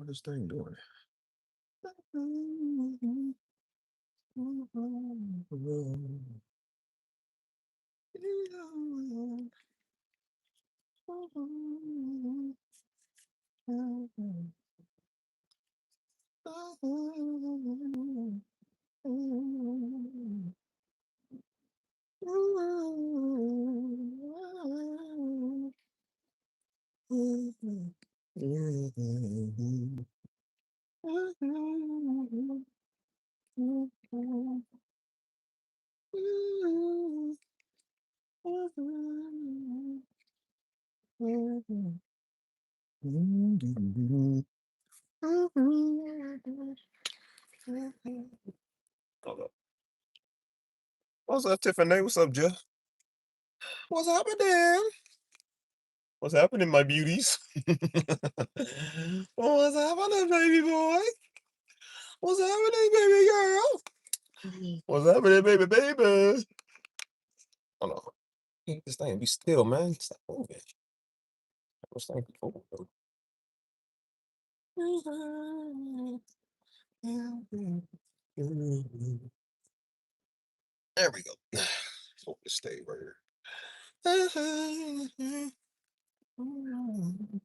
What is this thing doing? Hold up. What's up, Tiffany? What's up, Jeff? What's happening? What's happening, my beauties? What's happening, baby boy? What's happening, baby girl? What's happening, baby? Hold on. This thing be still, man. Stop moving. This thing be moving. There we go. So just stay right here. What's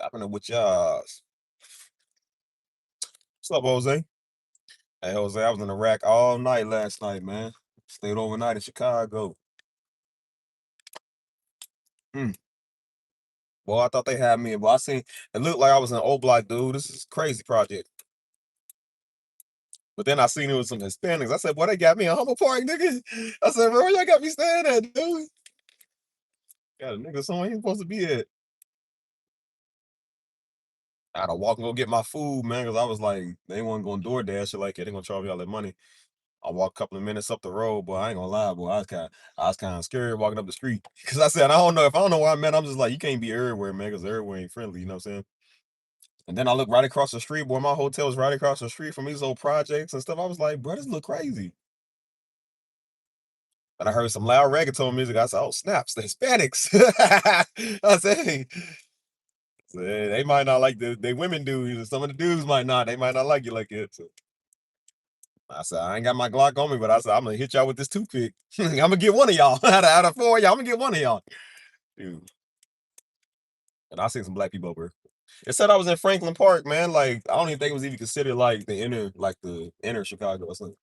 happening with y'all? What's up, Jose? Hey, Jose, I was in Iraq all night last night, man. Stayed overnight in Chicago. Mm. Boy, I thought they had me. But I seen it looked like I was in O Block, dude. This is a crazy project. But then I seen it was some Hispanics. I said, boy, they got me in Humble Park, nigga. I said, bro, y'all got me staying at, dude. Got a nigga somewhere he's supposed to be at. I had to walk and go get my food, man, because I was like, they wasn't going to DoorDash shit like that. They gonna charge me all that money. I walked a couple of minutes up the road, boy. I ain't gonna lie, boy. I was kind of scared walking up the street. Cause I said, I don't know where I'm at. I'm just like, you can't be everywhere, man, because everywhere ain't friendly, you know what I'm saying? And then I looked right across the street, boy. My hotel was right across the street from these old projects and stuff. I was like, bro, this look crazy. And I heard some loud reggaeton music. I said, oh, snaps, the Hispanics. I said, hey, they might not like they women dudes. Some of the dudes might not. They might not like you like it. So I said, I ain't got my Glock on me, but I said, I'm going to hit y'all with this toothpick. I'm going to get one of y'all. Out of four of y'all, I'm going to get one of y'all. Dude. And I seen some black people over. It said I was in Franklin Park, man. Like, I don't even think it was even considered like the inner Chicago or something.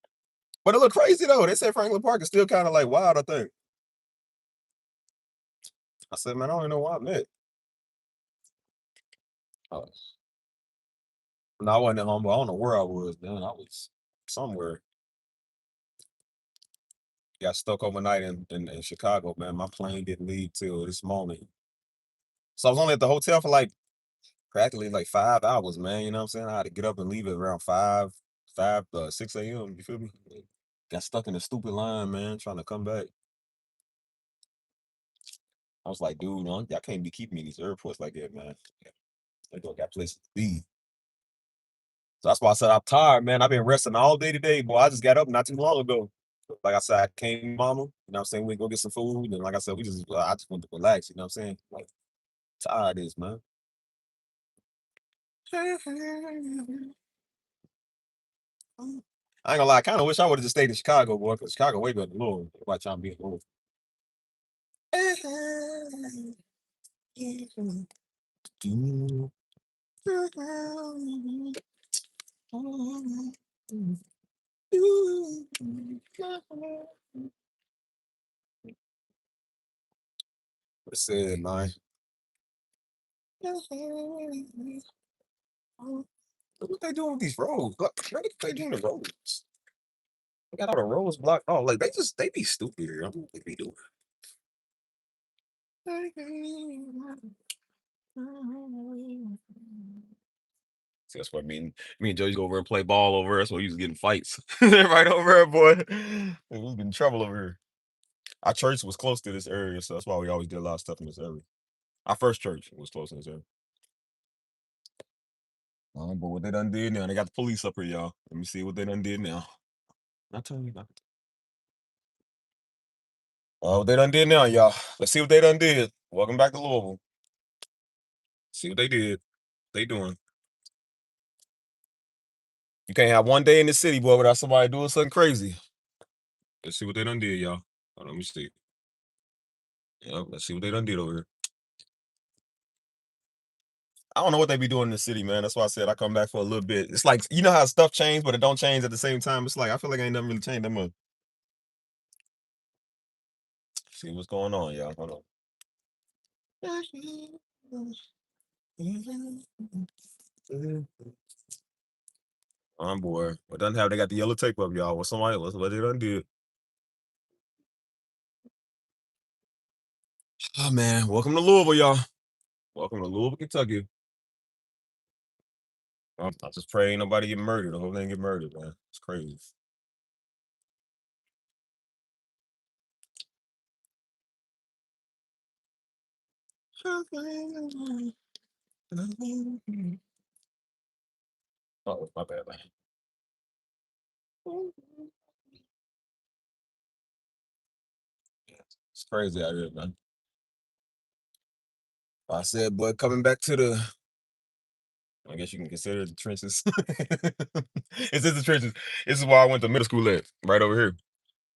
But it looked crazy though. They said Franklin Park is still kind of like wild, I think. I said, man, I don't even know where I'm at. Uh, no, I wasn't at home, but I don't know where I was, man. I was somewhere. Got stuck overnight in Chicago, man. My plane didn't leave till this morning. So I was only at the hotel for like practically like 5 hours, man. You know what I'm saying? I had to get up and leave at around 6 a.m. You feel me? Got stuck in a stupid line, man, trying to come back. I was like, dude, no, y'all can't be keeping me in these airports like that, man. They don't got places to be. So that's why I said I'm tired, man. I've been resting all day today, boy. I just got up not too long ago. Like I said, I came, mama. You know what I'm saying? We go get some food. And like I said, I just want to relax. You know what I'm saying? Like, tired is, man. I ain't gonna lie. I kind of wish I would have just stayed in Chicago, boy, because Chicago way better than Louisville. Why trying to be in Louisville? What it said, man. What they doing with these roads? What they doing the roads? They got all the roads blocked. Oh, like they be stupid here. I don't know what they be doing. See, that's what me and Joe used to go over and play ball over there, so we was getting fights. Right over there, boy. We was getting in trouble over here. Our church was close to this area, so that's why we always did a lot of stuff in this area. Our first church was close in this area. But what they done did now, they got the police up here, y'all. Let me see what they done did now. Not telling you nothing. Oh, what they done did now, y'all. Let's see what they done did. Welcome back to Louisville. See what they did. They doing. You can't have one day in the city, boy, without somebody doing something crazy. Let's see what they done did, y'all. Hold on, let me see. Yep, let's see what they done did over here. I don't know what they be doing in the city, man. That's why I said I come back for a little bit. It's like you know how stuff change, but it don't change at the same time. It's like I feel like ain't nothing really changed that much. See what's going on, y'all. Hold on. Boy. What done have they got the yellow tape up, y'all. What somebody what they done did. Oh man, welcome to Louisville, y'all. Welcome to Louisville, Kentucky. I just pray ain't nobody get murdered. I hope they ain't get murdered, man. It's crazy. Oh, my bad, man. It's crazy out here, man. I said, boy, coming back to the I guess you can consider it the trenches. It's in the trenches. This is why I went to middle school at, right over here.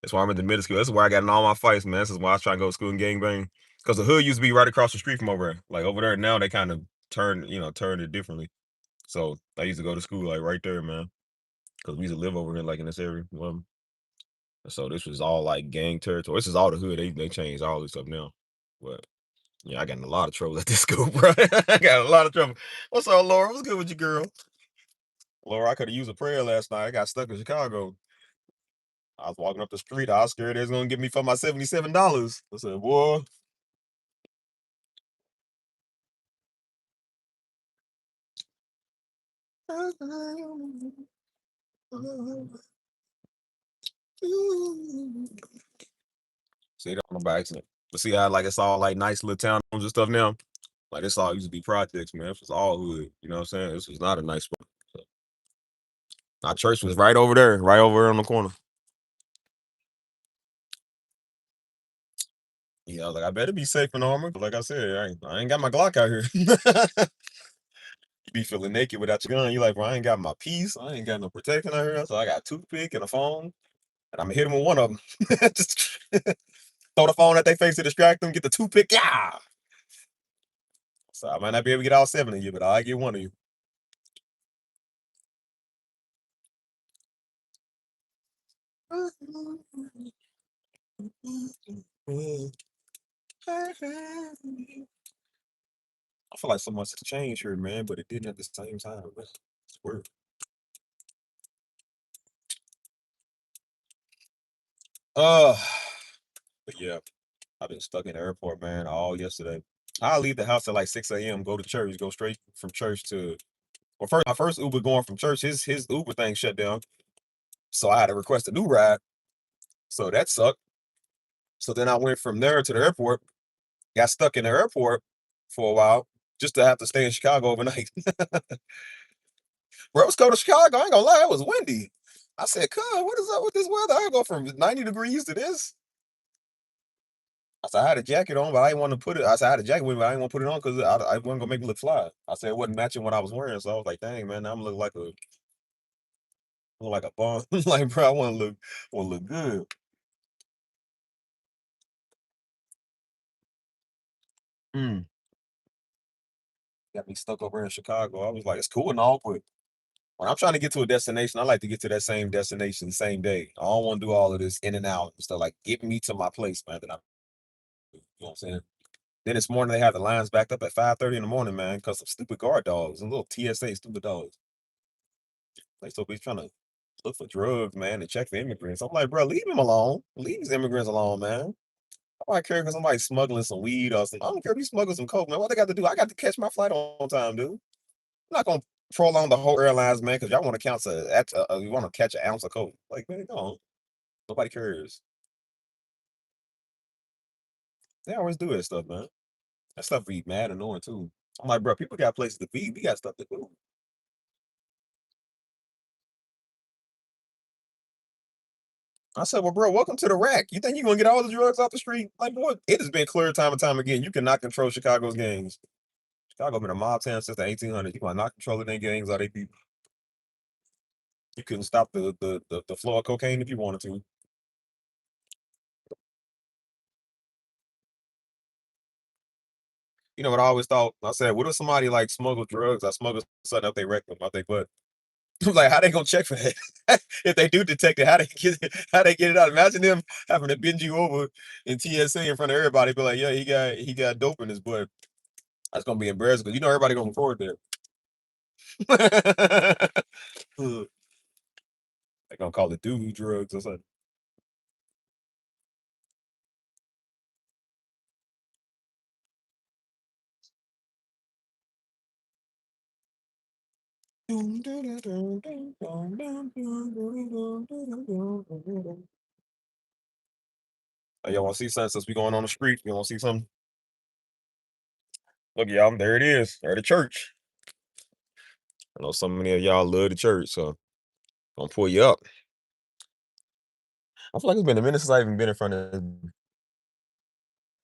That's why I went to middle school. That's why I got in all my fights, man. This is why I was trying to go to school and gangbang. Because the hood used to be right across the street from over there. Like over there now, they kind of turned it differently. So I used to go to school like right there, man. Because we used to live over here, like in this area. So this was all like gang territory. This is all the hood. They changed all this stuff now. But yeah, I got in a lot of trouble at this school, bro. I got a lot of trouble. What's up, Laura? What's good with you, girl? Laura, I could have used a prayer last night. I got stuck in Chicago. I was walking up the street. I was scared they was gonna get me for my $77. I said, boy. See, that on by accident. But see how like it's all like nice little town homes and stuff now? Like this all used to be projects, man. This was all hood. You know what I'm saying? This was not a nice spot. So, our church was right over there on the corner. Yeah, I was like, I better be safe and armor. But like I said, I ain't got my Glock out here. You be feeling naked without your gun. You like, well, I ain't got my piece. I ain't got no protection out here. So I got a toothpick and a phone. And I'm gonna hit them with one of them. Just throw the phone at their face to distract them, get the toothpick. Yeah. So I might not be able to get all seven of you, but I'll get one of you. I feel like so much has changed here, man, but it didn't at the same time. Man. It's weird. Uh, but yeah, I've been stuck in the airport, man, all yesterday. I leave the house at like 6 a.m., go to church, go straight from church to well, first my first Uber going from church, his Uber thing shut down. So I had to request a new ride. So that sucked. So then I went from there to the airport, got stuck in the airport for a while, just to have to stay in Chicago overnight. Bro, let's go to Chicago. I ain't gonna lie, it was windy. I said, "Cuz, what is up with this weather? I go from 90 degrees to this." I said, I had a jacket on, but I didn't want to put it. I said, I had a jacket with me, but I didn't want to put it on because I wasn't gonna make me look fly. I said it wasn't matching what I was wearing, so I was like, "Dang, man, now I'm looking like a bum." Like, bro, I want to look good. Mm. Got me stuck over here in Chicago. I was like, it's cool and all, but when I'm trying to get to a destination, I like to get to that same destination same day. I don't want to do all of this in and out and stuff. Like, get me to my place, man. You know what I'm saying? Then this morning they had the lines backed up at 5:30 in the morning, man, because some stupid guard dogs and little TSA stupid dogs. Like so he's trying to look for drugs, man, and check for immigrants. I'm like, bro, leave him alone. Leave these immigrants alone, man. I don't care if somebody's smuggling some weed or something. I don't care if he's smuggling some coke, man. What they got to do? I got to catch my flight on time, dude. I'm not gonna prolong the whole airlines, man, because y'all want to count you want to catch an ounce of coke. Like, man, no, nobody cares. They always do that stuff, man. That stuff be mad annoying too. I'm like, bro, people got places to be. We got stuff to do. I said, well, bro, welcome to the rack. You think you're gonna get all the drugs off the street? Like, boy, it has been clear time and time again. You cannot control Chicago's gangs. Chicago been a mob town since the 1800s. You cannot control their gangs or they people. You couldn't stop the flow of cocaine if you wanted to. You know what I always thought? I said, what if somebody like smuggled drugs or smuggled something up their rectum, out their butt? I'm like, how they gonna check for that? If they do detect it, how they get it out? Imagine them having to bend you over in TSA in front of everybody, be like, yeah, he got dope in his butt. That's gonna be embarrassing because you know everybody gonna record that. They gonna call it dude drugs or something. Hey, y'all want to see something since we going on the street? You want to see something? Look, y'all, there it is. There the church. I know so many of y'all love the church, so gonna pull you up. I feel like it's been a minute since I even been in front of.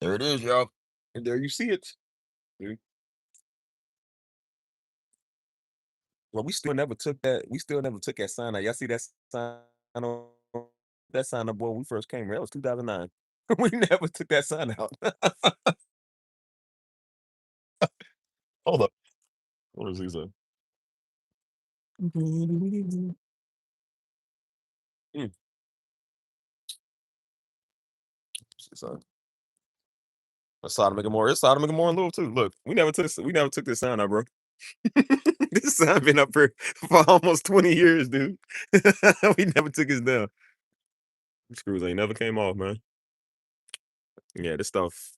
There it is, y'all. And there you see it. See? Well, we still never took that. We still never took that sign out. Y'all see that sign on that sign up boy when we first came here? That was 2009. We never took that sign out. Hold up. What is he say? Mm. So that's Sodom and Gomorrah. It's Sodom and Gomorrah in Louisville too. Look, we never took this sign out, bro. This sign been up for almost 20 years, dude. We never took this down. The screws ain't never came off, man. Yeah, this stuff.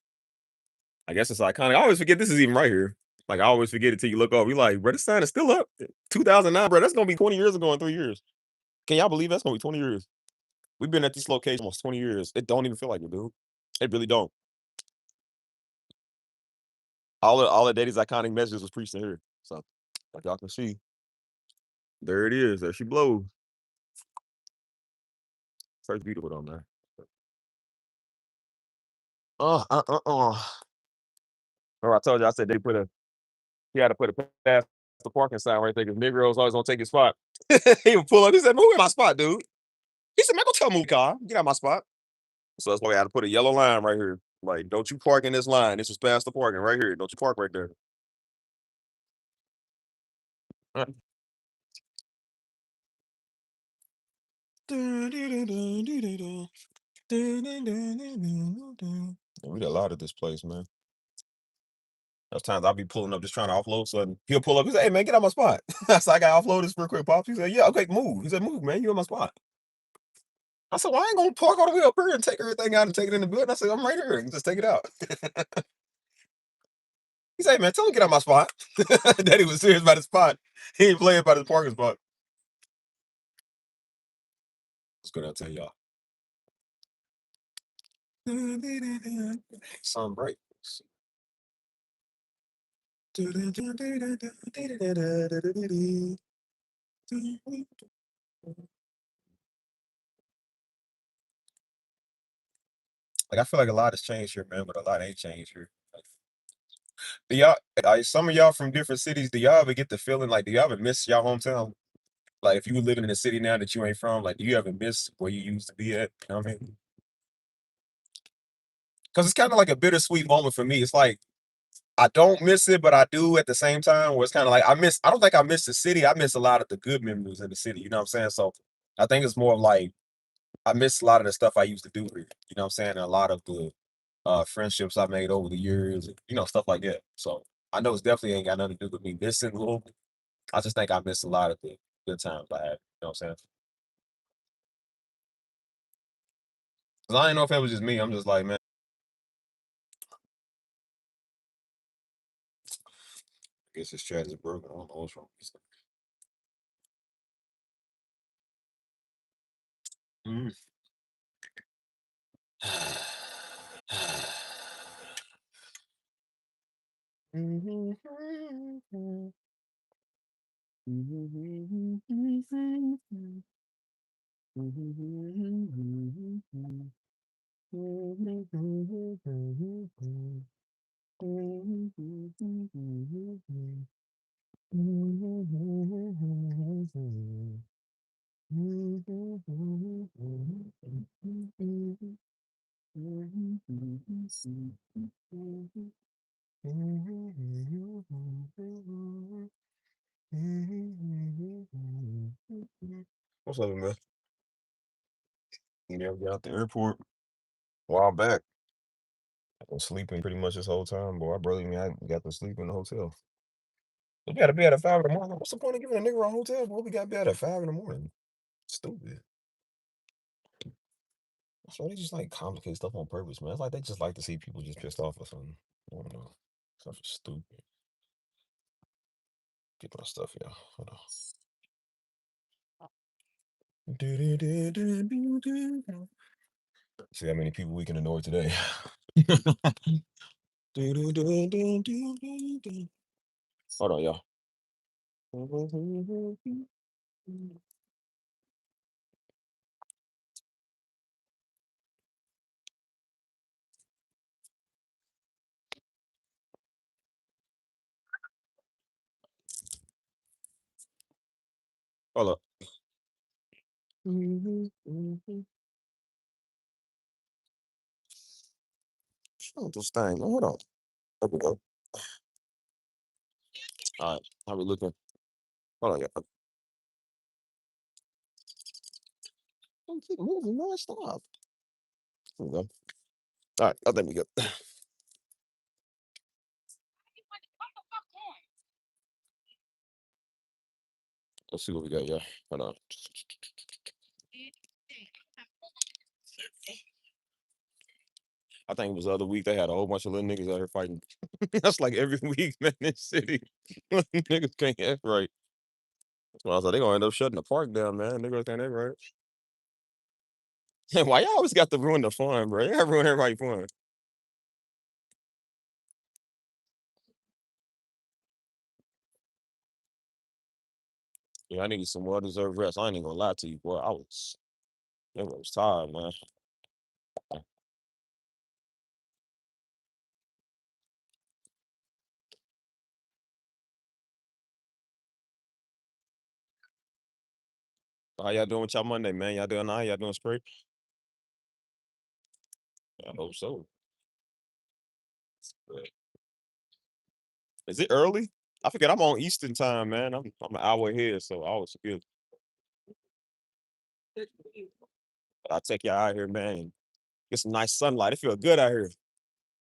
I guess it's iconic. I always forget this is even right here. Like I always forget it till you look over. You like, bro, this sign is still up. 2009, bro. That's gonna be 20 years ago in 3 years. Can y'all believe that's gonna be 20 years? We've been at this location almost 20 years. It don't even feel like it, dude. It really don't. All the daddy's iconic messages was preached in here. So, like y'all can see, there it is. There she blows. First beautiful on there. Remember I told you I said he had to put a past the parking sign right there because Negroes always gonna take his spot. He would pull up. He said, "Move in my spot, dude." He said, "Man, go tell move car, get out my spot." So that's why we had to put a yellow line right here. Like, don't you park in this line. This is past the parking right here. Don't you park right there. Uh, We got a lot of this place, man. There's times I'll be pulling up just trying to offload something. He'll pull up. He said, "Hey man, get out my spot." So I got offload this real quick, pops. He said, "Yeah, okay, move." He said, "Move, man. You in my spot." I said, "Well, I ain't gonna park all the way up here and take everything out and take it in the building." I said, "I'm right here. Just take it out." He said, "Hey, man, tell him to get out my spot." Daddy was serious about his spot. He ain't playing about his parking spot. What's good? I'll tell y'all. Sun bright. Like I feel like a lot has changed here, man, but a lot ain't changed here. Like, do y'all, some of y'all from different cities, do y'all ever get the feeling like, do y'all ever miss y'all hometown? Like, if you were living in a city now that you ain't from, like, do you ever miss where you used to be at? You know what I mean? Because it's kind of like a bittersweet moment for me. It's like I don't miss it, but I do at the same time. Where it's kind of like I don't think I miss the city. I miss a lot of the good memories in the city. You know what I'm saying? So I think it's more of like I miss a lot of the stuff I used to do here. You know what I'm saying? And a lot of the friendships I made over the years, and, stuff like that. So I know it's definitely ain't got nothing to do with me missing Louisville. I just think I missed a lot of the good times I had. You know what I'm saying? 'Cause I didn't know if it was just me. I'm just like, man, I guess this chat is broken. I don't know what's wrong. Mm. What's up, man? You never got out the airport a while back. I've been sleeping pretty much this whole time, boy. I barely even got to sleep in the hotel. We got to be at 5 in the morning. What's the point of giving a nigga a hotel, boy? We got to be at 5 in the morning. Stupid. That's why they just like complicate stuff on purpose, man. It's like they just like to see people just pissed off or something. I don't know. Stuff is stupid. Get my stuff, yeah. Hold on. See how many people we can annoy today. Hold on, y'all. Hold up. Show this thing. Hold on. There we go. All right. How we looking? Hold on, y'all. Don't keep moving, man. Stop. There we go. All right. I think we good. Let's see what we got, yeah. Hold on. I think it was the other week they had a whole bunch of little niggas out here fighting. That's like every week, man, in this city. Niggas can't act right. That's why I was like, they gonna end up shutting the park down, man. Niggas can't act right. Why y'all always got to ruin the fun, bro? You gotta ruin everybody's fun. Yeah, I needed some well-deserved rest. I ain't even gonna lie to you, boy. I was tired, man. How y'all doing with y'all Monday, man? Y'all doing all right? Y'all doing straight? I hope so. But is it early? I forget I'm on Eastern time, man. I'm an hour ahead, so I always forget. I take y'all out here, man, and get some nice sunlight. It feel good out here.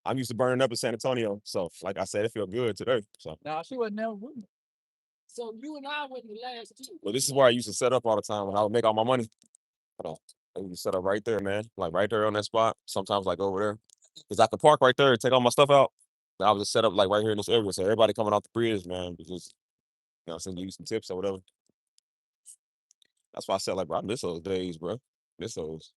I'm used to burning up in San Antonio, so like I said, it feel good today. So Now she wasn't never with me. So you and I went the last two. well, this is where I used to set up all the time when I would make all my money. Hold on. I used to set up right there, man. Like right there on that spot. Sometimes like over there. Because I could park right there and take all my stuff out. I was just set up like right here in this area. So everybody coming off the bridge, man, because send you some tips or whatever. That's why I said like, bro, I miss those days, bro. Miss those.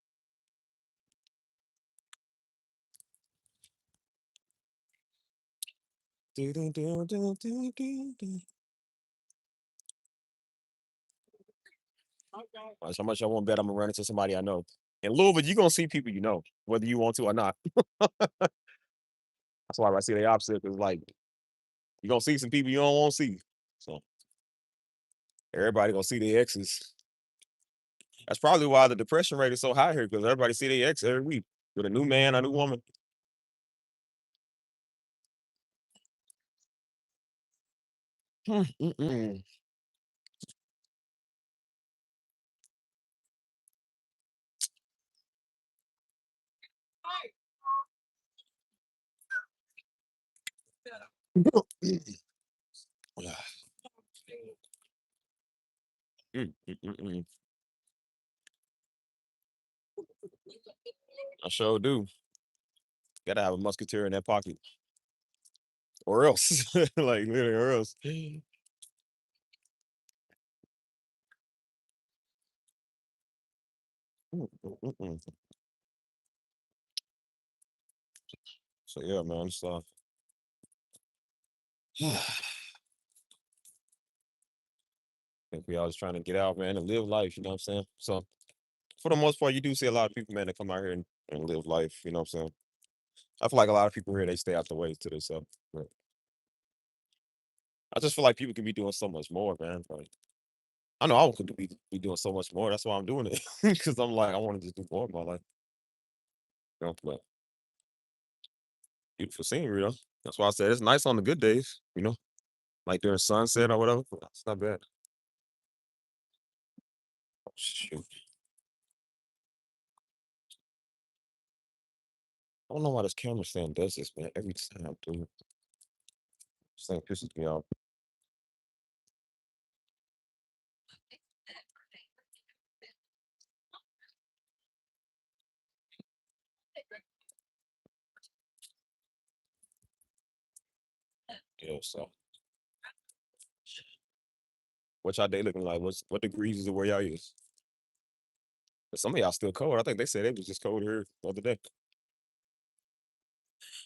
How much I won't bet I'm gonna run into somebody I know. In Louisville, you're gonna see people you know, whether you want to or not. That's why I see the opposite, because like you're gonna see some people you don't want to see. So everybody gonna see their exes. That's probably why the depression rate is so high here, because everybody see their ex every week with a new man, a new woman. Mm-mm. Mm-mm-mm-mm. I sure do. Gotta have a musketeer in that pocket, or else, like literally, or else. Mm-mm-mm. So yeah, man. So think we always trying to get out, man, and live life. You know what I'm saying? So for the most part, you do see a lot of people, man, that come out here and live life. You know what I'm saying? I feel like a lot of people here they stay out the way to themselves. But I just feel like people can be doing so much more, man. Like I know I could be doing so much more. That's why I'm doing it because I'm like I want to just do more of my life. You know, but beautiful scenery though. That's why I said it's nice on the good days. You know, like during sunset or whatever. It's not bad. Oh, shoot. I don't know why this camera stand does this, man. Every time, dude. This thing pisses me off. Yeah, so what y'all day looking like? What degrees is it where y'all is? But some of y'all still cold. I think they said it was just cold here the other day.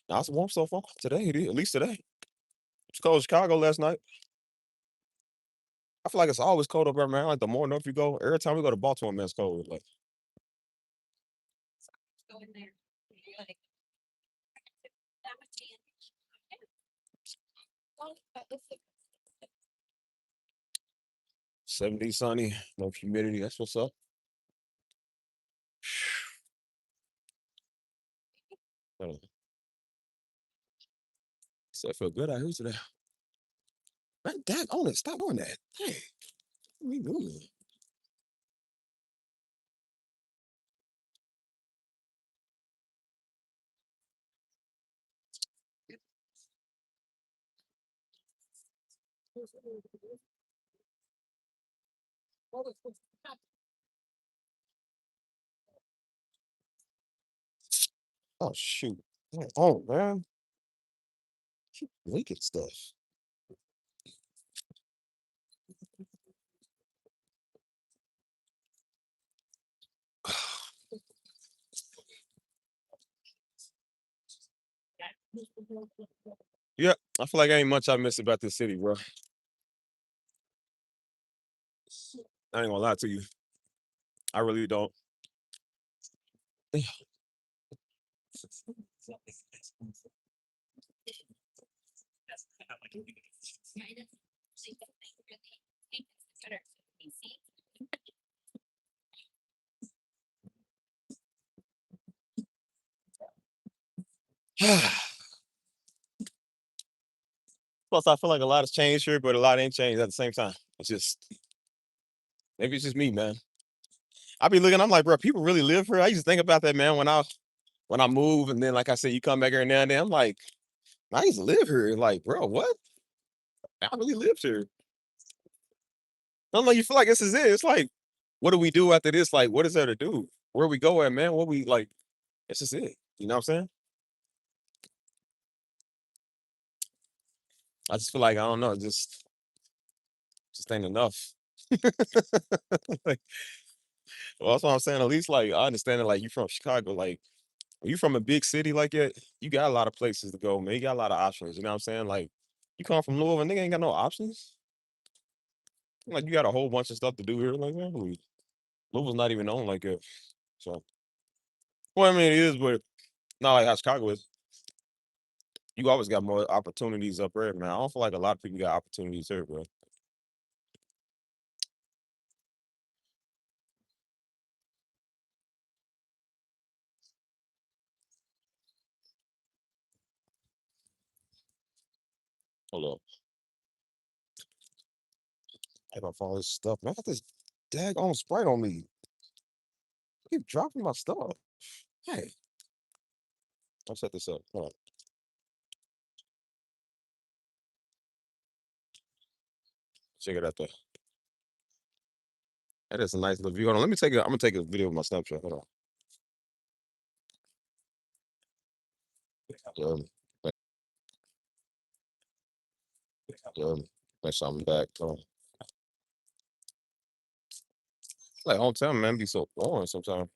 Now it's warm so far today. It is, at least today. It's cold in Chicago last night. I feel like it's always cold up there, man. Like the more north you go, every time we go to Baltimore, man, it's cold. Like 70 sunny, no humidity. That's what's up. Uh, So I feel good out here today. Man, dad, on it. Stop doing that. Hey, what are you doing? Oh shoot. Oh man. Keep leaking stuff. Yeah, I feel like ain't much I miss about this city, bro. I ain't gonna lie to you. I really don't. Plus, I feel like a lot has changed here, but a lot ain't changed at the same time. It's just maybe it's just me, man. I be looking, I'm like, bro, people really live here. I used to think about that, man, when I move, and then like I said, you come back here now and then. I'm like, I used to live here. Like, bro, what? I really lived here. I'm like, you feel like this is it. It's like, what do we do after this? Like, what is there to do? Where we go at, man? What we like, this is it. You know what I'm saying? I just feel like I don't know, just ain't enough. Like, well, that's what I'm saying. At least like I understand it, like you from Chicago, like when you from a big city like that, you got a lot of places to go, man. You got a lot of options. You know what I'm saying? Like you come from Louisville, nigga ain't got no options. Like you got a whole bunch of stuff to do here. Like man, Louisville's not even known like it. So well, I mean it is, but not like how Chicago is. You always got more opportunities up there, man. I don't feel like a lot of people got opportunities here, bro. Hold up. I got all this stuff. Man, I got this daggone Sprite on me. Keep dropping my stuff. Hey, I'll set this up. Hold on. Check it out there. That is a nice little view. Hold on. Let me take it. I'm gonna take a video of my Snapchat. Hold on. Um, make sure I'm back. Like hometown, man, be so boring sometimes.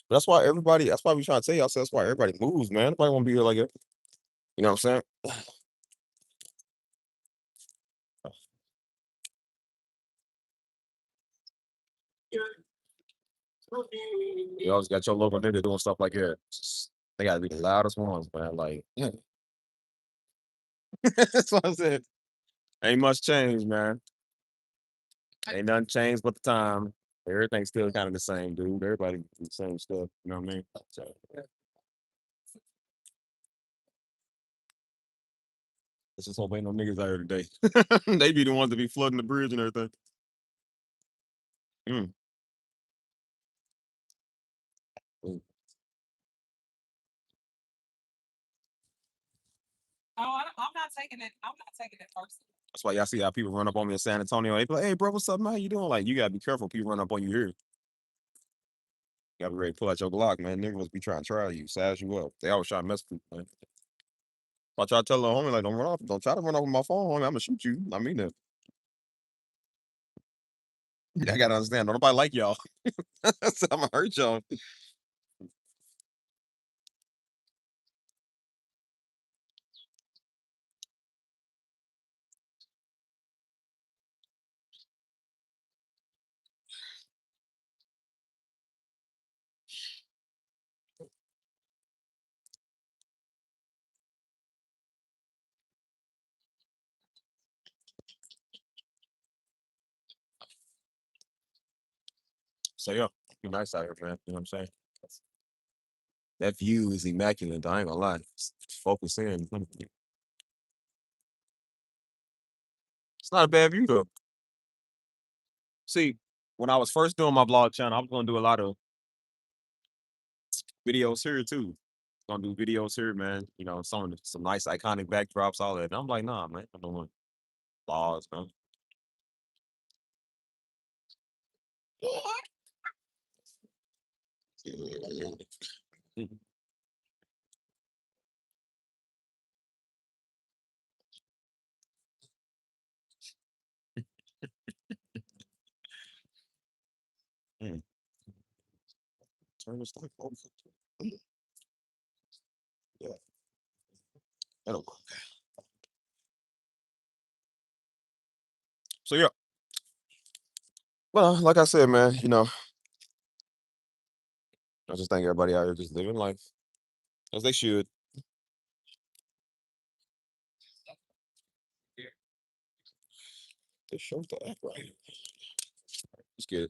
But that's why we trying to tell y'all, so that's why everybody moves, man. Nobody wanna be here like that. You know what I'm saying? You always got your local nigga doing stuff like that. They gotta be the loudest ones, man. Like, that's what I said. Ain't much change, man. Ain't nothing changed but the time. Everything's still kind of the same, dude. Everybody do the same stuff. You know what I mean? So, yeah. Let's just hope ain't no niggas out here today. They be the ones that be flooding the bridge and everything. Mm. Mm. I'm not taking it. I'm not taking it personally. That's why y'all see how people run up on me in San Antonio. They be like, "Hey, bro, what's up, man? How you doing?" Like, you gotta be careful. People run up on you here. You gotta be ready to pull out your Glock, man. Niggas be trying to try you, size you up. They always try to mess with you, man. If I try to tell the homie, like, don't run off, don't try to run off with my phone, homie. I'm gonna shoot you. I mean that. I gotta understand. Don't nobody like y'all. So I'm gonna hurt y'all. So yeah, be nice out here, man. You know what I'm saying? That view is immaculate. I ain't gonna lie. Focus in. It's not a bad view though. See, when I was first doing my vlog channel, I was gonna do a lot of videos here too. Gonna do videos here, man. You know, some nice iconic backdrops, all that. And I'm like, nah, man. I'm doing vlogs, man. Mm. Turn this thing off. Yeah, that'll work. So yeah. Well, like I said, man, you know, I just think everybody out here just living life as they should. This shows the act right. It's good.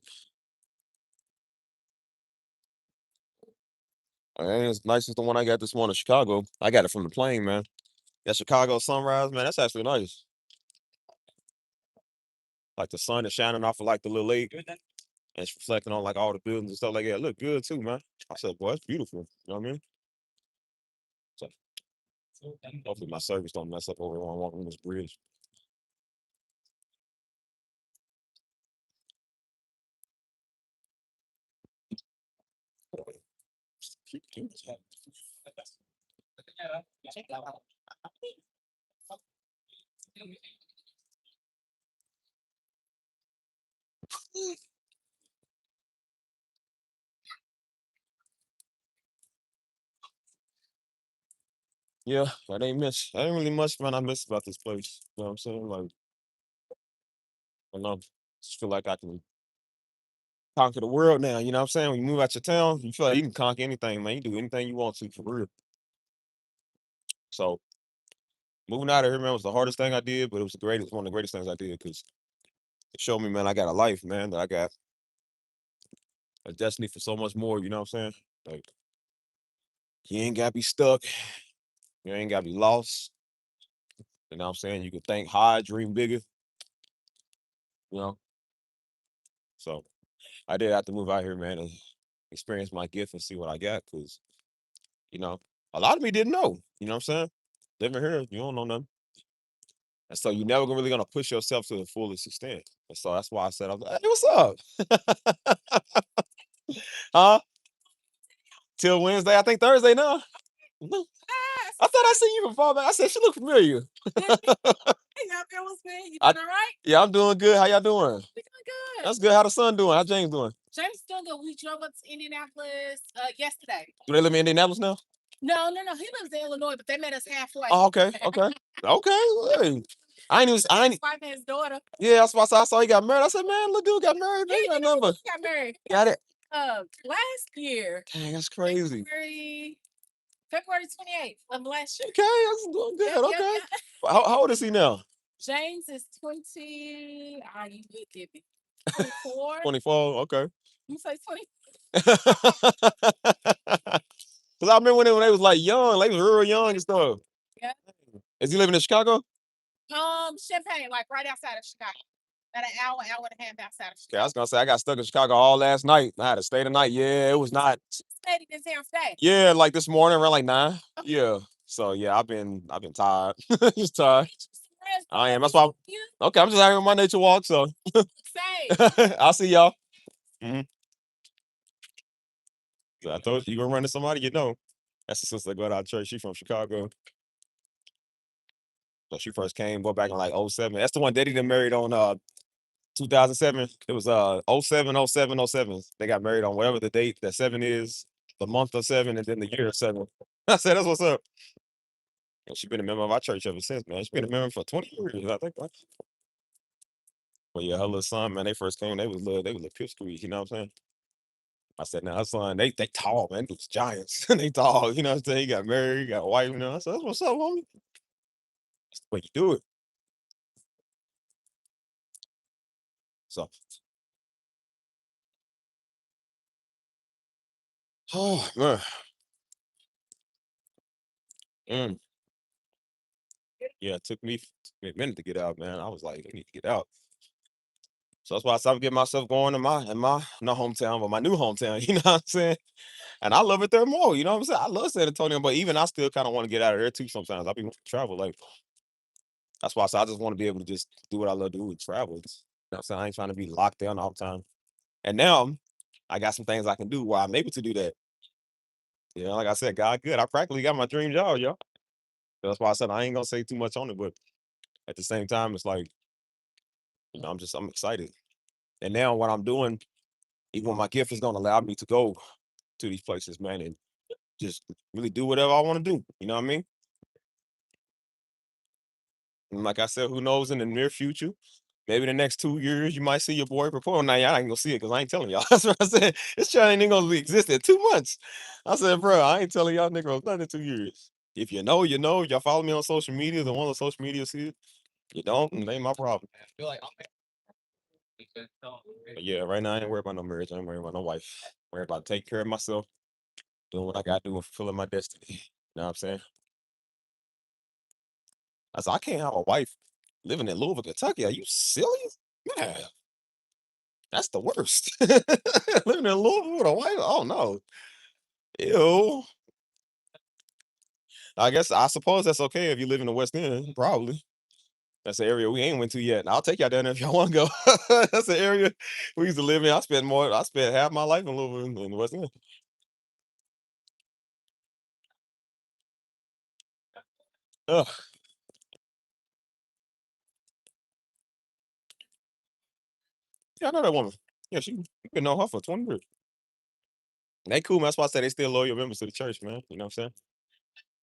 And it's nice as the one I got this morning in Chicago. I got it from the plane, man. That Chicago sunrise, man, that's actually nice. Like the sun is shining off of like the little lake, and it's reflecting on like all the buildings and stuff like that. It look good too, man. I said, boy, it's beautiful. You know what I mean? So hopefully my service don't mess up over on walking this bridge. Yeah, that ain't much. That ain't really much, man. I miss about this place. You know what I'm saying? Like, I know, just feel like I can conquer the world now. You know what I'm saying? When you move out your town, you feel like you can conquer anything, man. You do anything you want to for real. So moving out of here, man, was the hardest thing I did, but it was the greatest, one of the greatest things I did because it showed me, man, I got a life, man, that I got a destiny for so much more. You know what I'm saying? Like, you ain't gotta be stuck. You ain't gotta be lost. You know what I'm saying? You can think high, dream bigger. You know. So I did have to move out here, man, and experience my gift and see what I got. Cause you know, a lot of me didn't know. You know what I'm saying? Living here, you don't know nothing. And so you never really gonna push yourself to the fullest extent. And so that's why I said, I was like, hey, what's up? Huh? Till Wednesday, I think Thursday now. No. I thought I seen you before, man. I said she look familiar. It was me. You I, doing all right? yeah, I'm doing good. How y'all doing? We doing good. That's good. How the son doing? How James doing? James doing good. We drove up to Indianapolis yesterday. Do they live in Indianapolis now? No, no, no. He lives in Illinois, but they met us halfway. Oh, okay, okay, okay. Hey. I ain't even. I ain't. His wife and his daughter. Yeah, that's why I saw he got married. I said, man, little dude got married. Man, Yeah, got number. he got married. Got it. Last year, Dang, that's crazy. February 28th of last year. Okay, that's doing good. Yep, yep, Okay. yep. How old is he now? James is 20. Ah, you would give me 24. 24. Okay. You say 20? Cause I remember when they was like young, they was real young and stuff. Yeah. Is he living in Chicago? Champagne, like right outside of Chicago. About an hour, hour and a half outside of Okay, I Chicago. was gonna say I got stuck in Chicago all last night. I had to stay the night. Yeah, it was not. Stayed in town today. Yeah, like this morning around like 9. Yeah. So yeah, I've been tired. Just tired. I am. That's why. Okay, I'm just out here on my nature walk. So Say. I'll see y'all. Mhm. I told you gonna run into somebody, you know. That's the sister that got out of church. She from Chicago. So she first came, go back in like '07. That's the one Daddy done married on 2007. It was '07, '07, '07. They got married on whatever the date that 7 is, the month of 7, and then the year of 7. I said, that's what's up. And she been a member of our church ever since, man. She been a member for 20 years, I think. Right? But yeah, her little son, man, they first came, they was little pipsqueaks, you know what I'm saying? I said, now her son, they tall, man. They was giants. They tall, you know what I'm saying? He got married, he got a wife, you know. I said, that's what's up, homie. That's the way you do it. So, oh man. Mm. Yeah, it took me a minute to get out, man. I was like, I need to get out. So that's why I started getting myself going in my not hometown, but my new hometown. You know what I'm saying? And I love it there more. You know what I'm saying? I love San Antonio, but even I still kind of want to get out of there too. Sometimes I be wanting to travel. Like that's why I said I just want to be able to just do what I love to do and travel. You know what I'm saying? I ain't trying to be locked down all the time. And now I got some things I can do where I'm able to do that. You know, like I said, God good. I practically got my dream job, y'all. That's why I said I ain't gonna say too much on it, but at the same time, it's like, I'm excited. And now what I'm doing, even when my gift is gonna allow me to go to these places, man, and just really do whatever I want to do. You know what I mean? And like I said, who knows in the near future, maybe the next 2 years, you might see your boy propose. Now, y'all ain't gonna see it because I ain't telling y'all. That's what I said. This child ain't gonna exist in 2 months. I said, bro, I ain't telling y'all niggas nothing in 2 years. If you know, you know. Y'all follow me on social media. The one on social media see it. You don't, it ain't my problem. But yeah, right now I ain't worried about no marriage. I ain't worried about no wife. I'm worried about taking care of myself, doing what I got to do, and fulfilling my destiny. You know what I'm saying? I said, I can't have a wife living in Louisville, Kentucky. Are you serious? Man, that's the worst. Living in Louisville with a wife? Oh no. Ew. I suppose that's okay if you live in the West End, probably. That's the area we ain't went to yet. I'll take y'all down there if y'all want to go. That's the area we used to live in. I spent half my life in Louisville in the West End. Ugh. Yeah, I know that woman. Yeah, you been know her for 20 years. They cool, man. That's why I say they still loyal members to the church, man. You know what I'm saying?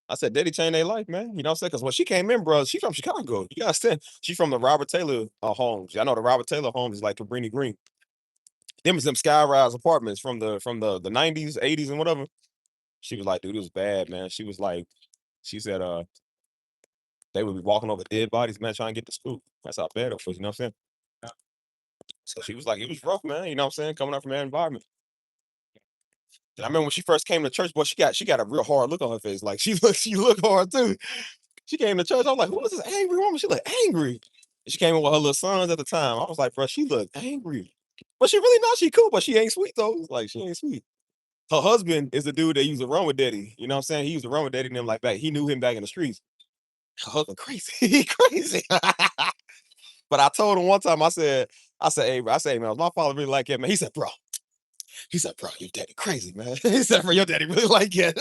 I said, Daddy changed their life, man. You know what I'm saying? Because when she came in, bro, she from Chicago. You understand? She from the Robert Taylor homes. Y'all know the Robert Taylor homes is like Cabrini Green. Them is them skyrise apartments from the 90s, 80s, and whatever. She was like, dude, it was bad, man. She said, they would be walking over dead bodies, man, trying to get to school. That's how bad it was, you know what I'm saying? So she was like, it was rough, man. You know what I'm saying? Coming up from that environment. And I remember when she first came to church, boy, she got a real hard look on her face. Like she looked hard too. She came to church. I was like, who is this angry woman? She looked angry. And she came in with her little sons at the time. I was like, bro, she looked angry. But she really not. She cool, but she ain't sweet though. Like she ain't sweet. Her husband is the dude that used to run with Daddy. You know what I'm saying? He used to run with Daddy and them like back. He knew him back in the streets. Her husband crazy. He crazy. But I told him one time, hey, bro, man, my father really like him, man. He said, bro, your daddy crazy, man. He said, bro, your daddy really like it.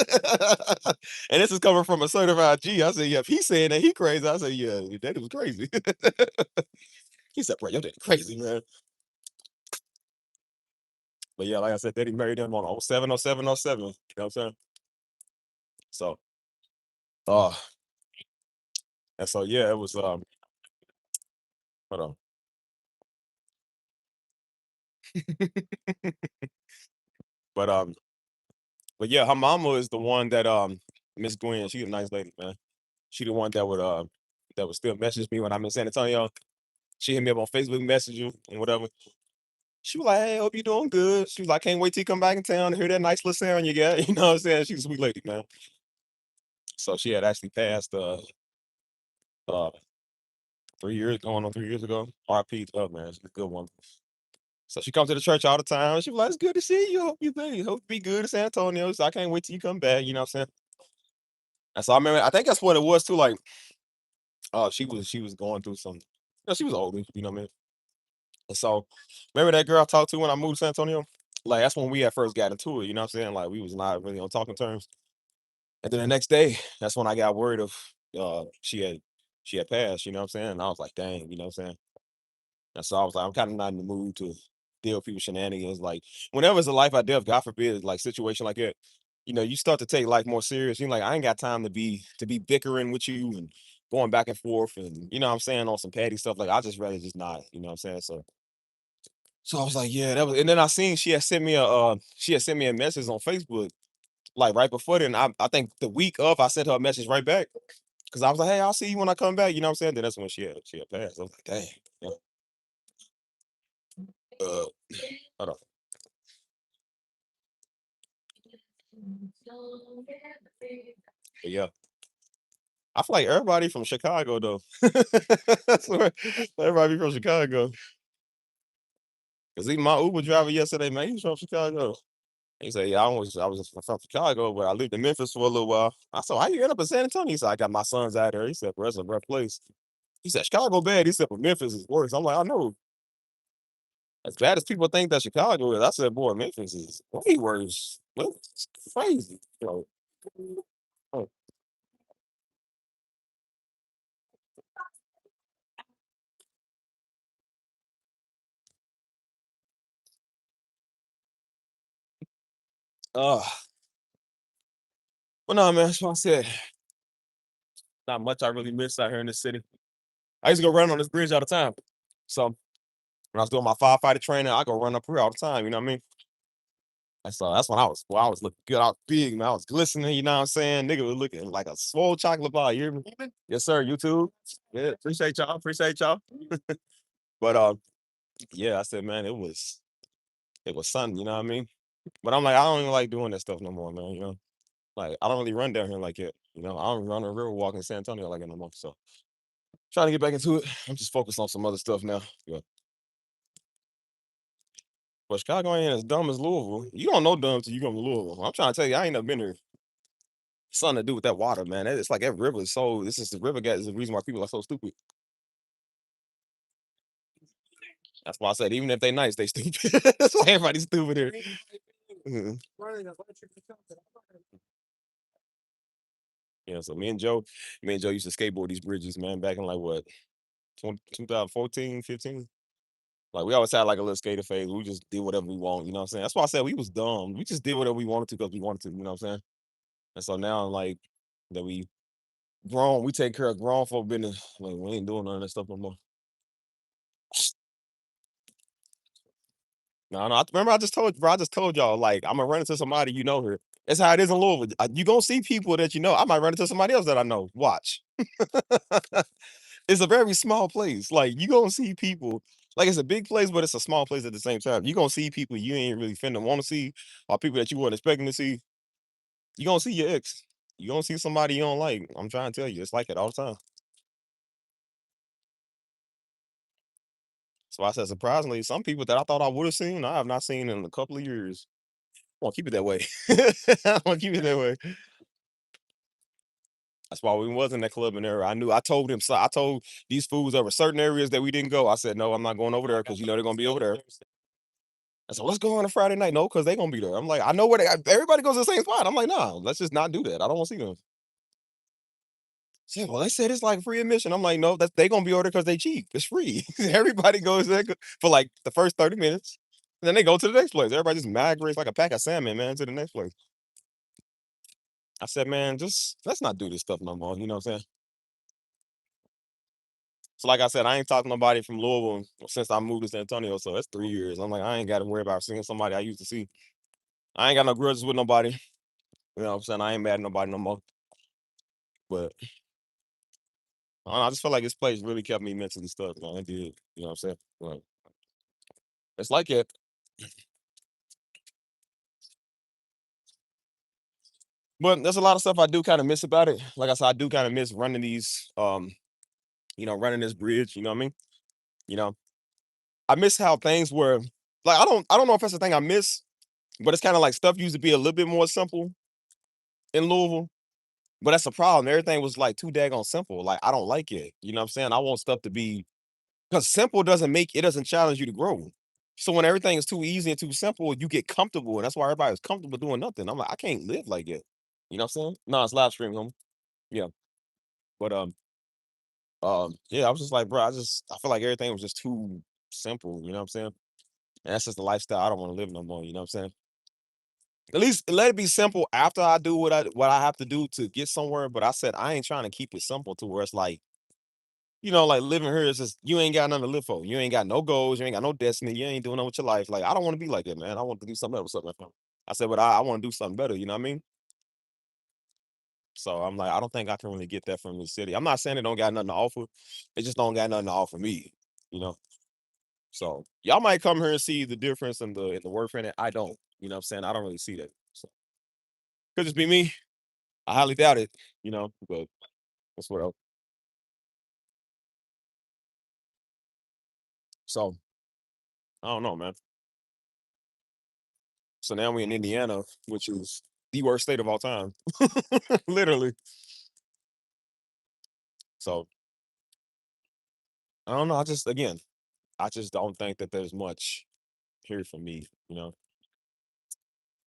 And this is coming from a certified G. I said, yeah, if he's saying that he crazy, I said, yeah, your daddy was crazy. He said, bro, your daddy crazy, man. But yeah, like I said, daddy married him on '07, '07, '07. You know what I'm saying? So, uh, and so yeah, it was hold on. But but yeah, her mama is the one that Miss Gwen. She a nice lady, man. She the one that would still message me when I'm in San Antonio. She hit me up on Facebook Messenger and whatever. She was like, "Hey, hope you doing good." She was like, "Can't wait till you come back in town to hear that nice little sound you got." You know what I'm saying? She's a sweet lady, man. So she had actually passed uh 3 years, going on 3 years ago. RP to her, man. She's a good one. So she comes to the church all the time. She was like, "It's good to see you. Hope hope you be good in San Antonio." So I can't wait till you come back. You know what I'm saying? And so I remember, I think that's what it was too. Like, she was going through some. She was older. You know what I mean? And so remember that girl I talked to when I moved to San Antonio? Like that's when we at first got into it. You know what I'm saying? Like we was not really on talking terms. And then the next day, that's when I got word of she had passed. You know what I'm saying? And I was like, dang. You know what I'm saying? And so I was like, I'm kind of not in the mood to deal with people's shenanigans. Like, whenever it's a life or death, God forbid, like situation like that, you start to take life more serious. You're like, I ain't got time to be bickering with you and going back and forth and you know what I'm saying on some petty stuff. Like I just rather just not, you know what I'm saying? So I was like, yeah, that was and then I seen she had sent me a message on Facebook like right before then. I think the week of I sent her a message right back. Cause I was like, hey, I'll see you when I come back. You know what I'm saying? Then that's when she had passed. I was like, dang. Yeah. Uh, hold on. But yeah, I feel like everybody from Chicago though. I swear, everybody from Chicago. Cause even my Uber driver yesterday, man, he was from Chicago. He said, "Yeah, I was from Chicago, but I lived in Memphis for a little while." I said, "How you end up in San Antonio?" He said, "I got my sons out there." He said, "Bro, it's a rough place." He said, "Chicago bad." He said, "But Memphis is worse." I'm like, "I know." As bad as people think that Chicago is, I said, "Boy, Memphis is way worse. It's crazy." Oh, uh, but no, man. That's what I said. Not much I really miss out here in the city. I used to go run on this bridge all the time. So when I was doing my firefighter training, I go run up here all the time. You know what I mean? And so that's when I was looking good. I was big, man. I was glistening. You know what I'm saying? Nigga was looking like a swole chocolate bar. You hear me? Yes, sir. YouTube. Yeah, appreciate y'all. Appreciate y'all. But yeah, I said, man, it was something. You know what I mean? But I'm like, I don't even like doing that stuff no more, man. Like I don't really run down here like it. I don't run a river walk in San Antonio like it no more. So trying to get back into it. I'm just focused on some other stuff now. Yeah. But Chicago ain't as dumb as Louisville. You don't know dumb till you come to Louisville. I'm trying to tell you, I ain't never been there. Something to do with that water, man. It's like that river is so. This is the river got is the reason why people are so stupid. That's why I said even if they nice, they stupid. That's why everybody's stupid here. Mhm. Yeah. So me and Joe used to skateboard these bridges, man, back in like what 2014, 15. Like we always had like a little skater phase. We just did whatever we want. You know what I'm saying? That's why I said we was dumb. We just did whatever we wanted to because we wanted to. You know what I'm saying? And so now like that we grown, we take care of grown folk business. Like we ain't doing none of that stuff no more. No, no. Remember, I just told, bro. I just told y'all, like, I'm gonna run into somebody you know here. It's how it is in Louisville. You gonna see people that you know. I might run into somebody else that I know. Watch. It's a very small place. Like you gonna see people. Like it's a big place, but it's a small place at the same time. You gonna see people you ain't really finna want to see, or people that you weren't expecting to see. You gonna see your ex. You gonna see somebody you don't like. I'm trying to tell you, it's like it all the time. So I said, surprisingly, some people that I thought I would have seen, I have not seen in a couple of years. I want to keep it that way. I want to keep it that way. That's why we was in that club in there. I knew I told him so I told these fools there were certain areas that we didn't go. I said, no, I'm not going over there because they're gonna be over there. I said, let's go on a Friday night. No, because they're gonna be there. I'm like, I know where everybody goes to the same spot. I'm like, nah, let's just not do that. I don't want to see them. She said, well, they said it's like free admission. I'm like, no, they gonna be over there because they cheap. It's free. Everybody goes there for like the first 30 minutes. And then they go to the next place. Everybody just migrates like a pack of salmon, man, to the next place. I said, man, just let's not do this stuff no more. You know what I'm saying? So like I said, I ain't talking to nobody from Louisville since I moved to San Antonio. So that's 3 years. I'm like, I ain't got to worry about seeing somebody I used to see. I ain't got no grudges with nobody. You know what I'm saying? I ain't mad at nobody no more. But I don't know, I just feel like this place really kept me mentally stuck, man. It did. You know what I'm saying? Like, it's like it. But there's a lot of stuff I do kind of miss about it. Like I said, I do kind of miss running these running this bridge, you know what I mean? You know, I miss how things were like I don't know if that's the thing I miss, but it's kind of like stuff used to be a little bit more simple in Louisville. But that's the problem. Everything was like too daggone simple. Like I don't like it. You know what I'm saying? I want stuff to be because simple doesn't challenge you to grow. So when everything is too easy and too simple, you get comfortable, and that's why everybody's comfortable doing nothing. I'm like, I can't live like it. You know what I'm saying? No, it's live stream, homie. Yeah. But yeah, I was just like, bro, I feel like everything was just too simple, you know what I'm saying? And that's just the lifestyle I don't want to live no more, you know what I'm saying? At least let it be simple after I do what I have to do to get somewhere. But I said I ain't trying to keep it simple to where it's like, like living here is just you ain't got nothing to live for. You ain't got no goals, you ain't got no destiny, you ain't doing nothing with your life. Like, I don't want to be like that, man. I want to do something else. I said, but I want to do something better, you know what I mean? So I'm like, I don't think I can really get that from the city. I'm not saying it don't got nothing to offer. It just don't got nothing to offer me, you know. So y'all might come here and see the difference in the work in it. I don't. You know what I'm saying? I don't really see that. So could just be me. I highly doubt it, but that's what else. So I don't know, man. So now we in Indiana, which is the worst state of all time. Literally. So I don't know. I just don't think that there's much here for me, you know.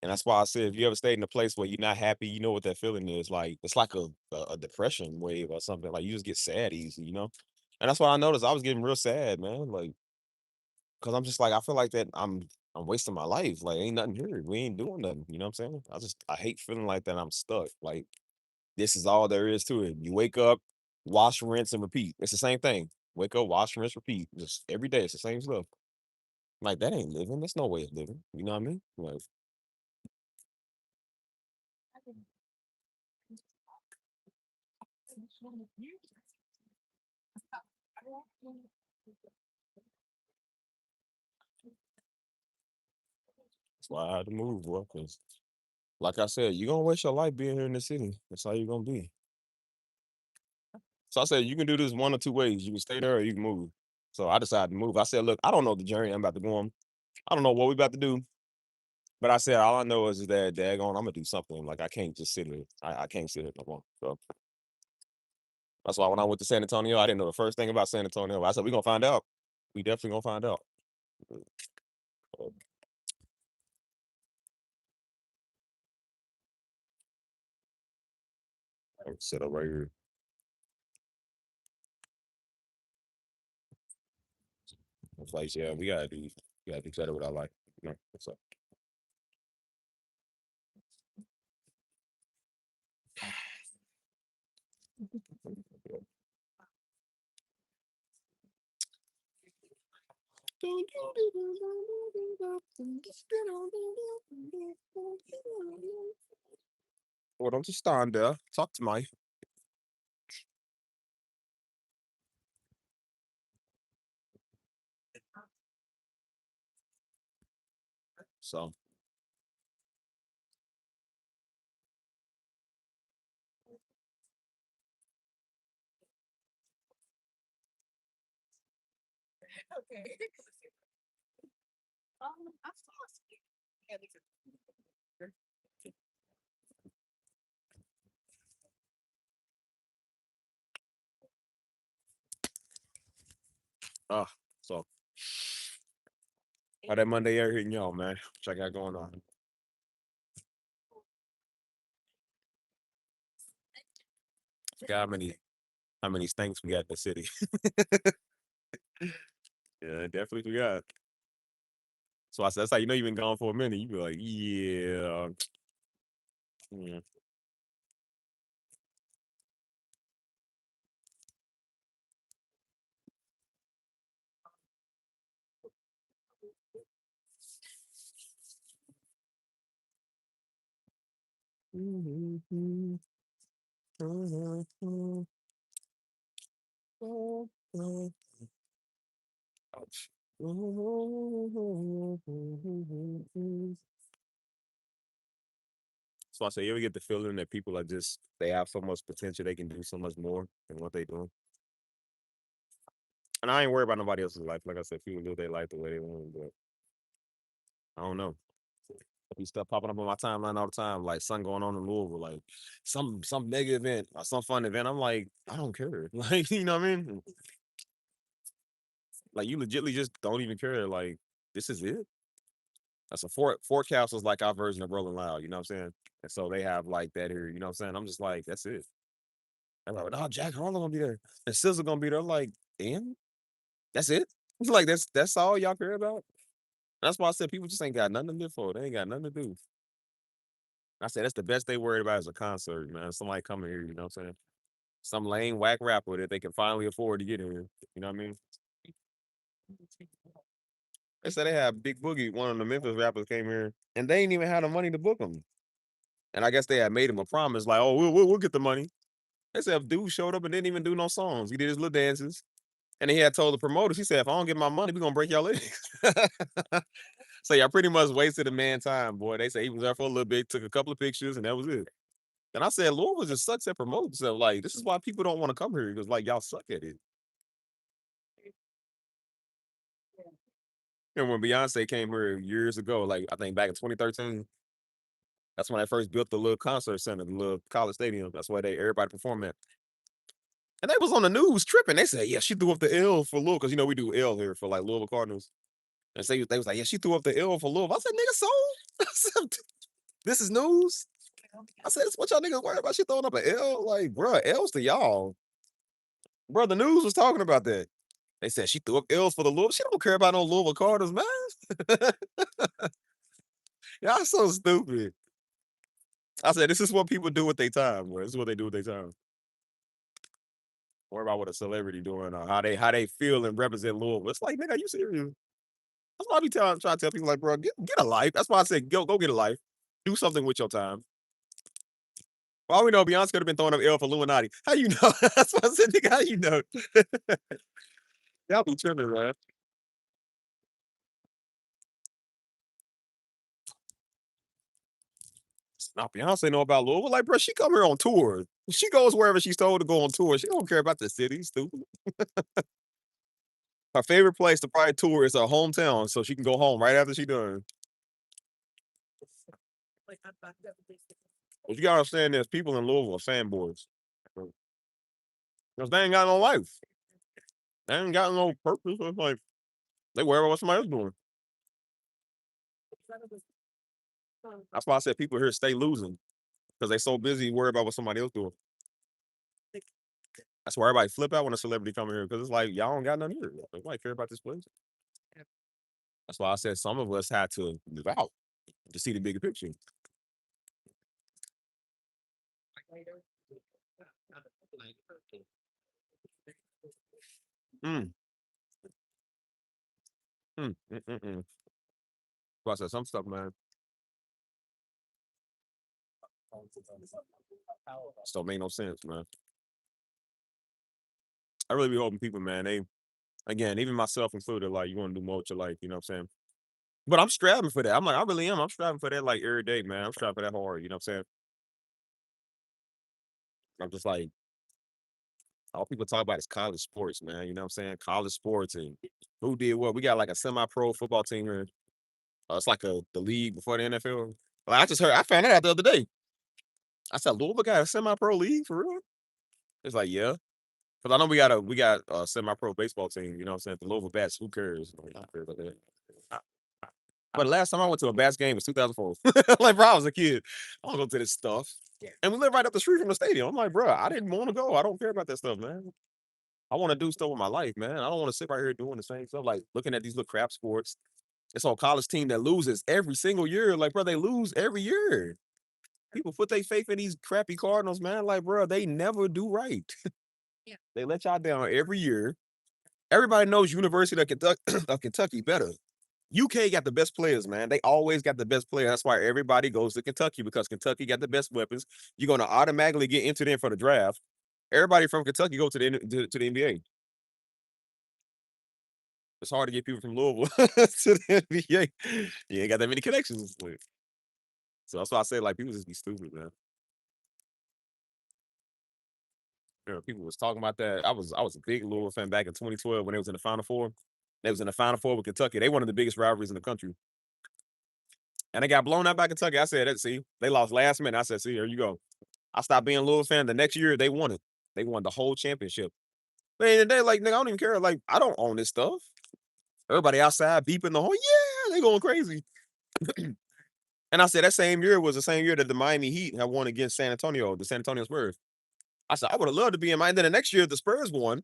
And that's why I said if you ever stayed in a place where you're not happy, you know what that feeling is. Like it's like a depression wave or something. Like you just get sad easy, you know? And that's why I noticed I was getting real sad, man. Like, cause I'm just like, I feel like that I'm wasting my life. Like ain't nothing here. We ain't doing nothing. You know what I'm saying? I hate feeling like that I'm stuck. Like this is all there is to it. You wake up, wash, rinse, and repeat. It's the same thing. Wake up, wash, rinse, repeat. Just every day. It's the same stuff. Like that ain't living. That's no way of living. You know what I mean? Like that's why I had to move, bro. 'Cause like I said, you're gonna waste your life being here in the city. That's how you're gonna be. So I said you can do this one or two ways. You can stay there or you can move. So I decided to move. I said, look, I don't know the journey I'm about to go on. I don't know what we about to do. But I said all I know is that daggone, I'm gonna do something. Like I can't just sit here. I can't sit here no more. So that's why when I went to San Antonio, I didn't know the first thing about San Antonio. I said, we're gonna find out. We definitely gonna find out. Uh, Sit up right here. It's like, yeah, we gotta do better with our life. So well, don't just stand there. Talk to me. So Okay. I saw it. Yeah, these are- uh so how that Monday air hitting y'all, man? What I got going on? Forgot how many stinks we got in the city. Yeah, definitely forgot. So I said that's how you know you've been gone for a minute. You be like, yeah. Yeah. Ouch. So I say, you ever get the feeling that people are just they have so much potential, they can do so much more than what they doing? And I ain't worried about nobody else's life. Like I said, people live their life the way they want, but I don't know. Be stuff popping up on my timeline all the time, like something going on in Louisville, like some mega event or some fun event. I'm like, I don't care. Like, you know what I mean? Like you legitly just don't even care. Like, this is it. That's a forecast was like our version of Rolling Loud, you know what I'm saying? And so they have like that here, you know what I'm saying? I'm just like, that's it. I'm like, oh, Jack Harlow gonna be there. And SZA gonna be there. I'm like, damn, that's it? Like that's all y'all care about? That's why I said people just ain't got nothing to live for. They ain't got nothing to do. I said that's the best they worried about is a concert, man. Somebody coming here, you know what I'm saying? Some lame whack rapper that they can finally afford to get in here. You know what I mean? They said they had Big Boogie, one of the Memphis rappers, came here, and they ain't even had the money to book him. And I guess they had made him a promise, like, oh, we'll get the money. They said if dude showed up and didn't even do no songs. He did his little dances. And he had told the promoters, he said, if I don't get my money, we're gonna break y'all legs. So y'all pretty much wasted a man time, boy. They say he was there for a little bit, took a couple of pictures, and that was it. And I said, Louisville just sucks at promoting stuff. Like, this is why people don't want to come here because, like, y'all suck at it. And when Beyonce came here years ago, like, I think back in 2013, that's when I first built the little concert center, the little college stadium. That's why everybody performed at. And they was on the news tripping. They said, yeah, she threw up the L for Louisville because, you know, we do L here for, like, Louisville Cardinals. And say they was like, yeah, she threw up the L for Louisville. I said, nigga, so? I said, this is news? I said, what y'all niggas worried about? She throwing up an L? Like, bruh, L's to y'all. Bro, the news was talking about that. They said she threw up L's for the Louisville. She don't care about no Louisville Cardinals, man. Y'all so stupid. I said, this is what people do with their time, bro. This is what they do with their time. Worry about what a celebrity doing or how they feel and represent Louisville. It's like, nigga, are you serious? That's why I be trying to tell people, like, bro, get a life. That's why I said, go get a life. Do something with your time. For all we know, Beyonce could have been throwing up L for Illuminati. How you know? That's what I said, nigga. How you know? Y'all be tripping, man. Now Beyonce know about Louisville. Like, bro, she come here on tour. She goes wherever she's told to go on tour. She don't care about the city, stupid. Her favorite place to probably tour is her hometown, so she can go home right after she done. But you gotta understand there's people in Louisville are fanboys. Because they ain't got no life. They ain't got no purpose. It's like they worry about what somebody else doing. That's why I said people here stay losing. Because they so busy worried about what somebody else doing. That's why everybody flip out when a celebrity come here because it's like y'all don't got nothing here. Nobody care about this place. That's why I said some of us had to move out to see the bigger picture. Mm, mm. So I said some stuff, man. Just don't make no sense, man. I really be hoping people, man. They again, even myself included, like you want to do more with your life. You know what I'm saying? But I'm striving for that. I'm like, I really am. I'm striving for that like every day, man. I'm striving for that hard. You know what I'm saying? I'm just like all people talk about is college sports, man. You know what I'm saying? College sports and who did what. We got like a semi-pro football team here. It's like the league before the NFL. Like I found that out the other day. I said, Louisville got a semi-pro league for real? It's like, yeah. Because I know we got a semi-pro baseball team, you know what I'm saying? The Louisville Bats, who cares? Like, I don't care about that. I- But the last time I went to a Bats game was 2004. Like, bro, I was a kid. I don't go to this stuff. And we live right up the street from the stadium. I'm like, bro, I didn't want to go. I don't care about that stuff, man. I want to do stuff with my life, man. I don't want to sit right here doing the same stuff, like looking at these little crap sports. It's on college team that loses every single year. Like, bro, they lose every year. People put their faith in these crappy Cardinals, man. Like, bro, they never do right. They let y'all down every year. Everybody knows University of Kentucky, of Kentucky better. UK got the best players, man. They always got the best player. That's why everybody goes to Kentucky because Kentucky got the best weapons. You're gonna automatically get entered in for the draft. Everybody from Kentucky go to the NBA. It's hard to get people from Louisville to the NBA. You ain't got that many connections. So that's why I say like people just be stupid, man. You know, people was talking about that. I was a big Louisville fan back in 2012 when they was in the Final Four. They was in the Final Four with Kentucky. They one of the biggest rivalries in the country. And they got blown out by Kentucky. I said, see, they lost last minute. I said, see, here you go. I stopped being a Louisville fan. The next year, they won it. They won the whole championship. But in the day, like, nigga, I don't even care. Like, I don't own this stuff. Everybody outside beeping the whole, yeah, they going crazy. And I said that same year was the same year that the Miami Heat had won against San Antonio, the San Antonio Spurs. I said, I would have loved to be in Miami. Then the next year, the Spurs won,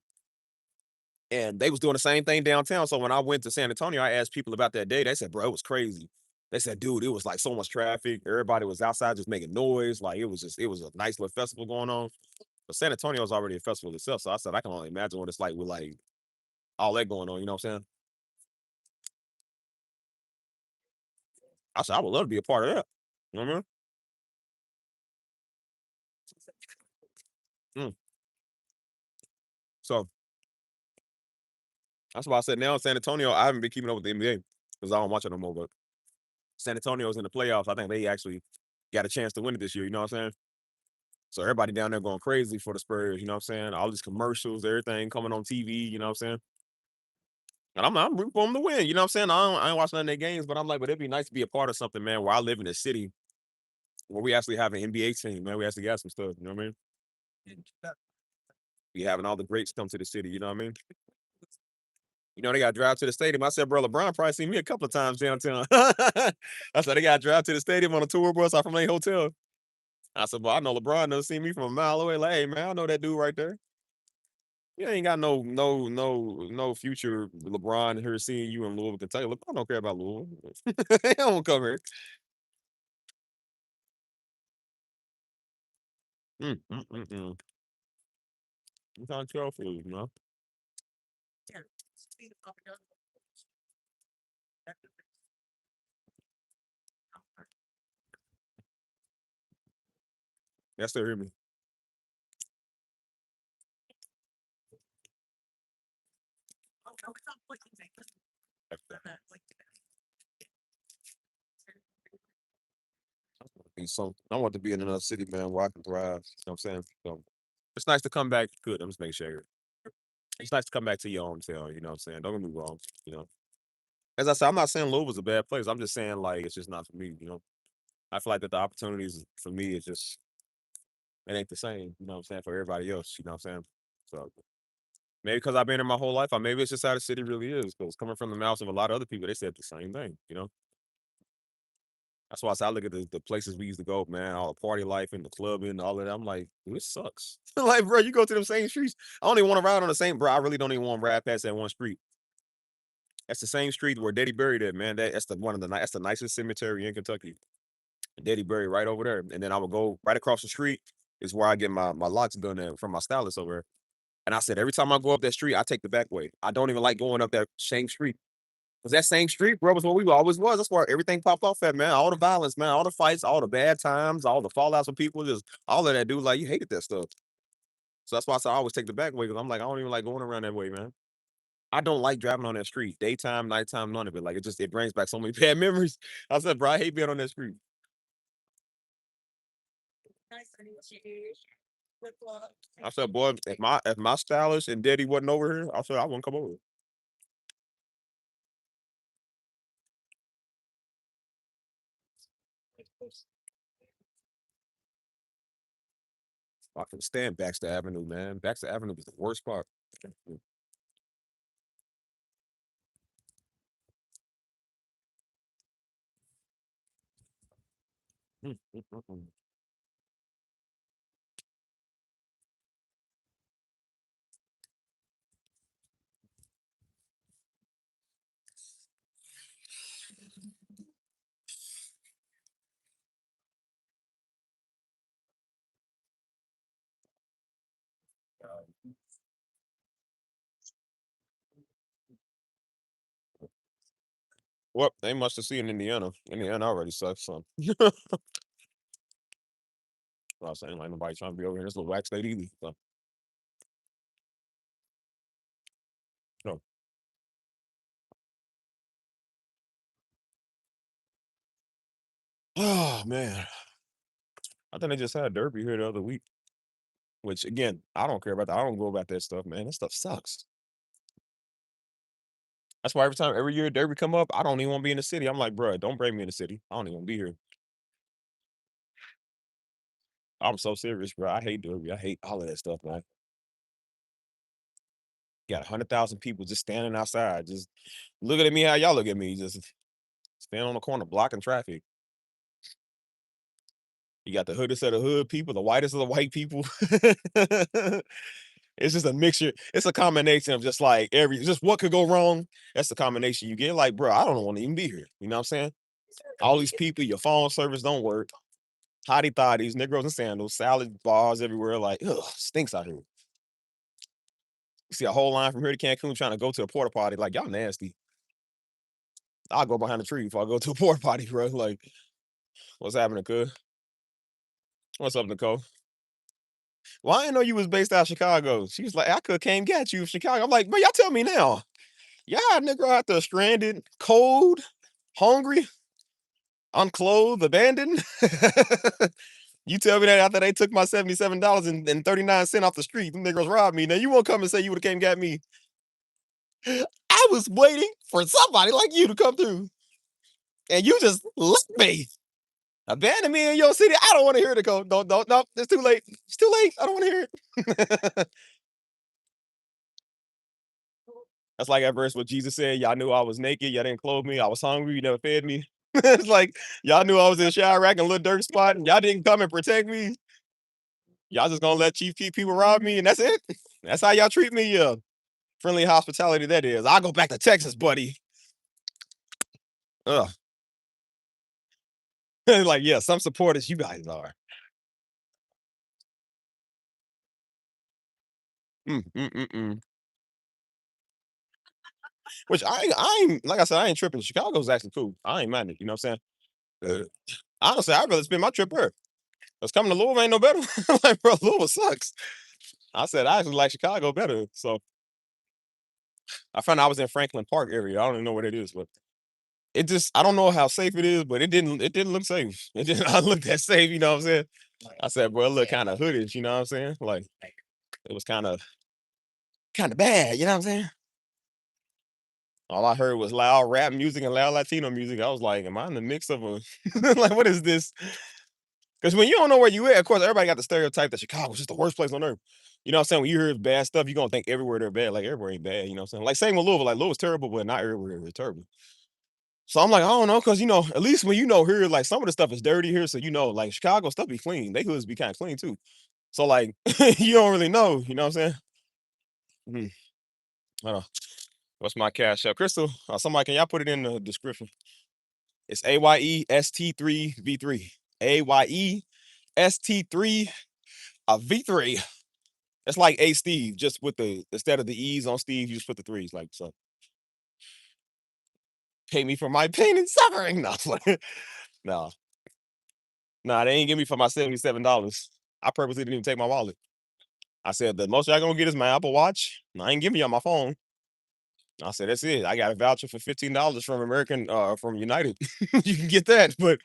and they was doing the same thing downtown. So when I went to San Antonio, I asked people about that day. They said, bro, it was crazy. They said, dude, it was like so much traffic. Everybody was outside just making noise. Like it was a nice little festival going on. But San Antonio is already a festival itself. So I said, I can only imagine what it's like with like all that going on. You know what I'm saying? I said, I would love to be a part of that. You know what I mean? Mm. So that's why I said now in San Antonio, I haven't been keeping up with the NBA because I don't watch it no more. But San Antonio's in the playoffs. I think they actually got a chance to win it this year. You know what I'm saying? So everybody down there going crazy for the Spurs. You know what I'm saying? All these commercials, everything coming on TV. You know what I'm saying? And I'm rooting for them to win. You know what I'm saying? I ain't watching none of their games, but I'm like, but it'd be nice to be a part of something, man, where I live in a city where we actually have an NBA team, man. We actually got some stuff. You know what I mean? We having all the greats come to the city. You know what I mean? You know, they got to drive to the stadium. I said, bro, LeBron probably seen me a couple of times downtown. I said, they got to drive to the stadium on a tour bus out from their hotel. I said, well, I know LeBron doesn't see me from a mile away. Like, hey, man, I know that dude right there. You ain't got no future LeBron here seeing you in Louisville, Kentucky. LeBron don't care about Louisville. He don't come here. Mm. I'm trying to tell you, man. Y'all still hear me? Be so I want to be in another city, man, where I can thrive. You know what I'm saying? So it's nice to come back. Good. I'm just making sure. It's nice to come back to your hometown. You know what I'm saying? Don't get me wrong. You know, as I said, I'm not saying Louisville's a bad place. I'm just saying like it's just not for me. You know, I feel like that the opportunities for me is just it ain't the same. You know what I'm saying for everybody else. You know what I'm saying? So maybe because I've been here my whole life, or maybe it's just how the city really is. Because coming from the mouths of a lot of other people, they said the same thing. You know, that's why I look at the places we used to go, man, all the party life and the club and all of that. I'm like, dude, this sucks. Like, bro, you go to them same streets. I don't even want to ride on the same, bro. I really don't even want to ride past that one street. That's the same street where Daddy buried at, man. That's the one of the that's the nicest cemetery in Kentucky. Daddy buried right over there. And then I would go right across the street is where I get my locks done at from my stylist over there. And I said, every time I go up that street, I take the back way. I don't even like going up that same street. Because that same street, bro, was what we always was. That's where everything popped off at, man. All the violence, man, all the fights, all the bad times, all the fallouts with people, just all of that, dude. Like, you hated that stuff. So that's why I said I always take the back way because I'm like, I don't even like going around that way, man. I don't like driving on that street. Daytime, nighttime, none of it. Like, it brings back so many bad memories. I said, bro, I hate being on that street. I said, boy, if my stylist and daddy wasn't over here, I said I wouldn't come over. I can stand Baxter Avenue, man. Baxter Avenue was the worst part. Mm, mm, mm, mm. Well, they must have seen Indiana. Indiana already sucks, so I was saying like nobody trying to be over here in this little wax state either. So no. Oh man. I think they just had Derby here the other week. Which again, I don't care about that. I don't go about that stuff, man. That stuff sucks. That's why every year Derby come up, I don't even want to be in the city. I'm like, bro, don't bring me in the city. I don't even want to be here. I'm so serious, bro. I hate Derby. I hate all of that stuff, man. Got 100,000 people just standing outside, just looking at me how y'all look at me, just standing on the corner blocking traffic. You got the hoodest of the hood people, the whitest of the white people. It's just a mixture. It's a combination of just like just what could go wrong. That's the combination you get. Like, bro, I don't want to even be here. You know what I'm saying? All these people, your phone service don't work. Hottie thotties, Negroes and sandals, salad bars everywhere. Like, ugh, stinks out here. You see a whole line from here to Cancun trying to go to a porta potty. Like, y'all nasty. I'll go behind the tree if I go to a porta potty, bro. Like, what's happening, cuz? What's up, Nicole? Well, I didn't know you was based out of Chicago. She was like, I could came get you from Chicago. I'm like, but y'all tell me now. Yeah, nigga out there stranded, cold, hungry, unclothed, abandoned. You tell me that after they took my $77 and 39 cents off the street, them niggas robbed me. Now you won't come and say you would have came got me. I was waiting for somebody like you to come through. And you just left me. Abandon me in your city. I don't want to hear it. Go. Don't, no, it's too late. It's too late. I don't want to hear it. That's like that verse where Jesus said, y'all knew I was naked, y'all didn't clothe me, I was hungry, you never fed me. It's like y'all knew I was in a shower rack and a little dirt spot, and y'all didn't come and protect me. Y'all just gonna let chief keep people rob me, and that's it. That's how y'all treat me. Friendly hospitality that is. I'll go back to Texas, buddy. Ugh. Like, yeah, some supporters you guys are. Mm. Which I ain't like I said, I ain't tripping. Chicago's actually cool. I ain't mind it. You know what I'm saying? Honestly, I'd rather spend my trip here. Cause coming to Louisville ain't no better. Like, bro, Louisville sucks. I said I actually like Chicago better. So I found out I was in Franklin Park area. I don't even know what it is, but it just I don't know how safe it is, but it didn't look safe. It didn't I looked that safe, you know what I'm saying? I said, bro, it looked kind of hoodish, you know what I'm saying? Like it was kind of bad, you know what I'm saying? All I heard was loud rap music and loud Latino music. I was like, am I in the mix of a like what is this? Because when you don't know where you at, of course, everybody got the stereotype that Chicago's just the worst place on earth. You know what I'm saying? When you hear bad stuff, you're gonna think everywhere they're bad. Like everywhere ain't bad, you know what I'm saying? Like same with Louisville. Like Louisville's terrible, but not everywhere is terrible. So I'm like, I don't know, because at least when you know here, like some of the stuff is dirty here. So like Chicago stuff be clean. They hoods be kind of clean too. So like you don't really know, you know what I'm saying? Mhm. Hold on. What's my cash app? Crystal, somebody can y'all put it in the description? It's AYEST3V3. AYEST3 V3. It's like A Steve, just with the instead of the E's on Steve, you just put the threes. Like, so pay me for my pain and suffering. No, no, no, they ain't give me for my $77. I purposely didn't even take my wallet. I said the most y'all gonna get is my Apple Watch. I ain't giving you my phone. I said that's it. I got a voucher for $15 from from United. You can get that, but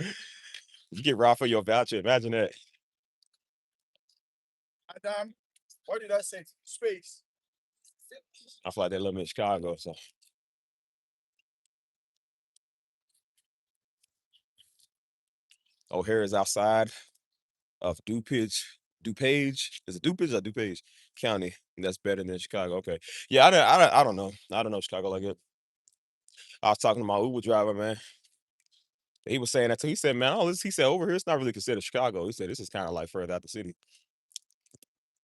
you get robbed for your voucher. Imagine that. Adam, what did I say? Space. I feel like they love me in Chicago. So O'Hare is outside of DuPage. Is it DuPage or DuPage County? That's better than Chicago. Okay. Yeah, I don't know. I don't know Chicago like it. I was talking to my Uber driver, man. He was saying that too. He said, man, all this, he said, over here, it's not really considered Chicago. He said, this is kind of like further out the city.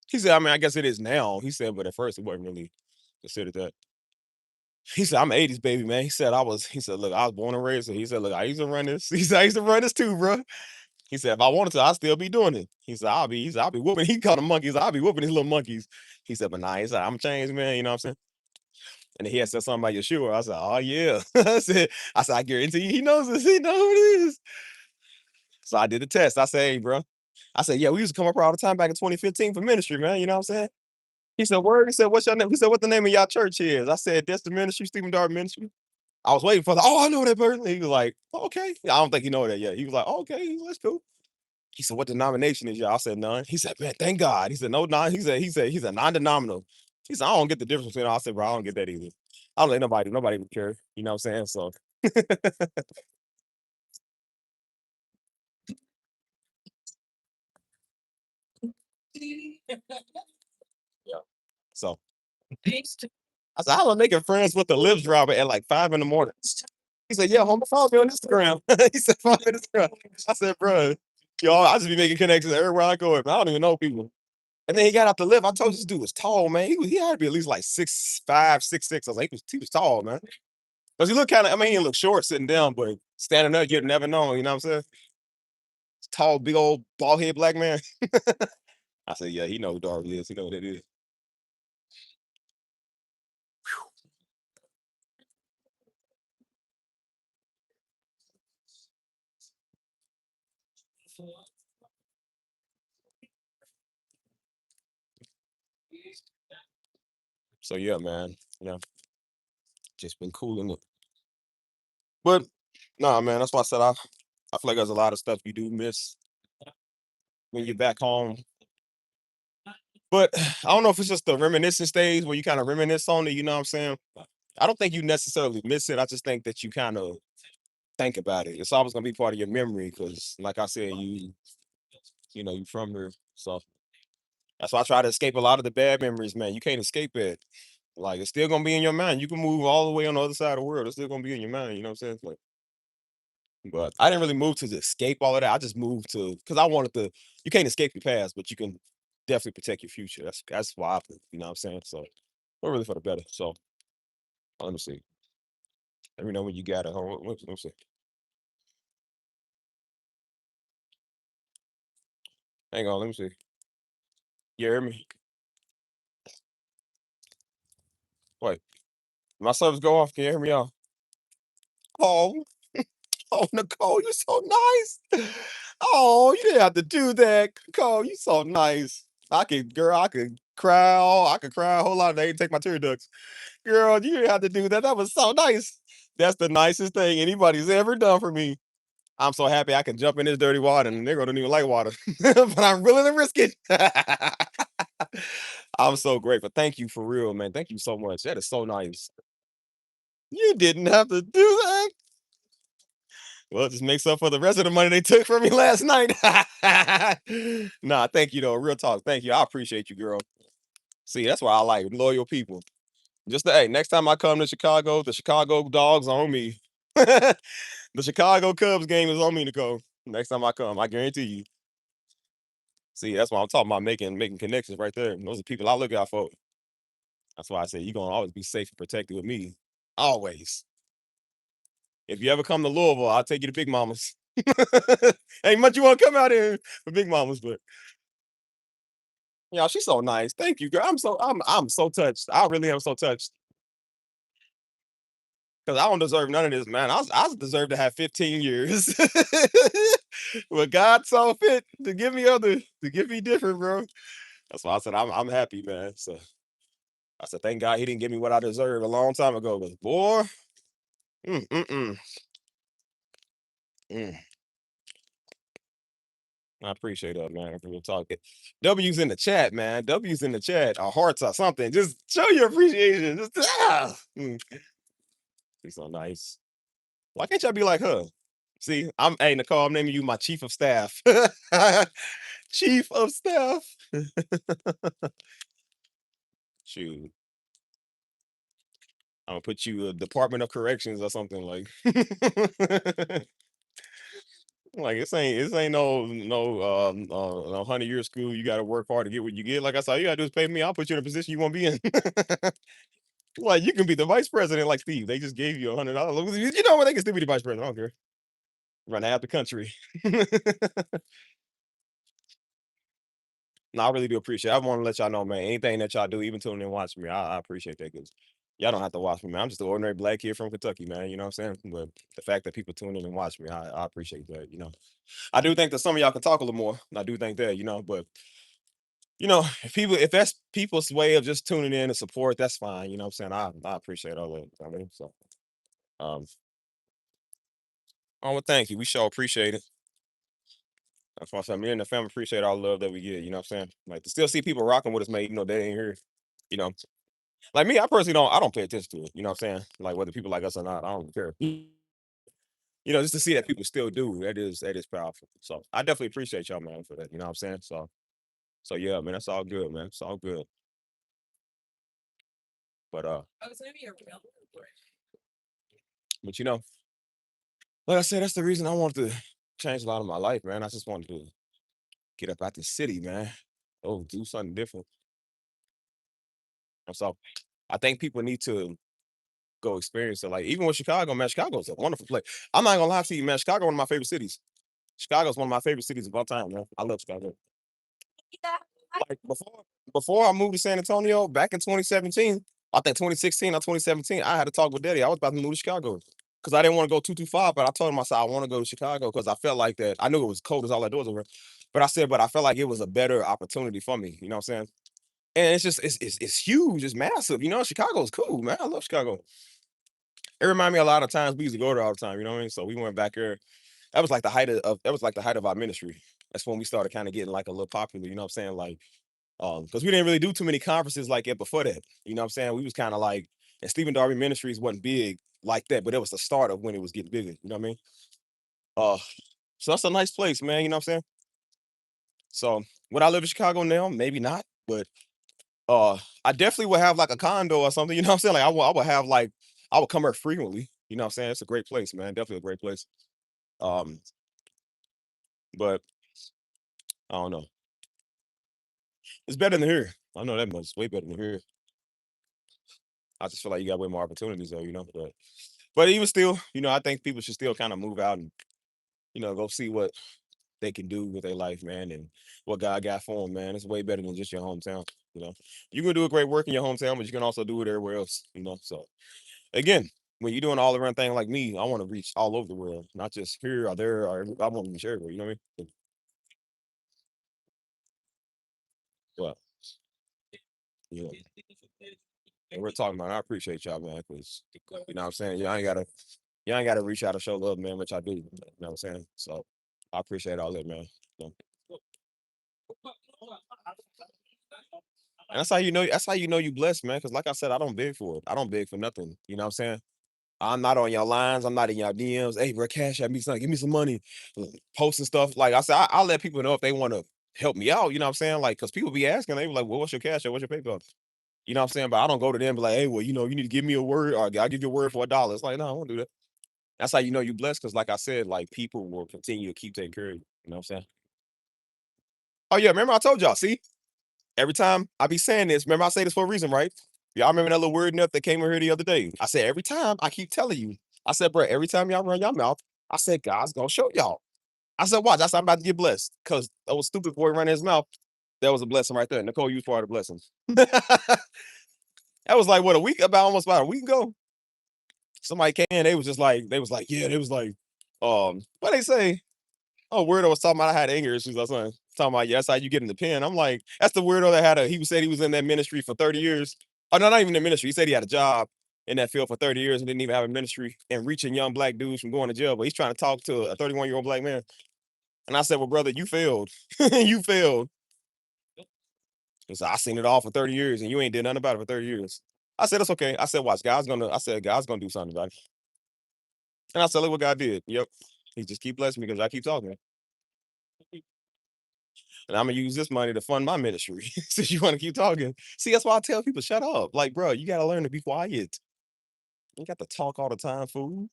He said, I mean, I guess it is now. He said, but at first it wasn't really considered that. He said, I'm an 80s baby, man. He said, look, I was born and raised. So he said, look, I used to run this. He said, I used to run this too, bro. He said, if I wanted to, I'd still be doing it. I'll be whooping. He called them monkeys. I'll be whooping these little monkeys. He said, but nah, he said, I'm changed, man. You know what I'm saying? And then he had said something about Yeshua. I said, "Oh yeah." I guarantee you, he knows this. He knows who it is. So I did the test. I said, "Hey, bro." I said, "Yeah, we used to come up here all the time back in 2015 for ministry, man. You know what I'm saying?" He said, "Word." He said, "What's your name?" He said, "What the name of y'all church is?" I said, "That's the ministry, Stephen Dart Ministry." I was waiting for the, "Oh, I know that person." He was like, "Oh, okay." I don't think he know that yet. He was like, "Oh, okay, that's cool." He said, "What denomination is y'all?" I said, "None." He said, "Man, thank God." He said, "No, non." He's a non-denominational. He said, "I don't get the difference between." I said, "Bro, I don't get that either. I don't think nobody would care." You know what I'm saying? So yeah. So I said, "How am I making friends with the lips driver at like 5 in the morning?" He said, "Yeah, homie, follow me on Instagram." He said, "Follow me on Instagram." I said, "Bro, yo, I just be making connections everywhere I go. I don't even know people." And then he got out the lift. I told you this dude was tall, man. He had to be at least like 6'5", 6'6". I was like, he was tall, man. Because he looked kind of, I mean, he looked short sitting down, but standing up, you'd never know. You know what I'm saying? Tall, big old bald head black man. I said, yeah, he knows who Darby is. He know what it is. So yeah, man. Yeah, just been cooling it. But nah, man, that's why I said I feel like there's a lot of stuff you do miss when you're back home. But I don't know if it's just the reminiscing stage where you kind of reminisce on it, you know what I'm saying? I don't think you necessarily miss it. I just think that you kind of think about it. It's always gonna be part of your memory because, like I said, you from here. So that's why I try to escape a lot of the bad memories, man. You can't escape it. Like it's still gonna be in your mind. You can move all the way on the other side of the world. It's still gonna be in your mind. You know what I'm saying? Like, but I didn't really move to escape all of that. I just moved to because I wanted to. You can't escape your past, but you can definitely protect your future. That's why I think. You know what I'm saying? So, we're really for the better. So, let me see. Let me know when you got it. Hold on. Let me see. Hang on. Let me see. You hear me? Wait. My service go off. Can you hear me out? Oh, oh, Nicole, you're so nice. Oh, you didn't have to do that. Nicole, you so nice. Girl, I could cry a whole lot. They take my tear ducts. Girl, you didn't have to do that. That was so nice. That's the nicest thing anybody's ever done for me. I'm so happy I can jump in this dirty water and they're gonna need like water. But I'm willing to risk it. I'm so grateful. Thank you for real, man. Thank you so much. That is so nice. You didn't have to do that. Well, it just makes up for the rest of the money they took from me last night. Nah, thank you though. Real talk. Thank you. I appreciate you, girl. See, that's why I like loyal people. Hey, next time I come to Chicago, the Chicago dogs are on me. The Chicago Cubs game is on me, Nicole. Next time I come, I guarantee you. See, that's why I'm talking about making connections right there. Those are people I look out for. That's why I say you're gonna always be safe and protected with me. Always. If you ever come to Louisville, I'll take you to Big Mama's. Ain't much you want to come out here for Big Mama's, but yeah, she's so nice. Thank you, girl. I'm so touched. I really am so touched. Because I don't deserve none of this, man. I deserve to have 15 years. But God saw fit to give me different, bro. That's why I said I'm happy, man. So I said, thank God he didn't give me what I deserved a long time ago. But boy, mm, mm, mm, mm. I appreciate that, man. For real talk. W's in the chat, man. W's in the chat, or hearts or something. Just show your appreciation. Just she's so nice. Why can't y'all be like her? See, hey Nicole, I'm naming you my chief of staff. Chief of staff. Shoot. I'm gonna put you a Department of Corrections or something like. Like this ain't no 100-year school. You got to work hard to get what you get. Like I said, all you gotta do is pay me. I'll put you in a position you won't be in. Like you can be the vice president, like Steve. They just gave you $100. You know what? They can still be the vice president. I don't care. Run half the country. No, I really do appreciate it. I want to let y'all know, man. Anything that y'all do, even tuning in and watching me, I appreciate that. Cause Y'all don't have to watch me, man. I'm just an ordinary black kid from Kentucky, man. You know what I'm saying? But the fact that people tune in and watch me, I appreciate that. I do think that some of y'all can talk a little more. I do think that, but if that's people's way of just tuning in to support, that's fine. You know what I'm saying? I appreciate all that. I mean, so um, oh well, thank you. We sure appreciate it. That's why I said me and the family appreciate all the love that we get. You know what I'm saying? Like to still see people rocking with us, mate. They ain't here. You know, like me, I personally don't. I don't pay attention to it. You know what I'm saying? Like whether people like us or not, I don't care. Just to see that people still do that is powerful. So I definitely appreciate y'all, man, for that. You know what I'm saying? So yeah, man, that's all good, man. It's all good. But but like I said, that's the reason I wanted to change a lot of my life, man. I just wanted to get up out the city, man. Oh, do something different. And so I think people need to go experience it. Like even with Chicago, man, Chicago's a wonderful place. I'm not gonna lie to you, man. Chicago, one of my favorite cities. Chicago's one of my favorite cities of all time, man. I love Chicago. Like before I moved to San Antonio back in 2017, I think 2016 or 2017, I had to talk with Daddy. I was about to move to Chicago because I didn't want to go too far, but I told him I said I want to go to Chicago because I felt like that. I knew it was cold as all outdoors over, but I said, but I felt like it was a better opportunity for me. You know what I'm saying? And it's just it's huge, it's massive. Chicago's cool, man. I love Chicago. It reminded me a lot of times we used to go there all the time. You know what I mean? So we went back there. That was like the height of our ministry. That's when we started kind of getting like a little popular. You know what I'm saying? Like because we didn't really do too many conferences like it before that. You know what I'm saying? We was kind of like, and Stephen Darby Ministries wasn't big like that, but it was the start of when it was getting bigger. You know what I mean? Uh, so that's a nice place, man. You know what I'm saying? So would I live in Chicago now? Maybe not, but I definitely would have like a condo or something. You know what I'm saying? Like I would have like I would come here frequently. You know what I'm saying? It's a great place, man. Definitely a great place. Um, but I don't know. It's better than here. I know that much. It's way better than here. I just feel like you got way more opportunities though. But even still, I think people should still kind of move out and go see what they can do with their life, man, and what God got for them, man. It's way better than just your hometown. You can do a great work in your hometown, but you can also do it everywhere else. So again, when you're doing all around thing like me, I want to reach all over the world, not just here or there. I want to reach everywhere. You know what I mean? Well, yeah. And we're talking about. I appreciate y'all, man, because you know what I'm saying. You ain't gotta reach out and show love, man, which I do. You know what I'm saying? So I appreciate all that, man. So, and that's how you know you blessed, man. Because like I said, I don't beg for it. I don't beg for nothing. You know what I'm saying? I'm not on your lines. I'm not in your DMs. Hey, bro, cash at me, son. Give me some money. Posting stuff. Like I said, I'll let people know if they want to help me out. You know what I'm saying? Like, because people be asking, they be like, well, what's your cash? Or what's your PayPal? You know what I'm saying? But I don't go to them and be like, hey, well, you need to give me a word or I'll give you a word for $1. It's like, no, I won't do that. That's how you know you blessed. Because like I said, like people will continue to keep taking care of you. You know what I'm saying? Oh, yeah. Remember I told y'all, see? Every time I be saying this, remember I say this for a reason, right? Y'all remember that little word nut that came in here the other day? I said, every time I keep telling you, I said, bro, every time y'all run your mouth, I said, God's gonna show y'all. I said, watch, I said, I'm about to get blessed. Because that was stupid boy running his mouth. That was a blessing right there. Nicole, you was part of the blessing. That was like what almost about a week ago. Somebody came in, they was like, yeah, they was like, what they say? Oh, weirdo was talking about I had anger issues or something. Talking about, yeah, that's how you get in the pen. I'm like, that's the weirdo that he said he was in that ministry for 30 years. Oh, no, not even the ministry. He said he had a job in that field for 30 years and didn't even have a ministry and reaching young black dudes from going to jail. But he's trying to talk to a 31-year-old black man. And I said, well, brother, you failed. You failed. He said, I seen it all for 30 years and you ain't did nothing about it for 30 years. I said, that's okay. I said, watch, God's gonna do something about it. And I said, look what God did. Yep. He just keep blessing me because I keep talking. And I'm gonna use this money to fund my ministry since you want to keep talking. See, that's why I tell people, shut up. Like, bro, you gotta learn to be quiet. You got to talk all the time, fool.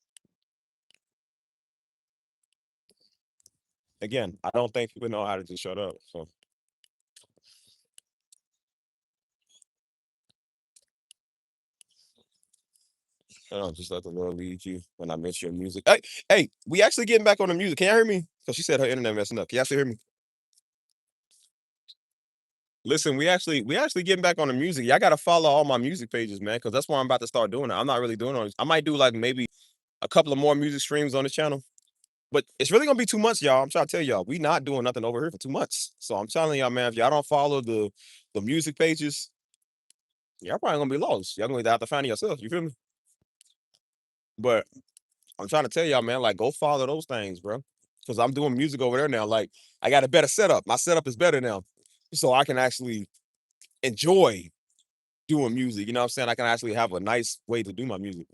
Again, I don't think people know how to just shut up. So I don't just let the Lord lead you when I mention your music. Hey, we actually getting back on the music. Can you hear me? Because she said her internet messing up. Can you actually hear me? Listen, we actually getting back on the music. Y'all gotta follow all my music pages, man, because that's what I'm about to start doing. I'm not really doing on. I might do like maybe a couple of more music streams on the channel, but it's really gonna be 2 months, y'all. I'm trying to tell y'all, we not doing nothing over here for 2 months. So I'm telling y'all, man, if y'all don't follow the music pages, y'all probably gonna be lost. Y'all gonna have to find it yourself. You feel me? But I'm trying to tell y'all, man, like go follow those things, bro. Because I'm doing music over there now. Like I got a better setup. My setup is better now, so I can actually enjoy doing music. You know what I'm saying? I can actually have a nice way to do my music.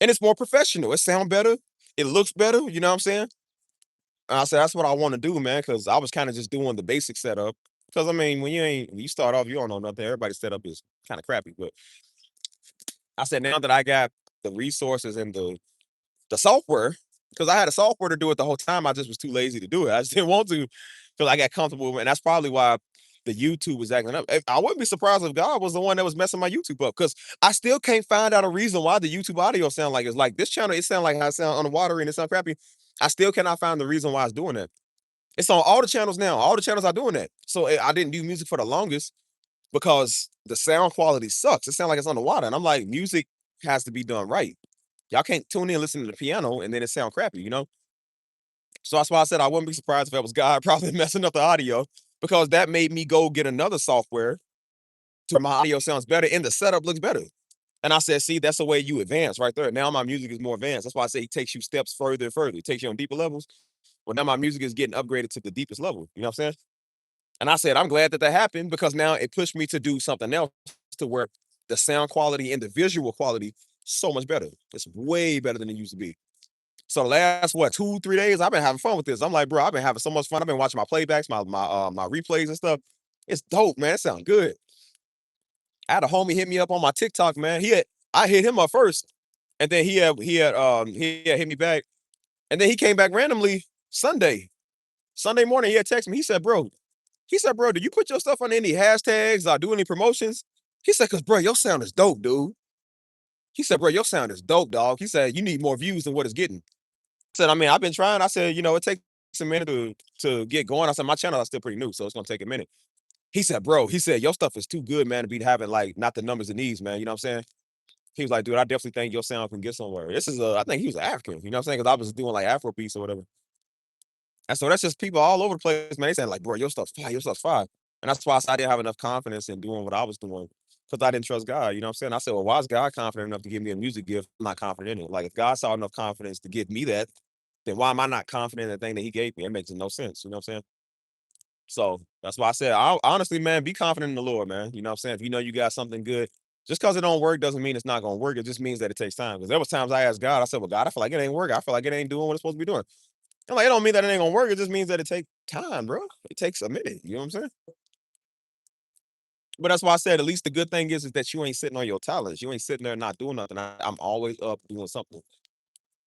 And it's more professional. It sounds better. It looks better. You know what I'm saying? And I said that's what I want to do, man. Because I was kind of just doing the basic setup. Because I mean, when you start off, you don't know nothing. Everybody's setup is kind of crappy. But I said now that I got the resources and the software, because I had a software to do it the whole time. I just was too lazy to do it. I just didn't want to because I got comfortable, and that's probably why the YouTube was acting up. I wouldn't be surprised if God was the one that was messing my YouTube up because I still can't find out a reason why the YouTube audio sound like it's like this channel. It sound like how it sound underwater and it sound crappy. I still cannot find the reason why it's doing that. It's on all the channels now. All the channels are doing that. So I didn't do music for the longest because the sound quality sucks. It sounds like it's underwater, and I'm like, music has to be done right. Y'all can't tune in and listen to the piano and then it sound crappy, you know? So that's why I said I wouldn't be surprised if it was God probably messing up the audio because that made me go get another software to where my audio sounds better and the setup looks better. And I said, see, that's the way you advance right there. Now my music is more advanced. That's why I say it takes you steps further and further. It takes you on deeper levels. Well, now my music is getting upgraded to the deepest level. You know what I'm saying? And I said, I'm glad that that happened because now it pushed me to do something else to where the sound quality and the visual quality so much better. It's way better than it used to be. So the last what 2, 3 days, I've been having fun with this. I'm like, bro, I've been having so much fun. I've been watching my playbacks, my replays and stuff. It's dope, man. It sounds good. I had a homie hit me up on my TikTok, man. I hit him up first, and then he had hit me back, and then he came back randomly Sunday morning. He had texted me. He said, bro, did you put your stuff on any hashtags or do any promotions? He said, cause bro, your sound is dope, dude. He said, bro, your sound is dope, dog. He said, you need more views than what it's getting. Said, I mean, I've been trying. I said, it takes a minute to get going. I said, my channel is still pretty new, so it's gonna take a minute. He said, bro, he said, your stuff is too good, man, to be having like not the numbers it needs, man. You know what I'm saying? He was like, dude, I definitely think your sound can get somewhere. I think he was African, you know what I'm saying? Because I was doing like Afro piece or whatever. And so that's just people all over the place, man. They saying, like, bro, your stuff's fire. And that's why I didn't have enough confidence in doing what I was doing. Because I didn't trust God. You know what I'm saying? I said, well, why is God confident enough to give me a music gift? I'm not confident in it. Like if God saw enough confidence to give me that, then why am I not confident in the thing that he gave me? It makes no sense. You know what I'm saying? So that's why I said, honestly, man, be confident in the Lord, man. You know what I'm saying? If you know you got something good, just because it don't work doesn't mean it's not gonna work. It just means that it takes time. Because there was times I asked God, I said, well, God, I feel like it ain't working. I feel like it ain't doing what it's supposed to be doing. I'm like, it don't mean that it ain't gonna work. It just means that it takes time, bro. It takes a minute. You know what I'm saying? But that's why I said, at least the good thing is that you ain't sitting on your talents. You ain't sitting there not doing nothing. I'm always up doing something.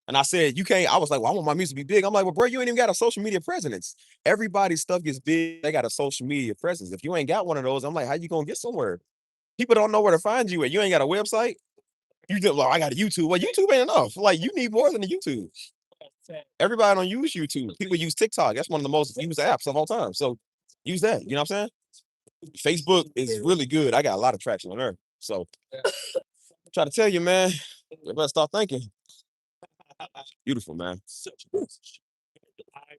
And I said, you can't. I was like, well, I want my music to be big. I'm like, well, bro, you ain't even got a social media presence. Everybody's stuff gets big. They got a social media presence. If you ain't got one of those, I'm like, how you gonna get somewhere? People don't know where to find you at. You ain't got a website. You just, well, I got a YouTube. Well, YouTube ain't enough. Like, you need more than a YouTube. Everybody don't use YouTube. People use TikTok. That's one of the most used apps of all time. So use that. You know what I'm saying? Facebook is really good. I got a lot of traction on there. So try to tell you, man, you better start thinking. Beautiful, man.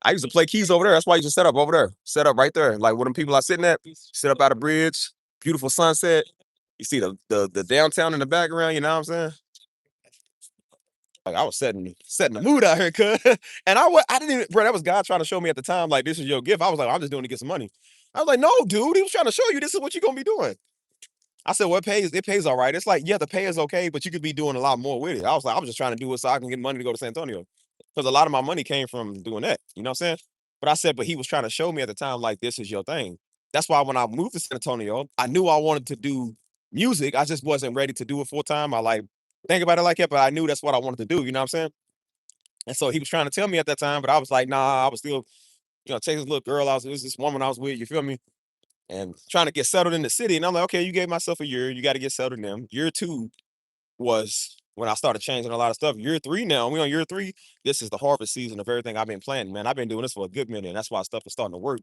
I used to play keys over there. That's why I used to set up over there. Set up right there. Like where them people are sitting at. Sit up at a bridge. Beautiful sunset. You see the downtown in the background, you know what I'm saying? Like I was setting the mood out here, cuz. And I didn't even, bro, that was God trying to show me at the time, like, this is your gift. I was like, I'm just doing it to get some money. I was like, no, dude, he was trying to show you this is what you're gonna be doing. I said, well, it pays all right. It's like, yeah, the pay is okay, but you could be doing a lot more with it. I was like, I was just trying to do it so I can get money to go to San Antonio. Because a lot of my money came from doing that. You know what I'm saying? But I said, but he was trying to show me at the time, like, this is your thing. That's why when I moved to San Antonio, I knew I wanted to do music. I just wasn't ready to do it full time. I like think about it like that, but I knew that's what I wanted to do. You know what I'm saying? And so he was trying to tell me at that time, but I was like, nah, I was still, take this little girl. This woman I was with, you feel me? And trying to get settled in the city. And I'm like, okay, you gave myself a year. You got to get settled in them. Year two was when I started changing a lot of stuff. Year three now, we on year three. This is the harvest season of everything I've been planning, man. I've been doing this for a good minute, and that's why stuff is starting to work.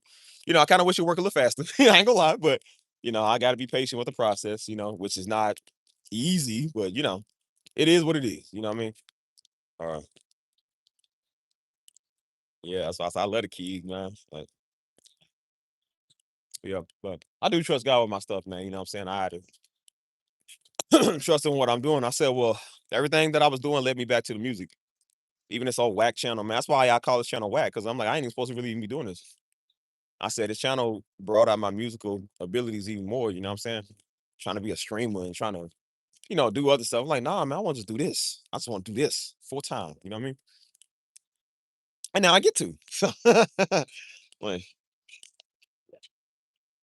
I kind of wish it worked a little faster. I ain't gonna lie, but I got to be patient with the process, which is not easy, but it is what it is. You know what I mean? Uh, yeah, so I love the keys, man. Like, yeah, but I do trust God with my stuff, man. You know what I'm saying? I had to trust in what I'm doing. I said, well, everything that I was doing led me back to the music. Even this old whack channel, man. That's why I call this channel whack, because I'm like, I ain't even supposed to really even be doing this. I said this channel brought out my musical abilities even more, you know what I'm saying? Trying to be a streamer and trying to, do other stuff. I'm like, nah, man, I want to just do this. I just want to do this full time. You know what I mean? And now I get to. So, like,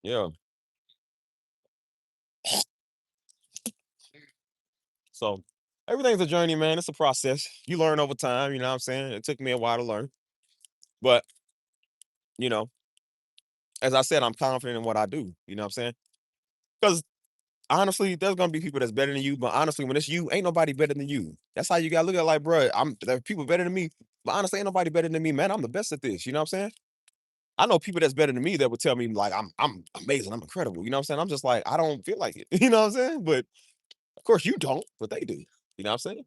yeah. So everything's a journey, man. It's a process. You learn over time, you know what I'm saying? It took me a while to learn. But, you know, as I said, I'm confident in what I do. You know what I'm saying? Because honestly, there's gonna be people that's better than you, but honestly, when it's you, ain't nobody better than you. That's how you gotta look at it, like, bro. There are people better than me, but honestly, ain't nobody better than me, man. I'm the best at this. You know what I'm saying? I know people that's better than me that would tell me like I'm amazing, I'm incredible. You know what I'm saying? I'm just like, I don't feel like it. You know what I'm saying? But of course you don't, but they do. You know what I'm saying?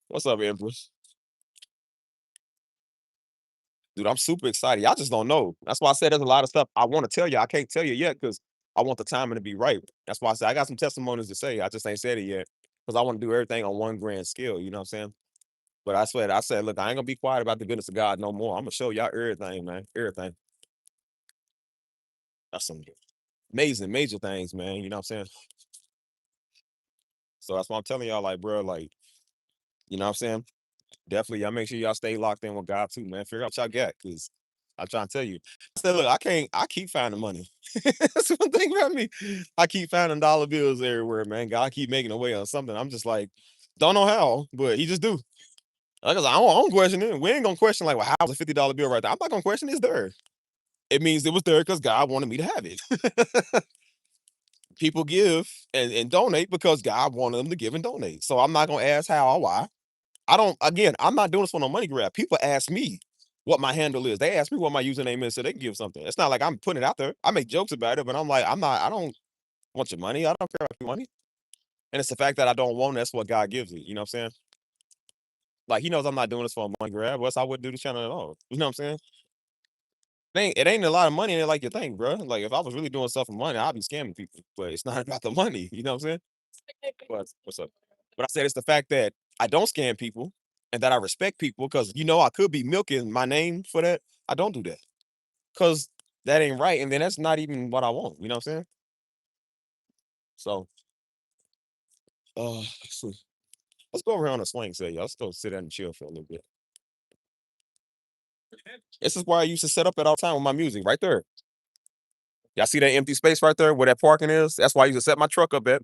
What's up, Empress? Dude, I'm super excited. Y'all just don't know. That's why I said there's a lot of stuff I want to tell you. I can't tell you yet because I want the timing to be right. That's why I said I got some testimonies to say. I just ain't said it yet because I want to do everything on one grand scale. You know what I'm saying? But I said, look, I ain't gonna be quiet about the goodness of God no more. I'm gonna show y'all everything, man. Everything. That's some amazing, major things, man. You know what I'm saying? So that's why I'm telling y'all, like, bro, like, you know what I'm saying? Definitely, y'all make sure y'all stay locked in with God too, man. Figure out what y'all got, because I'm trying to tell you. I said, look, I keep finding money. That's one thing about me. I keep finding dollar bills everywhere, man. God keep making a way on something. I'm just like, don't know how, but he just do. Like, I don't question it. We ain't gonna question like, well, how's a $50 bill right there? I'm not gonna question it's there. It means it was there because God wanted me to have it. People give and donate because God wanted them to give and donate. So I'm not gonna ask how or why. I'm not doing this for no money grab. People ask me what my handle is. They ask me what my username is so they can give something. It's not like I'm putting it out there. I make jokes about it, but I'm like, I don't want your money. I don't care about your money. And it's the fact that I don't want it, that's what God gives it. You know what I'm saying? Like he knows I'm not doing this for a money grab, or else I wouldn't do the channel at all. You know what I'm saying? It ain't a lot of money in it like you think, bro. Like if I was really doing stuff for money, I'd be scamming people. But it's not about the money. You know what I'm saying? What's up? But I said it's the fact that I don't scam people and that I respect people because I could be milking my name for that. I don't do that because that ain't right, and then that's not even what I want. You know what I'm saying? So, let's see. Let's go around the swing set, y'all. Let's go sit down and chill for a little bit. This is where I used to set up at all time with my music, right there. Y'all see that empty space right there where that parking is? That's why I used to set my truck up at.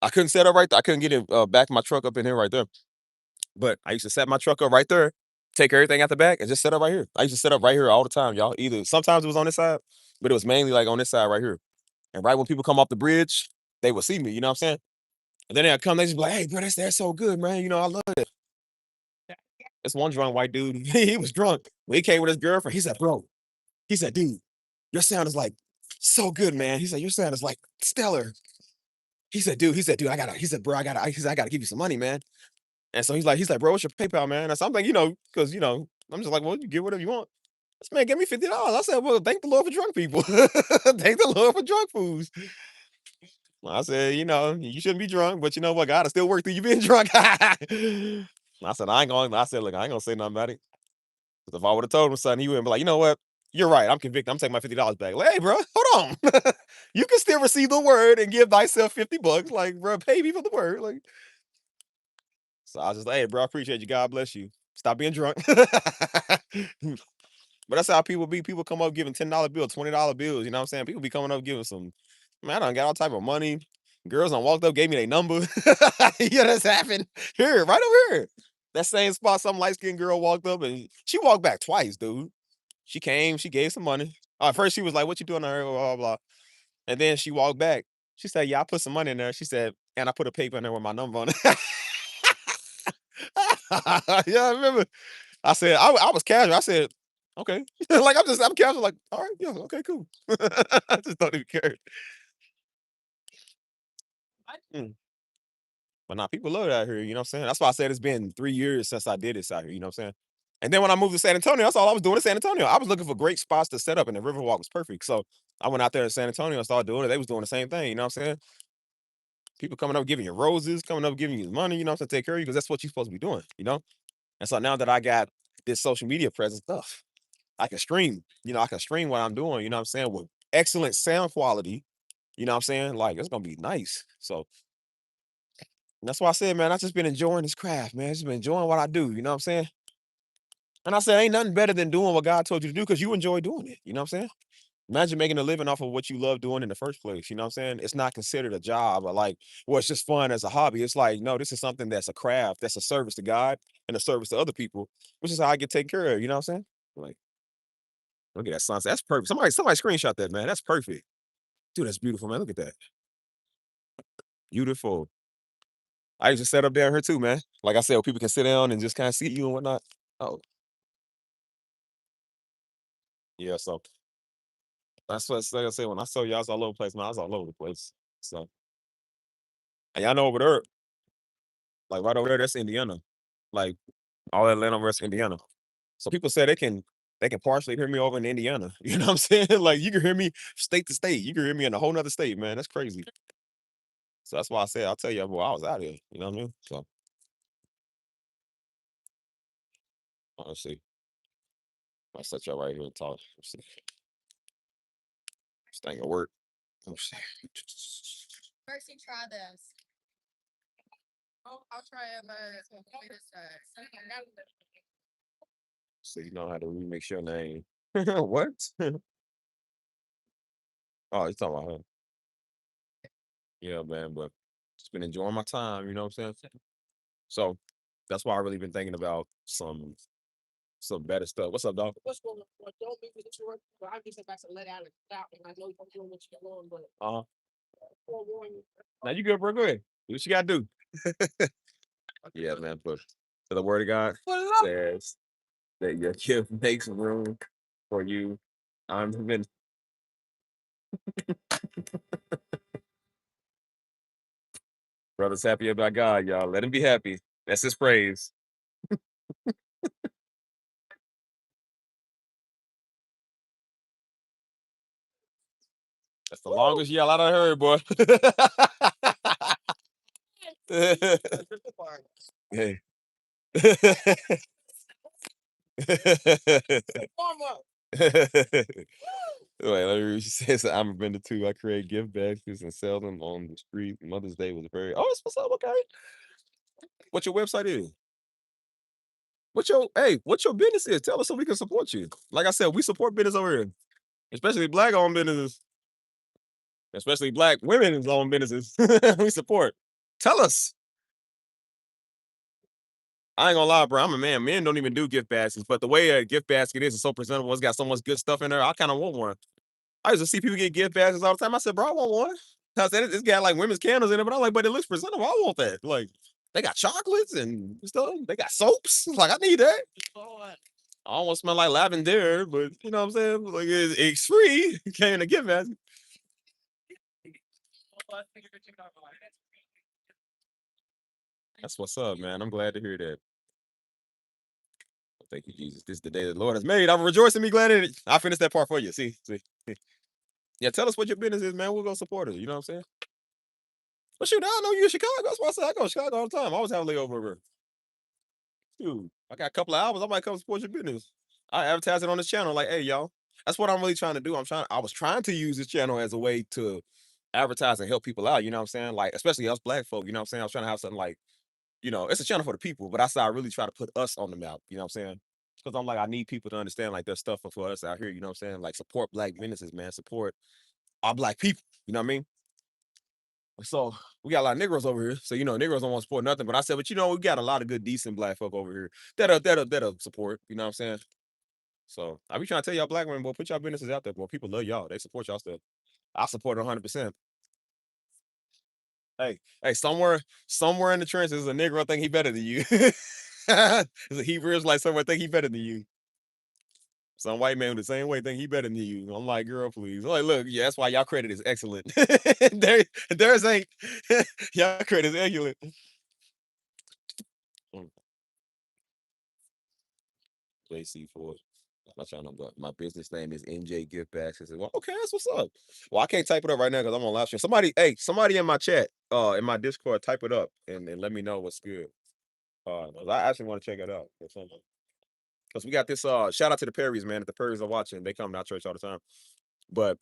I couldn't set up right there. I couldn't get it back my truck up in here right there. But I used to set my truck up right there, take everything out the back, and just set up right here. I used to set up right here all the time, y'all. Either sometimes it was on this side, but it was mainly like on this side right here. And right when people come off the bridge, they would see me. You know what I'm saying? And then they'd come, they just be like, "Hey, bro, that's so good, man. I love it." This one drunk white dude, he was drunk. When he came with his girlfriend, he said, "Bro," he said, "Dude, your sound is like so good, man." He said, "Your sound is like stellar." He said, "Dude, I gotta." He said, "Bro, I gotta." He said, "I gotta give you some money, man." And so he's like, "Bro, what's your PayPal, man?" And so I'm like, because I'm just like, "Well, you get whatever you want." This man gave me $50. I said, "Well, thank the Lord for drunk people. Thank the Lord for drunk fools." I said, "You shouldn't be drunk, but you know what? God will still work through you being drunk." I said, I said, look, I ain't gonna say nothing about it. Because if I would have told him something, he would be like, "You know what? You're right. I'm convicted. I'm taking my $50 back." Like, hey, bro, hold on. You can still receive the word and give thyself $50. Like, bro, pay me for the word. Like, so I was just like, "Hey, bro, I appreciate you. God bless you. Stop being drunk." But that's how people be. People come up giving $10 bills, $20 bills. You know what I'm saying? People be coming up giving some. Man, I done got all type of money. Girls done walked up, gave me their number. Yeah, that's happened here, right over here. That same spot, some light skinned girl walked up and she walked back twice, dude. She came, she gave some money. First she was like, "What you doing there?" Blah, blah, blah. And then she walked back. She said, "Yeah, I put some money in there." She said, "And I put a paper in there with my number on it." Yeah, I remember. I said, I was casual. I said, Okay. Like I'm casual, like, all right, yeah, okay, cool. I just don't even care. Mm. But nah, people love it out here, you know what I'm saying? That's why I said it's been 3 years since I did this out here, you know what I'm saying? And then when I moved to San Antonio, that's all I was doing in San Antonio. I was looking for great spots to set up, and the Riverwalk was perfect. So I went out there in San Antonio and started doing it. They was doing the same thing, you know what I'm saying? People coming up giving you roses, coming up giving you money, you know what I'm saying? Take care of you because that's what you're supposed to be doing, you know? And so now that I got this social media presence stuff, I can stream, I can stream what I'm doing, you know what I'm saying? With excellent sound quality, you know what I'm saying? Like, it's gonna be nice. So that's why I said, man, I just been enjoying this craft, man. Just been enjoying what I do, you know what I'm saying? And I said, ain't nothing better than doing what God told you to do because you enjoy doing it. You know what I'm saying? Imagine making a living off of what you love doing in the first place. You know what I'm saying? It's not considered a job or like, well, it's just fun as a hobby. It's like, no, this is something that's a craft, that's a service to God and a service to other people, which is how I get taken care of. You know what I'm saying? Like, look at that sunset. That's perfect. Somebody screenshot that, man. That's perfect. Dude, that's beautiful, man. Look at that. Beautiful. I used to set up down here too, man. Like I said, where people can sit down and just kind of see you and whatnot. Oh, yeah. So that's what like I said. When I saw y'all, I was all over the place, man. I was all over the place. So, and y'all know over there, like right over there, that's Indiana. Like all Atlanta versus Indiana. So people say they can partially hear me over in Indiana. You know what I'm saying? Like you can hear me state to state. You can hear me in a whole nother state, man. That's crazy. So that's why I said I'll tell you, boy, I was out here. You know what I mean? So let's see. I'll set y'all right here and talk. Let's see. This thing will work. Let's see. First, you try this. Oh, I'll try it. So you know how to remix your name. What? Oh, you talking about her. Yeah, man, but just been enjoying my time, you know what I'm saying? So that's why I really been thinking about some better stuff. What's up, dog? What's going on? Don't make this work. But I'm just about to let out and I know you're doing what you're doing, but now you good, bro. Go ahead. Do what you gotta do. Yeah, man. But the word of God says that your gift makes room for you. I'm been brother's happy about God, y'all. Let him be happy. That's his praise. That's the longest yell I done heard, boy. Hey. Wait, let me read. She says, I'm a vendor too. I create gift baskets and sell them on the street. Mother's Day was very. Oh, it's what's up. Okay. What your website is? What's your business is? Tell us so we can support you. Like I said, we support business over here, especially black owned businesses, especially black women's owned businesses. We support. Tell us. I ain't gonna lie, bro. I'm a man. Men don't even do gift baskets, but the way a gift basket is so presentable, it's got so much good stuff in there. I kind of want one. I used to see people get gift baskets all the time. I said, bro, I want one. I said, it's got like women's candles in it, but I'm like, but it looks presentable. I want that. Like, they got chocolates and stuff. They got soaps. Like, I need that. I almost smell like lavender, but you know what I'm saying? Like, it's free. It came in a gift basket. That's what's up, man. I'm glad to hear that. Thank you, Jesus. This is the day the Lord has made. I'm rejoicing, be glad in it. I finished that part for you. See. Yeah, tell us what your business is, man. We're gonna support it. You know what I'm saying? But shoot, I know you in Chicago. That's why I said I go to Chicago all the time. I always have a layover over here. Shoot, I got a couple of albums. I might come support your business. I advertise it on this channel. Like, hey, y'all. That's what I'm really trying to do. I was trying to use this channel as a way to advertise and help people out. You know what I'm saying? Like, especially us black folk. You know what I'm saying? I was trying to have something like, it's a channel for the people, but I said I really try to put us on the map. You know what I'm saying? Because I'm like, I need people to understand like there's stuff for us out here. You know what I'm saying? Like support black businesses, man. Support our black people. You know what I mean? So we got a lot of Negroes over here. So Negroes don't want to support nothing. But I said, but we got a lot of good, decent black folk over here that'll support. You know what I'm saying? So I be trying to tell y'all black women, boy, put y'all businesses out there, boy. People love y'all. They support y'all stuff. I support it 100%. Hey, somewhere in the trenches, is a Negro think he better than you. There's a Hebrew Israelite somewhere think he better than you. Some white man the same way think he better than you. I'm like, girl, please. I'm like, look, yeah, that's why y'all credit is excellent. Theirs ain't. Y'all credit is excellent. Mm, JC Ford. I'm not trying to but my business name is NJ Gift Bags. I said, well, okay, that's what's up. Well, I can't type it up right now because I'm on live stream. Somebody, hey, somebody in my chat, in my Discord, type it up and let me know what's good. 'Cause I actually want to check it out. Because we got this shout out to the Perrys, man. If the Perrys are watching, they come to our church all the time. But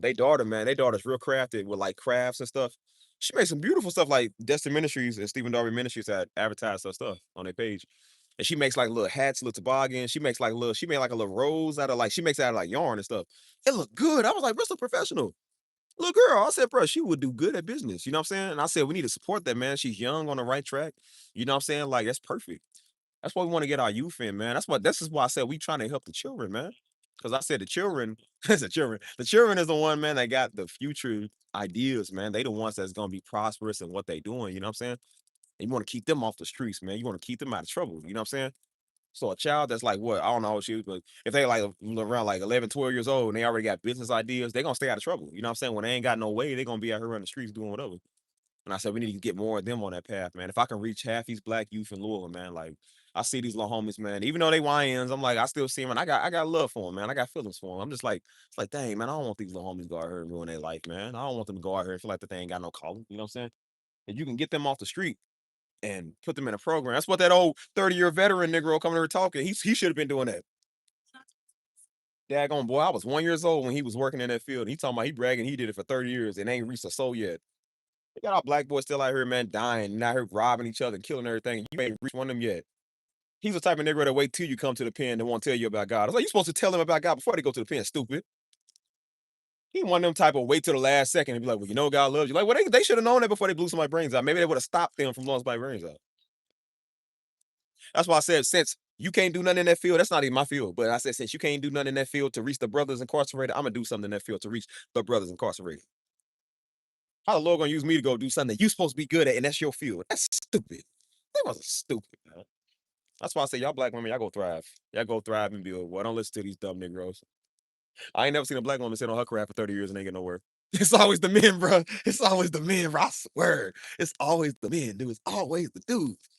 they daughter, man, they daughter's real crafted with like crafts and stuff. She makes some beautiful stuff like Destin Ministries and Stephen Darby Ministries that advertise her stuff on their page. And she makes like little hats, little toboggans. She made like a little rose out of like she makes it out of like yarn and stuff. It looked good. I was like, Bristol professional. Little girl. I said, bro, she would do good at business. You know what I'm saying? And I said, we need to support that, man. She's young on the right track. You know what I'm saying? Like, that's perfect. That's why we want to get our youth in, man. This is why I said we trying to help the children, man. Because I said the children, the children is the one, man, that got the future ideas, man. They the ones that's gonna be prosperous in what they doing, you know what I'm saying? And you want to keep them off the streets, man. You want to keep them out of trouble, you know what I'm saying? So a child that's like what I don't know how she was, but if they like around like 11, 12 years old and they already got business ideas, they gonna stay out of trouble. You know what I'm saying? When they ain't got no way, they gonna be out here on the streets doing whatever. And I said, we need to get more of them on that path, man. If I can reach half these black youth in Louisville, man, like I see these little homies, man. Even though they YNs, I'm like, I still see them, and I got love for them, man. I got feelings for them. I'm just like, it's like, dang, man, I don't want these little homies to go out here and ruin their life, man. I don't want them to go out here and feel like that they ain't got no calling. You know what I'm saying? And you can get them off the street and put them in a program. That's what that old 30-year veteran Negro coming here talking. He should have been doing that. Daggone boy, I was 1 years old when he was working in that field. He talking about he bragging he did it for 30 years and ain't reached a soul yet. They got our black boys still out here, man, dying, and out here robbing each other and killing everything. You ain't reached one of them yet. He's the type of nigga that wait till you come to the pen and won't tell you about God. I was like, you supposed to tell them about God before they go to the pen, stupid. He one of them type of wait till the last second and be like, well, you know God loves you. Like, well, they should have known that before they blew somebody's brains out. Maybe they would have stopped them from blowing somebody's brains out. That's why I said, since you can't do nothing in that field, that's not even my field. But I said, since you can't do nothing in that field to reach the brothers incarcerated, I'm gonna do something in that field to reach the brothers incarcerated. How the Lord gonna use me to go do something that you supposed to be good at, and that's your field? That's stupid. That wasn't stupid, man. That's why I say y'all black women, y'all go thrive. Y'all go thrive and build. Well, don't listen to these dumb Negroes. I ain't never seen a black woman sit on her craft for 30 years and ain't get nowhere. It's always the men, bro. It's always the men, bro. I swear. It's always the men, dude. It's always the dudes.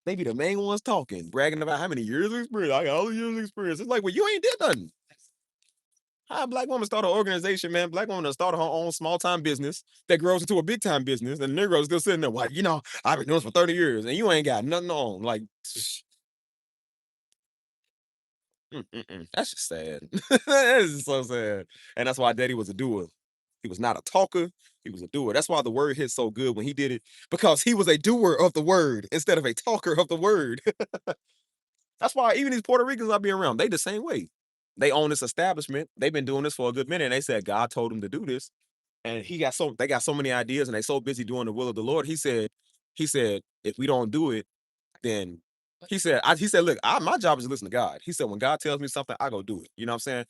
They be the main ones talking, bragging about how many years of experience. I got all the years of experience. It's like, well, you ain't did nothing. How a black woman start an organization, man? Black woman started her own small time business that grows into a big time business, and the Negro's still sitting there, like, I've been doing this for 30 years, and you ain't got nothing on. Like, that's just sad. That is so sad. And that's why Daddy was a doer. He was not a talker. He was a doer. That's why the word hit so good when he did it, because he was a doer of the word instead of a talker of the word. That's why even these Puerto Ricans I be around, they the same way. They own this establishment. They've been doing this for a good minute. And they said God told them to do this. And they got so many ideas and they so busy doing the will of the Lord. He said, if we don't do it, then he said, look, my job is to listen to God. He said, when God tells me something, I go do it. You know what I'm saying?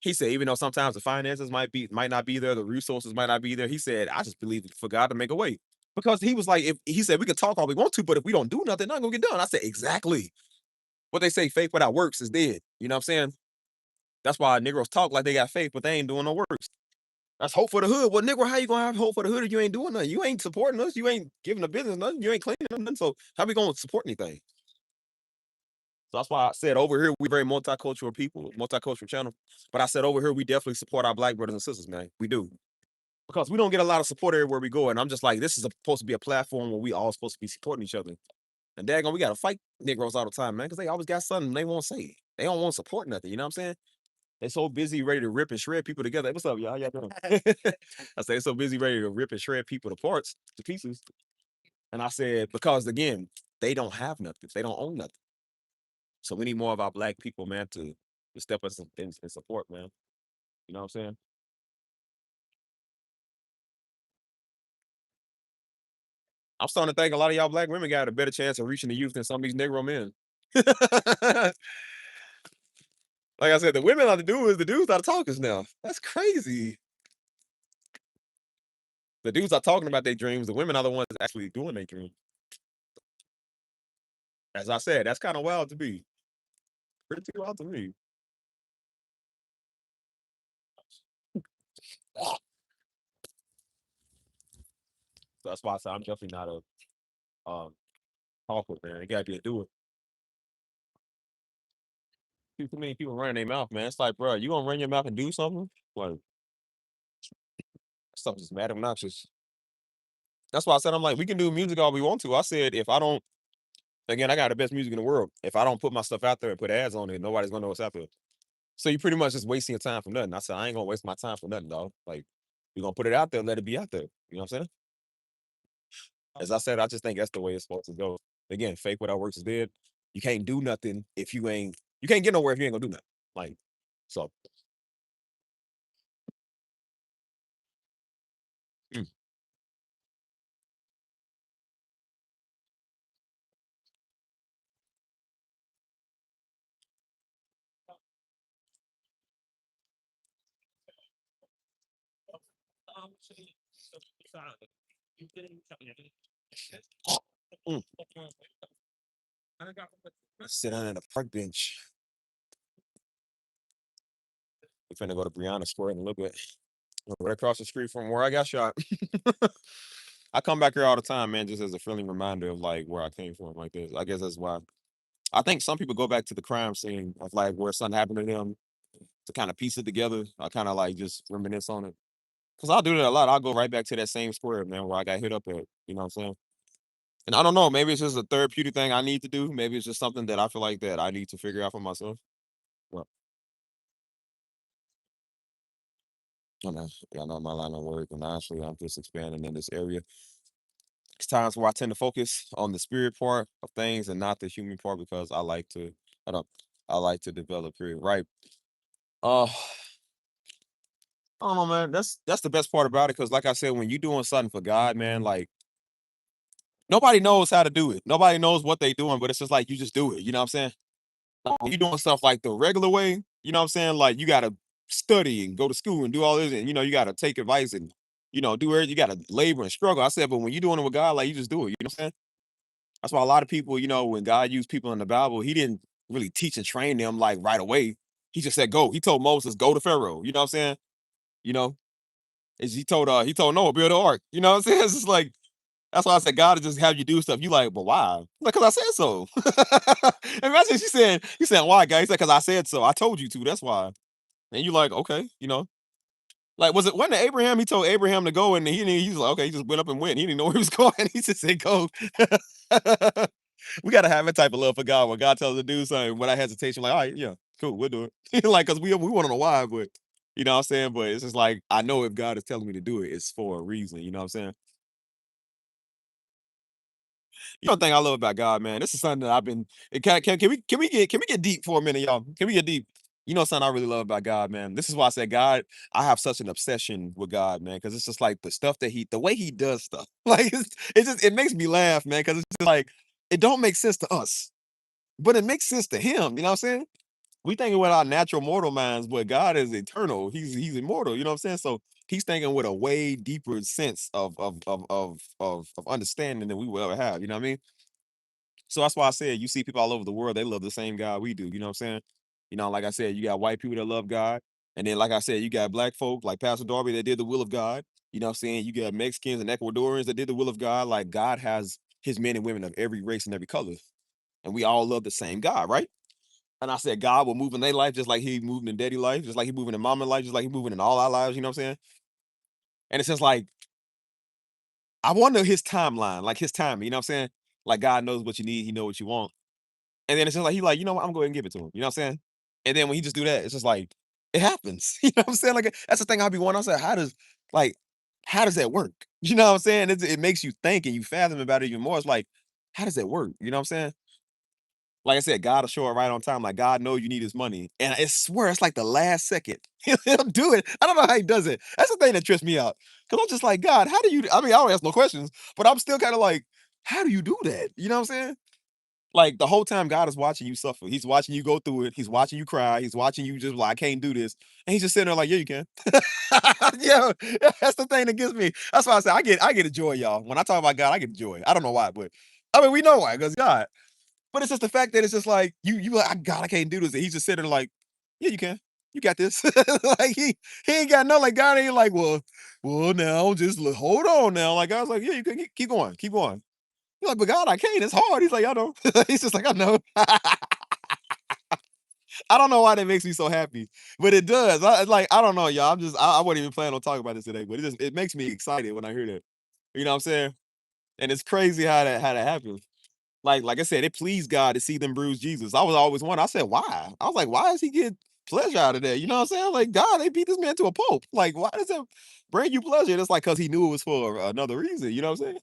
He said, even though sometimes the finances might not be there, the resources might not be there. He said, I just believe for God to make a way. Because he was like, if he said we can talk all we want to, but if we don't do nothing, nothing gonna get done. I said, exactly. What they say, faith without works is dead. You know what I'm saying? That's why Negroes talk like they got faith, but they ain't doing no works. That's hope for the hood. Well, Negro, how you gonna have hope for the hood if you ain't doing nothing? You ain't supporting us. You ain't giving the business nothing. You ain't cleaning nothing. So how we gonna support anything? So that's why I said over here we very multicultural people, multicultural channel. But I said over here we definitely support our black brothers and sisters, man. We do. Because we don't get a lot of support everywhere we go. And I'm just like, this is supposed to be a platform where we all supposed to be supporting each other. And daggone, we gotta fight Negroes all the time, man, because they always got something they won't say. They don't want to support nothing. You know what I'm saying? They so busy ready to rip and shred people together. What's up, y'all? How y'all doing? I say they so busy ready to rip and shred people to parts, to pieces. And I said, because again, they don't have nothing. They don't own nothing. So we need more of our black people, man, to step us in support, man. You know what I'm saying? I'm starting to think a lot of y'all black women got a better chance of reaching the youth than some of these Negro men. Like I said, the women are the dudes are the talkers now. That's crazy. The dudes are talking about their dreams. The women are the ones actually doing their dreams. As I said, that's kind of wild to me. Pretty wild to me. So that's why I said I'm definitely not a talker, man. You gotta be a doer. Too many people running their mouth, man. It's like, bro, you gonna run your mouth and do something? Like, stuff is mad obnoxious. That's why I said I'm like, we can do music all we want to. I said if I don't, again, I got the best music in the world. If I don't put my stuff out there and put ads on it, nobody's gonna know what's out there. So you pretty much just wasting your time for nothing. I said I ain't gonna waste my time for nothing, dog. Like you're gonna put it out there, let it be out there. You know what I'm saying? As I said, I just think that's the way it's supposed to go. Again, fake without works is dead. You can't do nothing if you ain't. You can't get nowhere if you ain't gonna do nothing. Like so. mm, mm. Sit down at a park bench. We finna go to Brianna Square in a little bit. Right across the street from where I got shot. I come back here all the time, man, just as a friendly reminder of like where I came from, like this. I guess that's why I think some people go back to the crime scene of like where something happened to them to kind of piece it together. I kind of like just reminisce on it. Cause I'll do that a lot. I'll go right back to that same square, man, where I got hit up at. You know what I'm saying? And I don't know, maybe it's just a therapeutic thing I need to do. Maybe it's just something that I feel like that I need to figure out for myself. Well, I know, yeah, I know my line of work, and honestly, I'm just expanding in this area. It's times where I tend to focus on the spirit part of things and not the human part because I don't, I like to develop period. Right. Uh, I don't know, man. That's the best part about it because, like I said, when you're doing something for God, man, like nobody knows how to do it. Nobody knows what they doing, but it's just like you just do it. You know what I'm saying? Like, when you doing stuff like the regular way, you know what I'm saying? Like you gotta study and go to school and do all this, and you gotta take advice and do everything. You gotta labor and struggle. I said, but when you're doing it with God, like you just do it. You know what I'm saying? That's why a lot of people, when God used people in the Bible, He didn't really teach and train them like right away. He just said, "Go." He told Moses, "Go to Pharaoh." You know what I'm saying? You know, he told Noah, "Build an ark." You know what I'm saying? It's just like that's why I said God will just have you do stuff. You like, but why? Like, cause I said so. Imagine you said why, guys? He said, cause I said so. I told you to. That's why. And you like, okay, like was it wasn't it Abraham? He told Abraham to go, and he was like, okay, he just went up and went. He didn't know where he was going. He just said go. We gotta have that type of love for God. When God tells us to do something without hesitation, like, all right, yeah, cool, we'll do it. Like, cause we want to know why, but you know what I'm saying? But it's just like I know if God is telling me to do it, it's for a reason. You know what I'm saying? You know the thing I love about God, man. This is something that I've been. Can we get deep for a minute, y'all? Can we get deep? You know something I really love about God, man. This is why I said God. I have such an obsession with God, man, because it's just like the stuff the way He does stuff. Like it makes me laugh, man, because it's just like it don't make sense to us, but it makes sense to Him. You know what I'm saying? We thinking with our natural mortal minds, but God is eternal. He's immortal. You know what I'm saying? So He's thinking with a way deeper sense of understanding than we will ever have. You know what I mean? So that's why I said you see people all over the world, they love the same God we do. You know what I'm saying? Like I said, you got white people that love God. And then, like I said, you got black folk like Pastor Darby that did the will of God. You know what I'm saying? You got Mexicans and Ecuadorians that did the will of God. Like God has his men and women of every race and every color. And we all love the same God, right? And I said God will move in their life just like he moved in daddy life, just like he moving in mama life, just like he moving in all our lives, you know what I'm saying? And it's just like I wonder his timeline, like his timing, you know what I'm saying? Like God knows what you need, he knows what you want. And then it's just like he like, you know what, I'm going to give it to him. You know what I'm saying? And then when he just do that, it's just like it happens. You know what I'm saying? Like that's the thing I'll be wondering. I said, like how does that work? You know what I'm saying? It makes you think and you fathom about it even more. It's like, how does that work? You know what I'm saying? Like I said, God will show it right on time. Like God know you need his money. And I swear it's like the last second. He'll do it. I don't know how he does it. That's the thing that trips me out. Cause I'm just like, God, how do you I mean, I don't ask no questions, but I'm still kind of like, how do you do that? You know what I'm saying? Like the whole time God is watching you suffer. He's watching you go through it. He's watching you cry. He's watching you just like, I can't do this. And he's just sitting there like, yeah, you can. Yeah, that's the thing that gets me. That's why I say I get a joy, y'all. When I talk about God, I get joy. I don't know why, but I mean we know why, because God. But it's just the fact that it's just like you like, God, I can't do this. And he's just sitting there like, yeah, you can. You got this." Like he ain't got no like God ain't like, well now just hold on now. Like I was like, yeah, you can keep going, keep going. He's like, but God, I can't. It's hard. He's like, I know. He's just like, I know. I don't know why that makes me so happy, but it does. I don't know, y'all. I wasn't even planning on talking about this today, but it makes me excited when I hear that. You know what I'm saying? And it's crazy how that happens. Like I said, it pleased God to see them bruise Jesus. I was always wondering. I said, why? I was like, why does he get pleasure out of that? You know what I'm saying? Like God, they beat this man to a pulp. Like, why does that bring you pleasure? It's like because he knew it was for another reason. You know what I'm saying?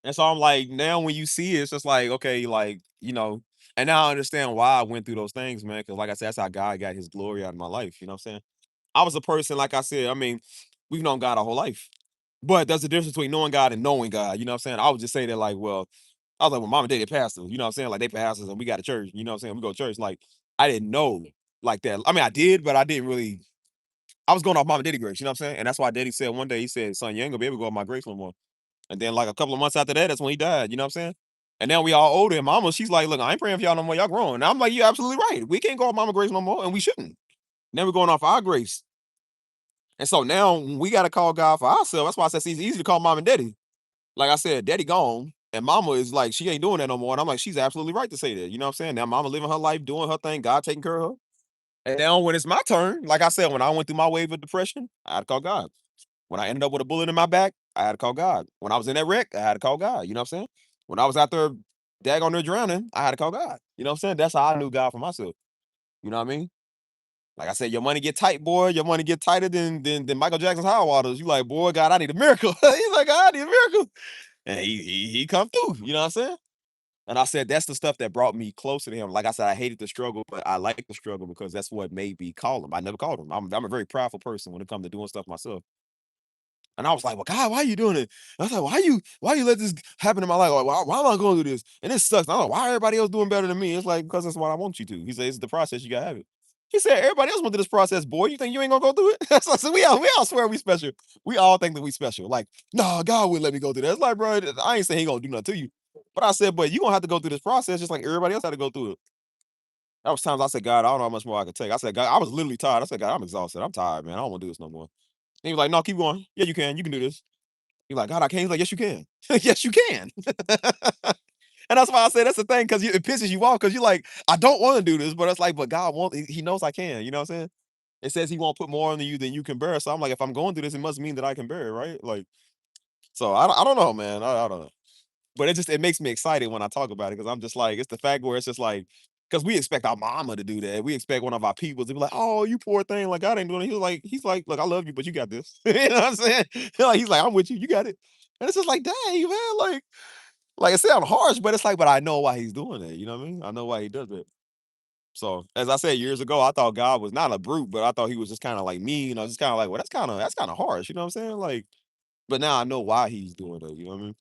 And so I'm like, now when you see it, it's just like, okay, like, and now I understand why I went through those things, man. Cause like I said, that's how God got his glory out of my life. You know what I'm saying? I was a person, like I said, I mean, we've known God our whole life. But there's a difference between knowing God and knowing God. You know what I'm saying? I would just say that, like, well, I was like, well, mom and daddy pastors, you know what I'm saying? Like they pastors and we got a church, you know what I'm saying? We go to church. Like, I didn't know like that. I mean, I did, but I didn't really. I was going off mom and daddy grace, you know what I'm saying? And that's why daddy said one day, he said, son, you ain't gonna be able to go off my grace no more. And then like a couple of months after that, that's when he died. You know what I'm saying? And now we all older. And mama, she's like, look, I ain't praying for y'all no more. Y'all grown. And I'm like, you're absolutely right. We can't go off mama grace no more, and we shouldn't. Now we're going off our grace. And so now we got to call God for ourselves. That's why I said it's easy to call mom and daddy. Like I said, daddy gone. And mama is like, she ain't doing that no more. And I'm like, she's absolutely right to say that. You know what I'm saying? Now mama living her life, doing her thing, God taking care of her. And now when it's my turn, like I said, when I went through my wave of depression, I had to call God. When I ended up with a bullet in my back, I had to call God. When I was in that wreck, I had to call God. You know what I'm saying? When I was out there daggone there drowning, I had to call God. You know what I'm saying? That's how I knew God for myself. You know what I mean? Like I said, your money get tight, boy. Your money get tighter than Michael Jackson's high waters. You like, boy, God, I need a miracle. He's like, I need a miracle. And he come through. You know what I'm saying? And I said that's the stuff that brought me closer to him. Like I said, I hated the struggle, but I like the struggle because that's what made me call him. I never called him. I'm a very prideful person when it comes to doing stuff myself. And I was like, "Well, God, why are you doing it?" I was like, "Why you let this happen in my life? Like, why am I going through this? And it sucks. I'm like, why everybody else doing better than me?" It's like, because that's what I want you to. He said, "It's the process. You gotta have it." He said, "Everybody else went through this process, boy. You think you ain't gonna go through it?" So I said, we all swear we special. We all think that we special. Like, no, God wouldn't let me go through that. It's like, bro, I ain't saying he gonna do nothing to you. But I said, but you gonna have to go through this process just like everybody else had to go through it. That was times I said, God, I don't know how much more I could take. I said, God, I was literally tired. I said, God, I'm exhausted. I'm tired, man. I don't want to do this no more. And he was like, no, keep going. Yeah, you can. You can do this. You're like, God, I can't. He's like, yes, you can. Yes, you can. And that's why I say that's the thing, because it pisses you off because you're like, I don't want to do this, but it's like, but God wants, he knows I can. You know what I'm saying? It says he won't put more on you than you can bear. So I'm like, if I'm going through this, it must mean that I can bear it, right? Like, so I don't know, man. I don't know. But it makes me excited when I talk about it because I'm just like, it's the fact where it's just like, because we expect our mama to do that. We expect one of our people to be like, oh, you poor thing. Like, God ain't doing it. He's like, look, I love you, but you got this. You know what I'm saying? He's like, I'm with you. You got it. And it's just like, dang, man. Like I said, I'm harsh, but it's like, but I know why he's doing that. You know what I mean? I know why he does it. So as I said years ago, I thought God was not a brute, but I thought he was just kind of like me. You know, just kind of like, well, that's kind of harsh. You know what I'm saying? Like, but now I know why he's doing it. You know what I mean?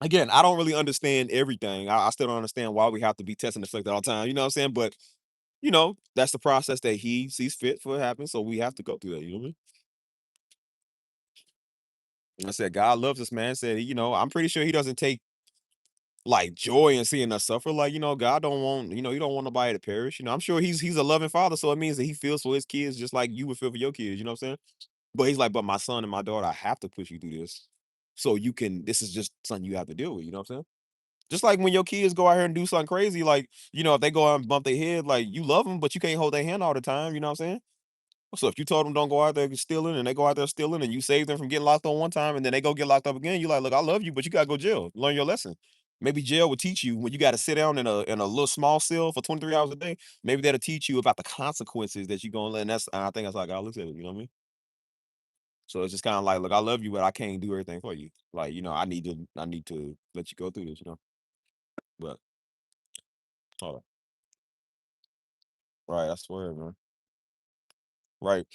Again, I don't really understand everything. I still don't understand why we have to be testing the flick all the time. You know what I'm saying? But that's the process that he sees fit for it happen. So we have to go through that. You know what I mean? And I said, God loves us, man. Said, I'm pretty sure he doesn't take like joy in seeing us suffer. Like, God don't want, you don't want nobody to perish. I'm sure he's a loving father. So it means that he feels for his kids just like you would feel for your kids. You know what I'm saying? But he's like, but my son and my daughter, I have to push you through this. So this is just something you have to deal with. You know what I'm saying? Just like when your kids go out here and do something crazy, like, if they go out and bump their head, like you love them, but you can't hold their hand all the time. You know what I'm saying? So if you told them don't go out there stealing and they go out there stealing and you save them from getting locked on one time and then they go get locked up again, you like, look, I love you, but you gotta go jail. Learn your lesson. Maybe jail will teach you when you got to sit down in a little small cell for 23 hours a day. Maybe that'll teach you about the consequences that you're gonna let. And I think that's how God looks at it. You know what I mean? So it's just kind of like, look, I love you, but I can't do everything for you. Like, I need to let you go through this. But hold on. Right, I swear, man. Right.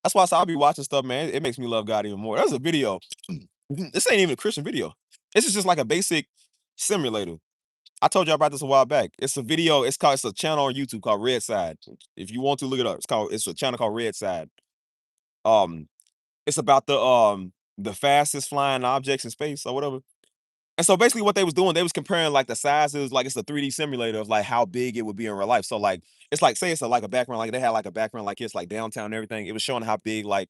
That's why I say I'll be watching stuff, man. It makes me love God even more. There's a video. This ain't even a Christian video. This is just like a basic simulator. I told you about this a while back. It's a video. It's a channel on YouTube called Red Side. If you want to look it up, it's a channel called Red Side. Um, it's about the fastest flying objects in space or whatever. And so basically what they was doing, they was comparing like the sizes, like it's a 3D simulator of like how big it would be in real life. So like it's like say it's like a background, like they had like a background like it's like downtown and everything. It was showing how big from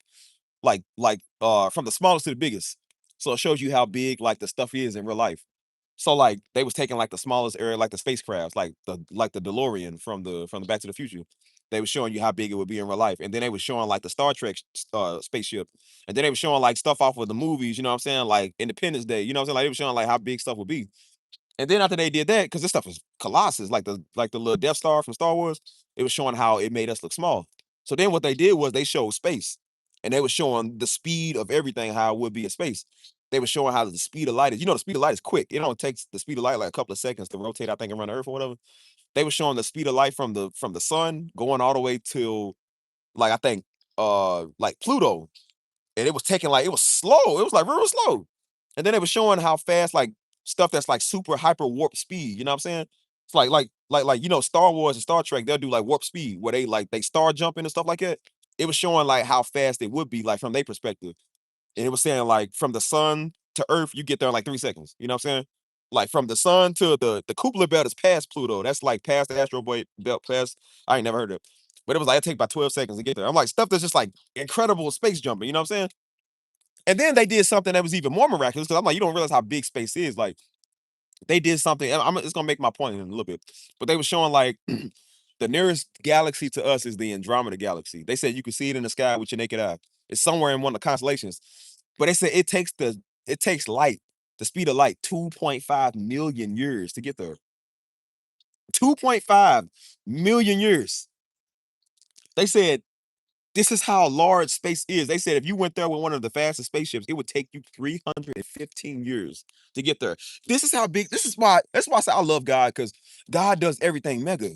the smallest to the biggest. So it shows you how big like the stuff is in real life. So like they was taking like the smallest area, like the spacecrafts, like the DeLorean from the Back to the Future. They was showing you how big it would be in real life, and then they was showing like the Star Trek spaceship, and then they was showing like stuff off of the movies. You know what I'm saying? Like Independence Day. You know what I'm saying? Like they was showing like how big stuff would be. And then after they did that, because this stuff is colossus, like the little Death Star from Star Wars, it was showing how it made us look small. So then what they did was they showed space, and they were showing the speed of everything, how it would be in space. They were showing how the speed of light is. You know, the speed of light is quick. It only takes the speed of light like a couple of seconds to rotate, I think, around the Earth or whatever. They were showing the speed of light from the sun going all the way till like I think like Pluto, and it was taking like it was slow. It was like real slow. And then they were showing how fast like stuff that's like super hyper warp speed. You know what I'm saying? It's like you know Star Wars and Star Trek. They'll do like warp speed where they star jumping and stuff like that. It was showing like how fast it would be like from their perspective, and it was saying like from the sun to Earth you get there in like 3 seconds. You know what I'm saying? Like from the sun to the Kuiper belt is past Pluto. That's like past the asteroid belt. Past I ain't never heard of it. But it was like it take about 12 seconds to get there. I'm like stuff that's just like incredible space jumping. You know what I'm saying? And then they did something that was even more miraculous because I'm like, you don't realize how big space is. Like they did something. And it's gonna make my point in a little bit, but they were showing like the nearest galaxy to us is the Andromeda galaxy. They said you can see it in the sky with your naked eye. It's somewhere in one of the constellations, but they said it takes light, the speed of light, 2.5 million years to get there. 2.5 million years. They said this is how large space is. They said if you went there with one of the fastest spaceships, it would take you 315 years to get there. This is how big. That's why I say I love God because God does everything mega.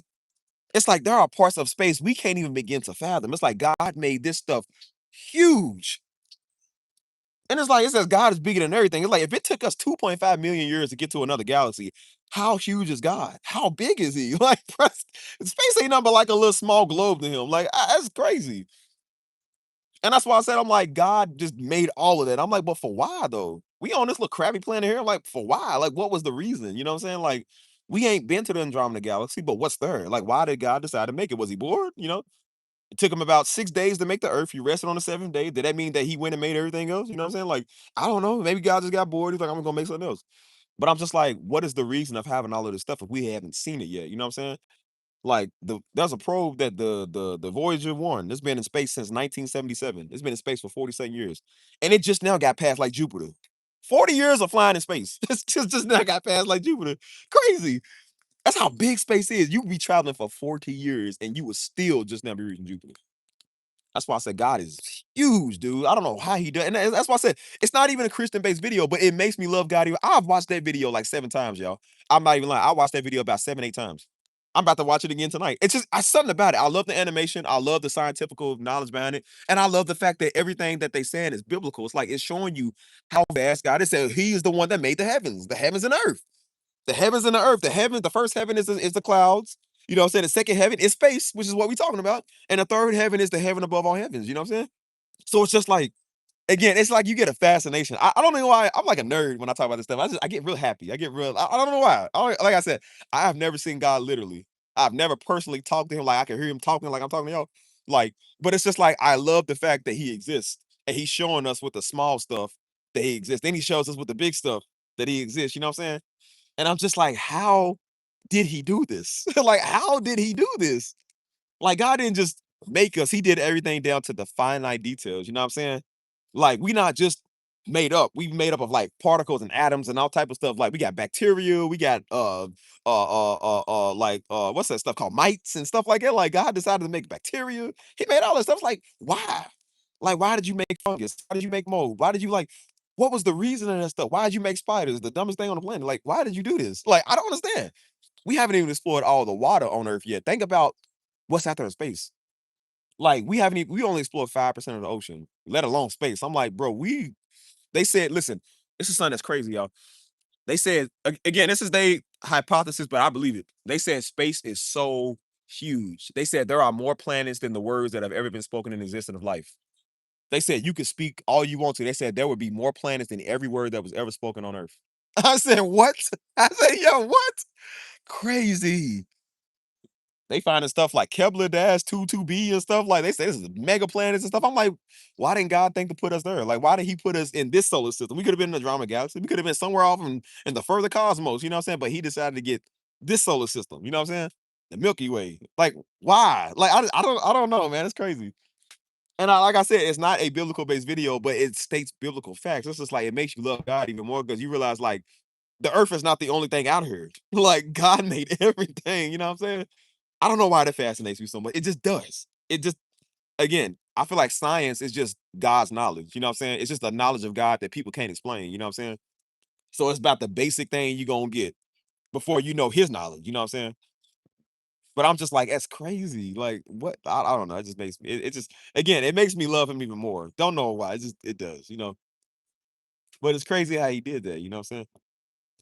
It's like there are parts of space we can't even begin to fathom. It's like God made this stuff huge. And it's like it says God is bigger than everything. It's like if it took us 2.5 million years to get to another galaxy, how huge is God? How big is he? Like space ain't nothing but like a little small globe to him. Like that's crazy. And that's why I said I'm like, God just made all of that. I'm like, but for why though? We on this little crappy planet here. I'm like, for why? Like, what was the reason? You know what I'm saying? Like, we ain't been to the Andromeda galaxy, but what's there? Like, why did God decide to make it? Was he bored? You know, it took him about 6 days to make the earth. He rested on the seventh day. Did that mean that he went and made everything else? You know what I'm saying? Like, I don't know. Maybe God just got bored. He's like, I'm gonna make something else. But I'm just like, what is the reason of having all of this stuff if we haven't seen it yet? You know what I'm saying? Like there's a probe that the Voyager 1, it's been in space since 1977. It's been in space for 47 years. And it just now got past like Jupiter. 40 years of flying in space. It's just now got past like Jupiter. Crazy. That's how big space is. You be traveling for 40 years and you would still just now be reaching Jupiter. That's why I said God is huge, dude. I don't know how he does. And that's why I said it's not even a Christian-based video, but it makes me love God. I've watched that video like 7 times, y'all. I'm not even lying. I watched that video about 7, 8 times. I'm about to watch it again tonight. It's just something about it. I love the animation. I love the scientific knowledge behind it. And I love the fact that everything that they saying is biblical. It's like it's showing you how vast God is. Said he is the one that made the heavens and earth. The heavens and the earth. The first heaven is the clouds. You know what I'm saying? The second heaven is space, which is what we're talking about. And the third heaven is the heaven above all heavens. You know what I'm saying? So it's just like, again, it's like you get a fascination. I don't know why I'm like a nerd when I talk about this stuff. I get real happy. I get real. I don't know why. Like I said, I have never seen God literally. I've never personally talked to him like I can hear him talking like I'm talking to y'all. Like, but it's just like I love the fact that he exists and he's showing us with the small stuff that he exists. Then he shows us with the big stuff that he exists. You know what I'm saying? And I'm just like, how did he do this? Like, how did he do this? Like, God didn't just make us, he did everything down to the finite details. You know what I'm saying? Like, we not just made up. We made up of like particles and atoms and all type of stuff. Like we got bacteria, we got what's that stuff called mites and stuff like that. Like God decided to make bacteria. He made all that stuff. It's like, why? Like, why did you make fungus? Why did you make mold? Why did you like what was the reason of that stuff? Why did you make spiders? The dumbest thing on the planet. Like, why did you do this? Like, I don't understand. We haven't even explored all the water on Earth yet. Think about what's out there in space. Like, we only explored 5% of the ocean, let alone space. I'm like, bro, they said, listen, this is something that's crazy, y'all. They said, again, this is their hypothesis, but I believe it. They said space is so huge. They said there are more planets than the words that have ever been spoken in existence of life. They said you could speak all you want to. They said there would be more planets than every word that was ever spoken on Earth. I said, "What?" I said, "Yo, what?" Crazy. They finding stuff like Kepler-22b and stuff like they say this is mega planets and stuff. I'm like, why didn't God think to put us there? Like, why did he put us in this solar system? We could have been in the Andromeda Galaxy. We could have been somewhere off in the further cosmos, you know what I'm saying? But he decided to get this solar system, you know what I'm saying? The Milky Way. Like, why? Like, I don't know, man. It's crazy. And like I said, it's not a biblical based video, but it states biblical facts. It's just like it makes you love God even more because you realize like the earth is not the only thing out here. Like God made everything, you know what I'm saying? I don't know why that fascinates me so much. It just does. It just again, I feel like science is just God's knowledge. You know what I'm saying? It's just a knowledge of God that people can't explain. You know what I'm saying? So it's about the basic thing you're gonna get before you know his knowledge. You know what I'm saying? But I'm just like, that's crazy. Like, what? I don't know. It just makes me. It just again, it makes me love him even more. Don't know why. It does. You know. But it's crazy how he did that. You know what I'm saying?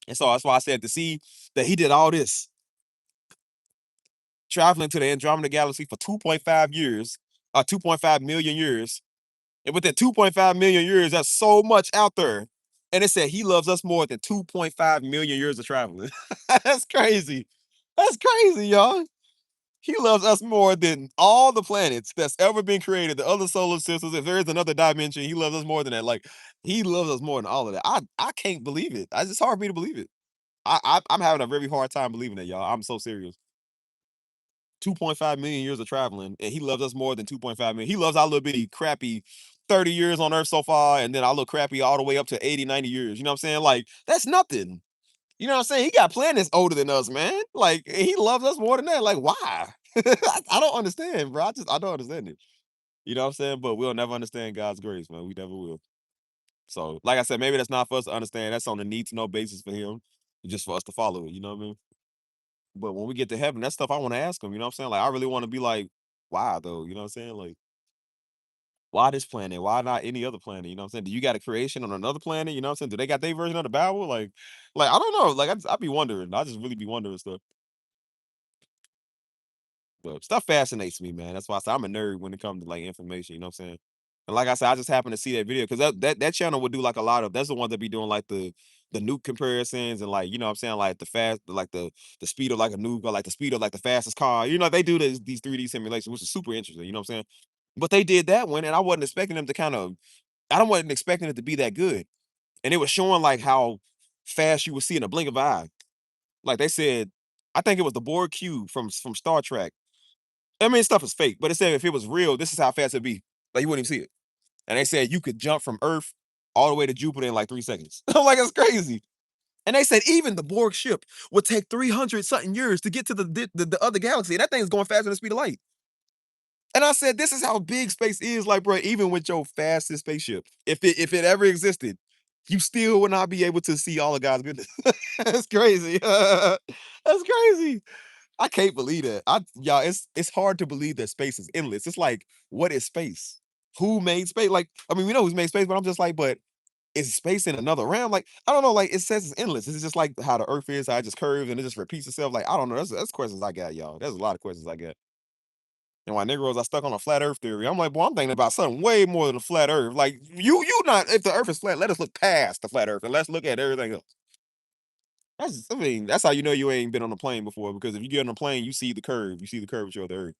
And so that's why I said to see that he did all this traveling to the Andromeda Galaxy for 2.5 years, 2.5 million years. And within 2.5 million years, that's so much out there. And it said he loves us more than 2.5 million years of traveling. That's crazy. That's crazy, y'all. He loves us more than all the planets that's ever been created, the other solar systems. If there is another dimension, he loves us more than that. Like he loves us more than all of that. I can't believe it. It's hard for me to believe it. I'm having a very hard time believing it, y'all. I'm so serious. 2.5 million years of traveling, and he loves us more than 2.5 million. He loves our little bitty crappy 30 years on Earth so far, and then our little crappy all the way up to 80, 90 years. You know what I'm saying? Like, that's nothing. You know what I'm saying? He got planets older than us, man. Like, he loves us more than that. Like, why? I don't understand, bro. I don't understand it. You know what I'm saying? But we'll never understand God's grace, man. We never will. So, like I said, maybe that's not for us to understand. That's on the need to know basis for him, just for us to follow it. You know what I mean? But when we get to heaven, that's stuff I want to ask him. You know what I'm saying? Like, I really want to be like, why though? You know what I'm saying? Like, why this planet? Why not any other planet? You know what I'm saying? Do you got a creation on another planet? You know what I'm saying? Do they got their version of the Bible? Like I don't know. Like I be wondering. I just really be wondering stuff. But stuff fascinates me, man. That's why I say I'm a nerd when it comes to like information. You know what I'm saying? And like I said, I just happened to see that video because that channel would do like a lot of. That's the one that be doing like the nuke comparisons and like you know what I'm saying like the speed of like a nuke or like the speed of like the fastest car. You know they do these 3D simulations, which is super interesting. You know what I'm saying? But they did that one, and I wasn't expecting them to kind of. I don't wasn't expecting it to be that good, and it was showing like how fast you would see in a blink of an eye. Like they said, I think it was the Borg cube from Star Trek. I mean, stuff is fake, but it said if it was real, this is how fast it'd be. Like you wouldn't even see it. And they said you could jump from Earth all the way to Jupiter in like 3 seconds. I'm like, that's crazy. And they said even the Borg ship would take 300 something years to get to the other galaxy. That thing's going faster than the speed of light. And I said, this is how big space is. Like, bro, even with your fastest spaceship, if it ever existed, you still would not be able to see all of God's goodness. That's crazy. That's crazy. I can't believe that. Y'all, it's hard to believe that space is endless. It's like, what is space? Who made space? Like, I mean, we know who's made space, but I'm just like, but is space in another realm? Like, I don't know. Like, it says it's endless. It's just like how the Earth is, how it just curves and it just repeats itself. Like, I don't know. That's questions I got, y'all. There's a lot of questions I got. And why Negroes are stuck on a flat Earth theory. I'm like, boy, I'm thinking about something way more than a flat Earth. Like, you not. If the Earth is flat, let us look past the flat Earth and let's look at everything else. I mean, that's how you know you ain't been on a plane before because if you get on a plane, you see the curve. You see the curvature of the Earth.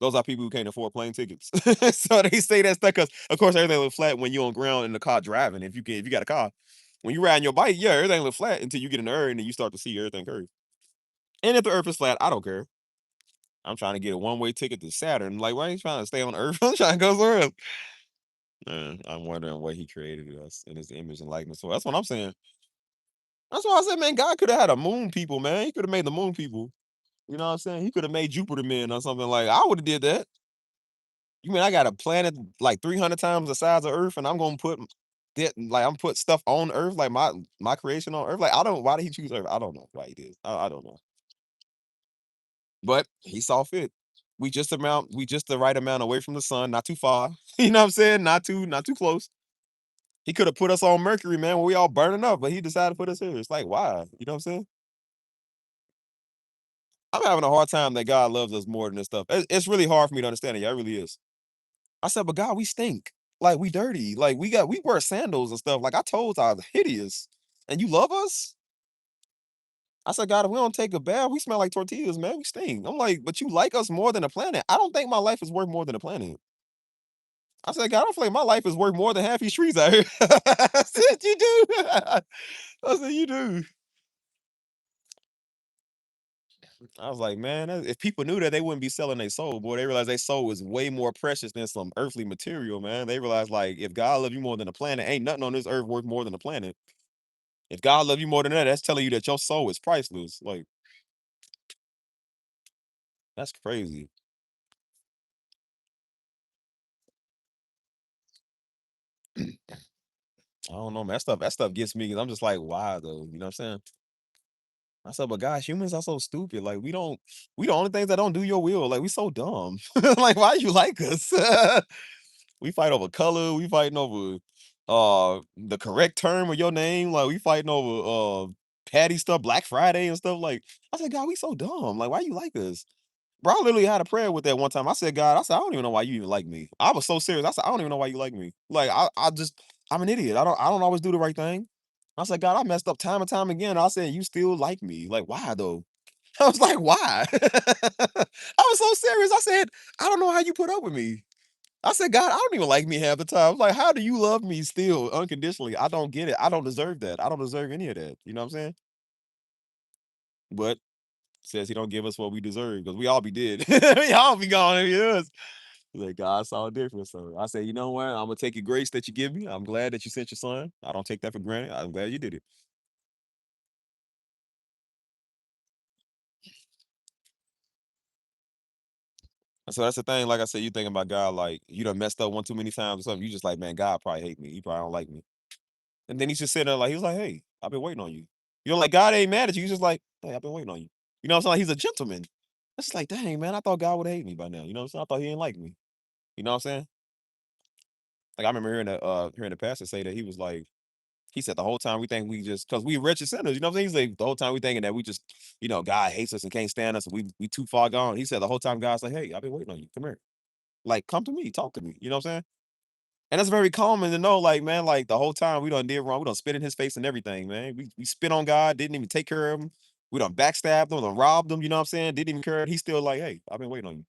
Those are people who can't afford plane tickets. So they say that stuff because, of course, everything looks flat when you're on ground in the car driving. If you got a car, when you riding your bike, yeah, everything looks flat until you get in the Earth and then you start to see everything curve. And if the Earth is flat, I don't care. I'm trying to get a one-way ticket to Saturn. Like, why are you trying to stay on Earth? I'm trying to go somewhere else. I'm wondering what he created us in his image and likeness. So that's what I'm saying. That's why I said, man, God could have had a moon people, man. He could have made the moon people. You know what I'm saying? He could have made Jupiter men or something like. I would have did that. You mean I got a planet like 300 times the size of Earth, and I'm gonna put that like I'm put stuff on Earth, like my creation on Earth. Like I don't. Why did he choose Earth? I don't know why he did. I don't know. But he saw fit. We just the right amount away from the sun, not too far. You know what I'm saying? Not too close. He could have put us on Mercury, man, where we all burning up, but he decided to put us here. It's like, why? You know what I'm saying? I'm having a hard time that God loves us more than this stuff. It's really hard for me to understand it. Yeah, it really is. I said, but God, we stink. Like we dirty. Like we wear sandals and stuff. Like I told I was hideous. And you love us? I said, God, if we don't take a bath, we smell like tortillas, man. We stink. I'm like, but you like us more than a planet. I don't think my life is worth more than a planet. I said, God, I feel like my life is worth more than half these trees out here. I said, you do. I said, you do. I was like, man, if people knew that, they wouldn't be selling their soul. Boy, they realize their soul is way more precious than some earthly material, man. They realize, like, if God love you more than a planet, ain't nothing on this earth worth more than a planet. If God love you more than that, that's telling you that your soul is priceless. Like, that's crazy. I don't know, man. That stuff gets me 'cause I'm just like, why though? You know what I'm saying? I said, but gosh, humans are so stupid. Like, we the only things that don't do your will. Like, we so dumb. Like, why you like us? We fight over color. We fighting over the correct term of your name. Like, we fighting over patty stuff, Black Friday and stuff. Like, I said, God, we so dumb. Like, why you like us? Bro, I literally had a prayer with that one time. I said, God, I said, I don't even know why you even like me. I was so serious. I said, I don't even know why you like me. Like, I'm an idiot. I don't always do the right thing. I said, God, I messed up time and time again. I said, you still like me. Like, why though? I was like, why? I was so serious. I said, I don't know how you put up with me. I said, God, I don't even like me half the time. I was like, how do you love me still unconditionally? I don't get it. I don't deserve that. I don't deserve any of that. You know what I'm saying? But says he don't give us what we deserve because we all be dead. We all be gone if he is. Like God saw different. So I said, you know what? I'm gonna take your grace that you give me. I'm glad that you sent your son. I don't take that for granted. I'm glad you did it. And so that's the thing. Like I said, you thinking about God, like you done messed up one too many times or something. You just like, man, God probably hate me. He probably don't like me. And then he's just sitting there like he was like, hey, I've been waiting on you. You know, like God ain't mad at you. He's just like, hey, I've been waiting on you. You know what I'm saying? Like, he's a gentleman. It's like, dang, man, I thought God would hate me by now. You know what I'm saying? I thought he didn't like me. You know what I'm saying? Like I remember hearing the pastor say that he was like, he said the whole time we think we just because we wretched sinners, you know what I'm saying? He's like the whole time we thinking that we just, God hates us and can't stand us and we too far gone. He said the whole time God's like, hey, I've been waiting on you. Come here. Like, come to me, talk to me. You know what I'm saying? And that's very common to know, like, man, like the whole time we done did wrong, we done spit in his face and everything, man. We spit on God, didn't even take care of him. We done backstabbed him, done robbed him, you know what I'm saying? Didn't even care. He's still like, hey, I've been waiting on you.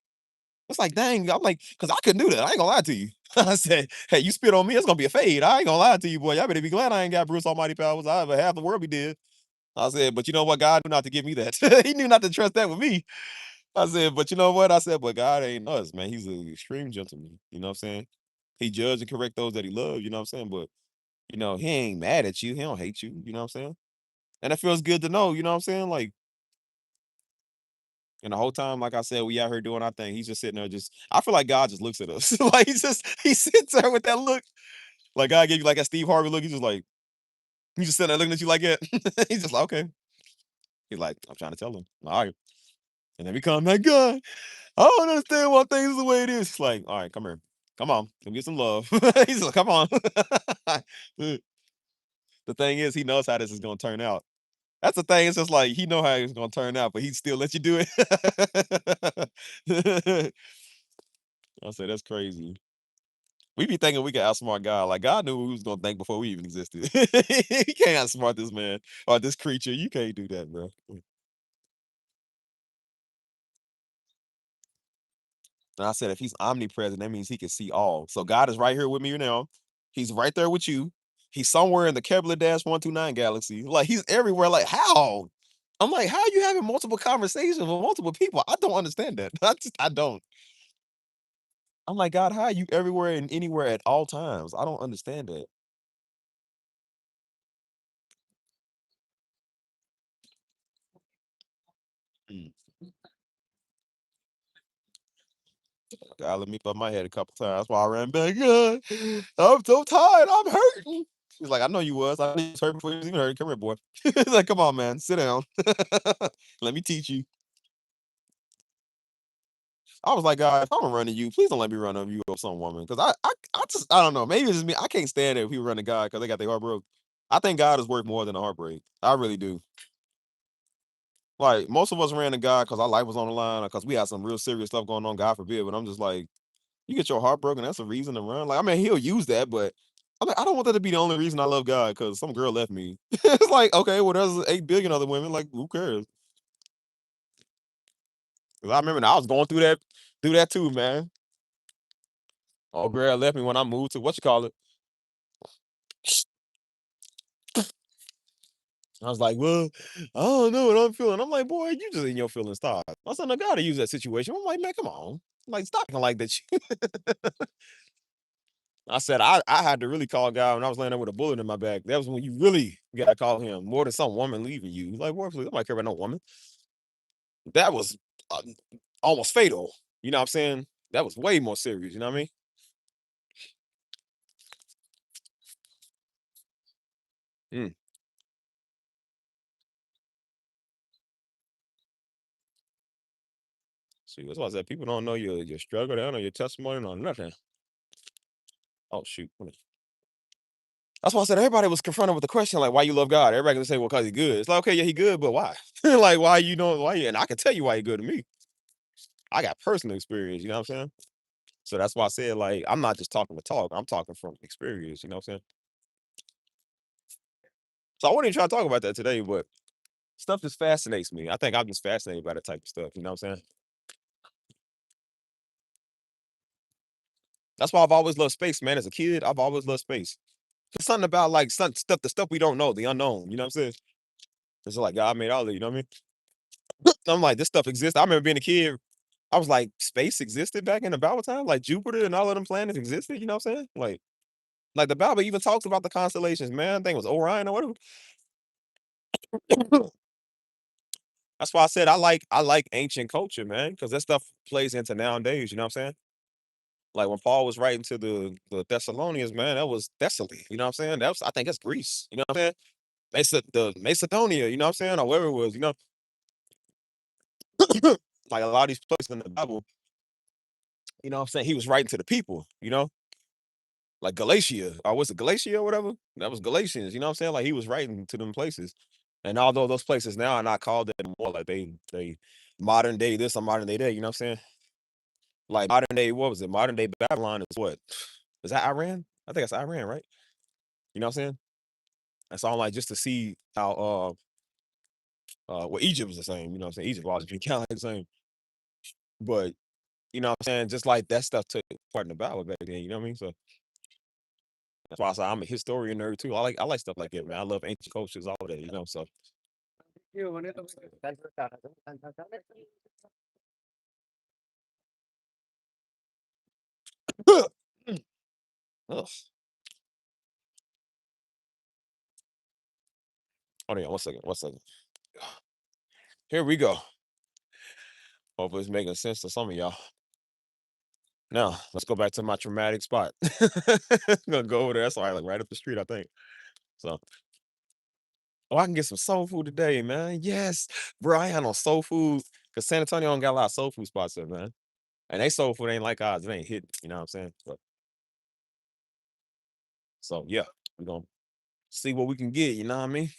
It's like, dang, I'm like, because I couldn't do that. I ain't gonna lie to you. I said, hey, you spit on me, it's gonna be a fade. I ain't gonna lie to you, boy. Y'all better be glad I ain't got Bruce Almighty powers. I have half the world be dead. I said, but you know what? God knew not to give me that. He knew not to trust that with me. I said, but you know what? I said, but God ain't us, man. He's an extreme gentleman. You know what I'm saying? He judge and correct those that he loves, you know what I'm saying? But, he ain't mad at you. He don't hate you, you know what I'm saying? And it feels good to know, you know what I'm saying? Like, and the whole time, like I said, we out here doing our thing. He's just sitting there just I feel like God just looks at us. Like he sits there with that look. Like God gave you like a Steve Harvey look. He's just like, he's just sitting there looking at you like that. He's just like, okay. He's like, I'm trying to tell him. All right. And then we come like, God, I don't understand why things is the way it is. It's like, all right, come here. Come on. Come get some love. He's like, come on. The thing is, he knows how this is gonna turn out. That's the thing. It's just like he know how it's gonna turn out, but he still let you do it. I say that's crazy. We be thinking we can outsmart God. Like God knew what we was gonna think before we even existed. He can't outsmart this man or this creature. You can't do that, bro. And I said, if he's omnipresent, that means he can see all. So God is right here with me now. He's right there with you. He's somewhere in the Kepler 129 galaxy. Like he's everywhere. Like how? I'm like, how are you having multiple conversations with multiple people? I don't understand that. I don't. I'm like, God, how are you everywhere and anywhere at all times? I don't understand that. Mm. God let me put my head a couple times. That's why I ran back. "God, I'm so tired. I'm hurting." He's like, I know you was. I knew you was hurt before you was even hurt. Come here, boy. He's like, come on, man. Sit down. Let me teach you. I was like, God, if I'm running you, please don't let me run over you or some woman. Cause I don't know. Maybe it's just me. I can't stand it if people run a guy because they got their heart broke. I think God is worth more than a heartbreak. I really do. Like most of us ran a guy because our life was on the line, or because we had some real serious stuff going on. God forbid. But I'm just like, you get your heart broken. That's a reason to run. Like I mean, he'll use that, but I'm like, I don't want that to be the only reason I love God because some girl left me. It's like, okay, well, there's 8 billion other women. Like, who cares? 'Cause I remember I was going through that too, man. Oh, girl left me when I moved to what you call it. I was like, well, I don't know what I'm feeling. I'm like, boy, you just in your feelings. Stop. My son, I gotta use that situation. I'm like, man, come on. I'm like, stop acting like that. I said I had to really call God when I was laying there with a bullet in my back. That was when you really gotta call him more than some woman leaving you. He's like, boy, please, I don't care about no woman. That was uh, almost fatal. You know what I'm saying? That was way more serious. You know what I mean? Mm. See, that's why I said people don't know your struggle. They don't know your testimony or nothing. Oh shoot. That's why I said everybody was confronted with the question like, why you love God? Everybody gonna say, well, because he good. It's like, okay, yeah, he good, but why? Like, why you know why? And I can tell you why he good to me. I got personal experience. You know what I'm saying? So that's why I said, like, I'm not just talking to talk. I'm talking from experience. You know what I'm saying? So I wouldn't even try to talk about that today, but stuff just fascinates me. I think I'm just fascinated by that type of stuff. You know what I'm saying? That's why I've always loved space, man. As a kid, I've always loved space. There's something about like some stuff, the stuff we don't know, the unknown. You know what I'm saying? It's like God made all of it. You know what I mean? I'm like, this stuff exists. I remember being a kid. I was like, space existed back in the Bible time, like Jupiter and all of them planets existed. You know what I'm saying? Like the Bible even talks about the constellations. Man, I think it was Orion or whatever. That's why I said I like ancient culture, man, because that stuff plays into nowadays. You know what I'm saying? Like when Paul was writing to the Thessalonians, man, that was Thessaly. You know what I'm saying? That was I think that's Greece. You know what I'm saying? The Macedonia. You know what I'm saying? Or wherever it was. You know, like a lot of these places in the Bible. You know what I'm saying? He was writing to the people. You know, like Galatia or was it Galatia or whatever? That was Galatians. You know what I'm saying? Like he was writing to them places. And although those places now are not called that anymore, like they modern day this or modern day that. You know what I'm saying? Like modern day, what was it? Modern day Babylon is what? Is that Iran? I think it's Iran, right? You know what I'm saying? And so I'm like just to see how well Egypt was the same, you know what I'm saying? Egypt always been kind of the same. But you know what I'm saying? Just like that stuff took part in the Bible back then, you know what I mean? So that's why I say I'm a historian nerd too. I like stuff like that, man. I love ancient cultures, all of that, you know. So Ugh. Hold on, 1 second, 1 second. Here we go. Hopefully it's making sense to some of y'all. Now, let's go back to my traumatic spot. I'm gonna go over there. That's all right, like right up the street, I think. So, oh, I can get some soul food today, man. Yes, bro. I had on soul food because San Antonio don't got a lot of soul food spots there, man. And they soul food ain't like ours. It ain't hitting. You know what I'm saying? So yeah, we're gonna see what we can get. You know what I mean?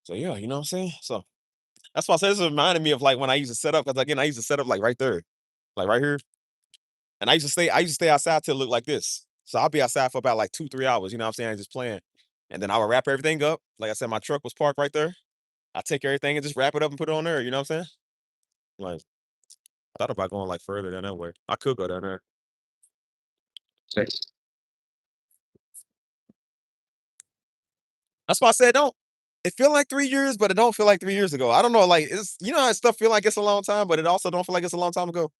So yeah, you know what I'm saying? So that's why I said this reminded me of like when I used to set up because again I used to set up like right there, like right here. And I used to stay outside till it looked like this. So I'll be outside for about like 2, 3 hours, you know what I'm saying? Just playing. And then I would wrap everything up. Like I said, my truck was parked right there. I take everything and just wrap it up and put it on there, you know what I'm saying? Like I thought about going like further than that way. I could go down there. That's why I said don't. It feel like 3 years, but it don't feel like 3 years ago. I don't know. Like it's you know how stuff feel like it's a long time, but it also don't feel like it's a long time ago.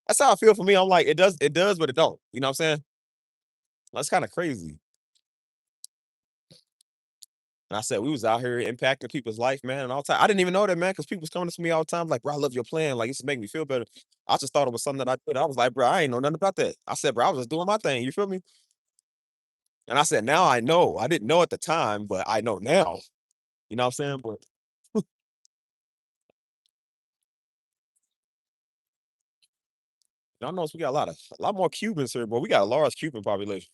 That's how I feel for me. I'm like, it does, but it don't. You know what I'm saying? That's kind of crazy. And I said we was out here impacting people's life, man, and all the time. I didn't even know that, man, because people was coming to me all the time, like, bro, I love your plan. Like, it used to make me feel better. I just thought it was something that I did. I was like, bro, I ain't know nothing about that. I said, bro, I was just doing my thing. You feel me? And I said, now I know. I didn't know at the time, but I know now. You know what I'm saying? But y'all notice we got a lot more Cubans here, but we got a large Cuban population.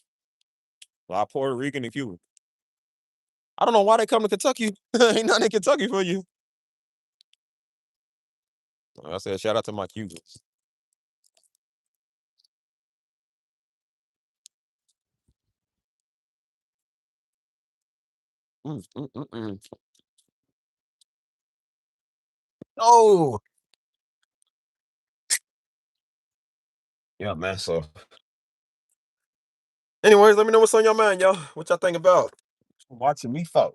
A lot of Puerto Rican and Cuban. I don't know why they come to Kentucky. Ain't nothing in Kentucky for you. I said, shout out to my Cubans. Oh, yeah, man. So, anyways, let me know what's on your mind, y'all. What y'all think about watching me fight?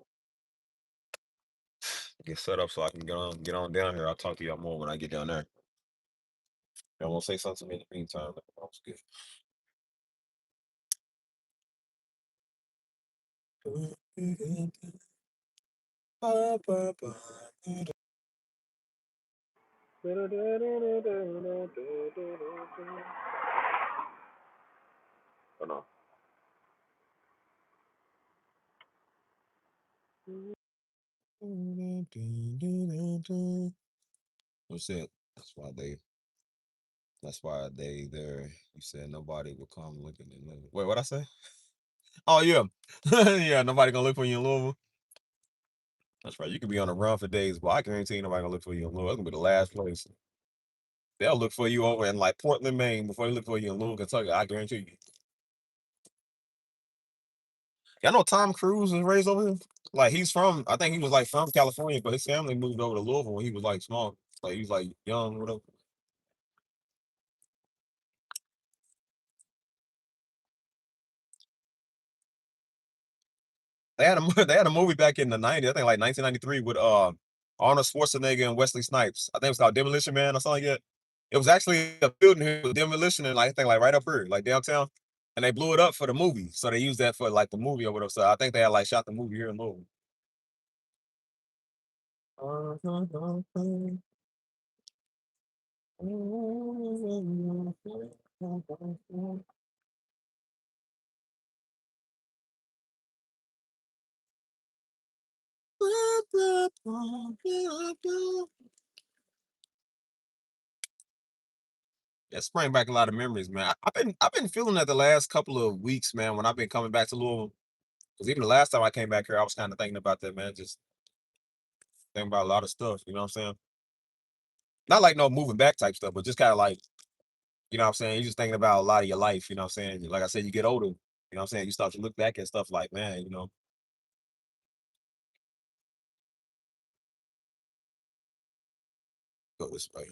Get set up so I can get on down here. I'll talk to y'all more when I get down there. Y'all want to say something to me in the meantime? That's good. Hold on. What's it? That's why they. That's why they there. You said nobody will come looking in Louisville. Wait, what I say? Oh yeah, yeah. Nobody gonna look for you in Louisville. That's right. You can be on the run for days, but I guarantee you nobody gonna look for you in Louisville. It's gonna be the last place. They'll look for you over in like Portland, Maine, before they look for you in Louisville, Kentucky. I guarantee you. Y'all know Tom Cruise was raised over here. Like he's from, I think he was like from California, but his family moved over to Louisville when he was like small. Like he was like young, whatever. They had a movie back in the 90s, I think like 1993 with Arnold Schwarzenegger and Wesley Snipes. I think it was called Demolition Man or something like that. It was actually a building here with demolition and like I think like right up here, like downtown. And they blew it up for the movie. So they used that for like the movie or whatever. So I think they had like shot the movie here in Louisville. That's bringing back a lot of memories, man. I've been feeling that the last couple of weeks, man, when I've been coming back to Louisville. Because even the last time I came back here, I was kind of thinking about that, man. Just thinking about a lot of stuff, you know what I'm saying? Not like no moving back type stuff, but just kind of like, you know what I'm saying? You're just thinking about a lot of your life, you know what I'm saying? Like I said, you get older, you know what I'm saying? You start to look back at stuff like, man, go this way.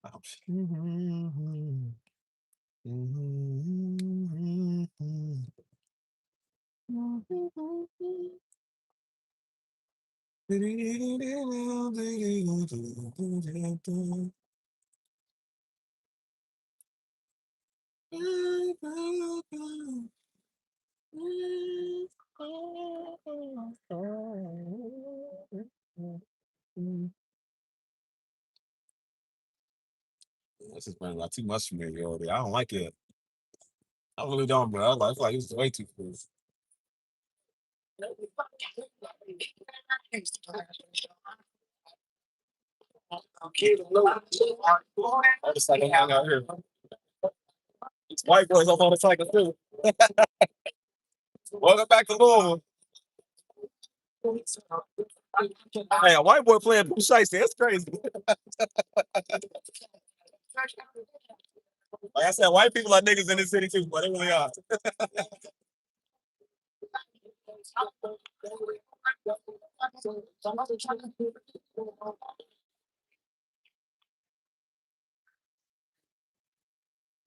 Ouch. This is bringing like too much for me already. I don't like it. I really don't, bro. I feel like it's way too cool. I just like to hang out here. It's white boys up on the cycle too. Welcome back to Louisville. Hey, a white boy playing blue shiesty. That's crazy. Like I said, white people are niggas in this city too, but they really are.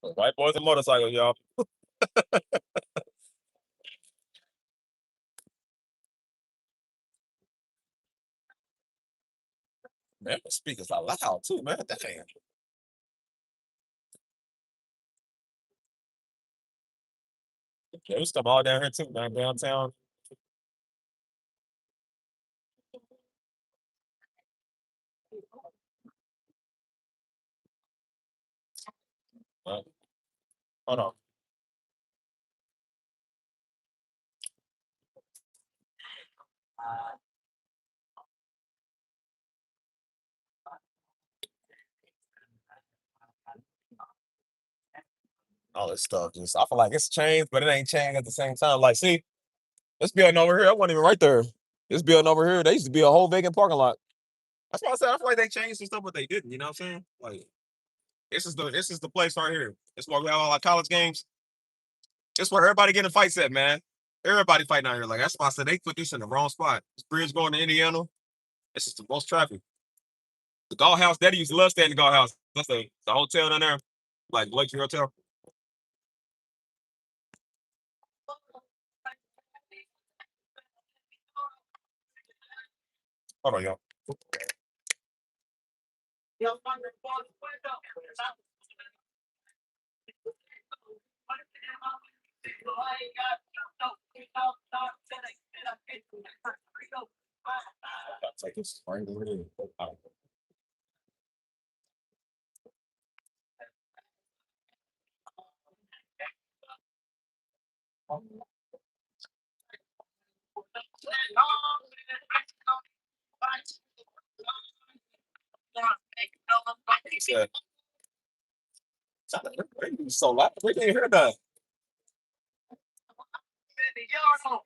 White boys and motorcycles, y'all. Man, the speakers are loud too, man. Damn. Yeah, we stuff all down here too, man. Downtown. Hold on. all this stuff. Just I feel like it's changed, but it ain't changed at the same time. Like, see, this building over here, I wasn't even right there. This building over here, they used to be a whole vacant parking lot. That's why I said I feel like they changed some stuff, but they didn't. You know what I'm saying? Like, this is the place right here. This is where we have all our college games. It's where everybody getting fights at, man. Everybody fighting out here. Like that's why I said they put this in the wrong spot. This bridge going to Indiana. This is the most traffic. The Galt House, Daddy used to love staying in the Galt House. That's the hotel down there, like luxury hotel. Hold on, y'all. Take this right over here. So loud. We can't hear that.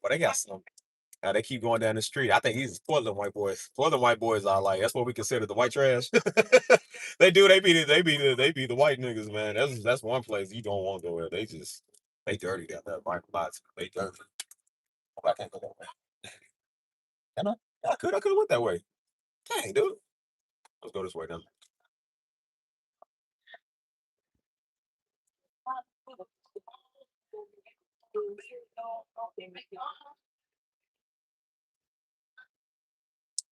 But they got some. Now they keep going down the street. I think these Portland white boys. Portland white boys are like that's what we consider the white trash. They do. They be the white niggas, man. That's one place you don't want to go there. They dirty down there. Right, they dirty. I can't go that way. Can I? I could have went that way. Dang, dude. Let's go this way then.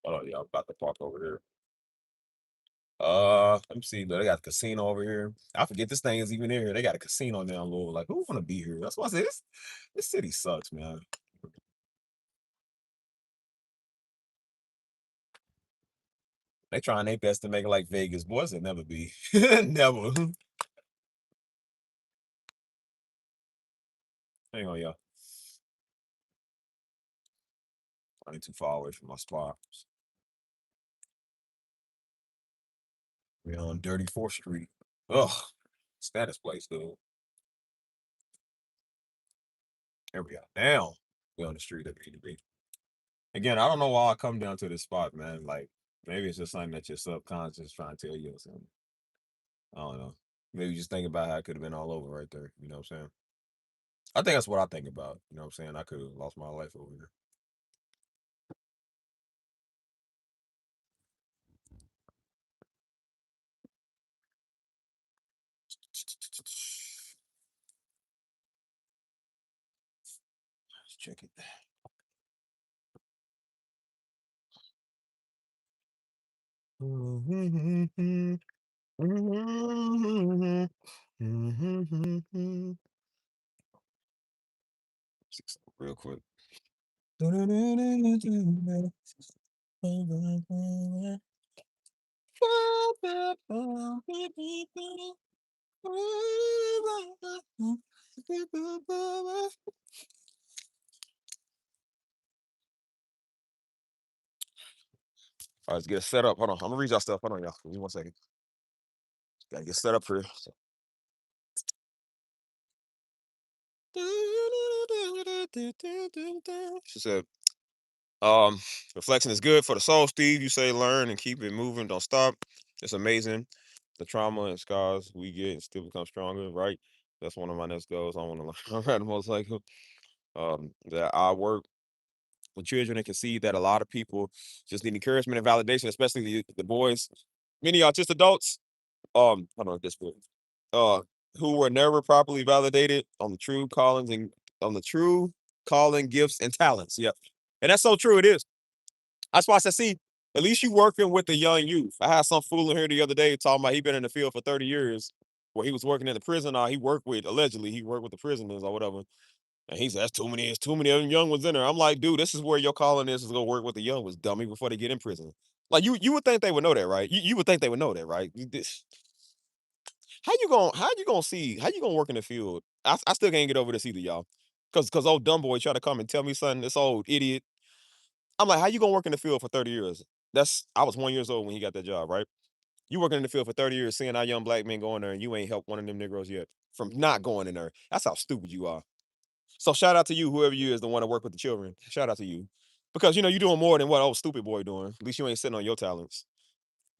Oh yeah, I'm about to park over here. Let me see. They got a casino over here. I forget this thing is even here. They got a casino down low. Like, who wanna be here? That's why I say this city sucks, man. They trying their best to make it like Vegas. Boys, it never be. Never. Hang on, y'all. I ain't too far away from my spot. We on Dirty 4th Street. Ugh. Status place, dude. Here we are. Now we on the street that we need to be. Again, I don't know why I come down to this spot, man. Like, maybe it's just something that your subconscious is trying to tell you or something. I don't know. Maybe just think about how it could have been all over right there. You know what I'm saying? I think that's what I think about. You know what I'm saying? I could have lost my life over here. Let's check it. Real quick. All right, let's get set up. Hold on. I'm gonna read y'all stuff. Hold on, y'all. Give me 1 second. Gotta get set up for this. She said, reflection is good for the soul, Steve. You say learn and keep it moving. Don't stop. It's amazing. The trauma and scars we get and still become stronger, right? That's one of my next goals. I want to learn how to ride a motorcycle. That I work with children and can see that a lot of people just need encouragement and validation, especially the boys. Many are just adults. Hold on, this book. Uh, who were never properly validated on the true callings and on the true calling, gifts, and talents. Yep. And that's so true. It is. That's why I said, see, at least you working with the young youth. I had some fool in here the other day talking about he been in the field for 30 years where he was working in the prison or he worked with allegedly he worked with the prisoners or whatever. And he said, that's too many, it's too many of them young ones in there. I'm like, dude, this is where your calling is go work with the young ones, dummy, before they get in prison. Like you would think they would know that, right? You would think they would know that, right? How you gonna work in the field? I still can't get over this either, y'all. Cause old dumb boy tried to come and tell me something, this old idiot. I'm like, how you gonna work in the field for 30 years? I was 1 year old when he got that job, right? You working in the field for 30 years, seeing our young black men go in there, and you ain't helped one of them Negroes yet from not going in there. That's how stupid you are. So shout out to you, whoever you is, the one to work with the children. Shout out to you, because you're doing more than what old stupid boy doing. At least you ain't sitting on your talents.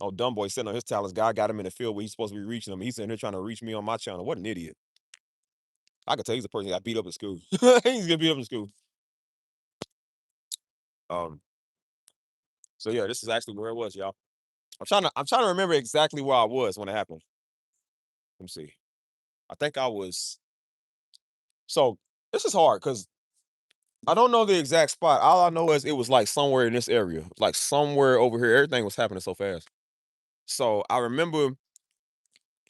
Oh, dumb boy sitting on his talents. God got him in the field where he's supposed to be reaching them. He's sitting here trying to reach me on my channel. What an idiot! I could tell he's a person that got beat up in school. He's gonna beat up in school. Um. So yeah, this is actually where it was, y'all. I'm trying to remember exactly where I was when it happened. Let me see. I think I was. So this is hard because I don't know the exact spot. All I know is it was like somewhere in this area, like somewhere over here. Everything was happening so fast. So I remember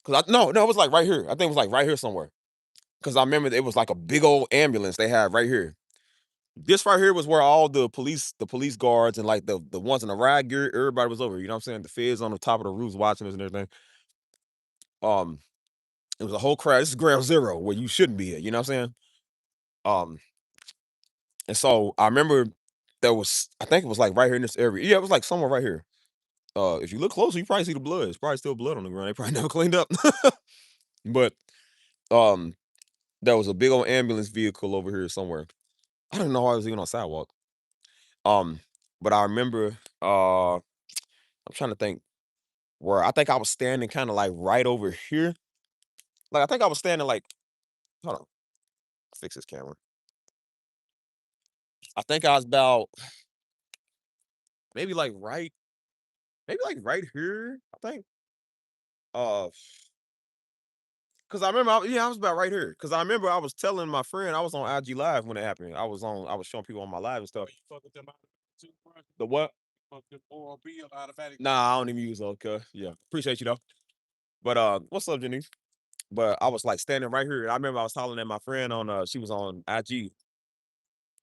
because no, it was like right here. I think it was like right here somewhere. Because I remember it was like a big old ambulance they had right here. This right here was where all the police guards and like the ones in the riot gear, everybody was over. You know what I'm saying? The feds on the top of the roofs watching us and everything. Um, it was a whole crowd. This is ground zero where you shouldn't be at. You know what I'm saying? Um, and so I remember there was, I think it was like right here in this area. Yeah, it was like somewhere right here. If you look closer, you probably see the blood. It's probably still blood on the ground. They probably never cleaned up. But um, there was a big old ambulance vehicle over here somewhere. I don't know why I was even on sidewalk. Um, but I remember, I'm trying to think where I think I was standing kind of like right over here. Like I think I was standing like, hold on, fix this camera. I think I was about maybe like right here. I think. Uh, cause I remember, yeah, I was about right here. Cause I remember I was telling my friend I was on IG Live when it happened. I was showing people on my live and stuff. The what? Nah, I don't even use those. Cuz yeah, appreciate you though. But what's up, Janice? But I was like standing right here. I remember I was hollering at my friend on she was on IG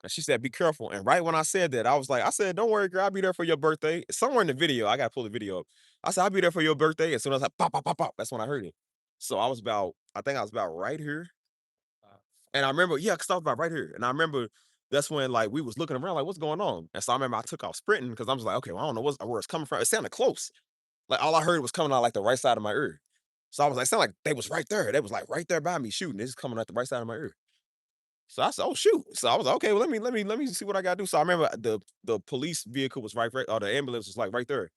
and she said, be careful. And right when I said that, I said, don't worry, girl, I'll be there for your birthday. Somewhere in the video, I gotta pull the video up. I said, I'll be there for your birthday. As soon as I pop, pop, pop, pop, that's when I heard it. So I think I was about right here. And I remember, yeah, because I was about right here. And I remember that's when like we was looking around, like, what's going on? And so I remember I took off sprinting because I was like, okay, well, I don't know where it's coming from. It sounded close. Like all I heard was coming out like the right side of my ear. So I was like, sound like they was right there. They was like right there by me shooting. It's coming out the right side of my ear. So I said, "Oh shoot!" So I was like, "Okay, well let me see what I gotta do." So I remember the police vehicle was right, or the ambulance was like right there.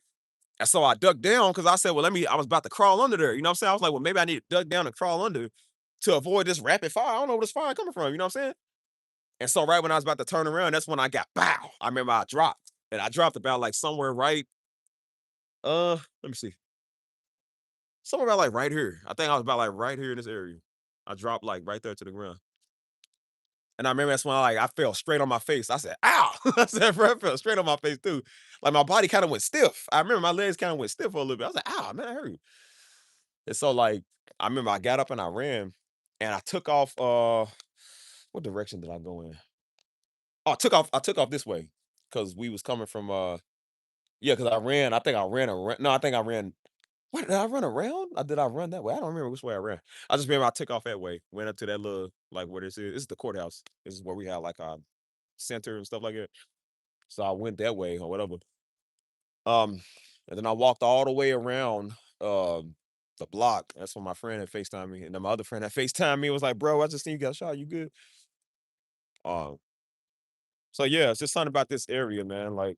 And so I ducked down because I said, "Well, let me." I was about to crawl under there. You know what I'm saying? I was like, "Well, maybe I need to duck down and crawl under to avoid this rapid fire. I don't know where this fire coming from." You know what I'm saying? And so right when I was about to turn around, that's when I got bow. I remember I dropped, and I dropped about like somewhere right. Let me see, somewhere about like right here. I think I was about like right here in this area. I dropped like right there to the ground. And I remember that's when I fell straight on my face. I said, "Ow!" I said, "Bro, I fell straight on my face too." Like my body kind of went stiff. I remember my legs kind of went stiff for a little bit. I was like, "Ow, man, I hurt you." And so like I remember I got up and I ran, and I took off. What direction did I go in? Oh, I took off. I took off this way because we was coming from. Yeah, because I ran. I think I ran around. No, I think I ran. What did I run around? Or did I run that way? I don't remember which way I ran. I just remember I took off that way. Went up to that little like where this is. This is the courthouse. This is where we have like our center and stuff like that. So I went that way or whatever. And then I walked all the way around the block. That's when my friend had FaceTime me. And then my other friend had FaceTime me, was like, bro, I just seen you got shot. You good? Um, so yeah, it's just something about this area, man. Like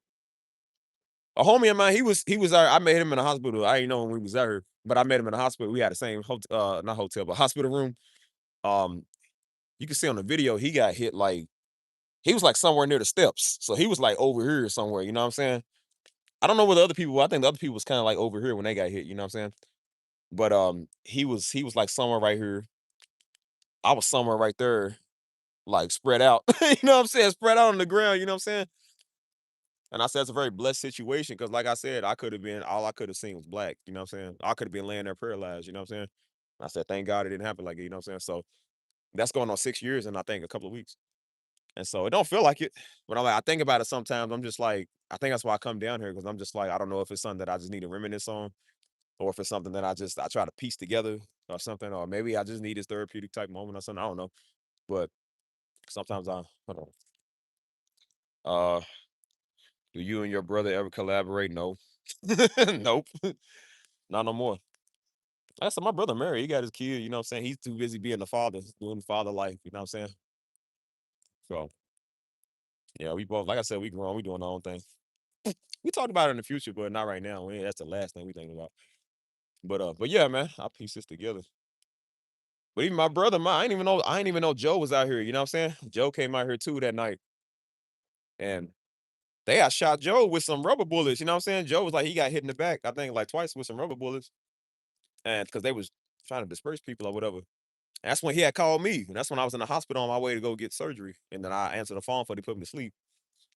a homie of mine, he was I met him in the hospital. I didn't know when we was there, but I met him in the hospital. We had the same hotel, not hotel, but hospital room. Um, you can see on the video he got hit like he was like somewhere near the steps. So he was like over here somewhere, you know what I'm saying? I don't know where the other people were. I think the other people was kind of like over here when they got hit, you know what I'm saying? But he was like somewhere right here. I was somewhere right there, like spread out. You know what I'm saying? Spread out on the ground, you know what I'm saying? And I said it's a very blessed situation because, like I said, I could have been all I could have seen was black, you know what I'm saying? I could have been laying there paralyzed, you know what I'm saying? I said, thank God it didn't happen like it, you know what I'm saying? So that's going on 6 years and I think a couple of weeks. And so it don't feel like it. But I'm like, I think about it sometimes. I'm just like, I think that's why I come down here because I'm just like, I don't know if it's something that I just need to reminisce on or if it's something that I try to piece together or something, or maybe I just need this therapeutic type moment or something. I don't know. But sometimes I hold on. Do you and your brother ever collaborate? No. Nope. Not no more. That's my brother married. He got his kid. You know what I'm saying? He's too busy being the father, doing father life. You know what I'm saying? So yeah, we both, like I said, we grown. We doing our own thing. We talked about it in the future, but not right now. That's the last thing we thinking about. But yeah, man, I piece this together. But even my brother, I didn't even know. I didn't even know Joe was out here. You know what I'm saying? Joe came out here too that night, and they had shot Joe with some rubber bullets. You know what I'm saying? Joe was like he got hit in the back. I think like twice with some rubber bullets, and because they was trying to disperse people or whatever. And that's when he had called me. And that's when I was in the hospital on my way to go get surgery. And then I answered the phone for they put me to sleep.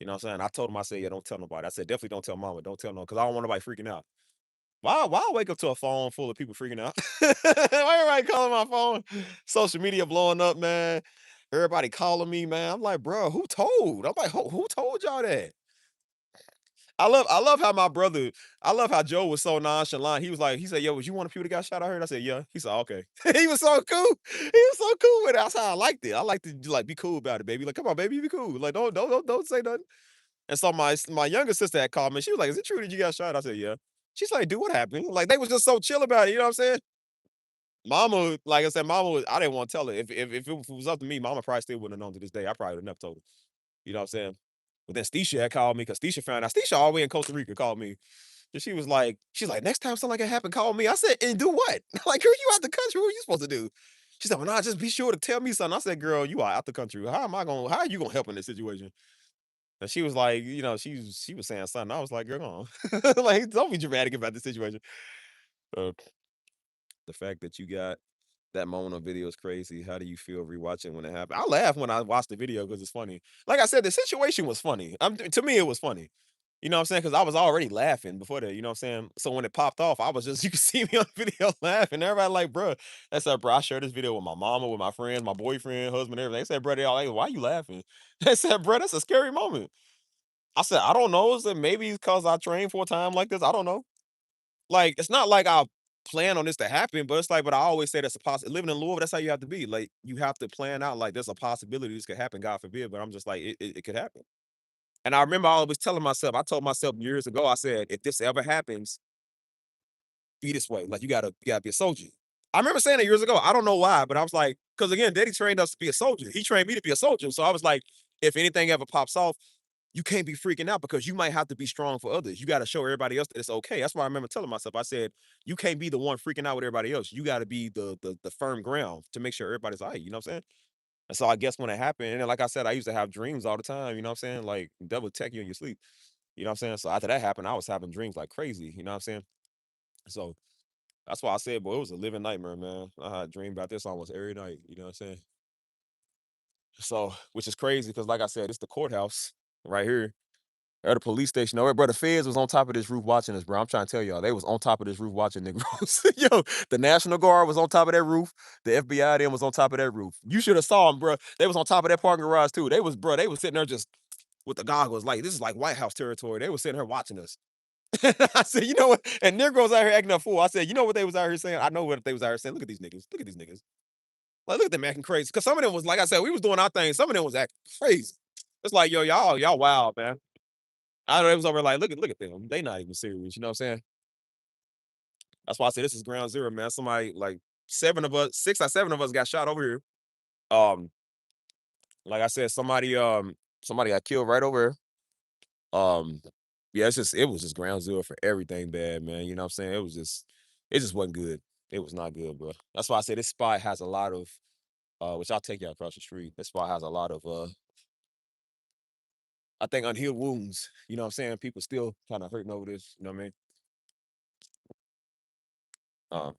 You know what I'm saying? I told him, I said, yeah, don't tell nobody. I said, definitely don't tell mama. Don't tell no, because I don't want nobody freaking out. Why I wake up to a phone full of people freaking out? Why everybody calling my phone? Social media blowing up, man. Everybody calling me, man. I'm like, bro, who told? I'm like, who told y'all that? I love how my brother, I love how Joe was so nonchalant. He was like, he said, yo, was you one of the people that got shot? I heard. I said, yeah. He said, okay. He was so cool. He was so cool with it. That's how I liked it. I like to like be cool about it, baby. Like, come on, baby, be cool. Like, don't say nothing. And so my younger sister had called me. She was like, is it true that you got shot? I said, yeah. She's like, dude, what happened? Like, they was just so chill about it. You know what I'm saying? Mama, like I said, mama was, I didn't want to tell her. If it was up to me, mama probably still wouldn't have known to this day. I probably would have never told her. You know what I'm saying? But then Stisha had called me because Stisha found out. Stisha all the way in Costa Rica called me. And she's like, next time something like that happen, call me. I said, and do what? Like, girl, you out the country. What are you supposed to do? She said, well, nah, just be sure to tell me something. I said, girl, you are out the country. How are you gonna help in this situation? And she was like, she was saying something. I was like, girl, go on. Like, don't be dramatic about this situation. Uh, the fact that you got that moment on video is crazy. How do you feel rewatching when it happened? I laugh when I watch the video because it's funny. Like I said, the situation was funny. To me, it was funny. You know what I'm saying? Because I was already laughing before that. You know what I'm saying? So when it popped off, I was just, you could see me on video laughing. Everybody like, bro, that's up, bro. I shared this video with my mama, with my friends, my boyfriend, husband, everything. They said, bro, they all like, why you laughing? They said, bro, that's a scary moment. I said, I don't know. Is it maybe because I trained for a time like this? I don't know. Like, it's not like I plan on this to happen, but it's like, but I always say that's a possibility. Living in Louisville, that's how you have to be. Like, you have to plan out, like, there's a possibility this could happen, God forbid. But I'm just like, it could happen. And I remember I was telling myself, I told myself years ago, I said, if this ever happens, be this way. Like, you gotta be a soldier. I remember saying it years ago. I don't know why, but I was like, because again, Daddy trained us to be a soldier. He trained me to be a soldier. So I was like, if anything ever pops off, you can't be freaking out because you might have to be strong for others. You got to show everybody else that it's okay. That's why I remember telling myself, I said, you can't be the one freaking out with everybody else. You got to be the firm ground to make sure everybody's all right. You know what I'm saying? And so I guess when it happened, and then, like I said, I used to have dreams all the time. You know what I'm saying? Like devil attack you in your sleep. You know what I'm saying? So after that happened, I was having dreams like crazy. You know what I'm saying? So that's why I said, boy, it was a living nightmare, man. I had a dream about this almost every night. You know what I'm saying? So, which is crazy because, like I said, it's the courthouse right here. Or the police station. Oh, bro, the feds was on top of this roof watching us, bro. I'm trying to tell y'all, they was on top of this roof watching niggas. Yo, the National Guard was on top of that roof. The FBI then was on top of that roof. You should have saw them, bro. They was on top of that parking garage too. They was sitting there just with the goggles, like this is like White House territory. They was sitting here watching us. I said, you know what? And Negroes out here acting a fool. I said, you know what they was out here saying? I know what they was out here saying. Look at these niggas. Look at these niggas. Like, look at them acting crazy. Because some of them was, like I said, we was doing our thing. Some of them was acting crazy. It's like, yo, y'all wild, man. I know it was over like, look at them. They not even serious. You know what I'm saying? That's why I say this is ground zero, man. Somebody like 6 or 7 of us got shot over here. Um, like I said, somebody got killed right over here. Um, yeah, it was just ground zero for everything bad, man. You know what I'm saying? It just wasn't good. It was not good, bro. That's why I say this spot has a lot of which I'll take you across the street. This spot has a lot of I think unhealed wounds. You know what I'm saying? People still kind of hurting over this. You know what I mean? Um,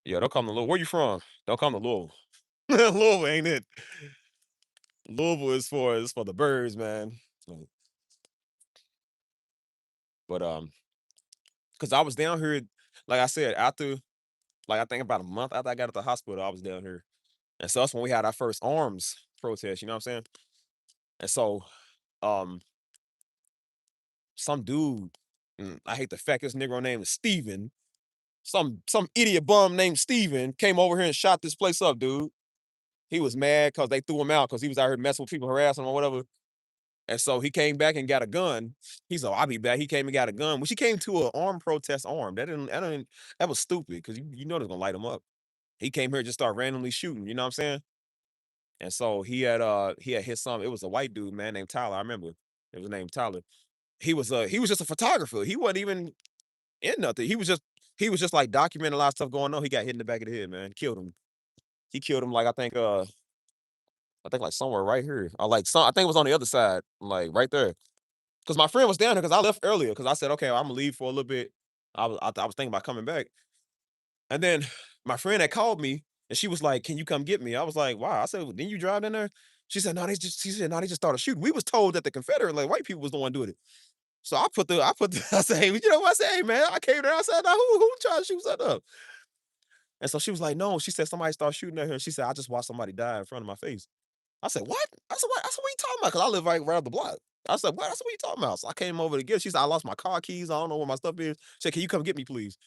yeah, don't come to Louisville. Where you from? Don't come to Louisville. Louisville ain't it. Louisville is for the birds, man. So, but because I was down here, like I said, after like I think about a month after I got at the hospital, I was down here. And so that's when we had our first arms protest, you know what I'm saying? And so um some dude, I hate the fact this Negro name is Steven, some idiot bum named Steven came over here and shot this place up, dude. He was mad because they threw him out because he was out here messing with people, harassing him or whatever. And so he came back and got a gun. He's like, I'll be back. He came and got a gun. When she came to an armed protest armed, that was stupid because you know they're gonna light him up. He came here just start randomly shooting, you know what I'm saying? And so he had hit some, it was a white dude, man, named Tyler. I remember. It was named Tyler. He was just a photographer. He wasn't even in nothing. He was just like documenting a lot of stuff going on. He got hit in the back of the head, man. Killed him. He killed him like I think like somewhere right here. I think it was on the other side, like right there. Cause my friend was down here because I left earlier because I said, okay, I'm gonna leave for a little bit. I was thinking about coming back. And then my friend had called me and she was like, can you come get me? I was like, why? I said, well, didn't you drive in there? She said, no, they just started shooting. We was told that the Confederate, like white people was the one doing it. So I said, hey, you know what? I said, hey man, I came there. I said, now who tried to shoot something up? And so she was like, no, she said somebody started shooting at her. She said, I just watched somebody die in front of my face. I said, what? I said, what? I said, what you talking about? Because I live right up the block. I said, what? I said, what you talking about? So I came over to get her. She said, I lost my car keys. I don't know where my stuff is. She said, can you come get me, please?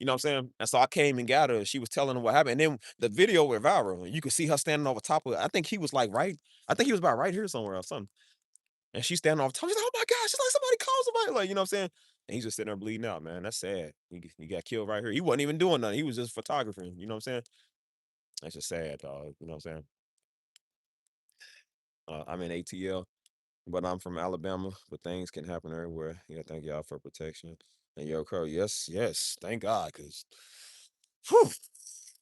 You know what I'm saying? And so I came and got her. She was telling her what happened. And then the video went viral. You could see her standing over top of it. I think he was about right here somewhere or something. And she's standing off top. She's like, oh my gosh, she's like, somebody call somebody. Like, you know what I'm saying? And he's just sitting there bleeding out, man. That's sad. He got killed right here. He wasn't even doing nothing. He was just photographing. You know what I'm saying? That's just sad, dog. You know what I'm saying? I'm in ATL, but I'm from Alabama. But things can happen everywhere. Yeah, thank y'all for protection. And yo, Crow, yes, yes, thank God, because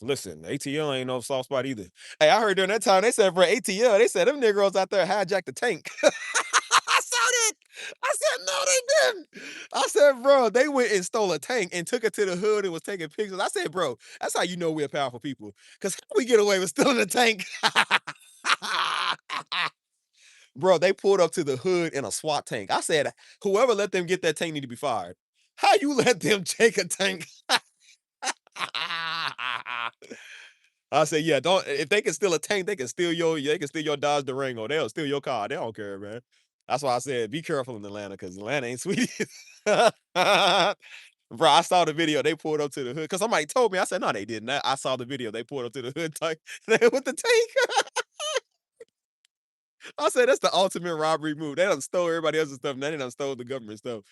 listen, ATL ain't no soft spot either. Hey, I heard during that time they said for ATL, they said them niggas out there hijacked the tank. I saw that. I said, no, they didn't. I said, bro, they went and stole a tank and took it to the hood and was taking pictures. I said, bro, that's how you know we're powerful people. Because we get away with stealing a tank. Bro, they pulled up to the hood in a SWAT tank. I said, whoever let them get that tank need to be fired. How you let them take a tank? I said, yeah, don't if they can steal a tank, they can steal your Dodge Durango. They'll steal your car. They don't care, man. That's why I said be careful in Atlanta because Atlanta ain't sweet. Bro, I saw the video. They pulled up to the hood because somebody told me. I said, no, they didn't. I saw the video. They pulled up to the hood tank with the tank. I said that's the ultimate robbery move. They done stole everybody else's stuff. Now they done stole the government stuff.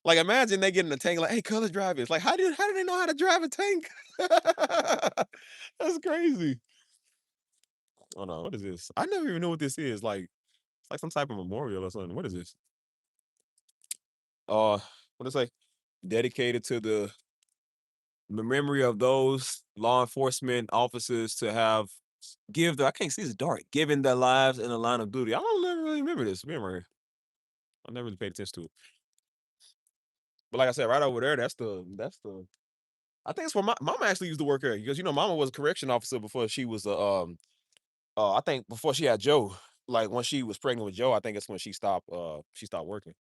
Like imagine they get in the tank like, hey, color drive it. It's like, how do they know how to drive a tank? That's crazy. Oh no, what is this? I never even know what this is. Like it's like some type of memorial or something. What is this? What is it say? Dedicated to the memory of those law enforcement officers to have I can't see it's dark, giving their lives in the line of duty. I don't never really remember this memory. I never really paid attention to it. But like I said, right over there, that's the I think it's where my mama actually used to work here because mama was a correction officer before she was a I think before she had Joe. Like when she was pregnant with Joe, I think that's when she stopped working.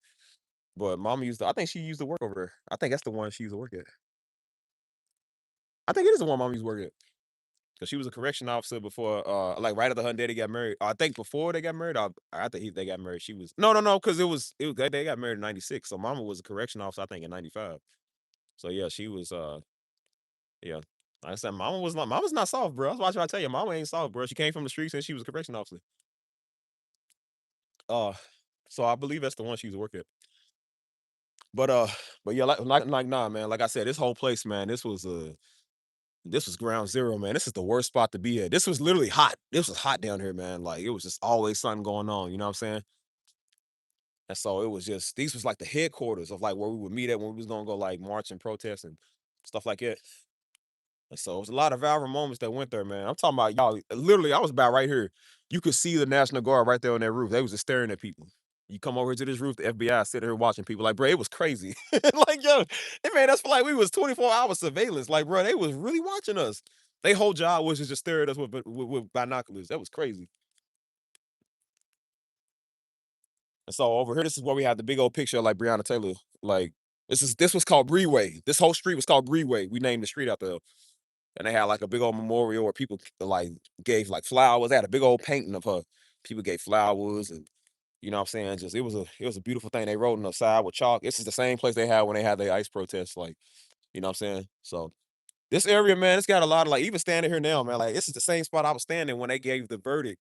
But mama used to I think she used to work over there. I think that's the one she used to work at. I think it is the one mama used to work at. Because she was a correction officer before like right after her and daddy got married. I think before they got married, or after they got married, she was no, because it was they got married in 96. So mama was a correction officer, I think, in 95. So yeah, she was yeah. Like I said, mama's not soft, bro. That's why I try to tell you, mama ain't soft, bro. She came from the streets and she was a correction officer. Uh, so I believe that's the one she used to work at. But but yeah, like nah, man. Like I said, this whole place, man, this was ground zero, man. This is the worst spot to be at. This was literally hot. This was hot down here, man. Like it was just always something going on. You know what I'm saying? And so it was just these was like the headquarters of like where we would meet at when we was gonna go like march and protest and stuff like that. And so it was a lot of viral moments that went there, man. I'm talking about y'all. Literally, I was about right here. You could see the National Guard right there on that roof. They was just staring at people. You come over to this roof, the FBI sitting here watching people. Like, bro, it was crazy. Like, yo, it made us feel like we was 24-hour surveillance. Like, bro, they was really watching us. They whole job was just stare at us with binoculars. That was crazy. And so over here, this is where we have the big old picture of like Breonna Taylor. Like, this was called Breeway. This whole street was called Breeway. We named the street out there. And they had like a big old memorial where people like gave like flowers. They had a big old painting of her. People gave flowers and you know what I'm saying? Just it was a beautiful thing. They wrote on the side with chalk. This is the same place they had when they had their ice protests, like, you know what I'm saying? So this area, man, it's got a lot of like even standing here now, man. Like this is the same spot I was standing when they gave the verdict.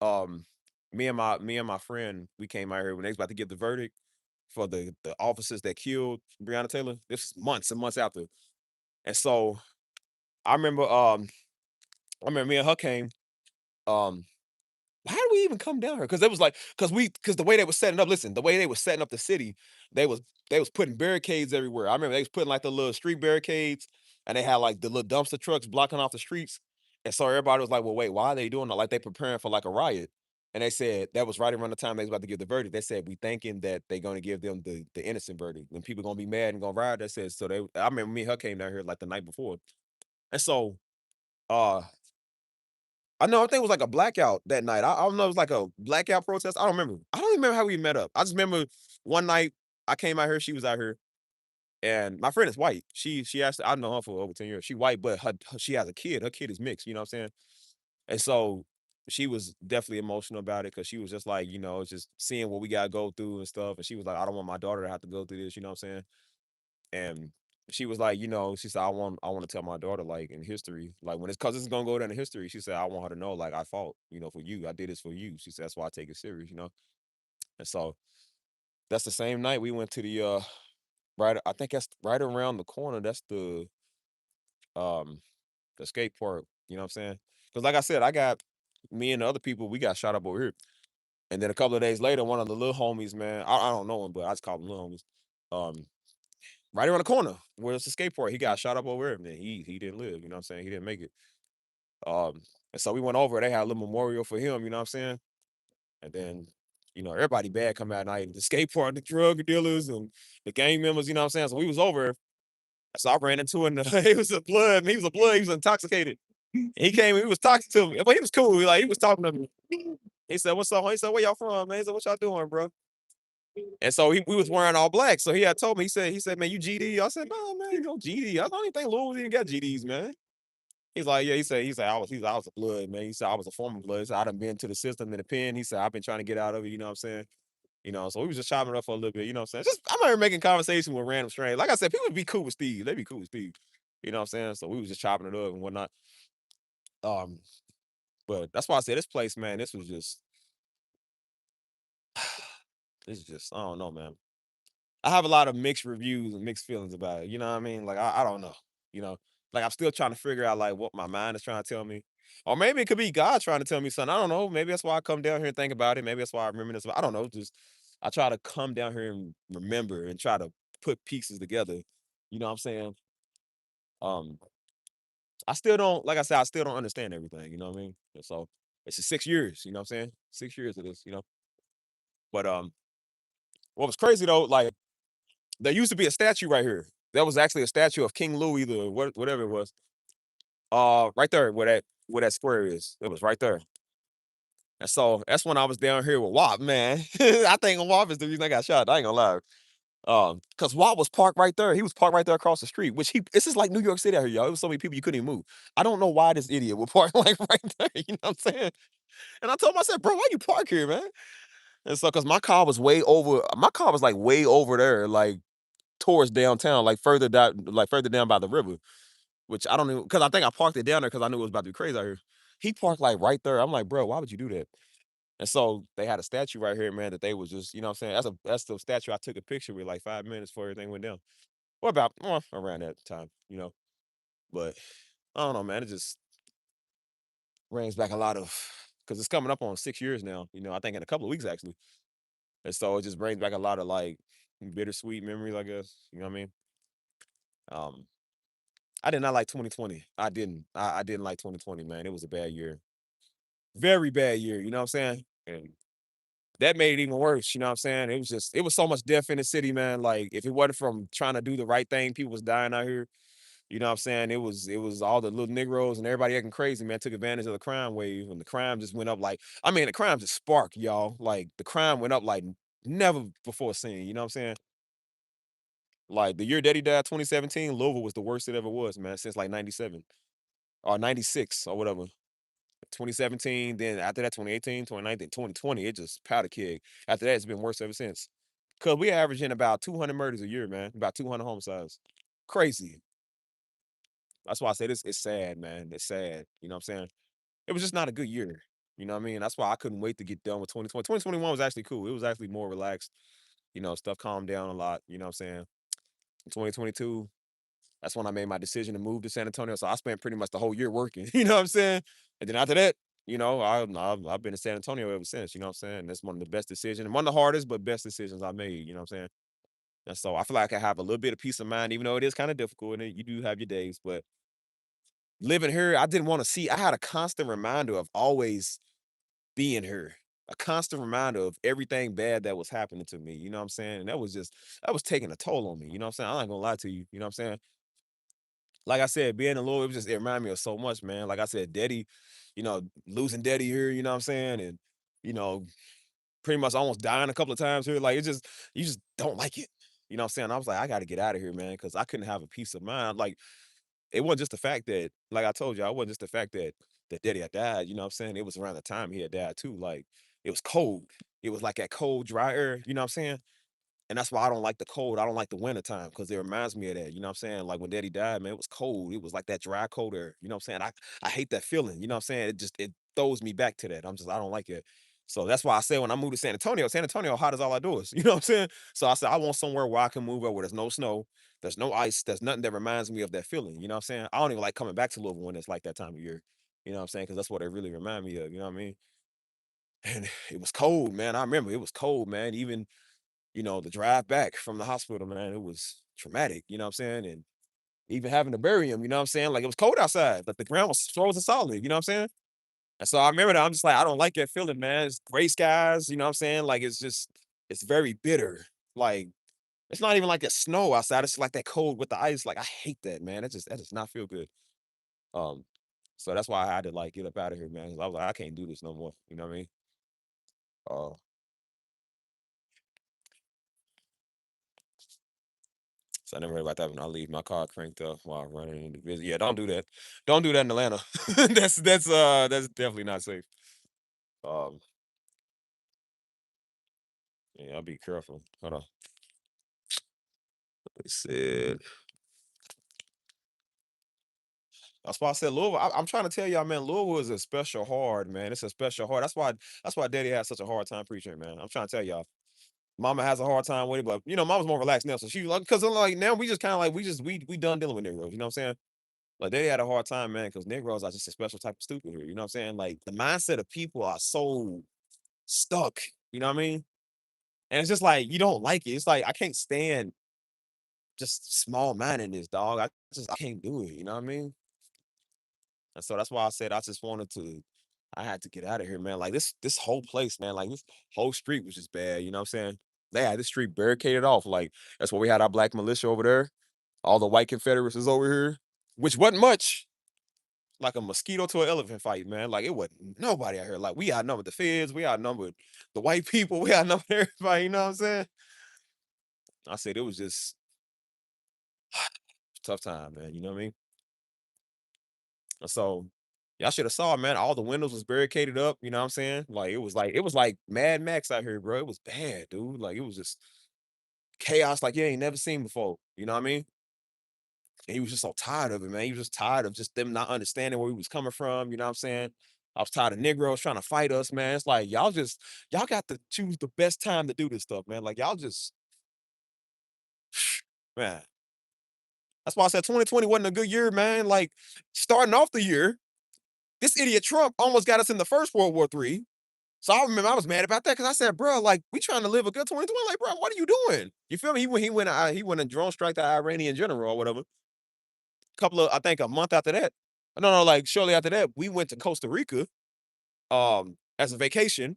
Um me and my friend, we came out here when they was about to give the verdict for the officers that killed Breonna Taylor. This is months and months after. And so I remember I remember me and her came. Um how did we even come down here? Because it was like, because the way they were setting up, listen, the way they were setting up the city, they was they was putting barricades everywhere. I remember they was putting like the little street barricades, and they had like the little dumpster trucks blocking off the streets. And so everybody was like, well, wait, why are they doing that? Like they preparing for like a riot. And they said that was right around the time they was about to give the verdict. They said we thinking that they're gonna give them the innocent verdict. When people gonna be mad and gonna riot, they said so they I remember me and her came down here like the night before. And so uh I know, I think it was like a blackout that night. I don't know, it was like a blackout protest. I don't remember. I don't even remember how we met up. I just remember one night I came out here, she was out here, and my friend is white. She actually I know her for over 10 years. She white, but she has a kid. Her kid is mixed, you know what I'm saying? And so she was definitely emotional about it because she was just like, just seeing what we gotta go through and stuff. And she was like, I don't want my daughter to have to go through this, you know what I'm saying? And she was like, she said, I want to tell my daughter, like, in history, like, when it's because it's gonna go down in history. She said, I want her to know, like, I fought, for you. I did this for you. She said, that's why I take it serious. And so that's the same night we went to right. I think that's right around the corner. That's um the skate park. You know what I'm saying? Because like I said, I got me and the other people, we got shot up over here. And then a couple of days later, one of the little homies, man, I don't know him, but I just call them little homies. Um, right around the corner where it's a skate park. He got shot up over there, man. He didn't live, you know what I'm saying? He didn't make it. And so we went over, they had a little memorial for him, you know what I'm saying? And then, everybody bad come out at night. The skate park, the drug dealers and the gang members, you know what I'm saying? So we was over. So I ran into him. He was a blood. He was a blood. He was intoxicated. He came. He was talking to me, but he was cool. He was talking to me. He said, "What's up?" He said, "Where y'all from, man?" He said, "What y'all doing, bro?" And so we was wearing all black. So he had told me, he said, "Man, you GD?" I said, "No, man, you know GD. I don't even think Louisville even got GDs, man." He's like, "Yeah." He said, I was a blood, man. He said, "I was a former blood." He said, "I done been to the system in the pen." He said, "I've been trying to get out of it." You know what I'm saying? So we was just chopping it up for a little bit. You know what I'm saying? Just I'm out here making conversation with random strangers. Like I said, people be cool with Steve. They be cool with Steve. You know what I'm saying? So we was just chopping it up and whatnot. Um, but that's why I said this place, man. This is just I don't know, man. I have a lot of mixed reviews and mixed feelings about it. You know what I mean? Like I don't know. You know, like I'm still trying to figure out like what my mind is trying to tell me, or maybe it could be God trying to tell me something. I don't know. Maybe that's why I come down here and think about it. Maybe that's why I remember this. I don't know. Just I try to come down here and remember and try to put pieces together. You know what I'm saying? Um, I still don't. Like I said, I still don't understand everything. You know what I mean? And so it's just 6 years. You know what I'm saying? 6 years of this. But what was crazy though, like there used to be a statue right here. There was actually a statue of King Louis, whatever it was. Right there where that square is. It was right there. And so that's when I was down here with Wop, man. I think Wop is the reason I got shot. I ain't gonna lie. Because Wop was parked right there. He was parked right there across the street, this is like New York City out here, y'all. It was so many people you couldn't even move. I don't know why this idiot would park like right there. You know what I'm saying? And I told him, I said, bro, why you park here, man? And so because my car was like way over there, like towards downtown, like further down by the river. Which I don't even because I think I parked it down there because I knew it was about to be crazy out here. He parked like right there. I'm like, bro, why would you do that? And so they had a statue right here, man, that they was just, you know what I'm saying? That's the statue I took a picture with like 5 minutes before everything went down. Or about around that time. But I don't know, man. It just brings back a lot of because it's coming up on 6 years now, I think in a couple of weeks actually. And so it just brings back a lot of like bittersweet memories, I guess. You know what I mean? Um, I did not like 2020. I didn't. I didn't like 2020, man. It was a bad year. Very bad year, you know what I'm saying? And that made it even worse, you know what I'm saying? It was so much death in the city, man. Like if it wasn't from trying to do the right thing, people was dying out here. You know what I'm saying? It was all the little Negroes and everybody acting crazy, man. Took advantage of the crime wave and the crime just went up like the crime just sparked, y'all. Like the crime went up like never before seen, you know what I'm saying? Like the year Daddy died, 2017, Louisville was the worst it ever was, man, since like 97 or 96 or whatever. 2017, then after that, 2018, 2019, 2020, it just powder keg. After that, it's been worse ever since. Cause we averaging about 200 murders a year, man. About 200 homicides. Crazy. That's why I say this. It's sad, man. It's sad. You know what I'm saying? It was just not a good year. You know what I mean? That's why I couldn't wait to get done with 2020. 2021 was actually cool. It was actually more relaxed. Stuff calmed down a lot. You know what I'm saying? 2022, that's when I made my decision to move to San Antonio. So I spent pretty much the whole year working. You know what I'm saying? And then after that, I've been in San Antonio ever since. You know what I'm saying? That's one of the best decisions, and one of the hardest but best decisions I made. You know what I'm saying? And so I feel like I have a little bit of peace of mind, even though it is kind of difficult and you do have your days. But living here, I didn't want to see. I had a constant reminder of always being here, a constant reminder of everything bad that was happening to me. You know what I'm saying? And that was taking a toll on me. You know what I'm saying? I'm not gonna lie to you. You know what I'm saying? Like I said, being in Louisville, it reminded me of so much, man. Like I said, Daddy, losing Daddy here, you know what I'm saying? And, you know, pretty much almost dying a couple of times here. Like you just don't like it. You know what I'm saying? I was like, I gotta get out of here, man, because I couldn't have a peace of mind. Like, it wasn't just the fact that, like I told you, it wasn't just the fact that Daddy had died, you know what I'm saying? It was around the time he had died too. Like, it was cold. It was like that cold, dry air, you know what I'm saying? And that's why I don't like the cold. I don't like the winter time because it reminds me of that. You know what I'm saying? Like when Daddy died, man, it was cold. It was like that dry, cold air. You know what I'm saying? I hate that feeling. You know what I'm saying? It throws me back to that. I don't like it. So that's why I said when I moved to San Antonio, hot as all outdoors. You know what I'm saying? So I said I want somewhere where I can move up where there's no snow, there's no ice, there's nothing that reminds me of that feeling. You know what I'm saying? I don't even like coming back to Louisville when it's like that time of year. You know what I'm saying? Because that's what it really remind me of. You know what I mean? And it was cold, man. I remember it was cold, man. Even the drive back from the hospital, man, it was traumatic, you know what I'm saying? And even having to bury him, you know what I'm saying? Like it was cold outside, but the ground was frozen solid, you know what I'm saying? And so I remember that I'm just like, I don't like that feeling, man. It's gray skies, you know what I'm saying? Like it's very bitter. Like it's not even like that snow outside. It's like that cold with the ice. Like I hate that, man. That does not feel good. Um, so that's why I had to like get up out of here, man. 'Cause I was like, I can't do this no more. You know what I mean? Uh, So I never heard about that when I leave my car cranked up while running into busy. Yeah, don't do that. Don't do that in Atlanta. That's definitely not safe. Um, yeah, I'll be careful. Hold on. They said that's why I said Louisville. I'm trying to tell y'all, man, Louisville is a special hard, man. It's a special hard. That's why Daddy has such a hard time preaching, man. I'm trying to tell y'all. Mama has a hard time with it, but Mama's more relaxed now. So she like because like now we just kind of like we done dealing with Negroes. You know what I'm saying? Like they had a hard time, man, because Negroes are just a special type of stupid here. You know what I'm saying? Like the mindset of people are so stuck. You know what I mean? And it's just like you don't like it. It's like I can't stand just small mindedness, dog. I can't do it. You know what I mean? And so that's why I said I just wanted to. I had to get out of here, man. Like this whole place, man. Like this whole street was just bad. You know what I'm saying? They had this street barricaded off. Like that's where we had our black militia over there. All the white Confederates is over here, which wasn't much. Like a mosquito to an elephant fight, man. Like it wasn't nobody out here. Like we outnumbered the feds, we outnumbered the white people, we outnumbered everybody. You know what I'm saying? I said it was just tough time, man. You know what I mean? And so y'all should have saw, man. All the windows was barricaded up. You know what I'm saying? Like it was like Mad Max out here, bro. It was bad, dude. Like it was just chaos, like you ain't never seen before. You know what I mean? And he was just so tired of it, man. He was just tired of just them not understanding where he was coming from. You know what I'm saying? I was tired of Negroes trying to fight us, man. It's like y'all got to choose the best time to do this stuff, man. Like y'all just man. That's why I said 2020 wasn't a good year, man. Like starting off the year, this idiot Trump almost got us in the first World War III. So I remember I was mad about that because I said, bro, like we trying to live a good 2020. Like, bro, what are you doing? You feel me? He went and drone strike the Iranian general or whatever. Couple of I think a month after that. No, like shortly after that, we went to Costa Rica as a vacation.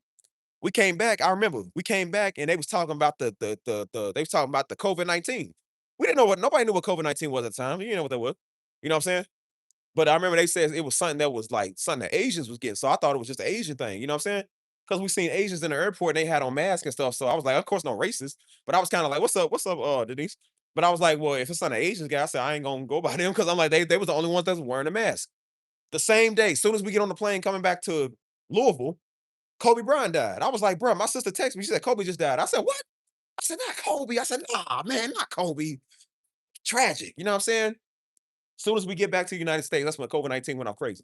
We came back. I remember we came back and they was talking about the they was talking about the COVID-19. We didn't know what nobody knew what COVID-19 was at the time. You didn't know what that was. You know what I'm saying? But I remember they said it was something that was like something that Asians was getting. So I thought it was just an Asian thing. You know what I'm saying? Because we seen Asians in the airport and they had on masks and stuff. So I was like, of course, no racist. But I was kind of like, what's up, Denise? But I was like, well, if it's not an Asian guy, I said I ain't gonna go by them because I'm like they was the only ones that was wearing a mask. The same day, as soon as we get on the plane coming back to Louisville, Kobe Bryant died. I was like, bro, my sister texted me. She said, Kobe just died. I said, what? I said, not Kobe. I said, nah, man, not Kobe. Tragic. You know what I'm saying? As soon as we get back to the United States, that's when COVID-19 went off crazy.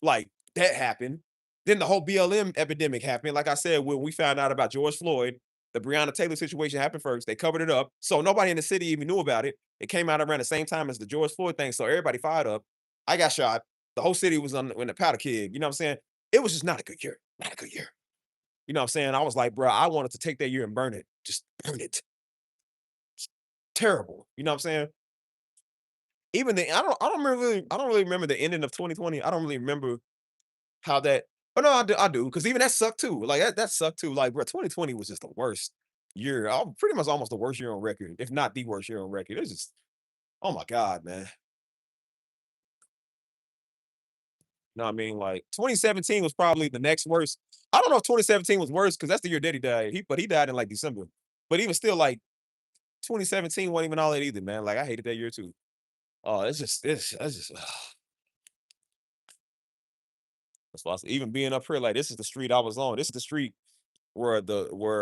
Like, that happened. Then the whole BLM epidemic happened. Like I said, when we found out about George Floyd, the Breonna Taylor situation happened first. They covered it up. So nobody in the city even knew about it. It came out around the same time as the George Floyd thing. So everybody fired up. I got shot. The whole city was in the powder keg. You know what I'm saying? It was just not a good year. Not a good year. You know what I'm saying? I was like, bro, I wanted to take that year and burn it. Just burn it. Terrible. You know what I'm saying? Even the I don't really remember the ending of 2020. I don't really remember how that. Oh no, I do, because even that sucked too. Like that sucked too. Like, bro, 2020 was just the worst year. Pretty much almost the worst year on record, if not the worst year on record. It's just, oh my God, man. No, I mean, like 2017 was probably the next worst. I don't know if 2017 was worse because that's the year Daddy died. But he died in like December. But even still, like 2017 wasn't even all that either, man. Like I hated that year too. Oh, it's just that's why even being up here, like this is the street I was on. This is the street where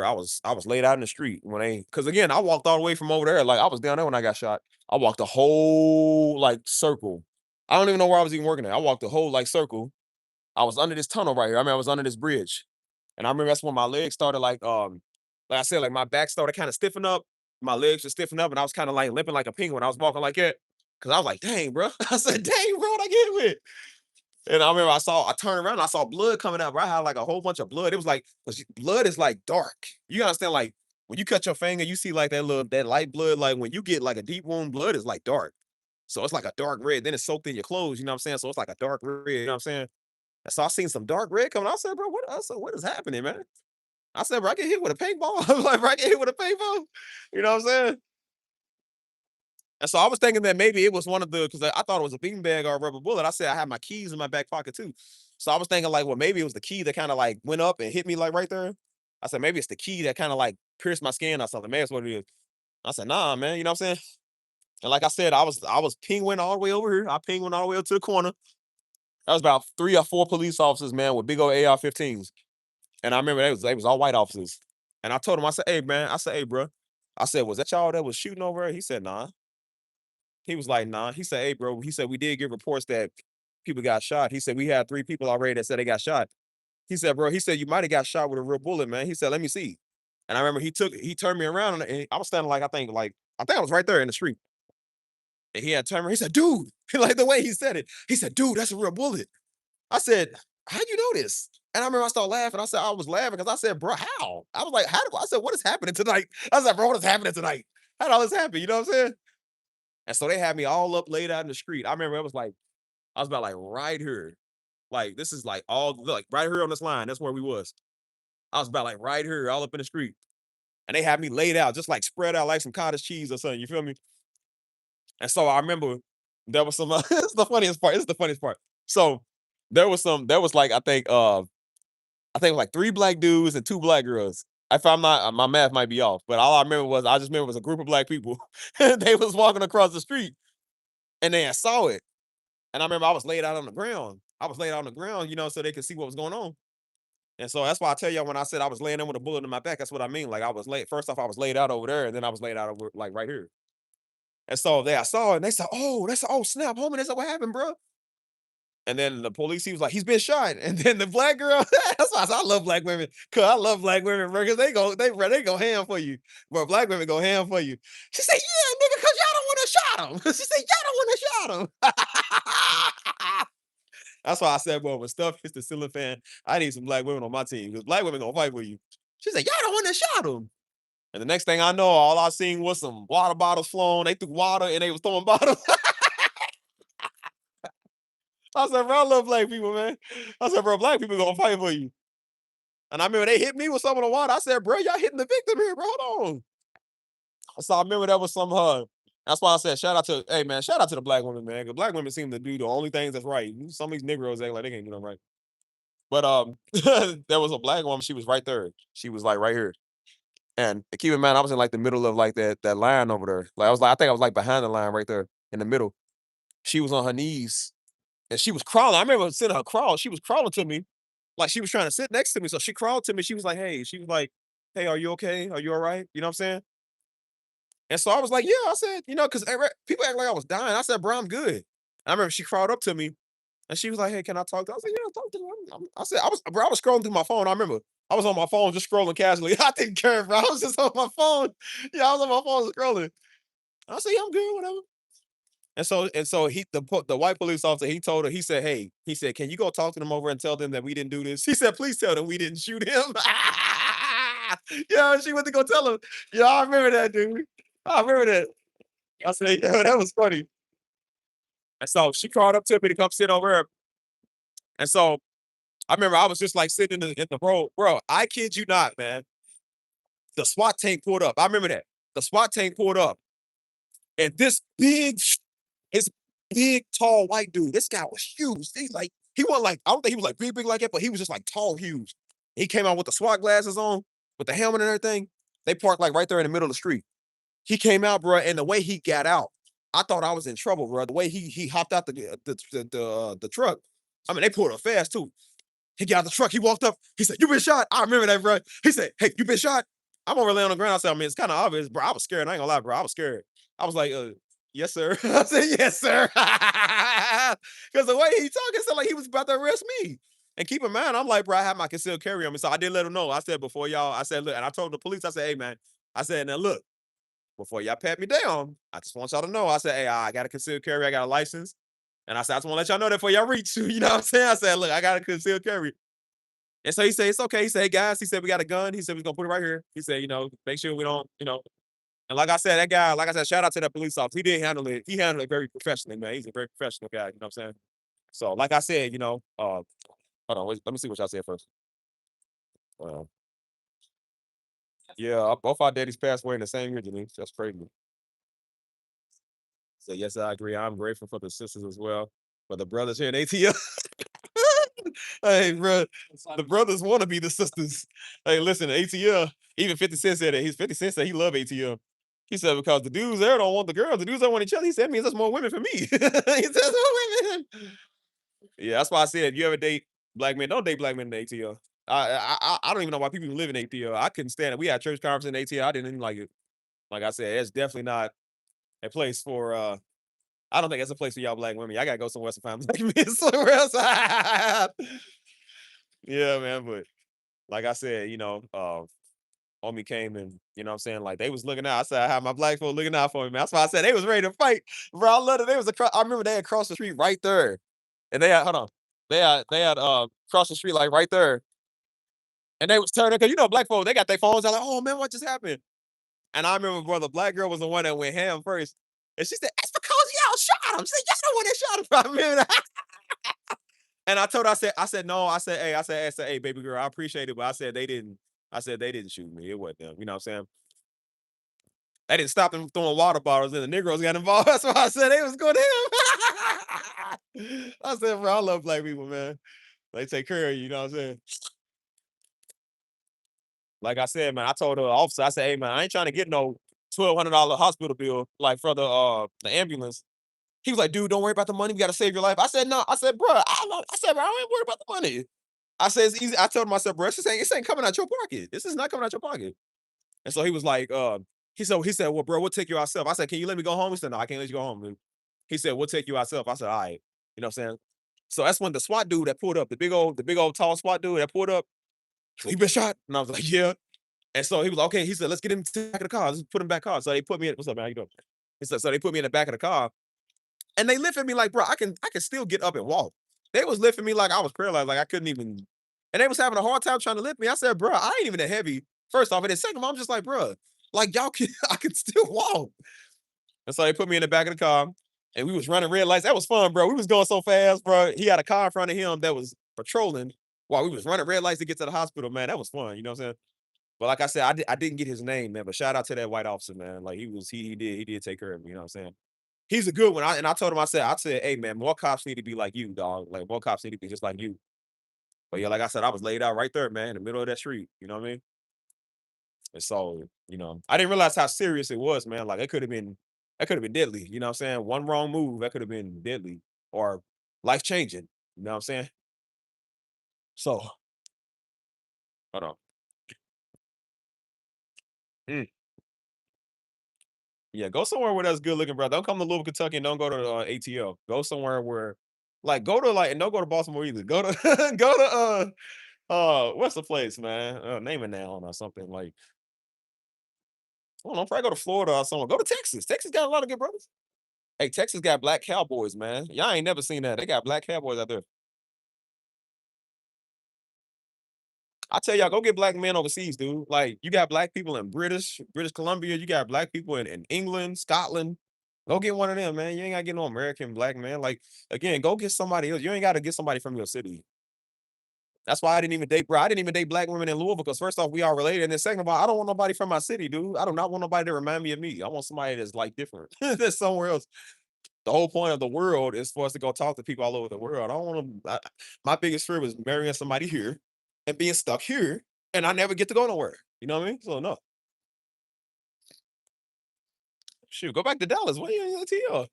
I was laid out in the street when they, because again, I walked all the way from over there. Like I was down there when I got shot. I walked the whole like circle. I don't even know where I was even working at. I walked the whole like circle. I was under this tunnel right here. I mean, I was under this bridge. And I remember that's when my legs started like I said, like my back started kind of stiffen up. My legs were stiffen up, and I was kind of like limping like a penguin. I was walking like that. Cause I was like, dang, bro. I said, dang, bro, what I get with? And I remember I turned around, and I saw blood coming out, bro. I had like a whole bunch of blood. It was like, 'cause blood is like dark. You understand? Like when you cut your finger, you see like that light blood. Like when you get like a deep wound, blood is like dark. So it's like a dark red. Then it's soaked in your clothes. You know what I'm saying? So it's like a dark red. You know what I'm saying? And so I seen some dark red coming. I said, bro, what is happening, man? I said, bro, I get hit with a paintball. I was like, bro, I get hit with a paintball. You know what I'm saying? And so I was thinking that maybe it was one of the, because I thought it was a beanbag or a rubber bullet. I said I had my keys in my back pocket too. So I was thinking like, well, maybe it was the key that kind of like went up and hit me like right there. I said, maybe it's the key that kind of like pierced my skin or something. Maybe that's what it is. I said, nah, man, you know what I'm saying? And like I said, I was penguin all the way over here. I penguin all the way up to the corner. That was about 3 or 4 police officers, man, with big old AR-15s. And I remember they was all white officers. And I told him, I said, hey, man, I said, hey, bro. I said, was that y'all that was shooting over there? He said, nah. He was like, nah. He said, hey, bro. He said, we did get reports that people got shot. He said, we had 3 people already that said they got shot. He said, bro, he said, you might have got shot with a real bullet, man. He said, let me see. And I remember he turned me around and I was standing I think I was right there in the street. And he had turned around. He said, dude, like the way he said it. He said, dude, that's a real bullet. I said, how'd you know this? And I remember I started laughing. I said, I was laughing because I said, bro, how? I was like, I said, what is happening tonight? I said, bro, what is happening tonight? How did all this happen? You know what I'm saying? And so they had me all up laid out in the street. I remember I was about like right here. Like this is like all like right here on this line. That's where we was. I was about like right here, all up in the street. And they had me laid out, just like spread out like some cottage cheese or something. You feel me? And so I remember there was some this is the funniest part. This is the funniest part. So there was like I think like 3 black dudes and 2 black girls. If I'm not, my math might be off, but all I just remember was a group of black people. They was walking across the street and they had saw it. And I remember I was laid out on the ground. I was laid out on the ground, so they could see what was going on. And so that's why I tell y'all when I said I was laying in with a bullet in my back, that's what I mean. Like I was laid, first off, I was laid out over there, and then I was laid out over like right here. And so I saw it and they said, oh, oh snap, homie, that's what happened, bro. And then the police, he was like, he's been shot. And then the black girl, that's why I love black women. Cause I love black women, bro. Cause they go ham for you. Bro, black women go ham for you. She said, yeah, nigga, cause y'all don't want to shot him. She said, y'all don't want to shot him. That's why I said, bro, when stuff hits the ceiling fan, I need some black women on my team. Because black women gonna fight for you. She said, y'all don't want to shot him. And the next thing I know, all I seen was some water bottles flowing. They threw water and they was throwing bottles. I said, bro, I love black people, man. I said, bro, black people gonna fight for you. And I remember they hit me with some of the water. I said, bro, y'all hitting the victim here, bro. Hold on. So I remember that was some that's why I said, shout out to the black women, man. Because black women seem to do the only things that's right. Some of these Negroes act like they can't do them right. But there was a black woman, she was right there. She was like right here. And keep in mind, I was in like the middle of like that line over there. Like I think I was like behind the line right there in the middle. She was on her knees and she was crawling. I remember seeing her crawl. She was crawling to me, like she was trying to sit next to me. So she crawled to me. She was like, "Hey," she was like, "Hey, are you okay? Are you all right?" You know what I'm saying? And so I was like, "Yeah." I said, because people act like I was dying. I said, "Bro, I'm good." I remember she crawled up to me And she was like, "Hey, can I talk to?" I was like, "Yeah, talk to him." I said, I was scrolling through my phone. I remember I was on my phone just scrolling casually. I didn't care, bro. I was just on my phone. Yeah, I was on my phone scrolling. I said, "Yeah, I'm good, whatever." And so the white police officer, he told her, he said, "Hey," he said, "can you go talk to them over and tell them that we didn't do this?" He said, "Please tell them we didn't shoot him." Yeah, she went to go tell him. Yeah, I remember that, dude. I remember that. I said, "Yeah, that was funny." And so she crawled up to me to come sit over her. And so I remember I was just like sitting in the road, bro. I kid you not, man. The SWAT tank pulled up. I remember that. The SWAT tank pulled up, and this big, tall white dude. This guy was huge. He wasn't like, I don't think he was like big like that, but he was just like tall, huge. He came out with the SWAT glasses on, with the helmet and everything. They parked like right there in the middle of the street. He came out, bro, and the way he got out, I thought I was in trouble, bro. The way he hopped out the truck. I mean, they pulled up fast too. He got out the truck. He walked up. He said, "You been shot?" I remember that, bro. He said, "Hey, you been shot?" I'm over laying on the ground. I said, "I mean, it's kind of obvious, bro." I was scared. I ain't gonna lie, bro. I was scared. I was like, yes, sir." I said, "Yes, sir." Because the way he talking sounded like he was about to arrest me. And keep in mind, I'm like, bro, I have my concealed carry on me. So I did let him know. I said, before y'all, I said, look, and I told the police, I said, "Hey, man," I said, "now look, before y'all pat me down, I just want y'all to know." I said, "Hey, I got a concealed carry. I got a license." And I said, "I just want to let y'all know that before y'all reach." You know what I'm saying? I said, "Look, I got a concealed carry." And so he said, "It's okay." He said, "Hey guys," he said, "we got a gun." He said, "We're gonna put it right here." He said, "Make sure we don't." And like I said, that guy, like I said, shout out to that police officer. He did handle it. He handled it very professionally, man. He's a very professional guy. You know what I'm saying? So, like I said, hold on, let me see what y'all said first. Uh, yeah, both our daddies passed away in the same year, Denise. That's crazy. So, yes, I agree. I'm grateful for the sisters as well, for the brothers here in ATL. Hey, bro, the brothers want to be the sisters. Hey, listen, ATL. Even 50 Cent said that. 50 Cent said he love ATL. He said because the dudes there don't want the girls, the dudes don't want each other. He said, "That means there's more women for me." He says more women. Yeah, that's why I said, you ever date black men, don't date black men in ATL. I don't even know why people even live in ATL. I couldn't stand it. We had church conference in ATL. I didn't even like it. Like I said, it's definitely not a place for. I don't think it's a place for y'all black women. Y'all gotta go somewhere else to find black men somewhere else. Yeah, man. But like I said, homie came and you know what I'm saying, like they was looking out. I said I had my black folk looking out for me, man. That's why I said they was ready to fight. Bro, I love it. They was across, I remember they had crossed the street right there. And they had hold on. They had crossed the street like right there. And they was turning because black folks, they got their phones. I'm like, "Oh man, what just happened?" And I remember, bro, the black girl was the one that went ham first. And she said, "It's because y'all shot him." She said, "Y'all the one that shot him." I remember that. And I told her, I said, "No," hey, baby girl, I appreciate it, but I said they didn't. I said they didn't shoot me. It wasn't them. You know what I'm saying? They didn't stop them from throwing water bottles, and the Negroes got involved. That's why I said they was going to him. I said, "Bro, I love black people, man. They take care of you." You know what I'm saying? Like I said, man, I told the officer, I said, "Hey, man, I ain't trying to get no $1,200 hospital bill like for the ambulance." He was like, "Dude, don't worry about the money. We got to save your life." I said, "No." I said, "Bro, I said, bro, I ain't worried about the money." I said, "It's easy." I told him, I said, "Bro, this ain't coming out your pocket. This is not coming out your pocket." And so he was like, he said, "Well, bro, we'll take you ourselves." I said, "Can you let me go home?" He said, "No, I can't let you go home, dude." He said, "We'll take you ourselves." I said, "All right." You know what I'm saying? So that's when the SWAT dude that pulled up, the big old tall SWAT dude that pulled up, "He been shot?" And I was like, "Yeah." And so he was like, "Okay." He said, "Let's get him to the back of the car. Let's put him back car." So they put me in. What's up, man? How you doing? He said, so they put me in the back of the car. And they lifted me like, bro, I can still get up and walk. They was lifting me like I was paralyzed, like I couldn't even. And they was having a hard time trying to lift me. I said, bro, I ain't even that heavy. First off, and then second of all, I'm just like, bro, like y'all can, I can still walk. And so they put me in the back of the car, and we was running red lights. That was fun, bro. We was going so fast, bro. He had a car in front of him that was patrolling while we was running red lights to get to the hospital. Man, that was fun. You know what I'm saying? But like I said, I didn't get his name, man. But shout out to that white officer, man. Like he did take care of me. You know what I'm saying? He's a good one. I told him, I said, "Hey man, more cops need to be like you, dog. Like more cops need to be just like you." But yeah, like I said, I was laid out right there, man, in the middle of that street. You know what I mean? And so, I didn't realize how serious it was, man. Like that could have been deadly. You know what I'm saying? One wrong move, that could have been deadly or life changing. You know what I'm saying? So hold on. Mm. Yeah, go somewhere where that's good looking, bro. Don't come to Louisville, Kentucky, and don't go to ATL. Go somewhere where Like, go to, like, and don't go to Baltimore either. Go to go to, what's the place, man? Name it now or something, like, I don't know, probably go to Florida or somewhere. Go to Texas. Texas got a lot of good brothers. Hey, Texas got black cowboys, man. Y'all ain't never seen that. They got black cowboys out there. I tell y'all, go get black men overseas, dude. Like, you got black people in British Columbia. You got black people in England, Scotland. Go get one of them, man. You ain't gotta get no American black man. Like, again, go get somebody else. You ain't gotta get somebody from your city. That's why I didn't even date, bro. I didn't even date black women in Louisville because first off, we are related. And then second of all, I don't want nobody from my city, dude. I do not want nobody to remind me of me. I want somebody that's like different. That's somewhere else. The whole point of the world is for us to go talk to people all over the world. I don't want to. My biggest fear was marrying somebody here and being stuck here, and I never get to go nowhere. You know what I mean? So no, shoot, go back to Dallas. What are you in ATL?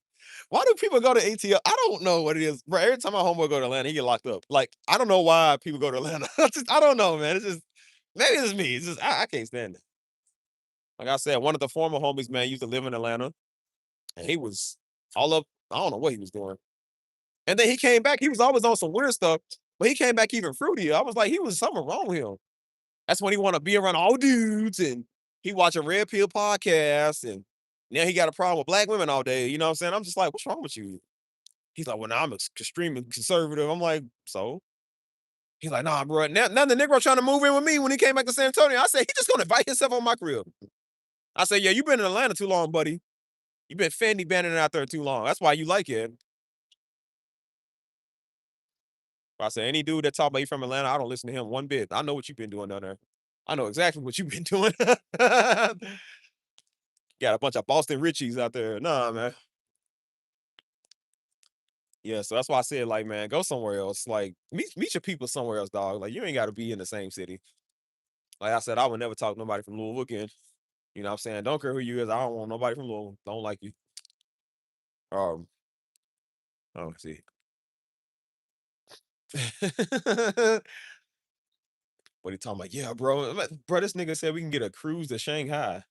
Why do people go to ATL? I don't know what it is, bro. Every time my homeboy go to Atlanta, he get locked up. Like I don't know why people go to Atlanta. I don't know, man. It's just maybe it's me. It's just I can't stand it. Like I said, one of the former homies, man, used to live in Atlanta, and he was all up. I don't know what he was doing. And then he came back. He was always on some weird stuff, but he came back even fruitier. I was like, he was something wrong with him. That's when he want to be around all dudes and he watch a red pill podcast and now he got a problem with black women all day. You know what I'm saying? I'm just like, what's wrong with you? He's like, well, now I'm extremely conservative. I'm like, so? He's like, nah, bro. Now the Negro trying to move in with me when he came back to San Antonio. I said, he just gonna invite himself on my crib. I said, yeah, you been in Atlanta too long, buddy. You been Fendi banding out there too long. That's why you like it. I said, any dude that talk about you from Atlanta, I don't listen to him one bit. I know what you've been doing down there. I know exactly what you've been doing. Got a bunch of Boston Richies out there. Nah, man. Yeah, so that's why I said, like, man, go somewhere else. Like, meet your people somewhere else, dog. Like, you ain't got to be in the same city. Like I said, I would never talk to nobody from Louisville again. You know what I'm saying? Don't care who you is. I don't want nobody from Louisville. Don't like you. Um, oh, see. What he talking about? Yeah, bro. Bro, this nigga said we can get a cruise to Shanghai.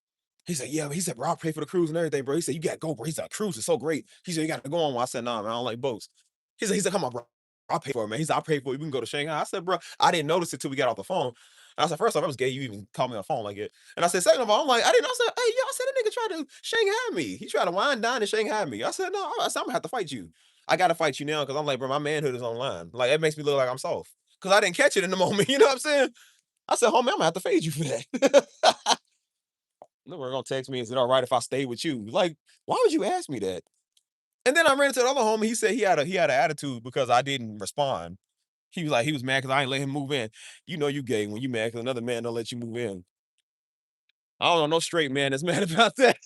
He said, yeah, but he said, bro, I'll pay for the cruise and everything, bro. He said, you gotta go, bro. He said, cruise is so great. He said, you gotta go on one. I said, nah, man, I don't like boats. He said, come on, bro. I'll pay for it, man. He said, I'll pay for it. We can go to Shanghai. I said, bro, I didn't notice it till we got off the phone. And I said, first off, I was gay. You even called me on the phone like it. And I said, second of all, I'm like, I didn't know. I said, hey, yo, I said, that nigga tried to Shanghai me. He tried to wine dine and Shanghai me. I said, no, I said, I'm gonna have to fight you. I gotta fight you now because I'm like, bro, my manhood is online. Like, it makes me look like I'm soft. Because I didn't catch it in the moment. You know what I'm saying? I said, homie, I'm gonna have to fade you for that. No, we're gonna text me. Is it all right if I stay with you? Like, why would you ask me that? And then I ran into the other homie. He said he had an attitude because I didn't respond. He was like, he was mad because I ain't let him move in. You know you gay when you mad because another man don't let you move in. I don't know no straight man that's mad about that.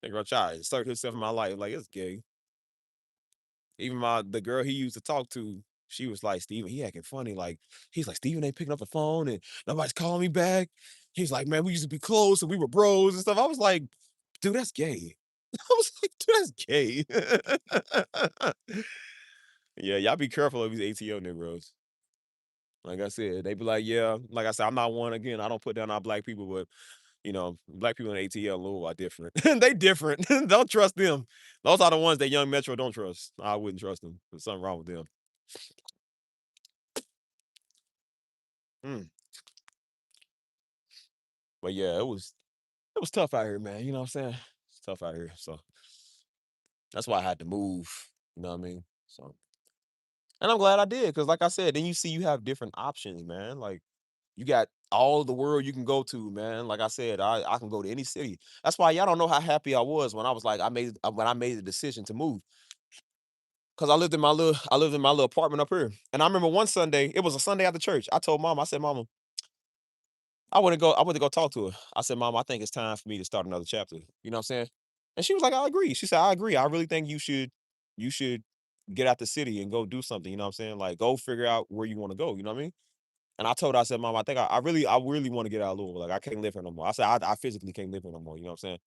They gonna try to insert himself in my life like it's gay. Even the girl he used to talk to, she was like, Steven, he acting funny. Like, he's like, Steven ain't picking up the phone and nobody's calling me back. He's like, man, we used to be close and we were bros and stuff. I was like, dude, that's gay. I was like, dude, that's gay. Yeah, y'all be careful of these ATO Negroes. Like I said, they be like, yeah, like I said, I'm not one again. I don't put down our black people, but black people in ATL and Louisville are different. They different. Don't trust them. Those are the ones that Young Metro don't trust. I wouldn't trust them. There's something wrong with them. Mm. But yeah, it was tough out here, man. You know what I'm saying? It's tough out here. So that's why I had to move. You know what I mean? So and I'm glad I did, because like I said, then you see you have different options, man. Like you got all the world you can go to, man. Like I said, I can go to any city. That's why y'all don't know how happy I was when I was like, when I made the decision to move. Cause I lived in my little apartment up here. And I remember one Sunday, it was a Sunday after church. I told mom, I said, Mama, I went to go talk to her. I said, Mom, I think it's time for me to start another chapter. You know what I'm saying? And she was like, I agree. She said, I agree. I really think you should get out the city and go do something. You know what I'm saying? Like go figure out where you want to go. You know what I mean? And I told her, I said, Mom, I think I really want to get out of Louisville. Like I can't live here no more. I said, I physically can't live here no more. You know what I'm saying?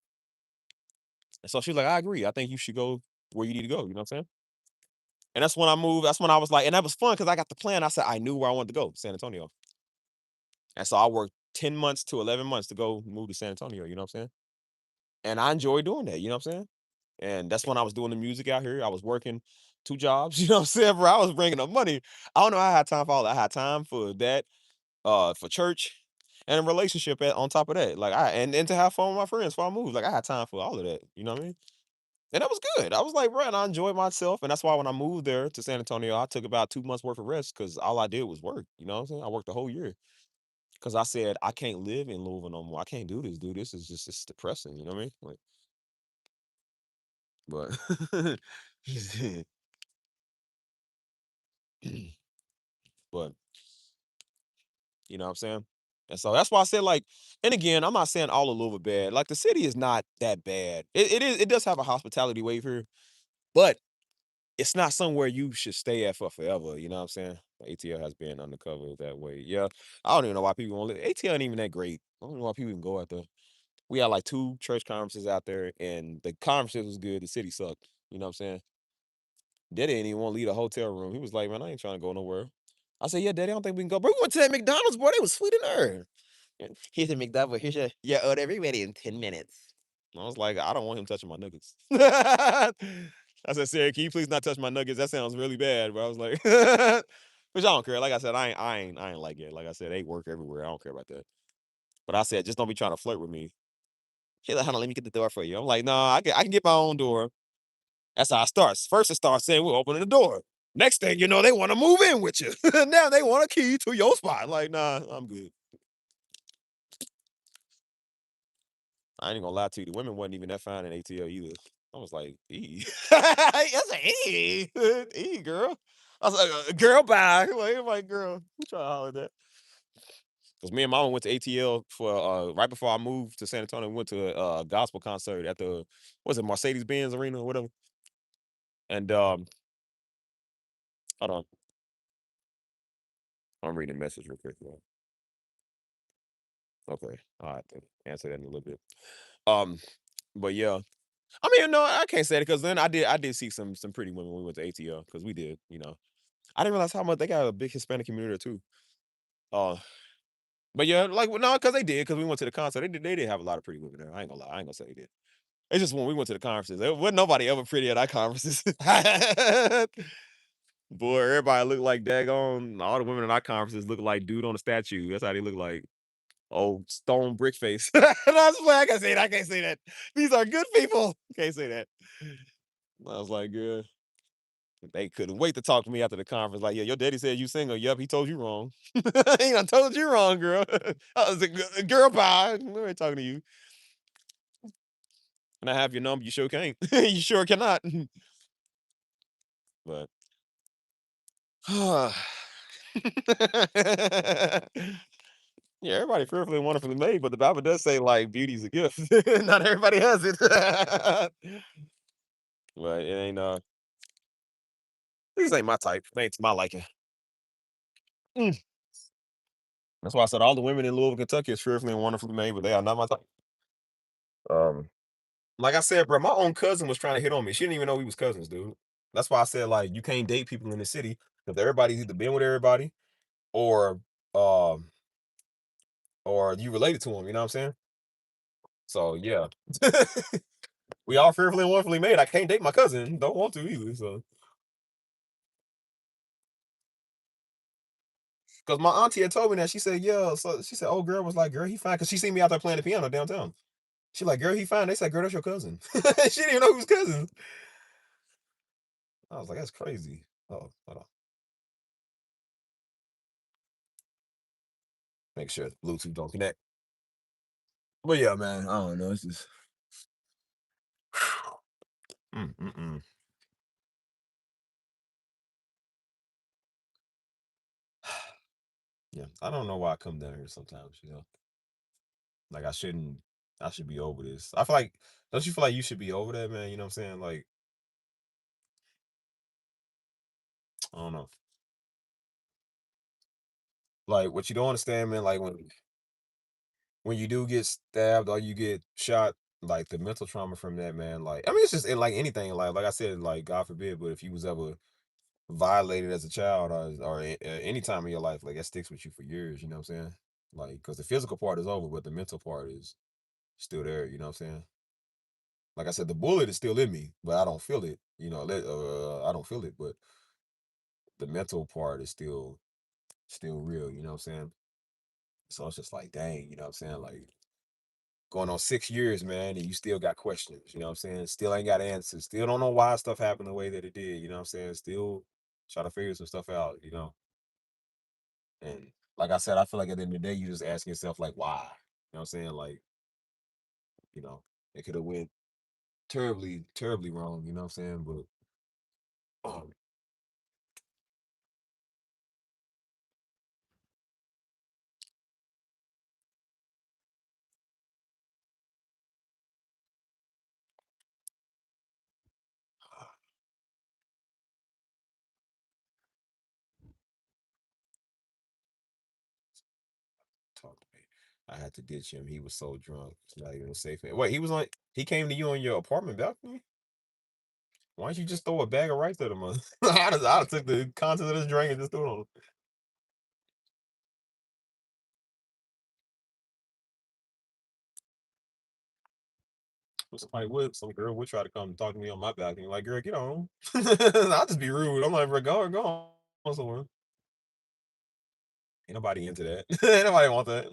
And so she's like, I agree. I think you should go where you need to go. You know what I'm saying? And that's when I moved. That's when I was like, and that was fun because I got the plan. I said I knew where I wanted to go, San Antonio. And so I worked 10 months to 11 months to go move to San Antonio. You know what I'm saying? And I enjoy doing that. You know what I'm saying? And that's when I was doing the music out here. I was working 2 jobs, you know what I'm saying, bro? I was bringing up money. I don't know how I had time for all that. I had time for that, for church and a relationship on top of that. Like and to have fun with my friends before I moved. Like I had time for all of that. You know what I mean? And that was good. I was like, bro, and I enjoyed myself. And that's why when I moved there to San Antonio, I took about 2 months worth of rest because all I did was work. You know what I'm saying? I worked the whole year. Because I said, I can't live in Louisville no more. I can't do this, dude. This is just it's depressing, you know what I mean? Like, but but you know what I'm saying? And so that's why I said, like, and again, I'm not saying all of Louisville bad. Like the city is not that bad. It does have a hospitality wave here, but it's not somewhere you should stay at for forever. You know what I'm saying? ATL has been undercover that way. Yeah. I don't even know why people want to ATL ain't even that great. I don't know why people even go out there. We had like 2 church conferences out there, and the conferences was good. The city sucked. You know what I'm saying? Daddy didn't even want to leave the hotel room. He was like, "Man, I ain't trying to go nowhere." I said, "Yeah, Daddy, I don't think we can go." Bro, we went to that McDonald's, boy. They was sweet in there. And here's a McDouble. Here's your order. Everybody in 10 minutes. And I was like, I don't want him touching my nuggets. I said, Sarah, can you please not touch my nuggets? That sounds really bad. But I was like, which I don't care. Like I said, I ain't like it. Like I said, they work everywhere. I don't care about that. But I said, just don't be trying to flirt with me. She's like, hold on, let me get the door for you. I'm like, nah, I can get my own door. That's how it starts. First, it starts saying we're opening the door. Next thing you know, they want to move in with you. Now they want a key to your spot. Like, nah, I'm good. I ain't gonna lie to you. The women wasn't even that fine in ATL either. I was like, E. That's an E. E, girl. I was like, girl, bye. Like, girl, who try to holler at that? Because me and mama went to ATL for right before I moved to San Antonio. We went to a gospel concert at the was it Mercedes Benz Arena or whatever. And hold on, I'm reading a message real quick. Okay, all right, then answer that in a little bit. Um, but yeah, I mean, no, I can't say it because then I did see some pretty women when we went to ATL because we did, you know. I didn't realize how much they got a big Hispanic community too. Uh, but yeah, like well, no, because they did because we went to the concert. They did have a lot of pretty women there. I ain't gonna lie, I ain't gonna say they did. It's just when we went to the conferences, there wasn't nobody ever pretty at our conferences. Boy, everybody looked like daggone. All the women in our conferences look like dude on a statue. That's how they look like. Oh, stone brick face. And I was like, I can say that. I can't say that. These are good people. Can't say that. I was like, good. They couldn't wait to talk to me after the conference. Like, yeah, your daddy said you single. Yep, he told you wrong. He done told you wrong, girl. I was a girl bye. We ain't talking to you. And I have your number. You sure can't. You sure cannot. But yeah, everybody fearfully and wonderfully made, but the Bible does say like beauty's a gift. Not everybody has it. But it ain't these ain't my type. They ain't to my liking. Mm. That's why I said all the women in Louisville, Kentucky is fearfully and wonderfully made, but they are not my type. Um, like I said, bro, my own cousin was trying to hit on me. She didn't even know we was cousins, dude. That's why I said like you can't date people in the city because everybody's either been with everybody or um or you related to them. You know what I'm saying? So yeah, we all fearfully and wonderfully made. I can't date my cousin. Don't want to either. So because my auntie had told me that she said yeah. So she said, "Oh, girl was like, girl, he fine." Because she seen me out there playing the piano downtown. She like, girl, he fine. They said, girl, that's your cousin. She didn't even know who was cousins. I was like, that's crazy. Oh, hold on. Make sure Bluetooth don't connect. But yeah, man, I don't know. It's just mm. Yeah, I don't know why I come down here sometimes. You know, like I shouldn't. I should be over this. I feel like, don't you feel like you should be over that, man? You know what I'm saying? Like, I don't know. Like, what you don't understand, man. Like when you do get stabbed or you get shot, like the mental trauma from that, man. Like, I mean, it's just like anything. Like I said, like God forbid, but if you was ever violated as a child or any time in your life, like that sticks with you for years. You know what I'm saying? Like, because the physical part is over, but the mental part is still there. You know what I'm saying? Like I said, the bullet is still in me, but I don't feel it. I don't feel it, but the mental part is still real. You know what I'm saying? So it's just like, dang, you know what I'm saying? Like going on 6 years, man, and you still got questions. You know what I'm saying? Still ain't got answers. Still don't know why stuff happened the way that it did. You know what I'm saying? Still trying to figure some stuff out. And like I said, I feel like at the end of the day, you just ask yourself like, why? You know what I'm saying? Like, you know, it could have went terribly, terribly wrong. You know what I'm saying? But talk to me. I had to ditch him. He was so drunk. It's not even a safe. Wait, he came to you on your apartment balcony? Why don't you just throw a bag of rice at him? I'd took the contents of this drink and just threw it on him. Some girl would try to come and talk to me on my balcony. Like, girl, get on. I'll just be rude. I'm like, bro, go on somewhere. Ain't nobody into that. Ain't nobody want that.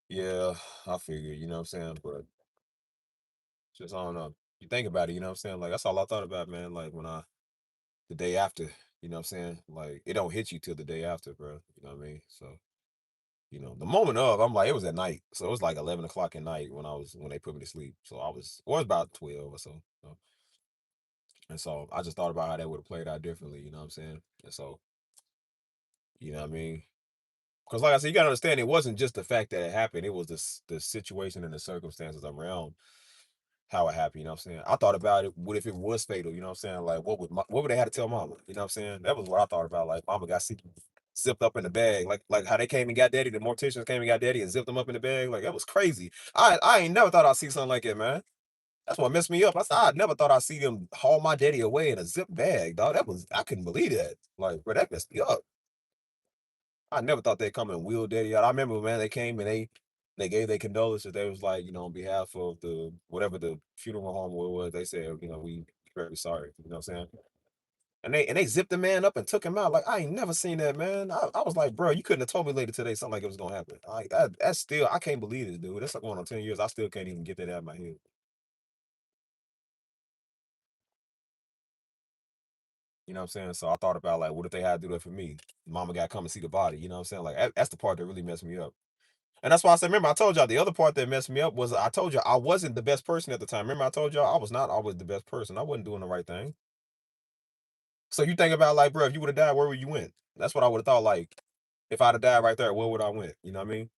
Yeah, I figure, you know what I'm saying? But just I don't know. You think about it, you know what I'm saying? Like that's all I thought about, man. Like the day after, you know what I'm saying? Like it don't hit you till the day after, bro. You know what I mean? So, the moment of, I'm like, it was at night. So it was like 11 o'clock at night when they put me to sleep. So it was about 12 or so. And so I just thought about how that would have played out differently, you know what I'm saying? And so, you know what I mean? Because like I said, you gotta understand it wasn't just the fact that it happened, it was the situation and the circumstances around how it happened, you know what I'm saying? I thought about it, what if it was fatal, you know what I'm saying? Like what would they have to tell mama? You know what I'm saying? That was what I thought about. Like mama got zipped up in the bag. Like how they came and got daddy, the morticians came and got daddy and zipped them up in the bag. Like that was crazy. I ain't never thought I'd see something like that, man. That's what messed me up. I never thought I'd see them haul my daddy away in a zip bag, dog. I couldn't believe that. Like, bro, that messed me up. I never thought they'd come and wheel daddy out. I remember, man, they came and they gave their condolences. They was like, on behalf of the whatever the funeral home was, they said, we very sorry. You know what I'm saying? And they zipped the man up and took him out. Like I ain't never seen that, man. I was like, bro, you couldn't have told me later today something like it was gonna happen. Like that's still I can't believe this, dude. That's like going on 10 years. I still can't even get that out of my head. You know what I'm saying? So I thought about like, what if they had to do that for me? Mama got to come and see the body. You know what I'm saying? Like that's the part that really messed me up. And that's why I said, remember, I told y'all the other part that messed me up was I told you I wasn't the best person at the time. Remember, I told y'all I was not always the best person. I wasn't doing the right thing. So you think about like, bro, if you would have died, where would you went? That's what I would have thought. Like, if I'd have died right there, where would I went? You know what I mean?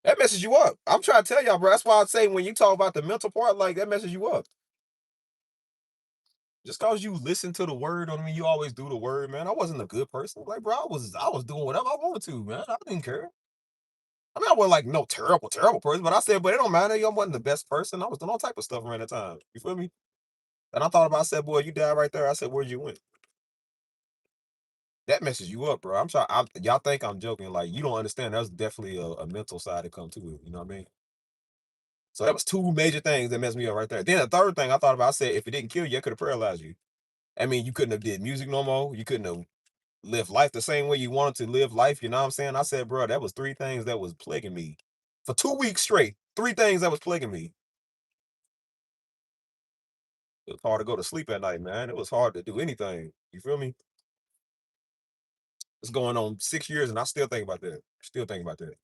That messes you up. I'm trying to tell y'all, bro. That's why I say when you talk about the mental part, like that messes you up. Just cause you listen to the word, I mean you always do the word, man. I wasn't a good person. Like, bro, I was doing whatever I wanted to, man. I didn't care. I mean, I wasn't like no terrible, terrible person, but I said, but it don't matter. I wasn't the best person. I was doing all type of stuff around the time. You feel me? And I thought about, I said, boy, you died right there. I said, where'd you went? That messes you up, bro. I'm sorry. Y'all think I'm joking. Like, you don't understand. That's definitely a mental side to come to it. You know what I mean? So that was two major things that messed me up right there. Then the third thing I thought about, I said, if it didn't kill you, it could have paralyzed you. I mean, you couldn't have did music no more. You couldn't have lived life the same way you wanted to live life. You know what I'm saying? I said, bro, that was three things that was plaguing me for 2 weeks straight. Three things that was plaguing me. It was hard to go to sleep at night, man. It was hard to do anything. You feel me? It's going on 6 years, and I still think about that. Still think about that.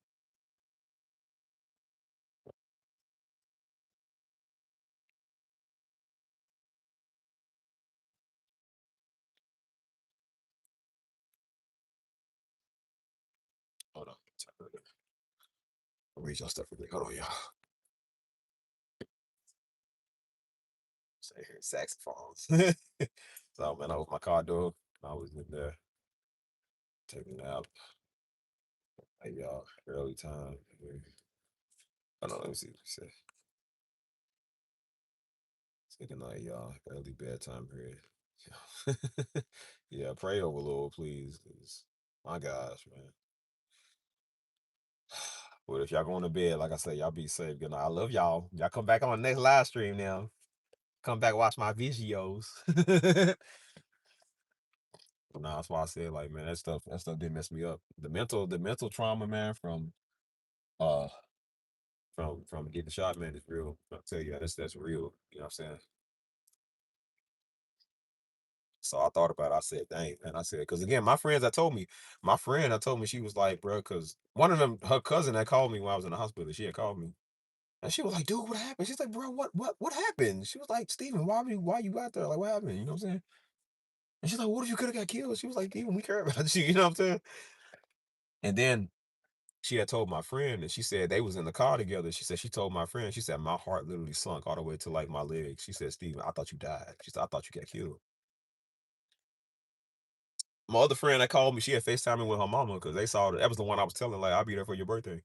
Hold on. I'll read y'all stuff real quick. Hold on, y'all. Say here, saxophones. So man, I opened my car door. I was in there taking a nap. Hey y'all, early time. I don't know, let me see what he said. Say good night, y'all. Early bedtime period. Yeah, pray over Lord, please. 'Cause my gosh, man. But if y'all going to bed, like I said, y'all be safe. Good night. I love y'all. Y'all come back on the next live stream now. Come back watch my videos. Nah, that's why I said like, man, that stuff did mess me up. The mental trauma, man, uh from getting shot, man, is real. I tell you, that's real. You know what I'm saying? So I thought about it. I said, dang, man. I said, because again, my friend that told me, she was like, bro, because one of them, her cousin that called me when I was in the hospital, she had called me. And she was like, dude, what happened? She's like, bro, what happened? She was like, Steven, why you out there? Like, what happened? You know what I'm saying? And she's like, what if you could have got killed? She was like, Steven, we care about you. You know what I'm saying? And then she had told my friend, and she said they was in the car together. She said she told my friend, she said my heart literally sunk all the way to like my legs. She said, Steven, I thought you died. She said, I thought you got killed. My other friend that called me, she had FaceTiming with her mama because they saw that was the one I was telling, like, I'll be there for your birthday.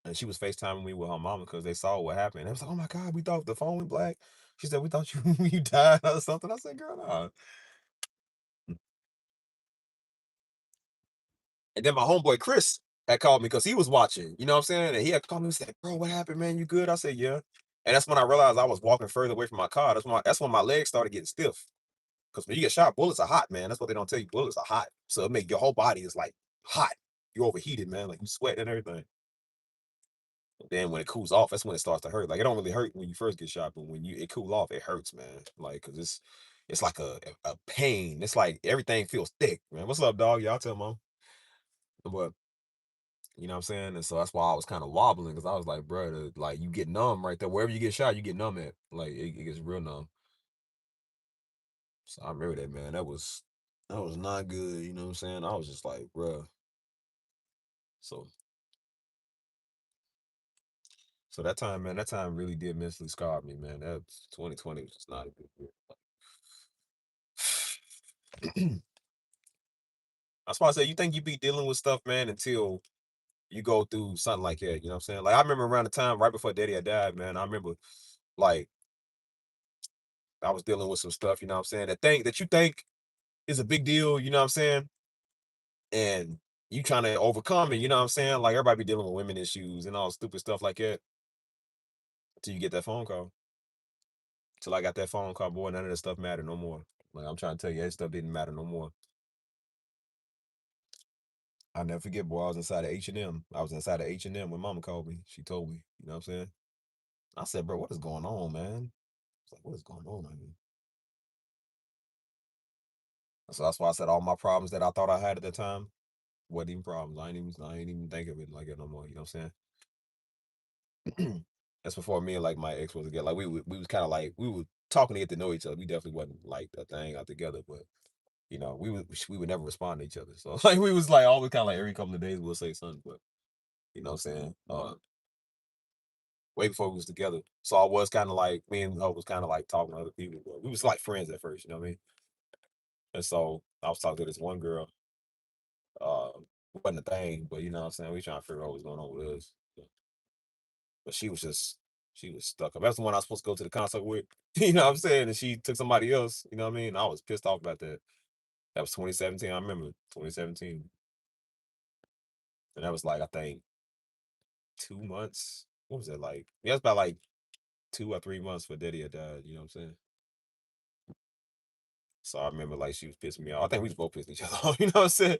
And she was FaceTiming me with her mama because they saw what happened. They was like, oh my God, we thought the phone went black. She said, we thought you you died or something. I said, girl, nah. And then my homeboy Chris had called me because he was watching, you know what I'm saying? And he had called me and said, bro, what happened, man? You good? I said, yeah. And that's when I realized I was walking further away from my car. That's when my legs started getting stiff. Because when you get shot, bullets are hot, man. That's what they don't tell you. Bullets are hot. So it make your whole body is like hot. You're overheated, man. Like you sweat and everything. And then when it cools off, that's when it starts to hurt. Like it don't really hurt when you first get shot, but when it cool off, it hurts, man. Like because it's like a pain. It's like everything feels thick, man. What's up, dog? Y'all tell mom. But you know what I'm saying? And so that's why I was kind of wobbling because I was like, bro, like you get numb right there. Wherever you get shot, you get numb at. Like it gets real numb. So I remember that, man. That was not good. You know what I'm saying? I was just like, bro. So so that time, man, that time really did mentally scar me, man. That 2020 was just not a good year. That's why I say you think you be dealing with stuff, man, until you go through something like that. You know what I'm saying? Like I remember around the time right before Daddy had died, man. I remember like I was dealing with some stuff. You know what I'm saying? That you think is a big deal. You know what I'm saying? And you trying to overcome it. You know what I'm saying? Like everybody be dealing with women issues and all stupid stuff like that until you get that phone call. Till I got that phone call, boy, none of that stuff mattered no more. Like I'm trying to tell you, that stuff didn't matter no more. I'll never forget, boy. I was inside of H&M. I was inside of H&M when Mama called me. She told me, you know what I'm saying? I said, bro, what is going on, man? It's like, what is going on, man? So that's why I said all my problems that I thought I had at the time wasn't even problems. I ain't even think of it like that no more. You know what I'm saying? That's before me and like my ex was together. Like we was kind of like we were talking to get to know each other. We definitely wasn't like a thing out together, but we would never respond to each other. So like we was like always kind of like every couple of days we'll say something, but you know what I'm saying? Way before we was together. So I was kind of like me and her was kind of like talking to other people, but we was like friends at first, you know what I mean? And so I was talking to this one girl. Uh, wasn't a thing, but you know what I'm saying? We trying to figure out what's going on with us. But she was stuck up. That's the one I was supposed to go to the concert with. You know what I'm saying? And she took somebody else. You know what I mean? I was pissed off about that. That was 2017. I remember 2017. And that was like, I think 2 months. What was it like? Yeah, it's about like 2 or 3 months for Daddy had died. You know what I'm saying? So I remember like she was pissing me off. I think we was both pissing each other off. You know what I'm saying?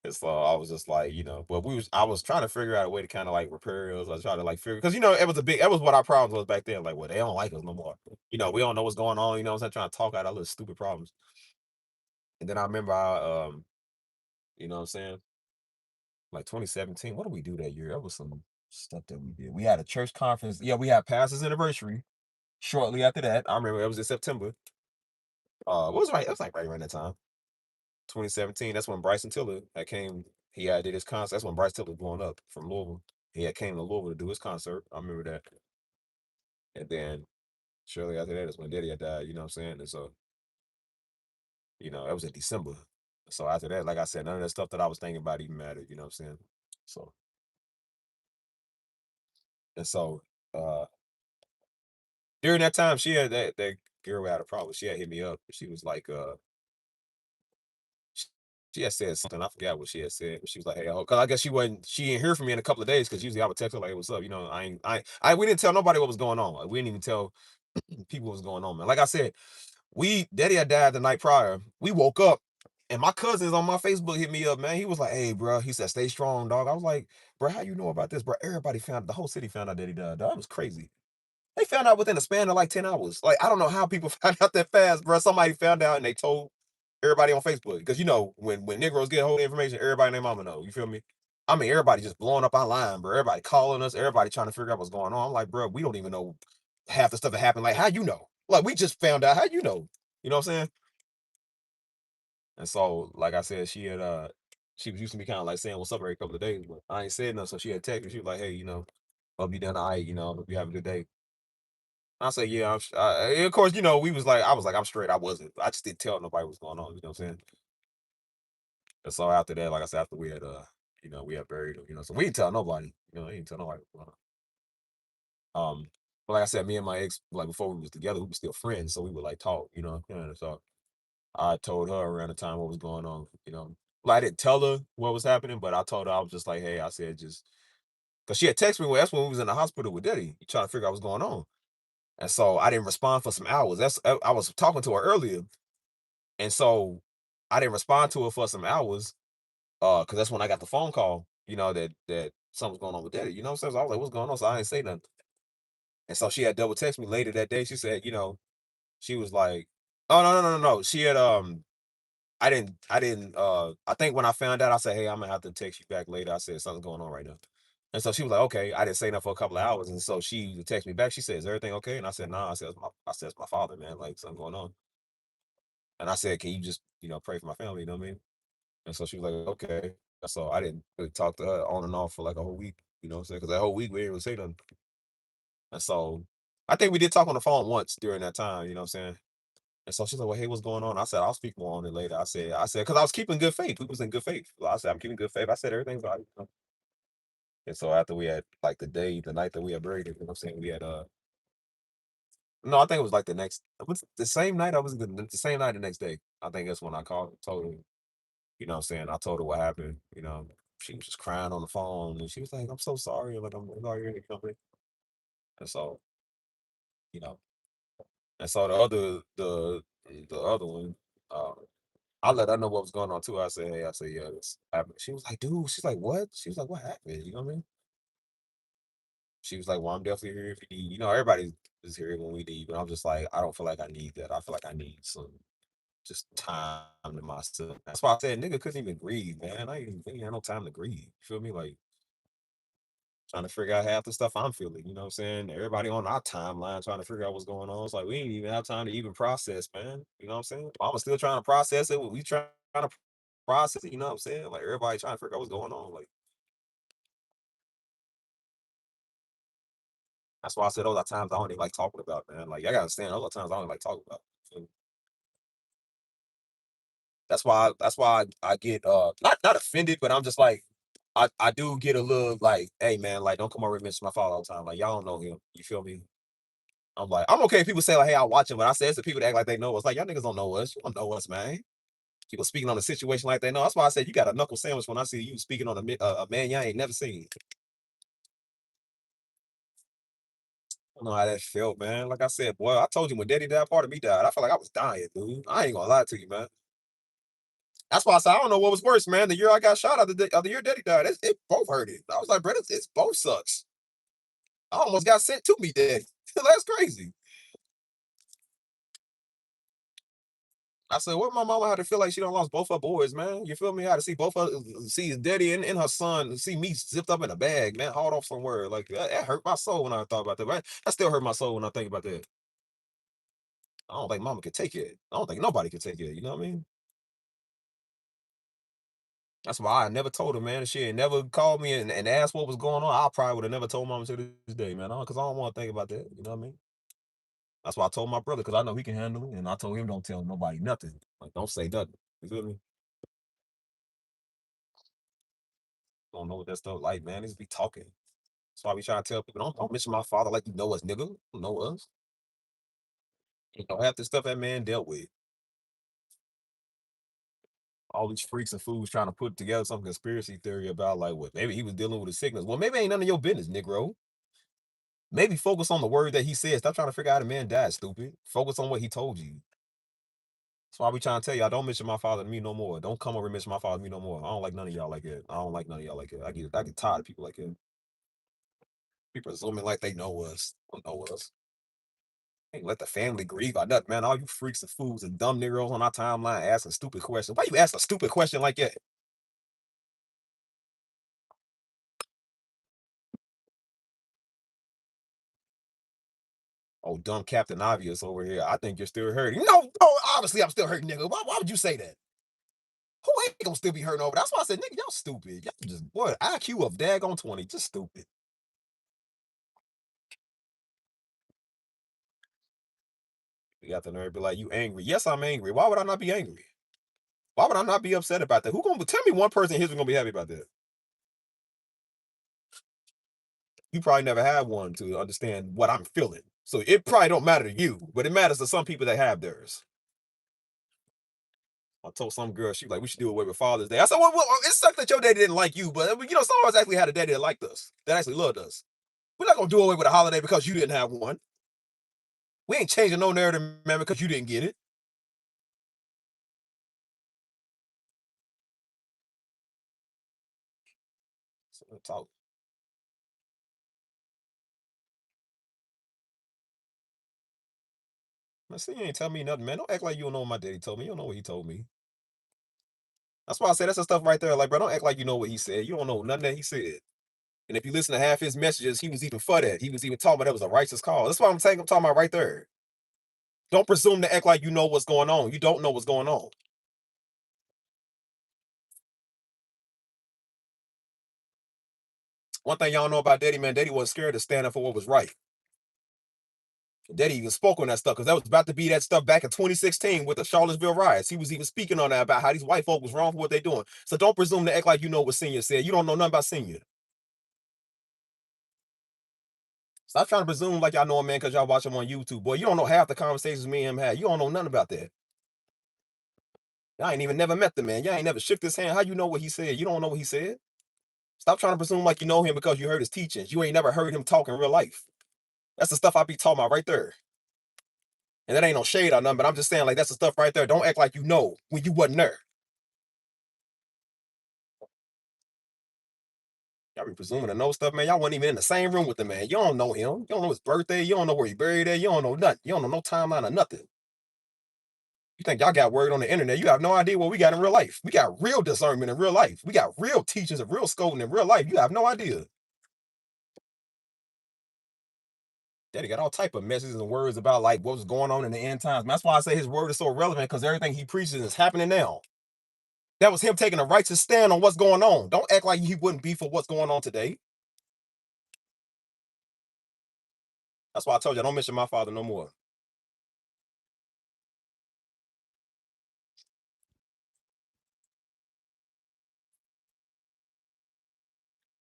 And so I was just like, but I was trying to figure out a way to kind of like repair us. I was trying to like figure because it was what our problems was back then. Like, well, they don't like us no more. We don't know what's going on. You know what I'm saying? Trying to talk out our little stupid problems. And then I remember you know what I'm saying? Like 2017. What did we do that year? That was some stuff that we did. We had a church conference. Yeah, we had pastor's anniversary shortly after that. I remember it was in September. What was right? It was like right around that time. 2017. That's when Bryson Tiller had came. He had did his concert. That's when Bryce Tiller was blowing up from Louisville. He had came to Louisville to do his concert. I remember that. And then shortly after that is when Daddy had died. You know what I'm saying? And so That was in December. So after that, like I said, none of that stuff that I was thinking about even mattered. You know what I'm saying? So and so uh during that time, she had that girl had a problem. She had hit me up. She was like, sh- she had said something. I forgot what she had said. But she was like, "Hey, because I guess she didn't hear from me in a couple of days. Because usually I would text her like, hey, what's up? We didn't tell nobody what was going on. Like, we didn't even tell people what was going on, man. Like I said, Daddy had died the night prior. We woke up, and my cousins on my Facebook hit me up, man. He was like, "Hey, bro," he said, "Stay strong, dog." I was like, "Bro, how you know about this, bro?" Everybody found the whole city found out Daddy died. Dog. That was crazy. They found out within a span of like 10 hours. Like, I don't know how people found out that fast, bro. Somebody found out and they told everybody on Facebook. Because when Negroes get hold of information, everybody and their mama know. You feel me? I mean, everybody just blowing up online, bro. Everybody calling us, everybody trying to figure out what's going on. I'm like, bro, we don't even know half the stuff that happened. Like, how you know? Like, we just found out. How you know? You know what I'm saying? And so, like I said, she was used to me kind of like saying what's up every couple of days, but I ain't said nothing. So she had texted me. She was like, "Hey, hope you done all right, hope you have a good day." I say, "Yeah, of course, I was like, I'm straight. I wasn't. I just didn't tell nobody what's going on. You know what I'm saying?" And so after that, like I said, after we had buried him, so we didn't tell nobody. We didn't tell nobody what's going on. But like I said, me and my ex, like before we was together, we were still friends, so we would like talk, so I told her around the time what was going on. Well, I didn't tell her what was happening, but I told her I was just like, hey, I said just because she had texted me. Well, that's when we was in the hospital with Daddy, trying to figure out what's going on. And so I didn't respond for some hours. I was talking to her earlier, and so I didn't respond to her for some hours. Because that's when I got the phone call. That something's going on with Daddy. You know what I'm saying? So I was like, what's going on? So I didn't say nothing. And so she had double text me later that day. She said, she was like, oh no. She had I think when I found out, I said, "Hey, I'm gonna have to text you back later." I said, "Something's going on right now." And so she was like, "Okay." I didn't say nothing for a couple of hours. And so she texted me back. She said, "Is everything okay?" And I said, "Nah." It's my father, man. Like something going on. And I said, "Can you just, pray for my family?" You know what I mean? And so she was like, "Okay." So I didn't really talk to her on and off for like a whole week, you know what I'm saying? Because that whole week we didn't really say nothing. And so I think we did talk on the phone once during that time, you know what I'm saying? And so she's like, "Well, hey, what's going on?" I said, "I'll speak more on it later." Because I was keeping good faith. We was in good faith. I said, "I'm keeping good faith." I said, "Everything's all right." And so after we had like the night that we had buried it, you know what I'm saying? We had no, I think it was like what's the same night I was the same night the next day. I think that's when I called and told her, you know what I'm saying? I told her what happened. She was just crying on the phone and she was like, "I'm so sorry." Like, I'm sorry you're in the company. And so, you know, and so the other one, uh, I let her know what was going on too. I said, "Hey," I said, "Yeah, this happened." She was like, "Dude," she's like, "What?" She was like, "What happened?" You know what I mean? She was like, "Well, I'm definitely here if you need." Everybody is here when we need, but I'm just like, I don't feel like I need that. I feel like I need some just time to myself. That's why I said, nigga couldn't even grieve, man. I ain't had no time to grieve. You feel me? Like trying to figure out half the stuff I'm feeling. You know what I'm saying? Everybody on our timeline trying to figure out what's going on. It's like we ain't even have time to even process, man. You know what I'm saying? I'm still trying to process it. We trying to process it. You know what I'm saying? Like everybody trying to figure out what's going on. Like that's why I said those are times I don't even like talking about, man. Like I gotta understand those are times I don't even like talking about. So that's why I get not offended, but I'm just like I do get a little like, hey man, like don't come over and mention my father all the time. Like y'all don't know him. You feel me? I'm like, I'm okay if people say like, hey, I watch him, but I say it's the people that act like they know us. Like y'all niggas don't know us. You don't know us, man. People speaking on a situation like that. No, that's why I said you got a knuckle sandwich when I see you speaking on a man y'all ain't never seen. I don't know how that felt, man. Like I said, boy, I told you when Daddy died, part of me died. I felt like I was dying, dude. I ain't gonna lie to you, man. That's why I said I don't know what was worse, man. The year I got shot, or the year Daddy died, it both hurt it. I was like, bro, it's both sucks. I almost got sent to me, Daddy. That's crazy. I said, what my mama had to feel like she don't lost both her boys, man. You feel me? I had to see both her see his daddy and her son, see me zipped up in a bag, man, hauled off somewhere. Like that hurt my soul when I thought about that. Right? That still hurt my soul when I think about that. I don't think mama could take it. I don't think nobody could take it. You know what I mean? That's why I never told her, man. If she had never called me and asked what was going on, I probably would have never told mama to this day, man. Because I don't want to think about that. You know what I mean? That's why I told my brother, because I know he can handle it. And I told him, don't tell nobody nothing. Like, don't say nothing. You feel me? Don't know what that stuff like, man. Just be talking. That's why we try to tell people, don't mention my father like you know us, nigga. You don't know us. You know, half the stuff that man dealt with. All these freaks and fools trying to put together some conspiracy theory about like what maybe he was dealing with a sickness. Well, maybe ain't none of your business, Negro. Maybe focus on the word that he said. Stop trying to figure out how a man died, stupid. Focus on what he told you. That's why we trying to tell y'all, don't mention my father to me no more. Don't come over and mention my father to me no more. I don't like none of y'all like that. I don't like none of y'all like that. I get tired of people like that. People assuming like they know us. Don't know us. Ain't let the family grieve or nothing, man. All you freaks and fools and dumb niggas on our timeline asking stupid questions. Why you ask a stupid question like that? Oh, dumb Captain Obvious over here. I think you're still hurting. No, obviously I'm still hurting, nigga. Why would you say that? Who ain't gonna still be hurting over? That's why I said, nigga, y'all stupid. Y'all just, boy, IQ of daggone 20, just stupid. You got the nerve to be like, you angry. Yes, I'm angry. Why would I not be angry? Why would I not be upset about that? Who gonna tell me one person here's gonna be happy about that? You probably never had one to understand what I'm feeling. So it probably don't matter to you, but it matters to some people that have theirs. I told some girl, she was like, we should do away with Father's Day. I said, well, it sucked that your daddy didn't like you, but you know, some of us actually had a daddy that liked us, that actually loved us. We're not gonna do away with a holiday because you didn't have one. We ain't changing no narrative, man, because you didn't get it. So talk. Man, see, you ain't tell me nothing, man. Don't act like you don't know what my daddy told me. You don't know what he told me. That's why I said that's the stuff right there. Like, bro, don't act like you know what he said. You don't know nothing that he said. And if you listen to half his messages, he was even for that. He was even talking about that was a righteous call. That's what I'm talking about right there. Don't presume to act like you know what's going on. You don't know what's going on. One thing y'all know about Daddy, man, Daddy wasn't scared to stand up for what was right. Daddy even spoke on that stuff because that was about to be that stuff back in 2016 with the Charlottesville riots. He was even speaking on that about how these white folk was wrong for what they're doing. So don't presume to act like you know what Senior said. You don't know nothing about Senior. Stop trying to presume like y'all know him, man, because y'all watch him on YouTube. Boy, you don't know half the conversations me and him had. You don't know nothing about that. Y'all ain't even never met the man. Y'all ain't never shook his hand. How you know what he said? You don't know what he said. Stop trying to presume like you know him because you heard his teachings. You ain't never heard him talk in real life. That's the stuff I be talking about right there. And that ain't no shade or nothing, but I'm just saying, like, that's the stuff right there. Don't act like you know when you wasn't there. Y'all be presuming to know stuff, man. Y'all wasn't even in the same room with the man. You don't know him. You don't know his birthday. You don't know where he buried at. You don't know nothing. You don't know no timeline or nothing. You think y'all got word on the internet. You have no idea what we got in real life. We got real discernment in real life. We got real teachings of real scolding in real life. You have no idea. Daddy got all type of messages and words about like what was going on in the end times. That's why I say his word is so relevant because everything he preaches is happening now. That was him taking a righteous stand on what's going on. Don't act like he wouldn't be for what's going on today. That's why I told you I don't mention my father no more.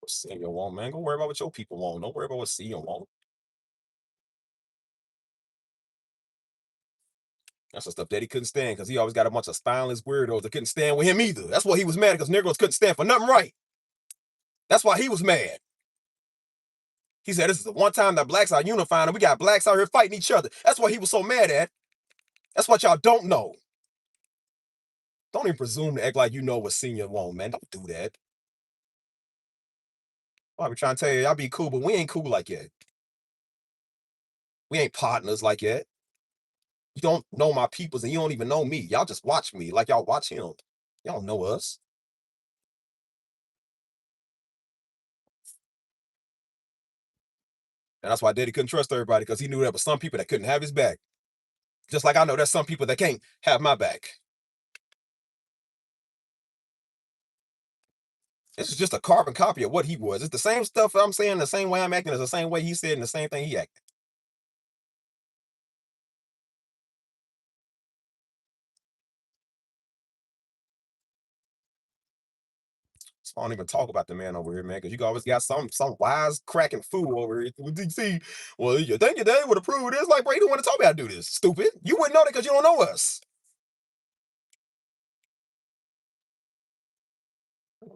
What Senior want, man. Don't worry about what your people want. Don't worry about what Senior want. That's the stuff that he couldn't stand because he always got a bunch of spineless weirdos that couldn't stand with him either. That's why he was mad because Negroes couldn't stand for nothing right. That's why he was mad. He said, this is the one time that blacks are unifying and we got blacks out here fighting each other. That's what he was so mad at. That's what y'all don't know. Don't even presume to act like you know what Senior want, man. Don't do that. I be trying to tell you, y'all be cool, but we ain't cool like that. We ain't partners like that. You don't know my peoples and you don't even know me. Y'all just watch me like y'all watch him. Y'all don't know us. And that's why Daddy couldn't trust everybody because he knew there were some people that couldn't have his back. Just like I know there's some people that can't have my back. This is just a carbon copy of what he was. It's the same stuff I'm saying, the same way I'm acting is the same way he said, and the same thing he acted. I don't even talk about the man over here, man, because you always got some wise cracking fool over here. See, well, you think your daddy would approve of this? Like, bro, you don't want to tell me how to do this. Stupid. You wouldn't know that because you don't know us.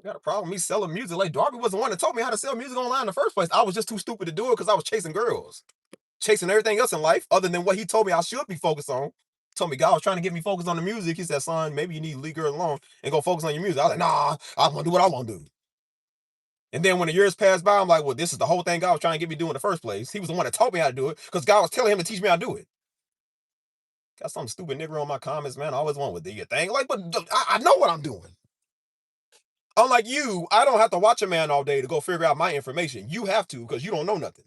Got a problem me selling music. Like Darby was the one that told me how to sell music online in the first place. I was just too stupid to do it because I was chasing girls, chasing everything else in life other than what he told me I should be focused on. Told me God was trying to get me focused on the music. He said, son, maybe you need to leave girls alone and go focus on your music. I was like, nah, I want to do what I want to do. And then when the years passed by, I'm like, well, this is the whole thing God was trying to get me to do in the first place. He was the one that taught me how to do it because God was telling him to teach me how to do it. Got some stupid nigga on my comments, man. I always want with the thing. Like, but I know what I'm doing. Unlike you, I don't have to watch a man all day to go figure out my information. You have to because you don't know nothing.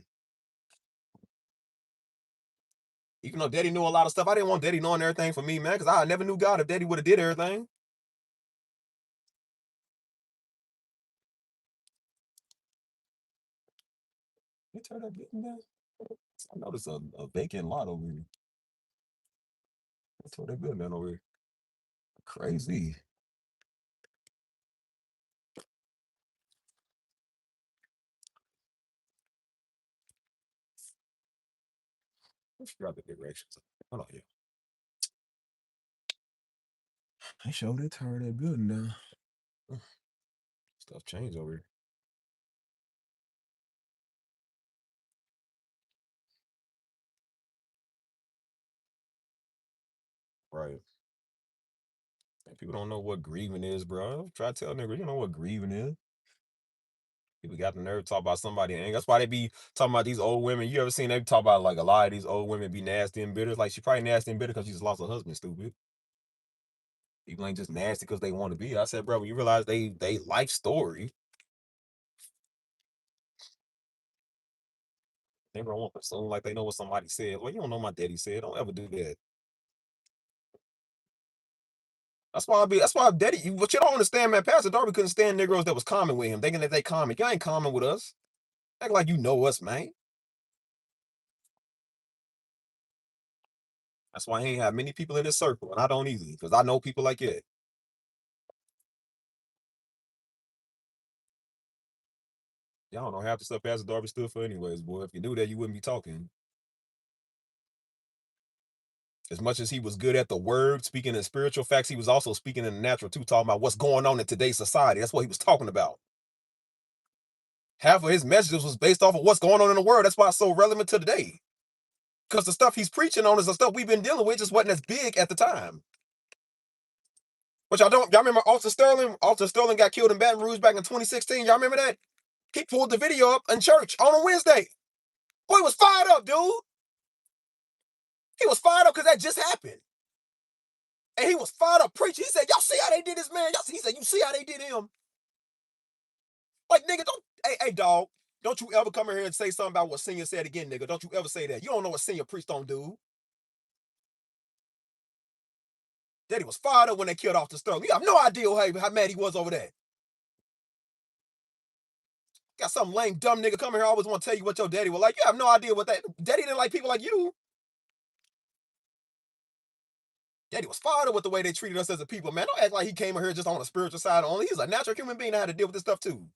Even though Daddy knew a lot of stuff, I didn't want Daddy knowing everything for me, man, because I never knew God if Daddy would have did everything. You turn that building down. I noticed a vacant lot over here. I tore that building down over here. Crazy. Let's drop the directions. Hold on, yeah. They showed they tore that building down. Stuff changed over here. Right. And people don't know what grieving is, bro. Try to tell niggas, you know what grieving is. People got the nerve to talk about somebody and that's why they be talking about these old women. You ever seen they talk about like a lot of these old women be nasty and bitter? Like she probably nasty and bitter because she just lost her husband, stupid. People ain't just nasty because they want to be. I said, bro, when you realize they life story, they don't want to assume like they know what somebody said. Well, you don't know my daddy said. Don't ever do that. That's why daddy, what you don't understand, man, Pastor Darby couldn't stand Negroes that was common with him, thinking that they common. You ain't common with us. Act like you know us, man. That's why he ain't have many people in his circle, and I don't either, because I know people like it. Y'all don't know half the stuff Pastor Darby stood for anyways, boy. If you knew that, you wouldn't be talking. As much as he was good at the word, speaking in spiritual facts, he was also speaking in the natural too, talking about what's going on in today's society. That's what he was talking about. Half of his messages was based off of what's going on in the world. That's why it's so relevant to today. Because the stuff he's preaching on is the stuff we've been dealing with, just wasn't as big at the time. But y'all remember Alton Sterling? Alton Sterling got killed in Baton Rouge back in 2016. Y'all remember that? He pulled the video up in church on a Wednesday. Boy, he was fired up, dude. He was fired up because that just happened. And he was fired up preaching. He said, y'all see how they did this man? He said, you see how they did him? Like, nigga, hey, dog, don't you ever come in here and say something about what Senior said again, nigga. Don't you ever say that. You don't know what Senior preached on, dude. Daddy was fired up when they killed Alton Sterling. You have no idea how mad he was over that. Got some lame, dumb nigga coming here always want to tell you what your daddy was like. You have no idea what that. Daddy didn't like people like you. Daddy was fired up with the way they treated us as a people, man. Don't act like he came in here just on the spiritual side only. He's a natural human being that had to deal with this stuff too.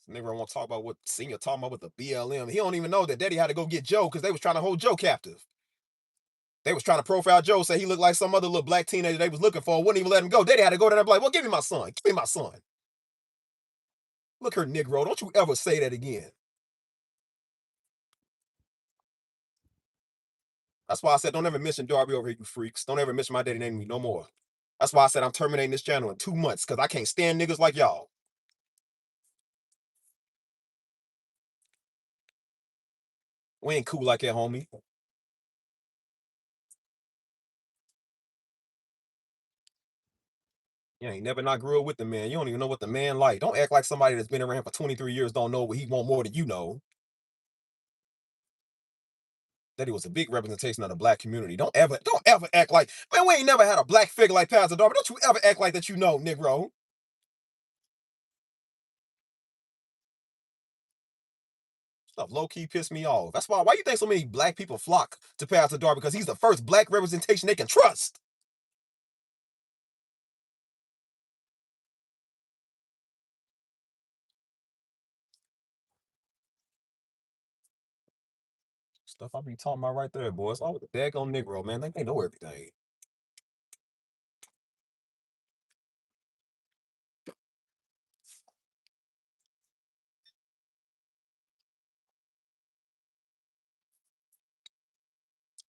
This nigga won't talk about what Senior talking about with the BLM. He don't even know that Daddy had to go get Joe because they was trying to hold Joe captive. They was trying to profile Joe, say he looked like some other little black teenager they was looking for, wouldn't even let him go. Daddy had to go there and be like, well, give me my son. Give me my son. Look her, Negro. Don't you ever say that again. That's why I said, don't ever mention Darby over here, you freaks. Don't ever mention my daddy name to me no more. That's why I said I'm terminating this channel in 2 months, because I can't stand niggas like y'all. We ain't cool like that, homie. You ain't never not grew up with the man. You don't even know what the man like. Don't act like somebody that's been around for 23 years don't know what he want more than you know. That he was a big representation of the black community. Don't ever act like, man, we ain't never had a black figure like Pastor Darby. Don't you ever act like that you know, Negro. Stuff low key pissed me off. That's why you think so many black people flock to Pastor Darby? Because he's the first black representation they can trust. Stuff I be talking about right there, boys. All with the daggone Negro, man. They know everything.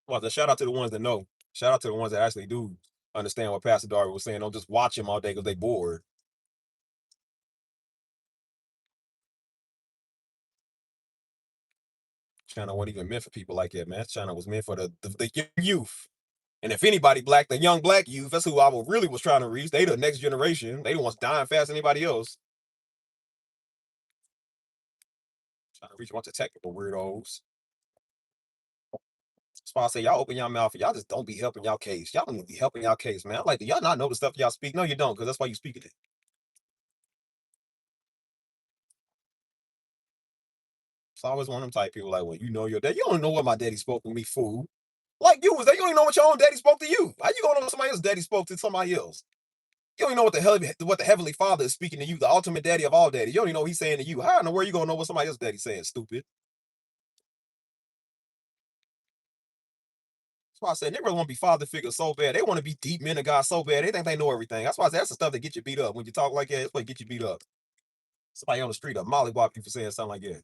Well, the shout out to the ones that know. Shout out to the ones that actually do understand what Pastor Darby was saying. Don't just watch him all day because they bored. China wasn't even meant for people like that, man. China was meant for the youth. And if anybody black, the young black youth, that's who I really was trying to reach. They the next generation. They the ones dying fast than anybody else. Trying to reach a bunch of technical weirdos. That's why I say y'all open y'all mouth and y'all just don't be helping y'all case. Y'all don't even be helping y'all case, man. I'm like, do y'all not know the stuff y'all speak? No, you don't, because that's why you speaking it. It's always one of them type people like, well, you know your dad. You don't know what my daddy spoke to me, fool. Like you was there, you don't even know what your own daddy spoke to you. How you gonna know somebody else's daddy spoke to somebody else? You don't even know what the heavenly father is speaking to you, the ultimate daddy of all daddies. You don't even know what he's saying to you. How in the world you gonna know what somebody else's daddy's saying, stupid? That's why I said niggas want to be father figures so bad. They want to be deep men of God so bad. They think they know everything. That's why I said that's the stuff that get you beat up. When you talk like that, it's what get you beat up. Somebody on the street, a mollywop you for saying something like that.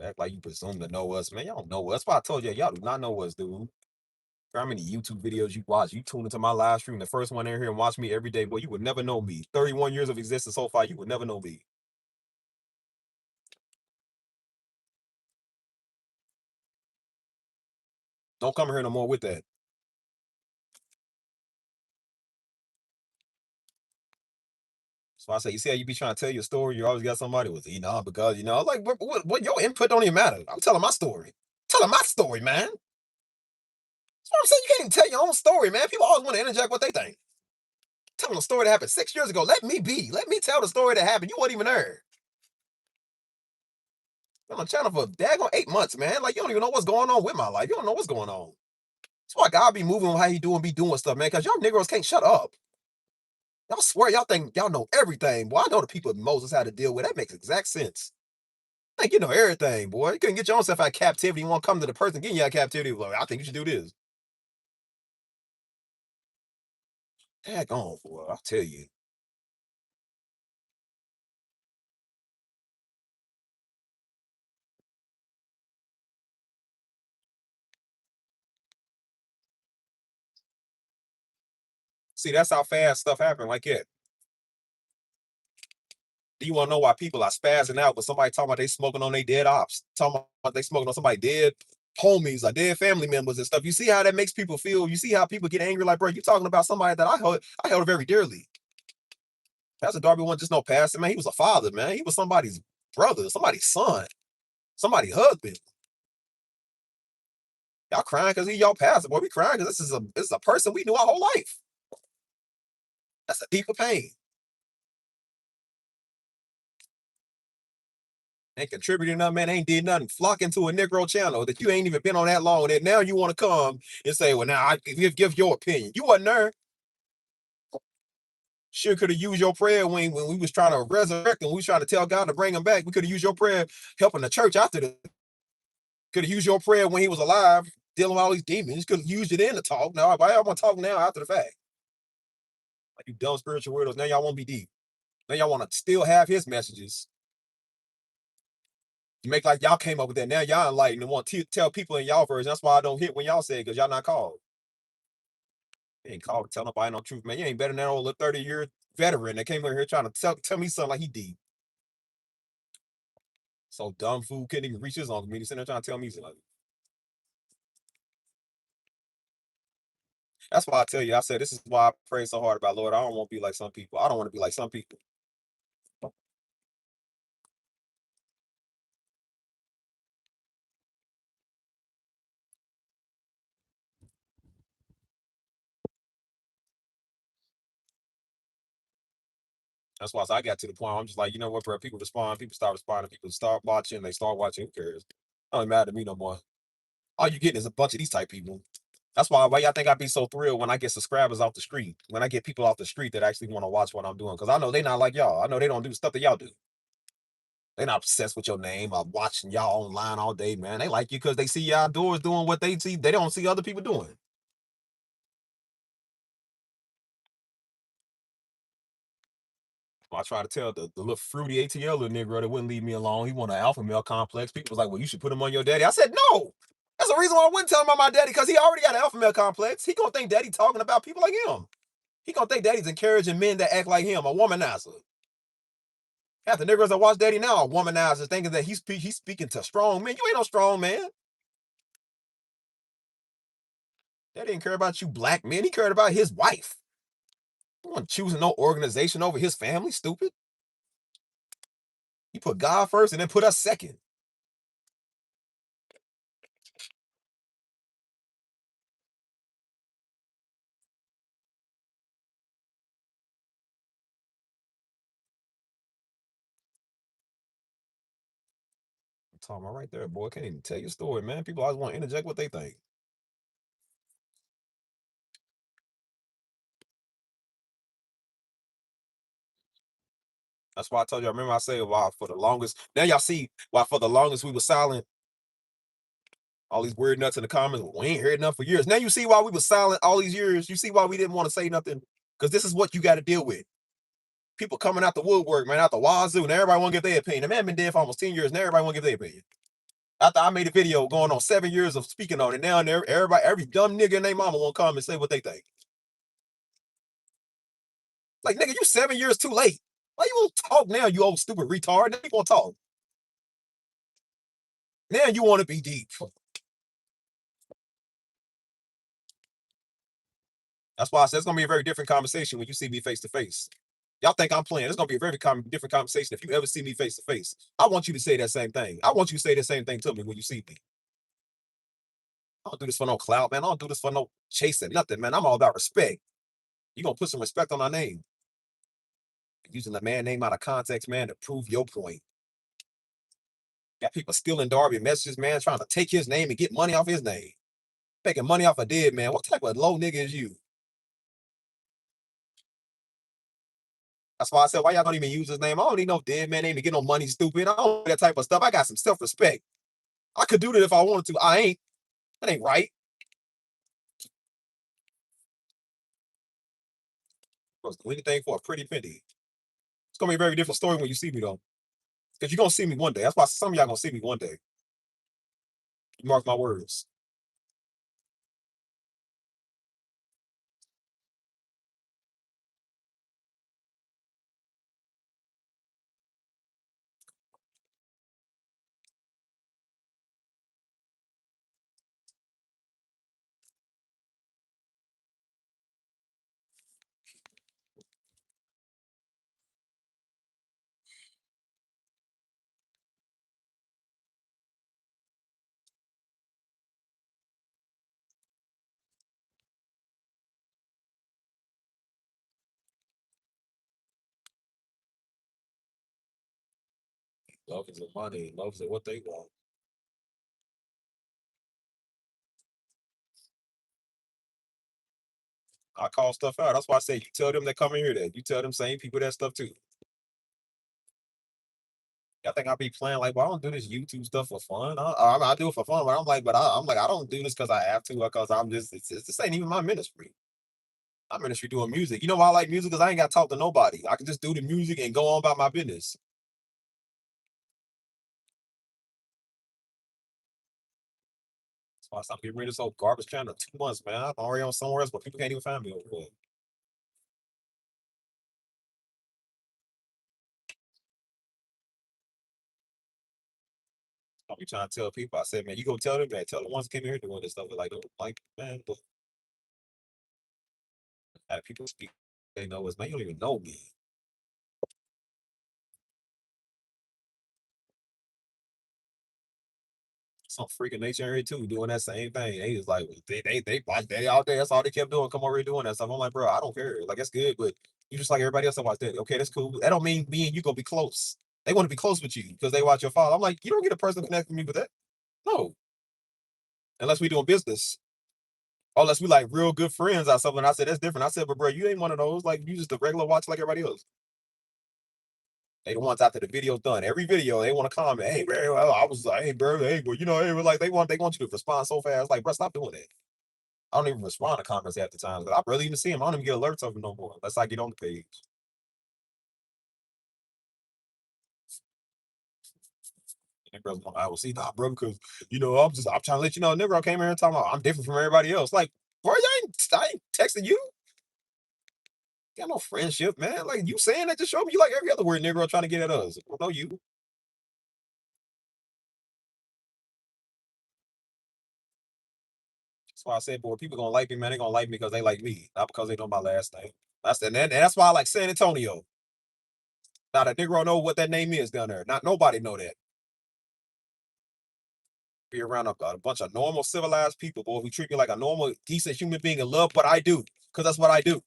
Act like you presume to know us, man. Y'all don't know us. That's why I told you, y'all do not know us, dude. How many YouTube videos you watch? You tune into my live stream, the first one in here, and watch me every day. Boy, you would never know me. 31 years of existence so far, you would never know me. Don't come here no more with that. So I say, you see how you be trying to tell your story? You always got somebody with, because, like, what your input don't even matter. I'm telling my story. Telling my story, man. That's what I'm saying. You can't even tell your own story, man. People always want to interject what they think. Telling a story that happened 6 years ago. Let me be. Let me tell the story that happened. You weren't even there. I'm on the channel for daggone 8 months, man. Like, you don't even know what's going on with my life. You don't know what's going on. That's why God be moving how he doing, be doing stuff, man. Because y'all Negroes can't shut up. Y'all swear y'all think y'all know everything. Boy, I know the people Moses had to deal with. That makes exact sense. I think you know everything, boy. You couldn't get your own self out of captivity. You want to come to the person getting you out of captivity. Like, I think you should do this. Heck on, boy. I'll tell you. See, that's how fast stuff happen like that. Do you want to know why people are spazzing out when somebody talking about they smoking on their dead ops? Talking about they smoking on somebody dead homies or dead family members and stuff. You see how that makes people feel? You see how people get angry? Like, bro, you talking about somebody that I held very dearly. Pastor Darby wasn't just no pastor, man. He was a father, man. He was somebody's brother, somebody's son, somebody's husband. Y'all crying because he y'all pastor. Boy, we crying because this is a person we knew our whole life. That's a deeper pain. Ain't contributing nothing, man. Ain't did nothing. Flocking to a Negro channel that you ain't even been on that long. That now you want to come and say, well, now I give your opinion. You wasn't there. Sure could have used your prayer when we was trying to resurrect and we was trying to tell God to bring him back. We could have used your prayer helping the church after the could have used your prayer when he was alive, dealing with all these demons. Could have used it in the talk. Now, why y'all want to talk now after the fact? Like you dumb spiritual weirdos. Now y'all want to be deep. Now y'all want to still have his messages. You make like y'all came up with that. Now y'all enlightened and want to tell people in y'all version. That's why I don't hit when y'all say it, because y'all not called. You ain't called to tell nobody no truth, man. You ain't better than that old 30-year veteran that came over here trying to tell me something like he deep. So dumb fool couldn't even reach his own community. Sitting there trying to tell me something. That's why I tell you, I said this is why I pray so hard about Lord. I don't want to be like some people. I don't want to be like some people. That's why I got to the point where I'm just like, you know what, bro? People respond, people start responding, people start watching, they start watching. Who cares? It don't matter to me no more. All you getting is a bunch of these type people. That's why y'all think I be so thrilled when I get subscribers off the street, when I get people off the street that actually want to watch what I'm doing. Because I know they not like y'all. I know they don't do stuff that y'all do. They not obsessed with your name or watching y'all online all day, man. They like you because they see y'all doors doing what they see. They don't see other people doing. I try to tell the little fruity ATL little nigga that wouldn't leave me alone. He want an alpha male complex. People was like, well, you should put him on your daddy. I said, no. That's the reason why I wouldn't tell him about my daddy, because he already got an alpha male complex. He gonna think daddy talking about people like him. He gonna think daddy's encouraging men that act like him, a womanizer. Half the niggas that watch daddy now are womanizers, thinking that he's speaking to strong men. You ain't no strong man. Daddy didn't care about you black men. He cared about his wife. He wasn't choosing no organization over his family, stupid. He put God first and then put us second. I'm talking about right there, boy. Can't even tell your story, man. People always want to interject what they think. That's why I told you. I remember I said, "Wow, for the longest." Now y'all see why for the longest we were silent. All these weird nuts in the comments. We ain't heard enough for years. Now you see why we were silent all these years. You see why we didn't want to say nothing, because this is what you got to deal with. People coming out the woodwork, man, out the wazoo, and everybody want to give their opinion. The man been dead for almost 10 years, and everybody want to give their opinion. After I made a video going on 7 years of speaking on it, now and everybody, every dumb nigga and their mama want to come and say what they think. Like, nigga, you 7 years too late. Why you won't talk now, you old stupid retard? Now you want to talk. Now you want to be deep. That's why I said it's gonna be a very different conversation when you see me face to face. Y'all think I'm playing. It's gonna be a very different conversation if you ever see me face to face. I want you to say that same thing. I want you to say the same thing to me when you see me. I don't do this for no clout, man. I don't do this for no chasing nothing, man. I'm all about respect. You gonna put some respect on our name. Using the man name out of context, man, to prove your point. Got people stealing Darby messages, man, trying to take his name and get money off his name. Making money off a dead man. What type of low nigga is you? That's why I said, why y'all don't even use his name? I don't need no dead man name to get no money, stupid. I don't do that type of stuff. I got some self-respect. I could do that if I wanted to. I ain't. That ain't right. Do anything for a pretty penny. It's gonna be a very different story when you see me though. Because you're gonna see me one day. That's why some of y'all gonna see me one day. You mark my words. Love is the money. Love is what they want. I call stuff out. That's why I say you tell them that come in here that. You tell them same people that stuff too. I think I be playing like, well, I don't do this YouTube stuff for fun. I do it for fun, but I'm like, I'm like, I don't do this because I have to, because I'm just, this ain't even my ministry. My ministry doing music. You know why I like music? Because I ain't got to talk to nobody. I can just do the music and go on about my business. That's why I stopped getting rid of this old garbage channel 2 months, man. I'm already on somewhere else, but people can't even find me over there. I be trying to tell people. I said, man, you go tell them that. Tell the ones that came here doing this stuff. Like, man, but people speak. They know us, man. You don't even know me. Some freaking nature area too, doing that same thing. They just like they like they all day. That's all they kept doing. Come over here doing that stuff. I'm like, bro, I don't care. Like that's good, but You just like everybody else that watch that. Okay, that's cool. That don't mean me and you gonna be close. They want to be close with you because they watch your father. I'm like, you don't get a person to connect with me with that. No, unless we doing business. Unless we like real good friends or something. I said that's different. I said, but bro, you ain't one of those. Like you just a regular watch like everybody else. They the ones after the video's done. Every video they want to comment. Hey, bro, well, I was like, hey, bro, hey, bro, you know, hey, like they want you to respond so fast. Like, bro, stop doing that. I don't even respond to comments half the time. I barely even see them. I don't even get alerts of them no more unless I get on the page. And brothers, I will see, nah, bro, because I'm trying to let you know, nigga, I came here and talking about I'm different from everybody else. Like, bro, I ain't texting you. Got no friendship, man. Like you saying that just show me you like every other word Negro trying to get at us. I don't know you. That's why I said, boy, people gonna like me, man. They gonna like me because they like me, not because they know my last name. And that's why I like San Antonio. Now the Negro know what that name is down there. Not nobody know that. Be around a bunch of normal, civilized people, boy, who treat me like a normal, decent human being and love what I do. Because that's what I do.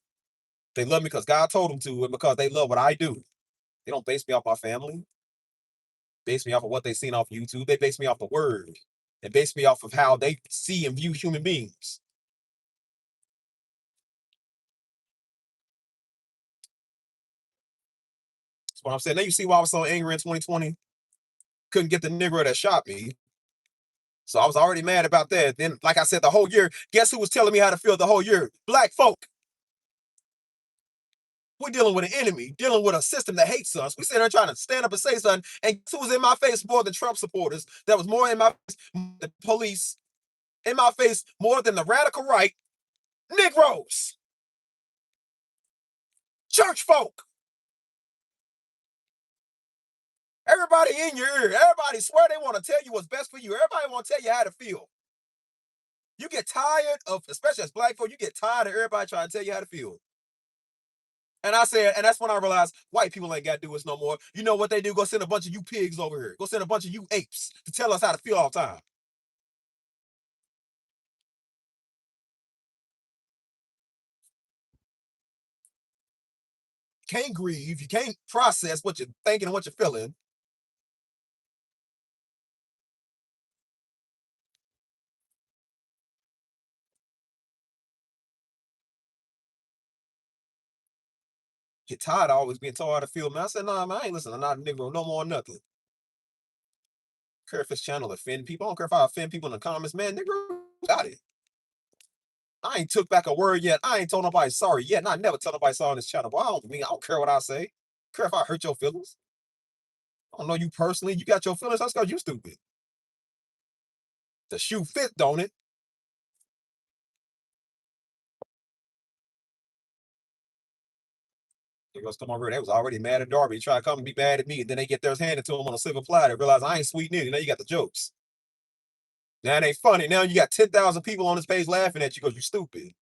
They love me because God told them to, and because they love what I do. They don't base me off my family. Base me off of what they seen off YouTube. They base me off the word. They base me off of how they see and view human beings. That's what I'm saying. Now you see why I was so angry in 2020. Couldn't get the Negro that shot me. So I was already mad about that. Then, like I said, the whole year, guess who was telling me how to feel the whole year? Black folk. We're dealing with an enemy, dealing with a system that hates us. We sitting there trying to stand up and say something, and guess who was in my face more than Trump supporters? That was more in my face than the police, in my face more than the radical right. Negroes, church folk, everybody in your ear. Everybody swear they want to tell you what's best for you. Everybody want to tell you how to feel. You get tired of, especially as black folk, you get tired of everybody trying to tell you how to feel. And I said, and that's when I realized white people ain't got to do this no more. You know what they do? Go send a bunch of you pigs over here. Go send a bunch of you apes to tell us how to feel all the time. Can't grieve. You can't process what you're thinking and what you're feeling. Get tired of always being told how to feel, man. I said, nah, man, I ain't listening to not a Negro no more, nothing. I don't care if this channel offend people. I don't care if I offend people in the comments, man. Negro got it. I ain't took back a word yet. I ain't told nobody sorry yet. And I never tell nobody sorry on this channel. But I don't care what I say. I don't care if I hurt your feelings. I don't know you personally. You got your feelings. That's because you stupid. The shoe fit, don't it? They was come over here. They was already mad at Darby. Try to come and be mad at me. And then they get theirs handed to them on a silver platter. Realize I ain't sweet neither. Now you got the jokes. Now it ain't funny. Now you got 10,000 people on this page laughing at you because you stupid.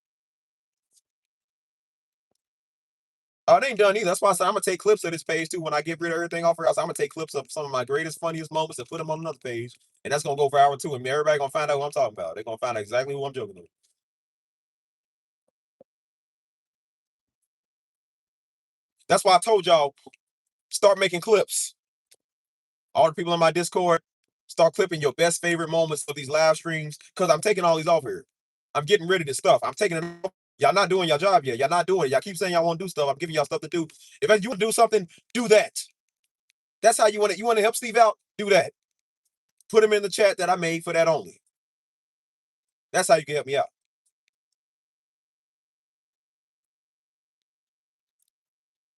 Oh, it ain't done either. That's why I said I'm gonna take clips of this page too. When I get rid of everything off here, I said I'm gonna take clips of some of my greatest, funniest moments and put them on another page. And that's gonna go viral too. And everybody gonna find out who I'm talking about. They're gonna find out exactly who I'm joking with. That's why I told y'all, start making clips. All the people in my Discord, start clipping your best favorite moments of these live streams. Cause I'm taking all these off here. I'm getting rid of this stuff. I'm taking it off. Y'all not doing your job yet. Y'all not doing it. Y'all keep saying y'all want to do stuff. I'm giving y'all stuff to do. If you want to do something, do that. That's how you want it. You want to help Steve out? Do that. Put him in the chat that I made for that only. That's how you can help me out.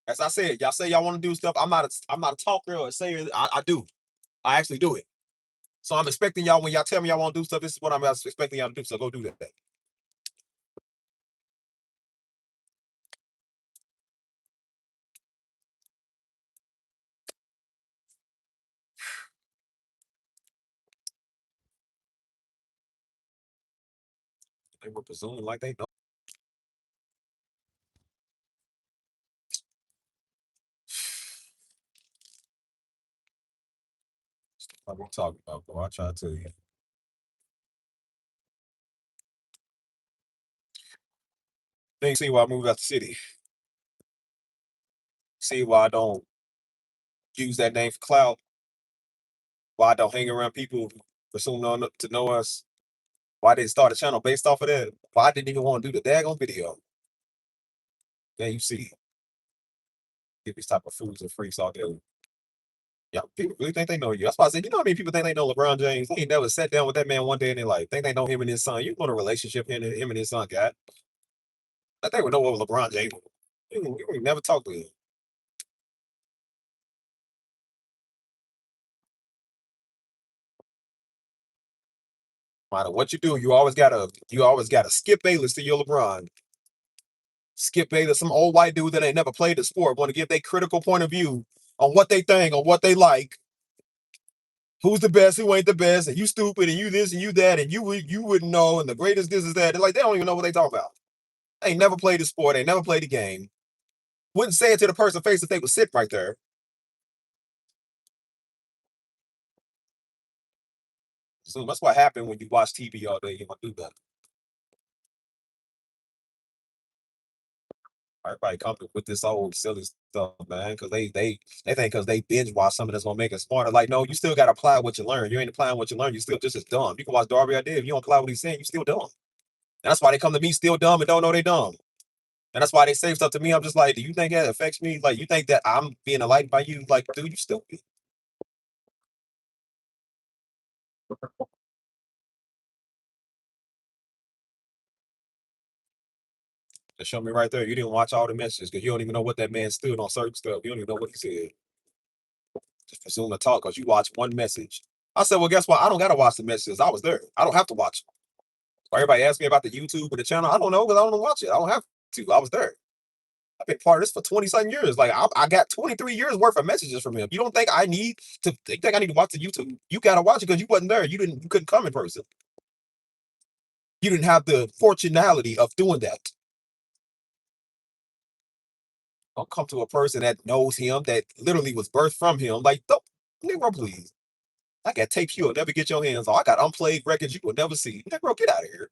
As I said, y'all say y'all want to do stuff. I'm not a talker or a sayer. I do. I actually do it. So I'm expecting y'all when y'all tell me y'all want to do stuff. This is what I'm expecting y'all to do. So go do that. They were presuming like they know. What we talking about, bro? I try to tell you. They see why I moved out the city. see why I don't use that name for clout, why I don't hang around people who presume to know us, why I didn't start a channel based off of that, why I didn't even want to do the daggone video. Yeah, you see, get these type of fools and freaks out there. Yeah, people really think they know you. That's why I said, you know how many people think they know LeBron James? They ain't never sat down with that man one day in their life. Think they know him and his son. You know the relationship him and his son got. I think we know what LeBron James. You never talk to him. No matter what you do, you always gotta skip Bayless to your LeBron. Skip Bayless, some old white dude that ain't never played the sport, want to give their critical point of view on what they think, on what they like, who's the best, who ain't the best, and you stupid, and you this and you that, and you wouldn't know, and the greatest this is that. They're like they don't even know what they talk about. They ain't never played the sport, they ain't never played the game. Wouldn't say it to the person face if they was sitting right there. So that's what happened when you watch TV all day. You want to do that. Everybody come with this old silly stuff, man, because they think because they binge watch something that's gonna make it smarter. Like, no, you still gotta apply what you learn. You ain't applying what you learn, you still just as dumb. You can watch Darby I did. If you don't apply what he's saying, you still dumb. And that's why they come to me still dumb and don't know they dumb. And that's why they say stuff to me. I'm just like, do you think that affects me? Like, you think that I'm being enlightened by you? Like, dude, you stupid. Just show me right there. You didn't watch all the messages because you don't even know what that man stood on certain stuff. You don't even know what he said. Just presume to talk because you watched one message. I said, well, guess what? I don't gotta watch the messages. I was there. I don't have to watch them. Everybody asks me about the YouTube or the channel. I don't know because I don't watch it. I don't have to. I was there. I've been part of this for 20 something years. Like I got 23 years worth of messages from him. You don't think I need to think I need to watch the YouTube? You gotta watch it because you wasn't there. You couldn't come in person. You didn't have the fortunality of doing that. Don't come to a person that knows him, that literally was birthed from him. Like, don't, Negro, please. I got tapes you'll never get your hands on. I got unplayed records you will never see. Negro, get out of here.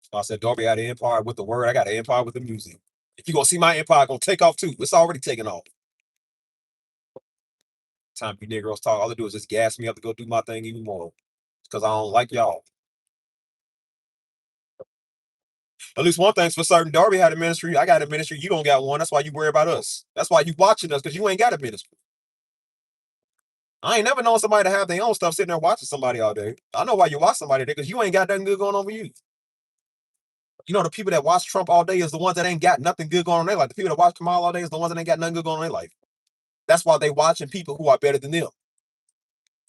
So I said, Darby had an empire with the word. I got an empire with the music. If you're gonna see my empire, gonna take off too. It's already taken off. Time you Negroes talk, all they do is just gas me up to go do my thing even more. Because I don't like y'all. At least one thing's for certain. Darby had a ministry. I got a ministry. You don't got one. That's why you worry about us. That's why you watching us, because you ain't got a ministry. I ain't never known somebody to have their own stuff sitting there watching somebody all day. I know why you watch somebody there, because you ain't got nothing good going on with you. You know, the people that watch Trump all day is the ones that ain't got nothing good going on in their life. The people that watch Kamal all day is the ones that ain't got nothing good going on in their life. That's why they watching people who are better than them.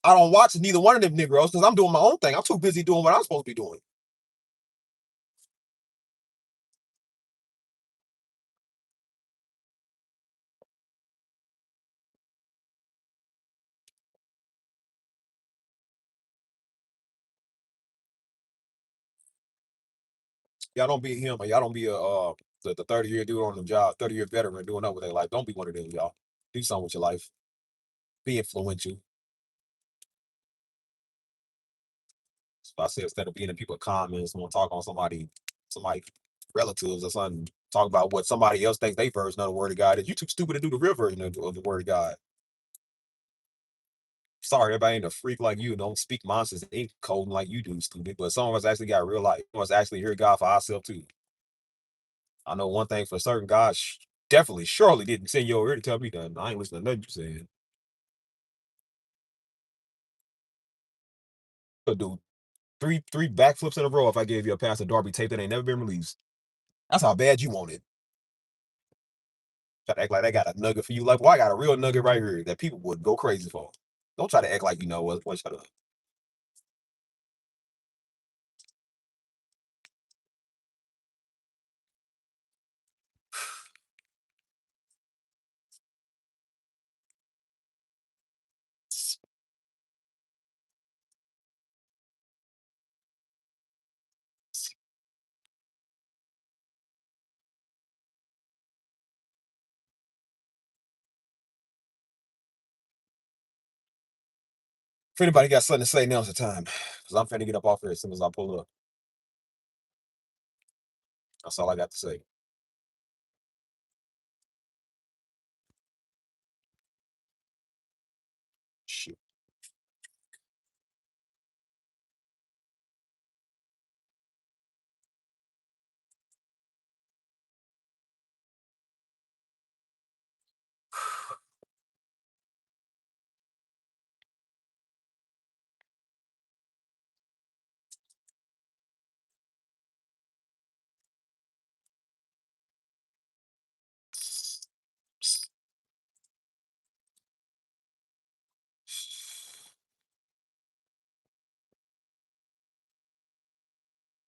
I don't watch neither one of them Negroes because I'm doing my own thing. I'm too busy doing what I'm supposed to be doing. Y'all don't be him, or y'all don't be the 30-year dude on the job, 30-year veteran doing up with their life. Don't be one of them, y'all. Do something with your life. Be influential. So I said instead of being in people's comments, want to talk on somebody relatives or something, talk about what somebody else thinks they version of the word of God is. You too stupid to do the real version of the word of God. Sorry, everybody ain't a freak like you. Don't speak monsters ink coding like you do, stupid. But some of us actually got real life. Some of us actually hear God for ourselves too. I know one thing for certain. God definitely, surely didn't send you over here to tell me that. I ain't listening to nothing you said. Could do three backflips in a row if I gave you a Pastor Darby tape that ain't never been released. That's how bad you want it. Try to act like they got a nugget for you. Like, well, I got a real nugget right here that people would go crazy for. Don't try to act like you know what. Boy, shut up. If anybody got something to say, now's the time. Because I'm finna get up off here as soon as I pull up. That's all I got to say. Shit.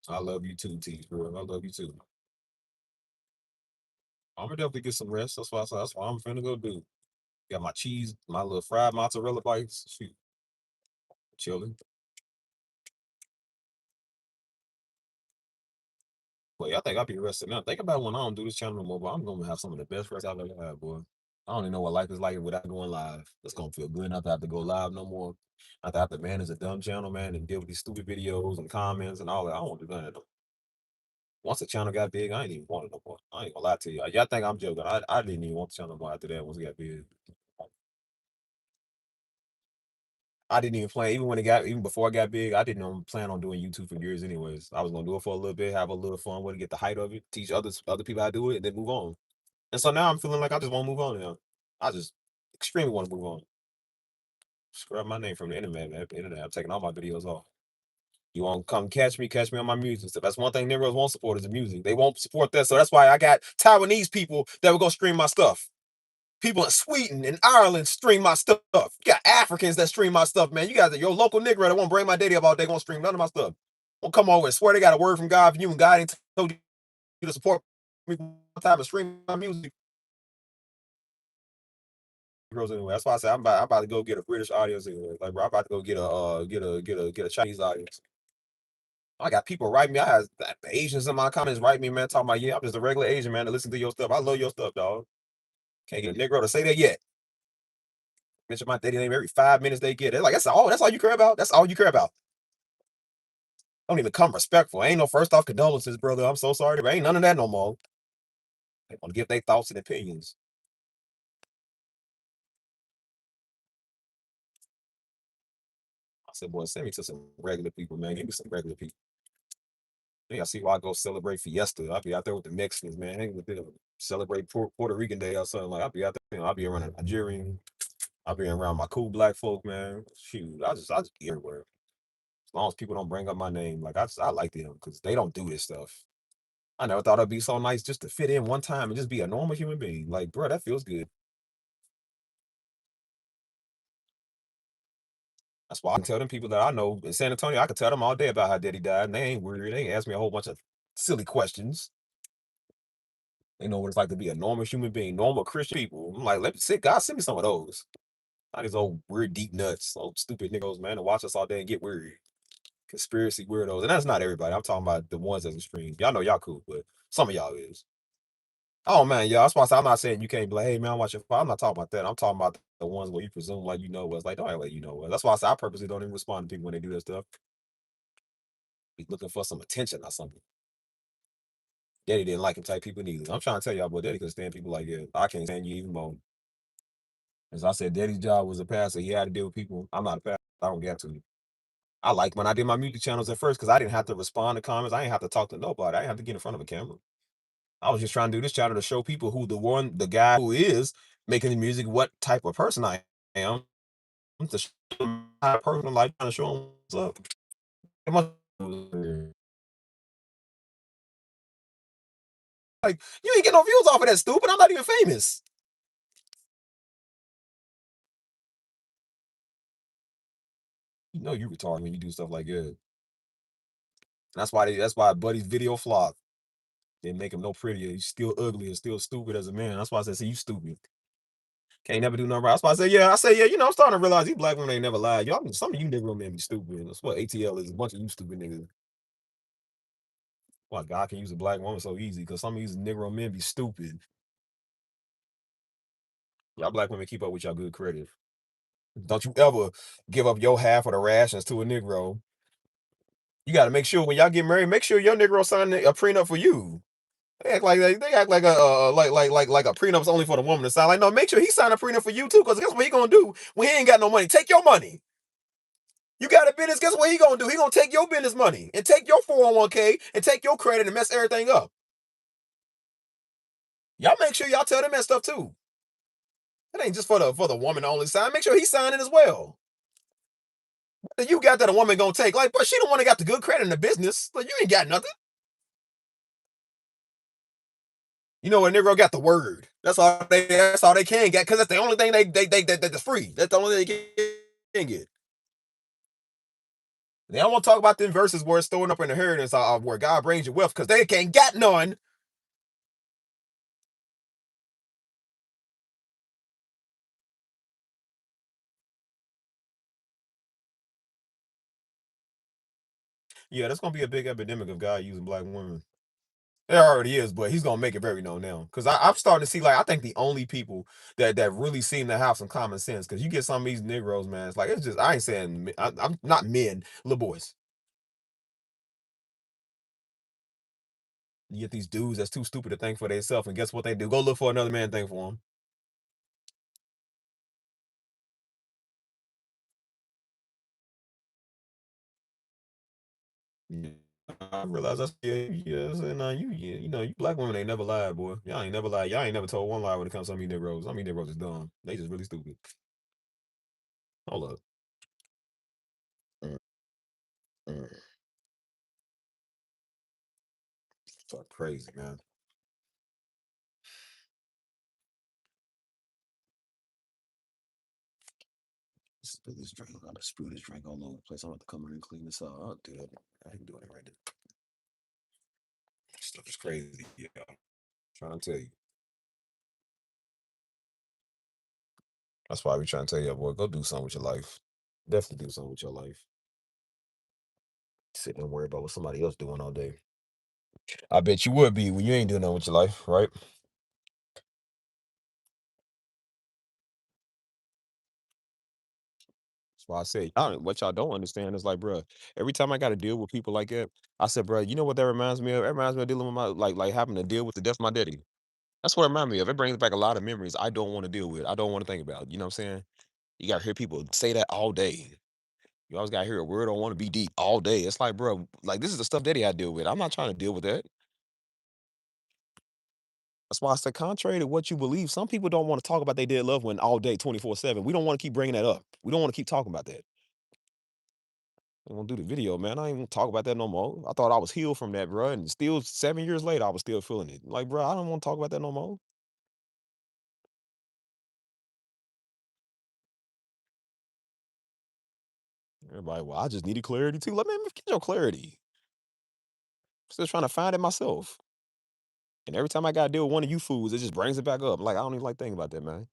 I love you too, T, bro. I love you too. I'm gonna definitely get some rest. That's what I'm finna go do. Got my cheese, my little fried mozzarella bites. Shoot, chilling. But yeah, I think I'll be resting now. Think about when I don't do this channel no more, but I'm gonna have some of the best rest I've ever had, boy. I don't even know what life is like without going live. It's gonna feel good not to have to go live no more. Not to have to manage a dumb channel, man, and deal with these stupid videos and comments and all that. I don't do none of that. Once the channel got big, I ain't even want it no more. I ain't gonna lie to you. Y'all think I'm joking. I didn't even want the channel no more after that once it got big. I didn't even plan, even before it got big, I didn't even plan on doing YouTube for years anyways. I was gonna do it for a little bit, have a little fun with it, get the height of it, teach other people how to do it, and then move on. And so now I'm feeling like I just want to move on now. I just extremely want to move on. Scrub my name from the internet, man. The internet, I'm taking all my videos off. You want to come catch me on my music. So that's one thing Negroes won't support is the music. They won't support that. So that's why I got Taiwanese people that will go stream my stuff. People in Sweden and Ireland stream my stuff. You got Africans that stream my stuff, man. You got your local Negro that won't bring my daddy up all day, won't stream none of my stuff. Won't come over and swear they got a word from God for you and God ain't told you to support me one time and stream my music. Girls anyway. That's why I said I'm about to go get a British audience anyway. Like bro, I'm about to go get a get a Chinese audience. I got people write me. I have Asians in my comments write me, man, talking about yeah, I'm just a regular Asian man to listen to your stuff. I love your stuff, dog. Can't get a Negro to say that yet. Mention my daddy name every 5 minutes they get. They're like, that's all you care about? That's all you care about. Don't even come respectful. Ain't no first off condolences, brother. I'm so sorry. There ain't none of that no more. They want to give their thoughts and opinions. I said, boy, send me to some regular people, man. Give me some regular people. Yeah, I see why I go celebrate Fiesta. I'll be out there with the Mexicans, man. Hang with them. Celebrate Puerto Rican Day or something. Like I'll be out there, I'll be around a Nigerian. I'll be around my cool black folk, man. Shoot, I just be everywhere. As long as people don't bring up my name, like I like them because they don't do this stuff. I never thought it'd be so nice just to fit in one time and just be a normal human being. Like, bro, that feels good. That's why I can tell them people that I know in San Antonio, I can tell them all day about how daddy died, and they ain't weird. They ain't ask me a whole bunch of silly questions. They know what it's like to be a normal human being, normal Christian people. I'm like, let me sit, God, send me some of those. Not these old weird deep nuts, old stupid niggas, man, to watch us all day and get weird. Conspiracy weirdos. And that's not everybody. I'm talking about the ones that's extreme. Y'all know y'all cool, but some of y'all is. Oh man, yeah. That's why I'm not saying you can't be like, hey man, I'm watching. I'm not talking about that. I'm talking about the ones where you presume like you know what's like, don't act like you know what. That's why I say I purposely don't even respond to people when they do that stuff. Be looking for some attention or something. Daddy didn't like him type people neither. I'm trying to tell y'all, boy, Daddy could stand people like that. I can't stand you even more. As I said, Daddy's job was a pastor. He had to deal with people. I'm not a pastor. I don't get to. I like when I did my music channels at first because I didn't have to respond to comments. I didn't have to talk to nobody. I didn't have to get in front of a camera. I was just trying to do this channel to show people who the guy who is making the music, what type of person I am. To show them my personal life, trying to show them what's up. Like, you ain't get no views off of that, stupid. I'm not even famous. You know you retarded when you do stuff like that. That's why Buddy's video flopped. Didn't make him no prettier. He's still ugly and still stupid as a man. That's why I said, see, you stupid. Can't never do nothing right. That's why I say, yeah, you know, I'm starting to realize these black women ain't never lied. Y'all, some of you nigga men be stupid. That's what ATL is, a bunch of you stupid niggas. Why God can use a black woman so easy? Because some of these Negro men be stupid. Y'all black women keep up with y'all good credit. Don't you ever give up your half of the rations to a Negro. You got to make sure when y'all get married, make sure your Negro sign a prenup for you. They act like like a prenup's only for the woman to sign. Like, no, make sure he sign a prenup for you too, because guess what he gonna do when he ain't got no money? Take your money. You got a business, guess what he gonna do? He gonna take your business money and take your 401k and take your credit and mess everything up. Y'all make sure y'all tell them that stuff too. It ain't just for the woman to only sign. Make sure he's signing as well. You got that a woman gonna take. Like, but she the one that got the good credit in the business. Like, you ain't got nothing. You know what, Negro got the word. That's all they can get, because that's the only thing that's free. That's the only thing they can get. They don't want to talk about them verses where it's storing up in the inheritance, where God brings you wealth, because they can't get none. Yeah, that's gonna be a big epidemic of God using black women. It already is, but he's gonna make it very known now. Because I'm starting to see, like, I think the only people that really seem to have some common sense. Because you get some of these Negroes, man. It's like, it's just, I ain't saying I'm not men, little boys. You get these dudes that's too stupid to think for themselves, and guess what they do? Go look for another man, think for them. Yeah, I realize that's, yeah, yeah. And you black women ain't never lied, boy. Y'all ain't never lied. Y'all ain't never told one lie when it comes to me Negroes. I mean, Negroes is dumb. They just really stupid. Hold up. Mm, mm. Fuck crazy, man. Spill this drink. I'm gonna spill this drink all over the place. I'm gonna have to come in and clean this up. I'll do that. I ain't doing it right there. Stuff is crazy, yeah. Trying to tell you. That's why we trying to tell you, boy, go do something with your life. Definitely do something with your life. Sit and worry about what somebody else doing all day. I bet you would be when you ain't doing nothing with your life, right? That's why I say, what y'all don't understand is like, bro, every time I got to deal with people like that, I said, bro, you know what that reminds me of? It reminds me of dealing with my, like having to deal with the death of my daddy. That's what it reminds me of. It brings back a lot of memories I don't want to deal with. I don't want to think about. You know what I'm saying? You got to hear people say that all day. You always got to hear a word on want to be deep all day. It's like, bro, like this is the stuff daddy I deal with. I'm not trying to deal with that. That's why I said, contrary to what you believe, some people don't want to talk about their dead loved one all day, 24/7. We don't want to keep bringing that up. We don't want to keep talking about that. I'm gonna do the video, man. I ain't gonna talk about that no more. I thought I was healed from that, bro. And still 7 years later, I was still feeling it. Like, bro, I don't want to talk about that no more. Everybody, well, I just needed clarity too. Let me get your clarity. Still trying to find it myself. And every time I gotta deal with one of you fools, it just brings it back up. Like, I don't even like thinking about that, man.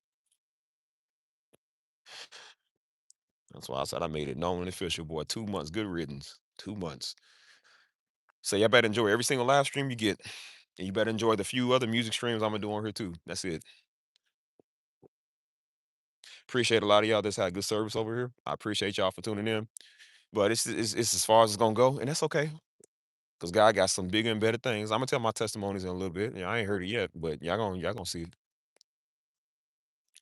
That's why I said I made it known and official, boy. 2 months, good riddance. 2 months. So y'all better enjoy every single live stream you get. And you better enjoy the few other music streams I'm gonna do on here too. That's it. Appreciate a lot of y'all that's had good service over here. I appreciate y'all for tuning in. But it's as far as it's gonna go, and that's okay. Cause God got some bigger and better things. I'm gonna tell my testimonies in a little bit. I ain't heard it yet, but y'all gonna see it.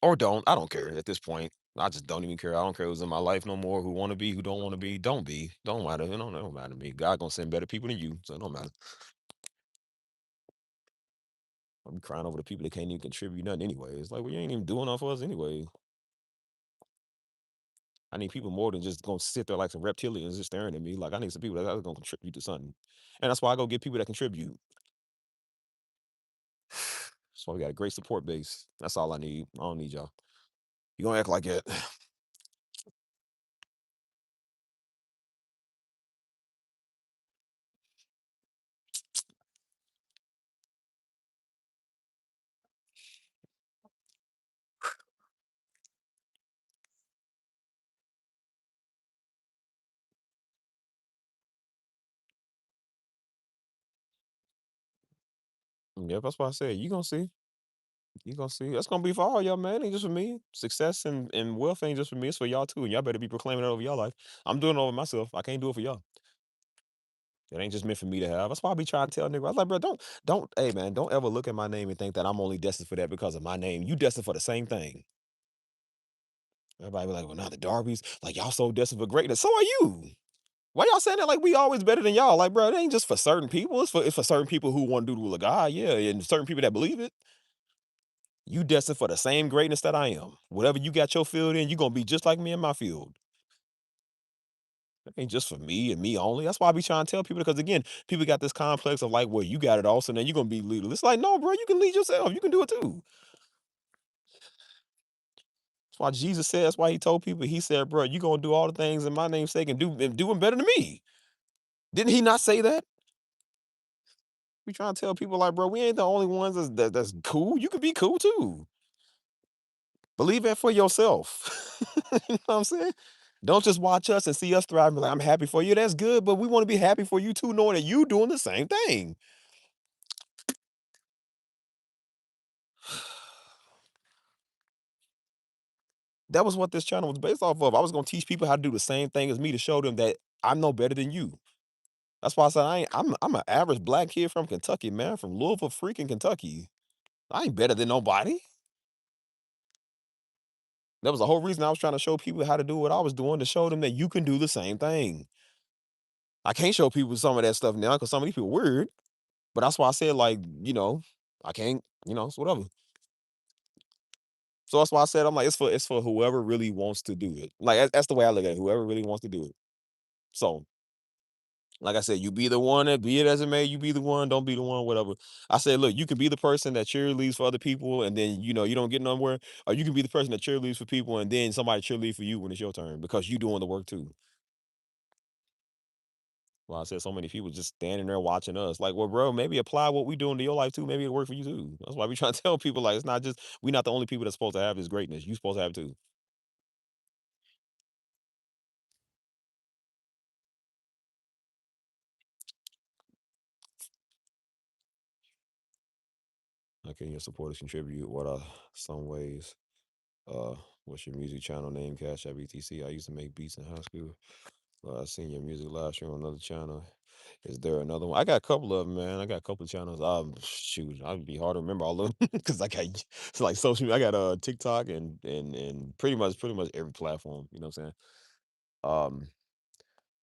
Or don't. I don't care at this point. I just don't even care. I don't care who's in my life no more. Who want to be, who don't want to be. Don't be. Don't matter. It don't matter to me. God gonna send better people than you, so it don't matter. I'm crying over the people that can't even contribute nothing anyway. It's like, well, you ain't even doing enough for us anyway. I need people more than just gonna sit there like some reptilians just staring at me. Like, I need some people that are gonna contribute to something. And that's why I go get people that contribute. So we got a great support base. That's all I need. I don't need y'all. You gonna act like that? Yep, that's why I said you gonna see. You gonna see. That's gonna be for all y'all, man. It ain't just for me. Success and wealth ain't just for me. It's for y'all too. And y'all better be proclaiming it over your life. I'm doing it over myself. I can't do it for y'all. It ain't just meant for me to have. That's why I be trying to tell niggas. I was like, bro, hey man, don't ever look at my name and think that I'm only destined for that because of my name. You destined for the same thing. Everybody be like, well, now the Darbies, like y'all so destined for greatness. So are you. Why y'all saying that like we always better than y'all? Like, bro, it ain't just for certain people. It's for certain people who want to do the will of God, yeah, and certain people that believe it. You destined for the same greatness that I am. Whatever you got your field in, you gonna be just like me in my field. It ain't just for me and me only. That's why I be trying to tell people because again, people got this complex of like, well, you got it all, so then you're gonna be leader. It's like, no, bro, you can lead yourself. You can do it too. That's why Jesus said, that's why he told people, he said, bro, you gonna do all the things in my name's sake and do them better than me. Didn't he not say that? We trying to tell people like, bro, we ain't the only ones that's cool. You can be cool too. Believe that for yourself. You know what I'm saying? Don't just watch us and see us thrive and be like, I'm happy for you. That's good, but we want to be happy for you too, knowing that you doing the same thing. That was what this channel was based off of. I was gonna teach people how to do the same thing as me to show them that I'm no better than you. That's why I said I'm an average black kid from Kentucky, man, from Louisville, freaking Kentucky. I ain't better than nobody. That was the whole reason I was trying to show people how to do what I was doing to show them that you can do the same thing. I can't show people some of that stuff now because some of these people weird. But that's why I said, like, I can't, it's whatever. So that's why I said I'm like, it's for whoever really wants to do it. Like that's the way I look at it. Whoever really wants to do it. So, like I said, you be the one that be it as it may, you be the one, don't be the one, whatever. I said, look, you can be the person that cheerleads for other people and then you don't get nowhere, or you can be the person that cheerleads for people and then somebody cheerlead for you when it's your turn because you doing the work too. Well, I said so many people just standing there watching us. Like, well, bro, maybe apply what we doing to your life too. Maybe it'll work for you too. That's why we trying to tell people like it's not just we're not the only people that's supposed to have this greatness. You supposed to have it too. How can your supporters contribute? What are some ways? Uh, what's your music channel name? Cash App BTC. I used to make beats in high school. I seen your music live stream on another channel. Is there another one? I got a couple of them, man. I got a couple of channels. Shoot, I'd be hard to remember all of them because I got it's like social media. I got TikTok and pretty much every platform. You know what I'm saying? Um,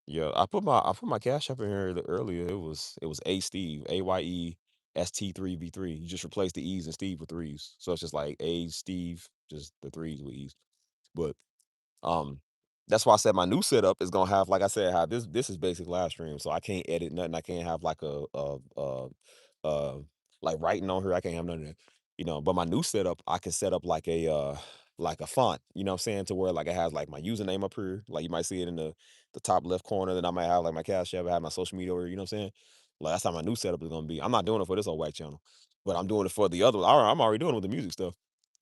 yeah, I put my cash up in here earlier. It was A Steve AYEST3V3. You just replace the E's and Steve with threes, so it's just like A Steve, just the threes with E's. But um, that's why I said my new setup is gonna have, like I said, how this is basic live stream, so I can't edit nothing. I can't have like uh like writing on here. I can't have none of that. But my new setup, I can set up like a font, you know what I'm saying, to where like it has like my username up here. Like you might see it in the top left corner, then I might have like my cash app, I have my social media over here, you know what I'm saying? Like that's how my new setup is gonna be. I'm not doing it for this old white channel, but I'm doing it for the other. I'm already doing it with the music stuff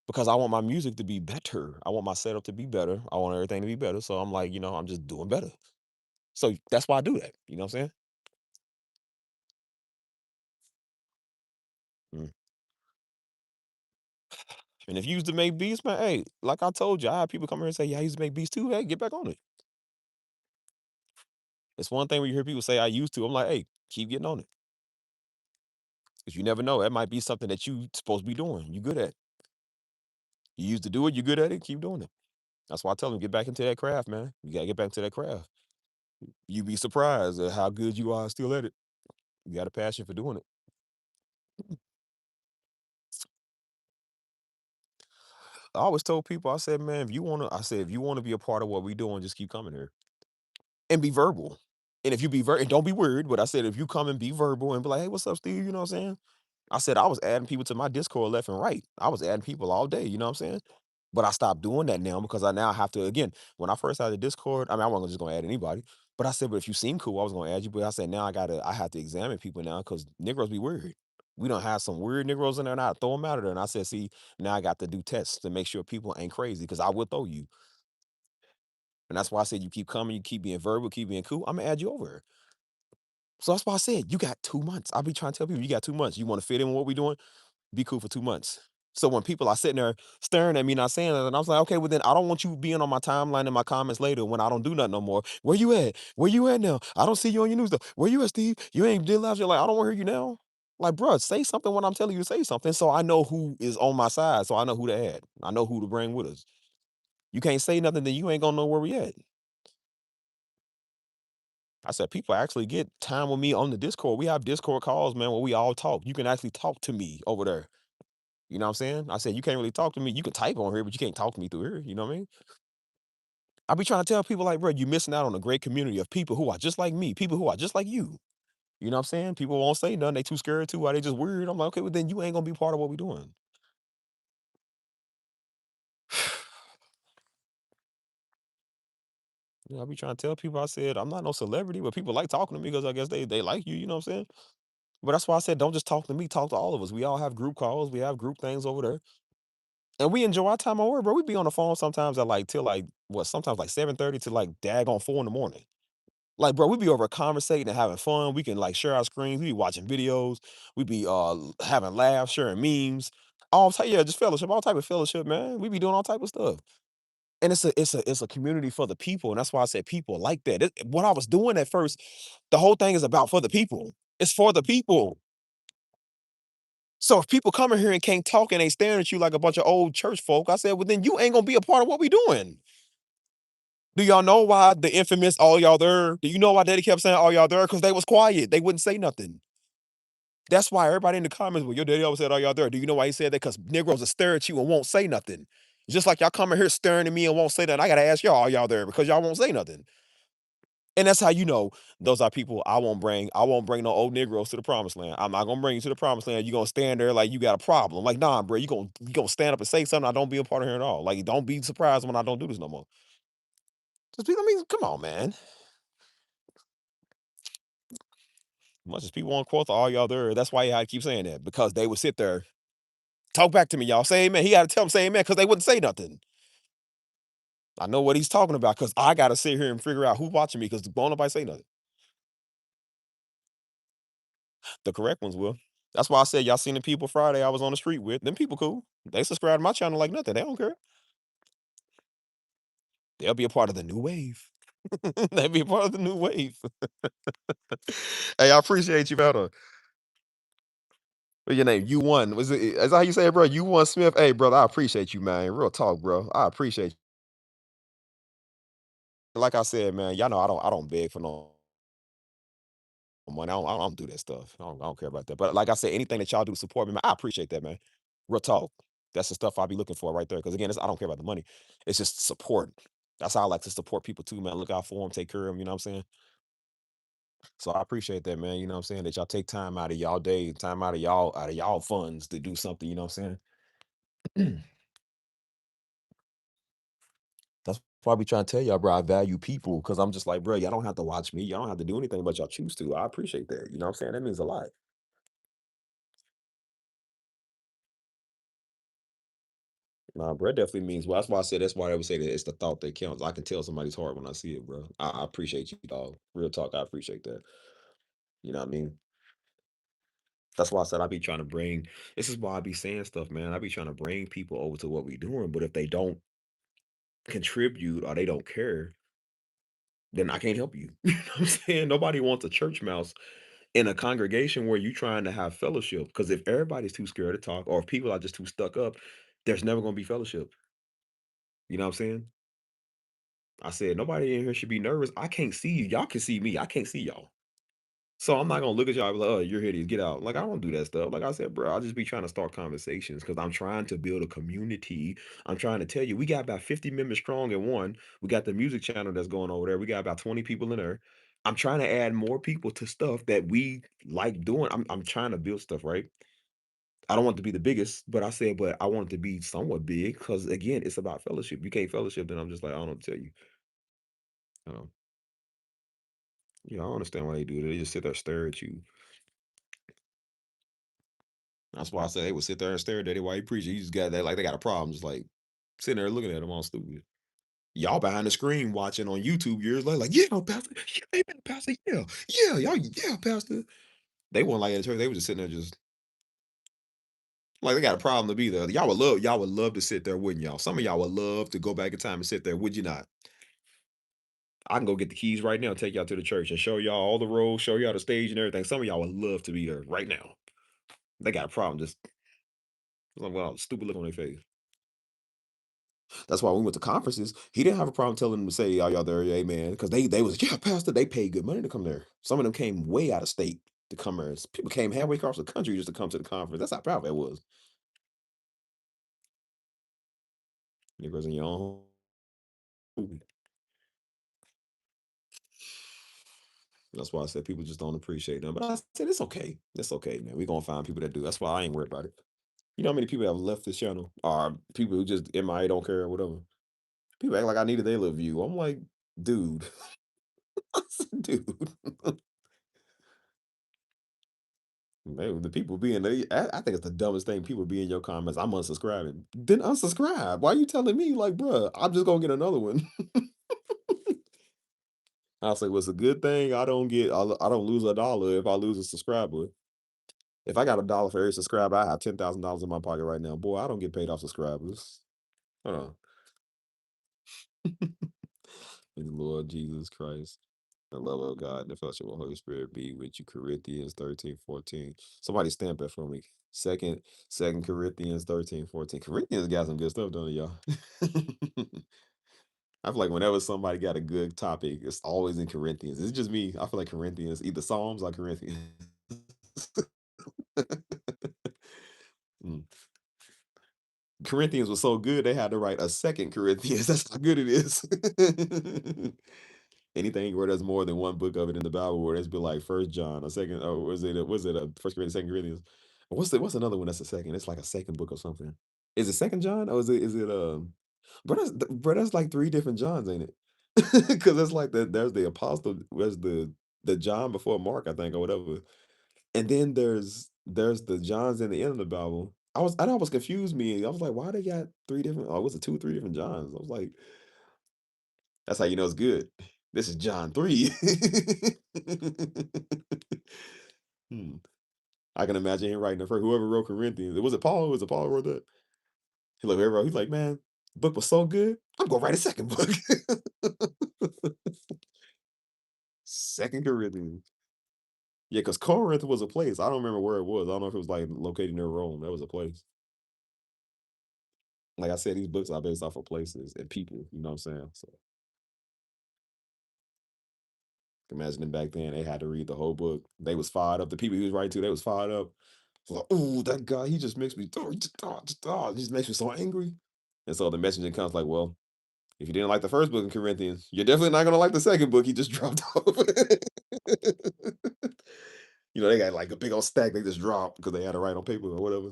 because I want my music to be better. I want my setup to be better. I want everything to be better. So I'm like, I'm just doing better. So that's why I do that. You know what I'm saying? Mm. And if you used to make beats, man, hey, like I told you, I have people come here and say, yeah, I used to make beats too. Hey, get back on it. It's one thing when you hear people say I used to. I'm like, hey, keep getting on it. Because you never know. That might be something that you supposed to be doing. You good at. You used to do it, you good at it, keep doing it. That's why I tell them get back into that craft, man. You gotta get back into that craft. You'd be surprised at how good you are still at it. You got a passion for doing it. I always told people, I said, man, if you wanna be a part of what we doing, just keep coming here and be verbal. And if you be and don't be weird, but I said, if you come and be verbal and be like, hey, what's up, Steve? You know what I'm saying? I said, I was adding people to my Discord left and right. I was adding people all day. You know what I'm saying? But I stopped doing that now because I now have to, again, when I first had the Discord, I mean, I wasn't just going to add anybody. But I said, but if you seem cool, I was going to add you. But I said, now I have to examine people now because Negroes be weird. We don't have some weird Negroes in there and I throw them out of there. And I said, see, now I got to do tests to make sure people ain't crazy because I will throw you. And that's why I said, you keep coming, you keep being verbal, keep being cool. I'm going to add you over here. So that's why I said, you got 2 months. I'll be trying to tell people, you got 2 months. You want to fit in with what we doing? Be cool for 2 months. So when people are sitting there staring at me, not saying nothing, I was like, okay, well then I don't want you being on my timeline in my comments later when I don't do nothing no more. Where you at? Where you at now? I don't see you on your news though. Where you at, Steve? You ain't did last year. Like, I don't want to hear you now. Like, bruh, say something when I'm telling you to say something so I know who is on my side. So I know who to add. I know who to bring with us. You can't say nothing, then you ain't gonna know where we at. I said, people actually get time with me on the Discord. We have Discord calls, man, where we all talk. You can actually talk to me over there. You know what I'm saying? I said, you can't really talk to me. You can type on here, but you can't talk to me through here. You know what I mean? I be trying to tell people like, bro, you missing out on a great community of people who are just like me, people who are just like you. You know what I'm saying? People won't say nothing. They too scared to. Why they just weird? I'm like, okay, well then you ain't gonna be part of what we doing. I be trying to tell people. I said I'm not no celebrity, but people like talking to me because I guess they like you. You know what I'm saying? But that's why I said don't just talk to me. Talk to all of us. We all have group calls. We have group things over there. And we enjoy our time at work, bro. We be on the phone sometimes at like till like what, sometimes like 7:30 to like daggone 4 in the morning. Like, bro, we be over conversating and having fun. We can like share our screens. We be watching videos. We be having laughs, sharing memes. All type, yeah, just fellowship, all type of fellowship, man. We be doing all type of stuff. And it's a community for the people. And that's why I said people like that. What I was doing at first, the whole thing is about for the people. It's for the people. So if people come in here and can't talk and they staring at you like a bunch of old church folk, I said, well, then you ain't gonna be a part of what we doing. Do y'all know why the infamous all y'all there? Do you know why Daddy kept saying all y'all there? Because they was quiet. They wouldn't say nothing. That's why everybody in the comments, well, your daddy always said all y'all there. Do you know why he said that? Because Negroes will stare at you and won't say nothing. Just like y'all coming here staring at me and won't say nothing. I gotta ask y'all, all y'all there because y'all won't say nothing. And that's how you know those are people I won't bring no old Negroes to the promised land. I'm not gonna bring you to the promised land. You're gonna stand there like you got a problem. Like, nah, bro, you gonna stand up and say something. I don't be a part of here at all. Like, don't be surprised when I don't do this no more. Just I mean, come on, man. Much as people want to quote all y'all there, that's why he had to keep saying that. Because they would sit there, talk back to me, y'all. Say amen. He had to tell them say amen because they wouldn't say nothing. I know what he's talking about because I gotta sit here and figure out who's watching me because won't nobody say nothing. The correct ones will. That's why I said y'all seen the people Friday I was on the street with. Them people cool. They subscribe to my channel like nothing. They don't care. They'll be a part of the new wave. They'll be a part of the new wave. Hey, I appreciate you, brother. What's your name? You won. Was it? Is that how you say it, bro? You won Smith. Hey, brother, I appreciate you, man. Real talk, bro. I appreciate you. Like I said, man, y'all know I don't beg for no money. I don't do that stuff. I don't care about that. But like I said, anything that y'all do to support me, man, I appreciate that, man. Real talk. That's the stuff I be looking for right there. Because again, I don't care about the money. It's just support. That's how I like to support people too, man. Look out for them, take care of them. You know what I'm saying? So I appreciate that, man. You know what I'm saying? That y'all take time out of y'all day, time out of y'all funds to do something. You know what I'm saying? That's why I be trying to tell y'all, bro. I value people because I'm just like, bro, y'all don't have to watch me. Y'all don't have to do anything, but y'all choose to. I appreciate that. You know what I'm saying? That means a lot. Nah, bro, it definitely means well. That's why I said that's why I would say that it's the thought that counts. I can tell somebody's heart when I see it, bro. I appreciate you, dog. Real talk, I appreciate that. You know what I mean? That's why I said I be trying to bring. This is why I be saying stuff, man. I be trying to bring people over to what we doing, but if they don't contribute or they don't care, then I can't help you. You know what I'm saying? Nobody wants a church mouse in a congregation where you trying to have fellowship. Because if everybody's too scared to talk, or if people are just too stuck up, there's never gonna be fellowship. You know what I'm saying? I said, nobody in here should be nervous. I can't see you. Y'all can see me. I can't see y'all. So I'm not gonna look at y'all and be like, oh, you're hideous, get out. Like, I don't do that stuff. Like I said, bro, I'll just be trying to start conversations because I'm trying to build a community. I'm trying to tell you, we got about 50 members strong in one. We got the music channel that's going over there. We got about 20 people in there. I'm trying to add more people to stuff that we like doing. I'm trying to build stuff, right? I don't want it to be the biggest, but I said, but I want it to be somewhat big because again, it's about fellowship. You can't fellowship, then I'm just like, I don't know what to tell you. Um, I don't understand why they do that. They just sit there and stare at you. That's why I said they would sit there and stare at Daddy while he preaching. You just got that like they got a problem, just like sitting there looking at him all stupid. Y'all behind the screen watching on YouTube years later, like, yeah, Pastor, yeah, amen, Pastor, yeah, yeah, y'all, yeah, Pastor. They weren't like at church. They were just sitting there, just Like they got a problem to be there. Y'all would love to sit there, wouldn't y'all? Some of y'all would love to go back in time and sit there, would you not? I can go get the keys right now, take y'all to the church and show y'all all the roads, show y'all the stage and everything. Some of y'all would love to be there right now. They got a problem, just like, well, stupid look on their face. That's why when we went to conferences, he didn't have a problem telling them to say, "Are y'all there? Yeah, amen." Because they was, yeah, pastor, they paid good money to come there. Some of them came way out of state to come there. People came halfway across the country just to come to the conference. That's how powerful that was. Negroes in your own. That's why I said people just don't appreciate them. But I said it's okay. It's okay, man. We're gonna find people that do. That's why I ain't worried about it. You know how many people have left this channel? Or people who just MIA don't care or whatever. People act like I needed their little view. I'm like, dude, I said, dude. Man, the people being there, I think it's the dumbest thing. People be in your comments. I'm unsubscribing. Then unsubscribe. Why you telling me like, bruh, I'm just gonna get another one. I'll say, well, it's a good thing I don't lose a dollar if I lose a subscriber. If I got a dollar for every subscriber, I have $10,000 in my pocket right now. Boy, I don't get paid off subscribers. Hold on. In the Lord Jesus Christ. The love of God and the fellowship of the Holy Spirit be with you. Corinthians 13:14. Somebody stamp that for me. Second Corinthians 13:14. Corinthians got some good stuff, don't it, y'all? I feel like whenever somebody got a good topic, it's always in Corinthians. It's just me. I feel like Corinthians, either Psalms or Corinthians. Mm. Corinthians was so good they had to write a second Corinthians. That's how good it is. Anything where there's more than one book of it in the Bible, where it's be like First John, a second, or was it a First Corinthians, Second Corinthians? What's another one that's a second? It's like a second book or something. Is it Second John or that's like three different Johns, ain't it? Because it's like there's the apostle, there's the John before Mark, I think, or whatever, and then there's the Johns in the end of the Bible. I know it was confused me. I was like, why they got three different? Oh, was it two or three different Johns? I was like, that's how you know it's good. This is John 3. Hmm. I can imagine him writing the first whoever wrote Corinthians. Was it Paul? Was it Paul who wrote that? He's like, man, the book was so good. I'm gonna write a second book. Second Corinthians. Yeah, because Corinth was a place. I don't remember where it was. I don't know if it was like located near Rome. That was a place. Like I said, these books are based off of places and people. You know what I'm saying? So imagining back then, they had to read the whole book. They was fired up. The people he was writing to, they was fired up. Like, oh, that guy, he just makes me, just makes me so angry. And so the messaging comes like, well, if you didn't like the first book in Corinthians, you're definitely not gonna like the second book. He just dropped off. They got like a big old stack they just dropped because they had to write on paper or whatever,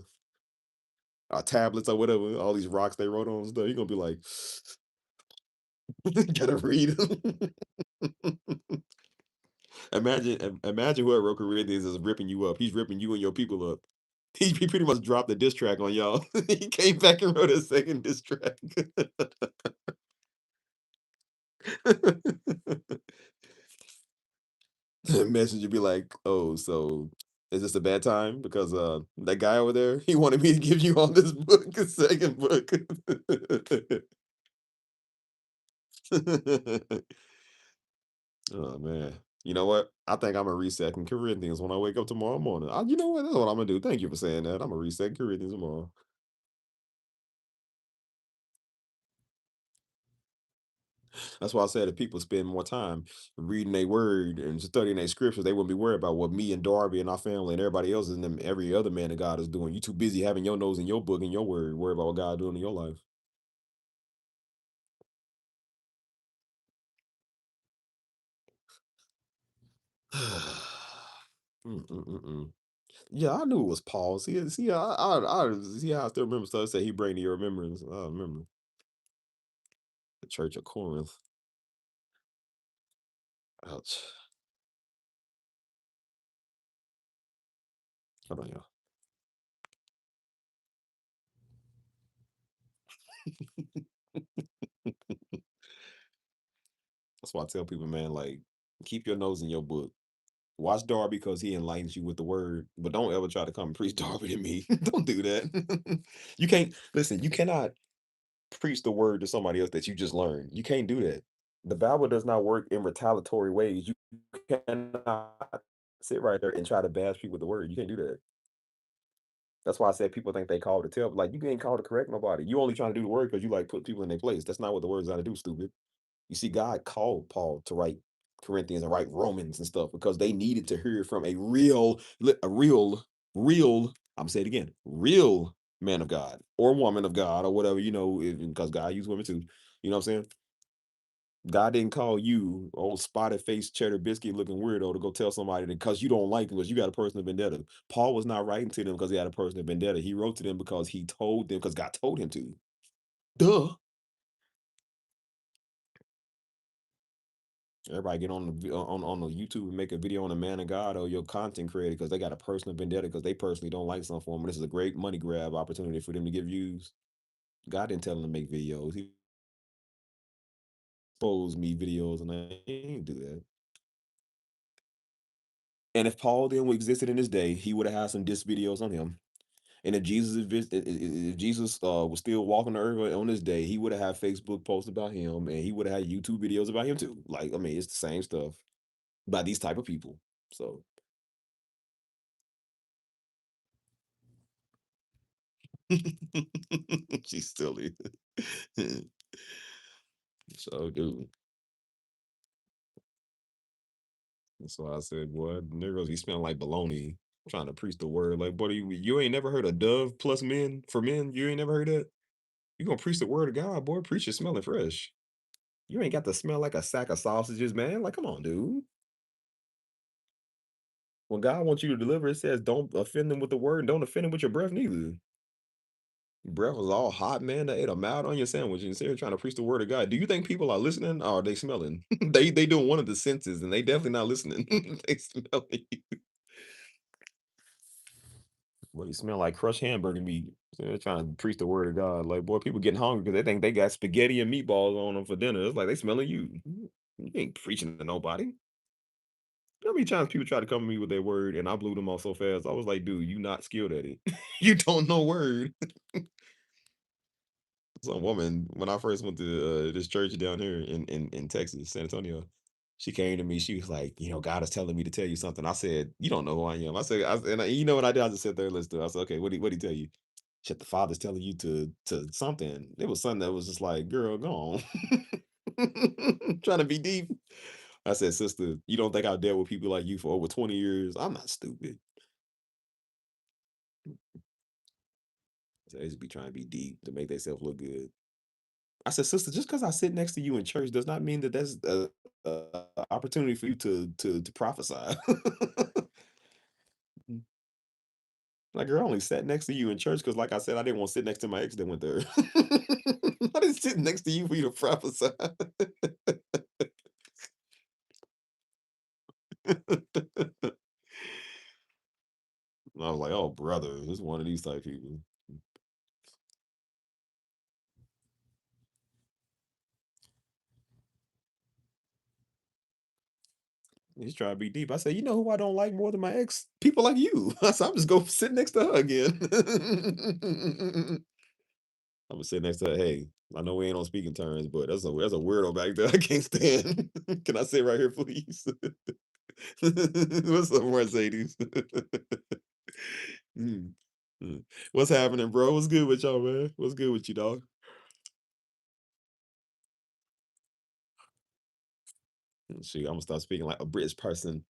tablets or whatever. All these rocks they wrote on and stuff. You're gonna be like, gotta read. Imagine whoever wrote Corinthians is ripping you up. He's ripping you and your people up. He pretty much dropped the diss track on y'all. He came back and wrote a second diss track. The messenger be like, "Oh, so is this a bad time? Because that guy over there, he wanted me to give you on this book, a second book." Oh man. You know what? I think I'm gonna reset in Corinthians when I wake up tomorrow morning. You know what? That's what I'm gonna do. Thank you for saying that. I'm gonna reset Corinthians tomorrow. That's why I said if people spend more time reading their word and studying their scriptures, they wouldn't be worried about what me and Darby and our family and everybody else and them, every other man of God is doing. You too busy having your nose in your book and your word, worry about what God doing in your life. Mm-mm-mm-mm. Yeah, I knew it was Paul. See how I still remember stuff. Say he bring to your remembrance. I remember the Church of Corinth. Ouch. Hold on, y'all. That's why I tell people, man, like keep your nose in your book. Watch Darby because he enlightens you with the word, but don't ever try to come and preach Darby to me. Don't do that. You can't listen. You cannot preach the word to somebody else that you just learned. You can't do that. The Bible does not work in retaliatory ways. You cannot sit right there and try to bash people with the word. You can't do that. That's why I said people think they called to tell, but like you ain't called to correct nobody. You only trying to do the word because you like put people in their place. That's not what the word's got to do, stupid. You see, God called Paul to write Corinthians and write Romans and stuff because they needed to hear from a real, I'm saying it again, real man of God or woman of God or whatever, because God used women too. You know what I'm saying? God didn't call you, old spotted face, cheddar biscuit looking weirdo, to go tell somebody that because you don't like them, because you got a personal vendetta. Paul was not writing to them because he had a personal vendetta. He wrote to them because he told them, because God told him to. Duh. Everybody get on the YouTube and make a video on a man of God or your content creator because they got a personal vendetta because they personally don't like some form. And this is a great money grab opportunity for them to get views. God didn't tell them to make videos. He exposed me videos and I ain't do that. And if Paul then existed in his day, he would have had some diss videos on him. And if Jesus was still walking the earth on this day, he would have had Facebook posts about him, and he would have had YouTube videos about him too. Like, I mean, it's the same stuff by these type of people. So she's silly. So, dude, that's why I said, boy, niggas be smelling like baloney trying to preach the word. Like, buddy, you ain't never heard of Dove plus men for men? You ain't never heard that? You gonna preach the word of God, boy? Preach it smelling fresh. You ain't got to smell like a sack of sausages, man. Like, come on, dude. When God wants you to deliver, it says don't offend them with the word and don't offend them with your breath neither. Your breath was all hot, man. They ate a mouth on your sandwich and you're trying to preach the word of God. Do you think people are listening or are they smelling? They doing one of the senses and they definitely not listening. They smelling you. Well, you smell like crushed hamburger meat. So they're trying to preach the word of God. Like, boy, people getting hungry because they think they got spaghetti and meatballs on them for dinner. It's like they smelling you. You ain't preaching to nobody. How many times people try to come to me with their word and I blew them off so fast? I was like, dude, you not skilled at it. You don't know word. Some woman, when I first went to this church down here in Texas, San Antonio, she came to me. She was like, God is telling me to tell you something. I said, you don't know who I am. I said, you know what I did? I just sat there and listened to her. I said, okay, what did he tell you? She said, the father's telling you to something. It was something that was just like, girl, go on. Trying to be deep. I said, sister, you don't think I've dealt with people like you for over 20 years? I'm not stupid. So they just be trying to be deep to make themselves look good. I said, sister, just because I sit next to you in church does not mean that that's a opportunity for you to prophesy. Like, girl, I only sat next to you in church because, like I said, I didn't want to sit next to my ex that went there. I didn't sit next to you for you to prophesy. And I was like, oh, brother, this is one of these type people. He's trying to be deep. I said, you know who I don't like more than my ex? People like you. I said, I'm just going to sit next to her again. I'm gonna sit next to her. Hey, I know we ain't on speaking terms, but that's a weirdo back there. I can't stand. Can I sit right here, please? What's up, Mercedes? Mm, mm. What's happening, bro? What's good with y'all, man? What's good with you, dog? Shoot, I'm gonna start speaking like a British person.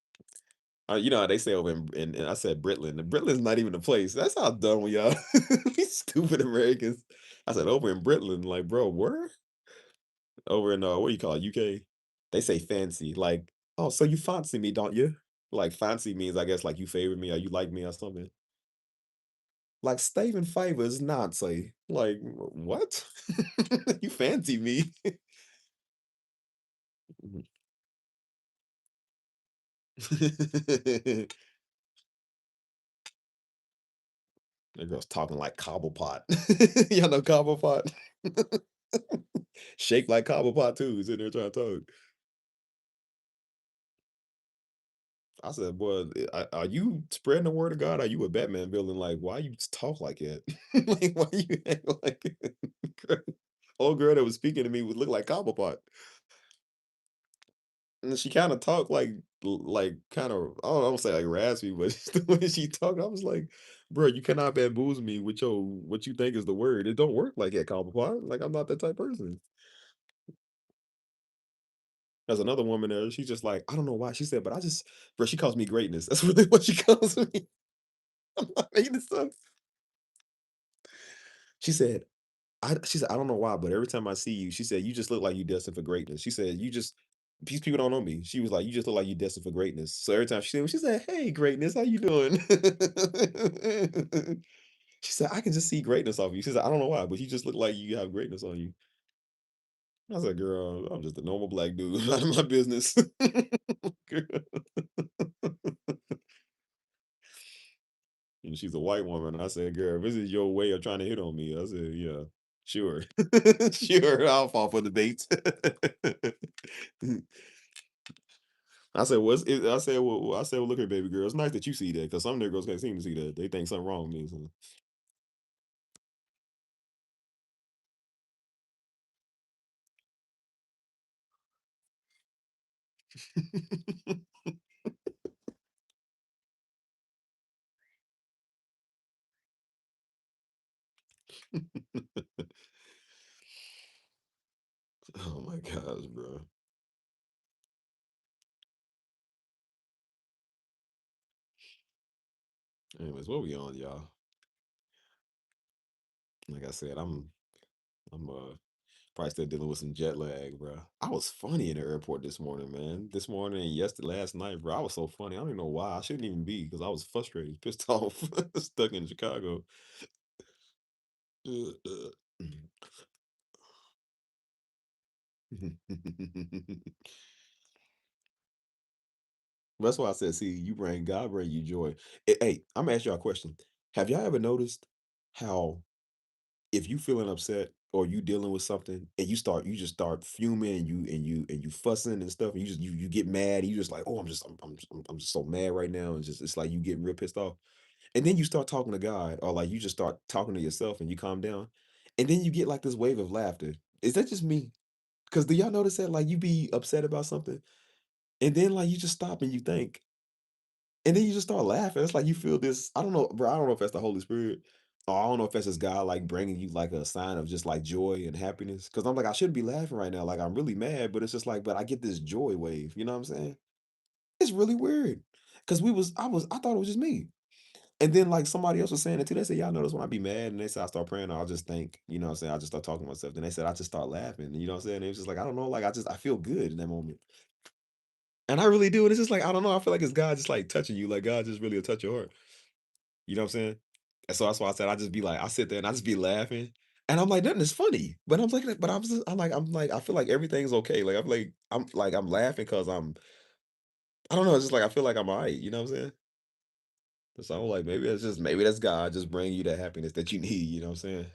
You know how they say over in I said Britland. And Britland's not even a place. That's how dumb we are. These stupid Americans. I said over in Britland, like, bro, where? Over in what do you call it, UK? They say fancy, like, oh, so you fancy me, don't you? Like fancy means, I guess, like you favor me or you like me or something. Like stave in favor is Nazi. Like what? You fancy me? That girl's talking like Cobblepot. Y'all know Cobblepot? Shake like Cobblepot too. He's in there trying to talk. I said, "Boy, are you spreading the word of God? Are you a Batman villain? Like, why you talk like that? Like, why you act like old girl that was speaking to me would look like Cobblepot." And she kind of talked like kind of I don't say like raspy, but the way she talked, I was like, "Bro, you cannot bamboozle me with your what you think is the word. It don't work like that, Cobblepot. Like I'm not that type of person." There's another woman there. She's just like, I don't know why. She said, but I just, bro, she calls me greatness. That's really what she calls me. I'm not making this up. She said, she said, I don't know why, but every time I see you, she said, you just look like you destined for greatness. She said, you just these people don't know me. She was like, you just look like you destined for greatness. So every time she said, hey, greatness, how you doing? She said, I can just see greatness off you. She said, I don't know why, but you just look like you have greatness on you. I said, girl, I'm just a normal black dude. Out of my business. Girl. And she's a white woman. I said, girl, if this is your way of trying to hit on me, I said, yeah, sure. Sure, I'll fall for the bait. I said, I said, well, look here, baby girl. It's nice that you see that because some niggas can't seem to see that. They think something wrong with me. So. Oh my gosh, bro. Anyways, what we on, y'all? Like I said, I'm probably still dealing with some jet lag, bro. I was funny in the airport this morning, man. This morning and yesterday, last night, bro. I was so funny. I don't even know why. I shouldn't even be because I was frustrated, pissed off, stuck in Chicago. That's why I said, see, you bring God, bring you joy. Hey, I'm gonna ask y'all a question. Have y'all ever noticed how if you feeling upset or you dealing with something and you just start fuming and you fussing and stuff and you get mad and you just like oh I'm just so mad right now and just it's like you getting real pissed off and then you start talking to God or like you just start talking to yourself and you calm down and then you get like this wave of laughter. Is that just me? Because do y'all notice that like you be upset about something and then like you just stop and you think and then you just start laughing. It's like you feel this. I don't know, bro. I don't know if that's the Holy Spirit, or I don't know if that's just God like bringing you like a sign of just like joy and happiness. Because I'm like, I shouldn't be laughing right now. Like I'm really mad, but it's just like, but I get this joy wave. You know what I'm saying? It's really weird. Because I thought it was just me. And then like somebody else was saying it too. They said, y'all notice when I be mad and they said I start praying, I'll just think, you know what I'm saying? I just start talking to myself. Then they said I just start laughing. You know what I'm saying? It was just like, I don't know, like I feel good in that moment. And I really do. And it's just like, I don't know. I feel like it's God just like touching you. Like God just really will touch your heart. You know what I'm saying? And so that's why I said I just be like, I sit there and I just be laughing. And I'm like, nothing is funny. But I'm like, but I'm like, I feel like everything's okay. Like I'm laughing because I don't know, it's just like I feel like I'm all right, you know what I'm saying? So I'm like, maybe that's God just bringing you that happiness that you need, you know what I'm saying?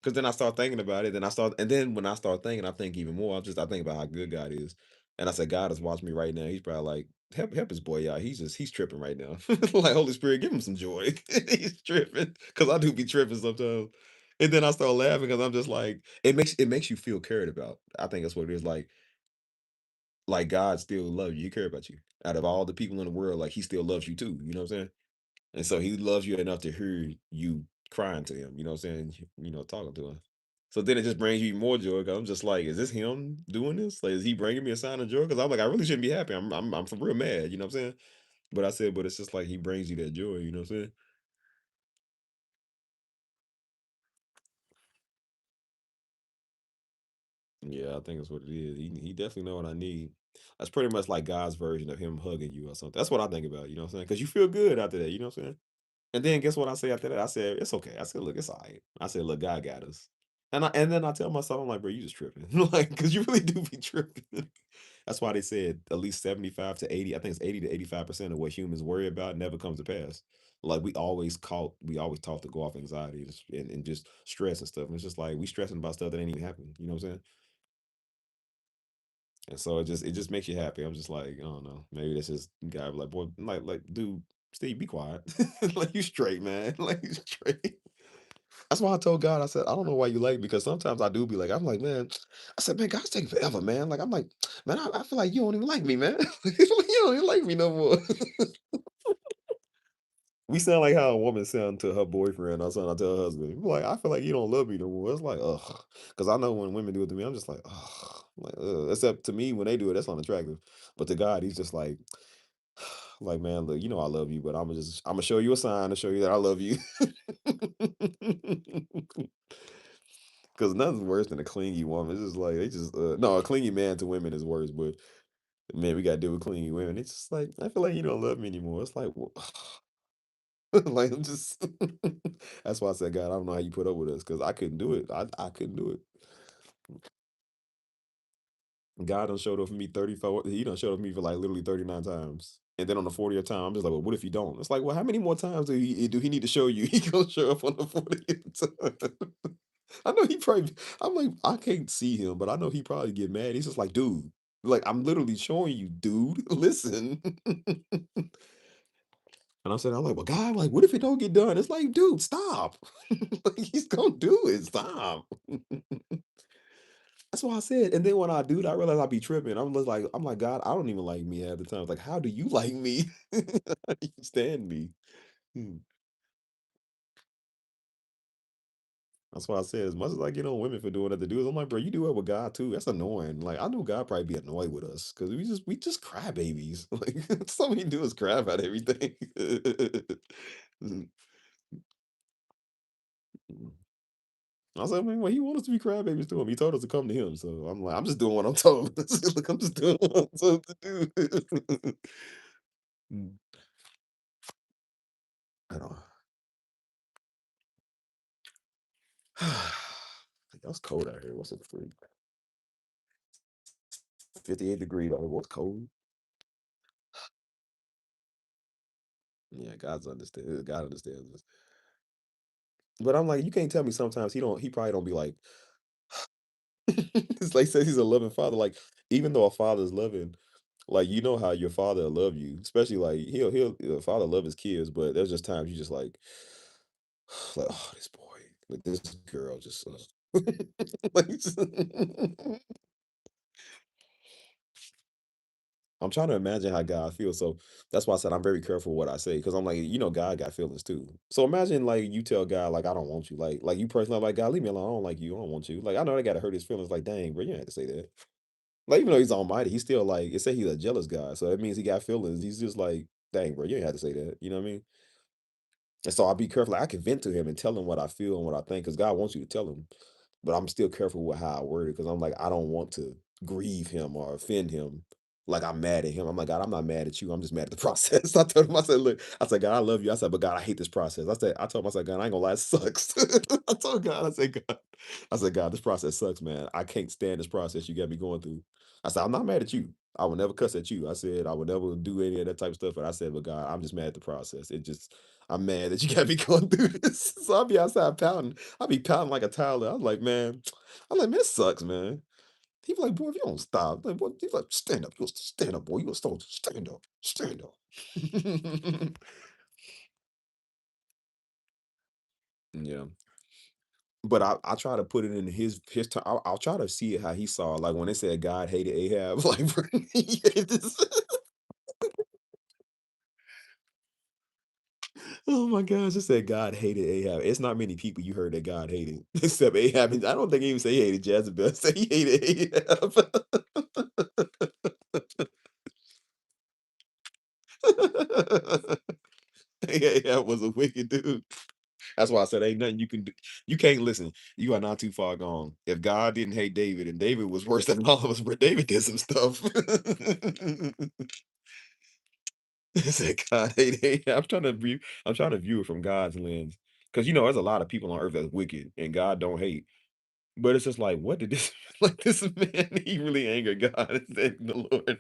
Because then I start thinking about it, and then when I start thinking, I think even more. I think about how good God is, and I said, God is watching me right now. He's probably like, help his boy out. He's tripping right now. Like Holy Spirit, give him some joy. He's tripping because I do be tripping sometimes, and then I start laughing because I'm just like, it makes you feel cared about. I think that's what it is. Like God still loves you. He care about you. Out of all the people in the world, like He still loves you too. You know what I'm saying? And so he loves you enough to hear you crying to him, you know what I'm saying? Talking to him. So then it just brings you more joy. Cause I'm just like, is this him doing this? Like, is he bringing me a sign of joy? Cause I'm like, I really shouldn't be happy. I'm for real mad, you know what I'm saying? But I said, but it's just like he brings you that joy, you know what I'm saying? Yeah, I think that's what it is. He definitely know what I need. That's pretty much like God's version of him hugging you or something. That's what I think about, you know what I'm saying? Because you feel good after that, you know what I'm saying? And then guess what I say after that? I said, it's okay. I said, look, it's all right. I said, look, God got us. And then I tell myself, I'm like, bro, you just tripping. Like, because you really do be tripping. That's why they said at least 75 to 80, I think it's 80 to 85% of what humans worry about never comes to pass. Like we always taught to go off anxiety and just stress and stuff. And it's just like we stressing about stuff that ain't even happening. You know what I'm saying? And so it just makes you happy. I'm just like, I don't know. Maybe this is guy like, boy, like, dude, Steve, be quiet. Like you straight, man. Like you straight. That's why I told God, I said, I don't know why you like me, because sometimes I do be like, I'm like, man, I said, man, God's taking forever, man. Like, I'm like, man, I feel like you don't even like me, man. You don't even like me no more. We sound like how a woman sound to her boyfriend or something, to her husband. Like, I feel like you don't love me no more. It's like, ugh. Because I know when women do it to me, I'm just like, ugh. Like, ugh. Except to me, when they do it, that's unattractive. But to God, he's just like, man, look, you know I love you, but I'm gonna show you a sign to show you that I love you. Because nothing's worse than a clingy woman. It's just like they just no, a clingy man to women is worse. But man, we gotta deal with clingy women. It's just like I feel like you don't love me anymore. It's like, well, like I'm just. That's why I said, God, I don't know how you put up with us, because I couldn't do it. I couldn't do it. God done showed up for me 34. He done showed up for me for like literally 39 times. And then on the 40th time, I'm just like, well, what if you don't? It's like, well, how many more times do he need to show you? He gonna show up on the 40th time. I know he probably, I'm like, I can't see him, but I know he probably get mad. He's just like, dude, like, I'm literally showing you, dude, listen. And I said, I'm like, well, God, like, what if it don't get done? It's like, dude, stop. Like, he's gonna do it. Stop. That's what I said. And then when I do it, I realize I be tripping. I'm like, God, I don't even like me at the time. Like, how do you like me? How do you stand me? Hmm. That's why I said, as much as I get on women for doing that to dudes, I'm like, bro, you do it with God too. That's annoying. Like, I know God probably be annoyed with us because we just cry babies. Like, that's all we do is cry about everything. Mm, mm. I said, man, well, he wants us to be crybabies to him. He told us to come to him. So I'm like, I'm just doing what I'm told. Look, I'm just doing what I'm told to do. Mm. I don't. That's cold out here. What's it? 58 degrees. What's cold? Yeah, God's understand. God understands us. But I'm like, you can't tell me sometimes he probably don't be like, it's like says he's a loving father. Like, even though a father's loving, like you know how your father will love you, especially like he'll a father love his kids, but there's just times you just like, oh, this boy, like this girl just like I'm trying to imagine how God feels. So that's why I said I'm very careful what I say, because I'm like, God got feelings too. So imagine like you tell God like I don't want you, like you personally like God, leave me alone. I don't like you. I don't want you. Like I know they gotta hurt his feelings. Like dang, bro, you don't have to say that. Like even though he's almighty, he's still like it say he's a jealous guy. So that means he got feelings. He's just like, dang, bro, you ain't have to say that. You know what I mean? And so I'll be careful. Like, I can vent to him and tell him what I feel and what I think, because God wants you to tell him. But I'm still careful with how I word it, because I'm like, I don't want to grieve him or offend him. Like I'm mad at him. I'm like, God, I'm not mad at you. I'm just mad at the process. I told him, I said, look, I said, God, I love you. I said, but God, I hate this process. I told him, I said, God, I ain't gonna lie, it sucks. I told God, God, this process sucks, man. I can't stand this process you got me going through. I said, I'm not mad at you. I will never cuss at you. I said, I would never do any of that type of stuff. And I said, but God, I'm just mad at the process. I'm mad that you got me going through this. So I'll be outside pouting. I'll be pouting like a toddler. I'm like, man, it sucks, man. He be like, boy, if you don't stop, like, boy, he's like, stand up, you stand up, boy, you a soldier, stand up, stand up. Yeah, but I try to put it in his time. I'll try to see it how he saw it. Like when they said God hated Ahab, like he hated this. Oh my gosh, it said God hated Ahab. It's not many people you heard that God hated except Ahab. I don't think he even say he hated Jezebel. Say he hated Ahab. Ahab was a wicked dude. That's why I said ain't nothing you can do. You can't listen. You are not too far gone. If God didn't hate David, and David was worse than all of us, but David did some stuff. It's like God hate Ahab. I'm trying to view it from God's lens. Because there's a lot of people on earth that's wicked and God don't hate. But it's just like, what did this like this man, he really angered God and said the Lord.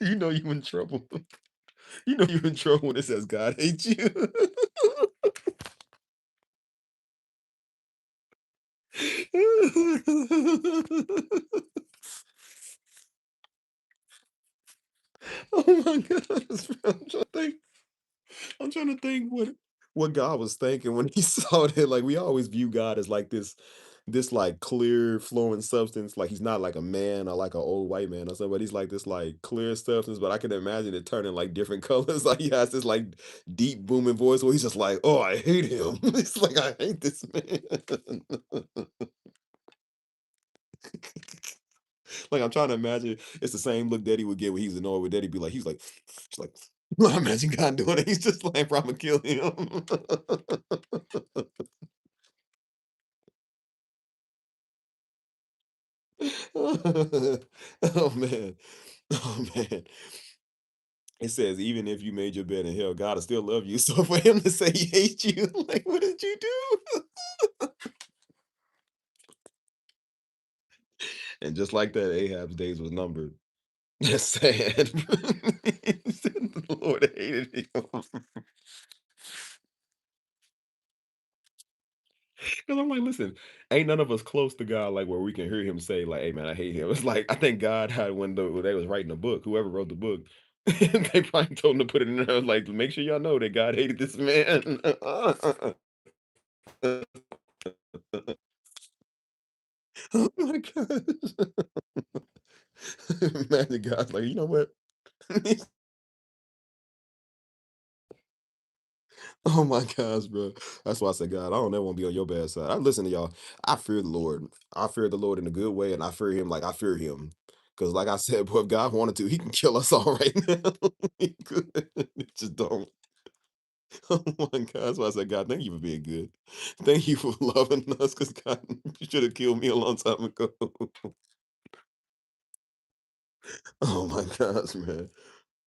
You know you in trouble. You know you in trouble when it says God hates you. Oh my gosh, bro. I'm trying to think what God was thinking when he saw that. Like we always view God as like this like clear flowing substance. Like he's not like a man or like an old white man or something, but he's like this like clear substance. But I can imagine it turning like different colors. Like he has this like deep booming voice where he's just like, "Oh, I hate him." It's like I hate this man. Like I'm trying to imagine it's the same look Daddy would get when he's annoyed with Daddy. Be like, he's like, I imagine God doing it. He's just like, "Bro, I'm gonna kill him." Oh man, oh man. It says, even if you made your bed in hell, God will still love you. So for him to say he hates you, like, what did you do? And just like that, Ahab's days was numbered. That's sad. He said the Lord hated him. Because I'm like, listen, ain't none of us close to God, like where we can hear him say, like, "Hey man, I hate him." It's like I think God had when they was writing the book, whoever wrote the book, they probably told him to put it in there, like, make sure y'all know that God hated this man. Oh my gosh. Imagine God's like, you know what? Oh my gosh, bro. That's why I said, God, I don't ever want to be on your bad side. I listen to y'all. I fear the Lord. I fear the Lord in a good way, and I fear him like I fear him. Because, like I said, boy, if God wanted to, he can kill us all right now. He could. He just don't. Oh my God. That's why I said, God, thank you for being good. Thank you for loving us, because God, you should have killed me a long time ago. Oh my gosh, man.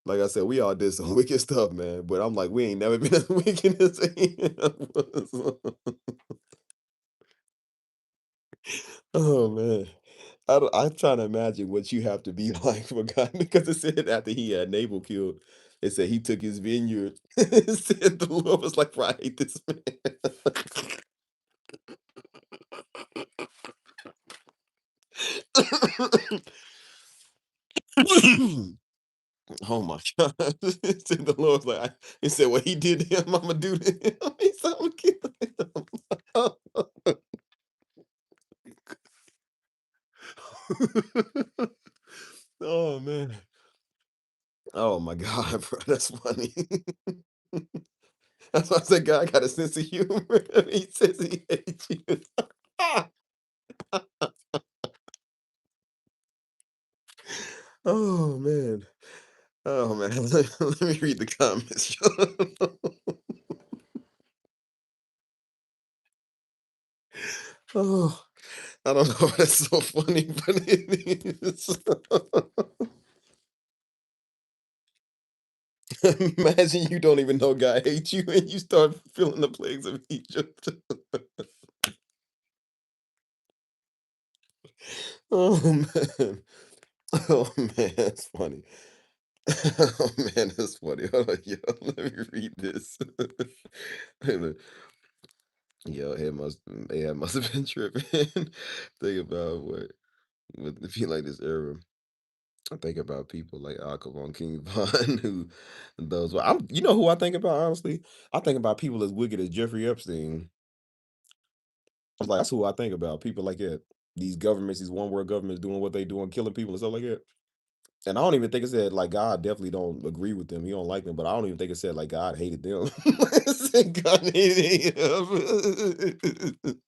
Like I said, we all did some wicked stuff, man. But I'm like, we ain't never been as wicked as Ahab was. Oh man. I'm trying to imagine what you have to be like for God because it said after he had Nabal killed, it said he took his vineyard. It said the Lord was like, "Bro, I hate this man." Oh my God. It said the Lord was like, he said, what he did to him, I'm gonna do to him. He said, I'm gonna kill him. Oh man. Oh my God, bro. That's funny. That's why I said God got a sense of humor. He says he hates you. Oh man. Oh man. Let me read the comments. Oh, I don't know. That's so funny, but it is. Imagine you don't even know God hates you and you start feeling the plagues of Egypt. Oh man. Oh man, that's funny. Oh man, that's funny. Hold on, yo, let me read this. Hey, look. Yo, it must have been tripping. Think about what would it be like this era. I think about people like Alcavon King Von who those well, you know who I think about honestly? I think about people as wicked as Jeffrey Epstein. I was like, that's who I think about. People like that. These governments, these one world governments doing what they doing, killing people and stuff like that. And I don't even think it said like God definitely don't agree with them. He don't like them, but I don't even think it said like God hated them. It said God hated him.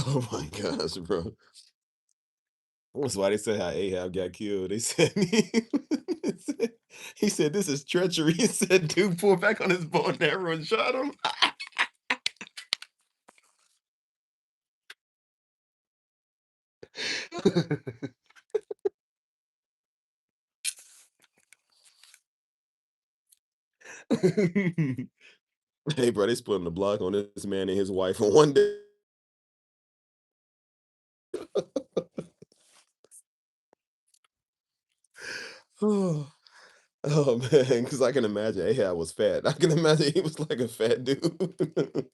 Oh my gosh, bro. That's why they said how Ahab got killed. They said he said this is treachery. He said dude pulled back on his bow and arrow and shot him. Hey, bro, they split the block on this man and his wife in one day. Oh, oh man, because I can imagine Ahab was fat. I can imagine he was like a fat dude.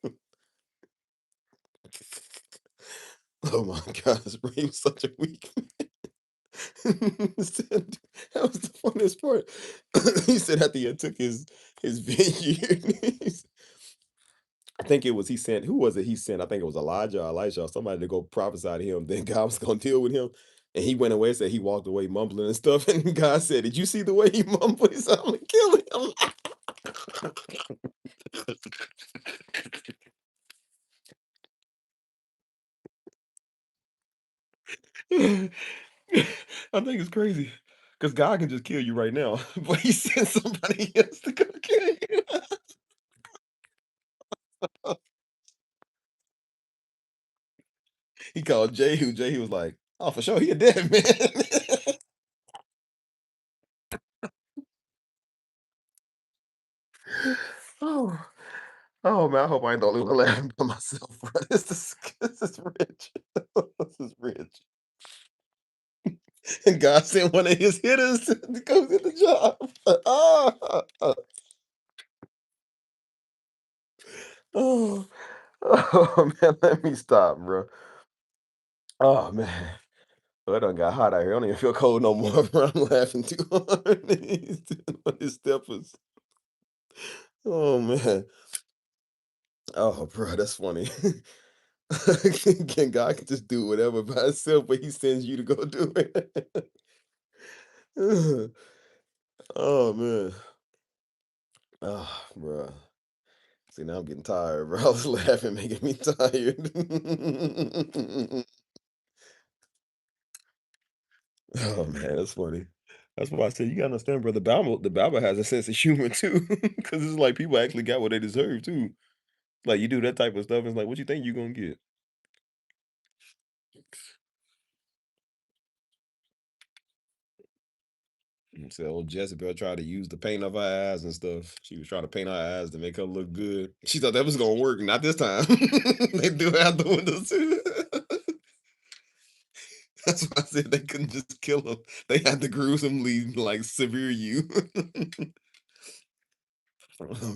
Oh my gosh, bro, he was such a weak said that was the funniest part. He said after he took his vineyard, I think it was he sent who was it he sent? I think it was Elijah or Elisha or somebody to go prophesy to him. Then God was gonna deal with him. And he went away and said he walked away mumbling and stuff. And God said, did you see the way he mumbled? He said, I'm gonna kill him. I think it's crazy. Because God can just kill you right now. But he sent somebody else to go kill you. He called Jehu. Jehu was like, oh, for sure, he a dead man. Oh, oh man, I hope I ain't the only one laughing by myself, bro. This is rich. This is rich. And God sent one of his hitters to go get the job. Oh, oh, oh man, let me stop, bro. Oh man. Oh, it done got hot out here. I don't even feel cold no more, bro. I'm laughing too hard. He's doing all his steppers. Oh man. Oh, bro, that's funny. Can God can just do whatever by himself, but he sends you to go do it. Oh man. Oh, bro. See, now I'm getting tired, bro. I was laughing, making me tired. Oh man, that's funny. That's why I said you gotta understand, bro. The Bible has a sense of humor too, because it's like people actually got what they deserve too. Like you do that type of stuff, it's like, what you think you gonna get? And so old Jezebel tried to use the paint of her eyes and stuff. She was trying to paint her eyes to make her look good. She thought that was gonna work. Not this time. They do it out the window too. That's why I said they couldn't just kill him. They had to gruesomely like severe you.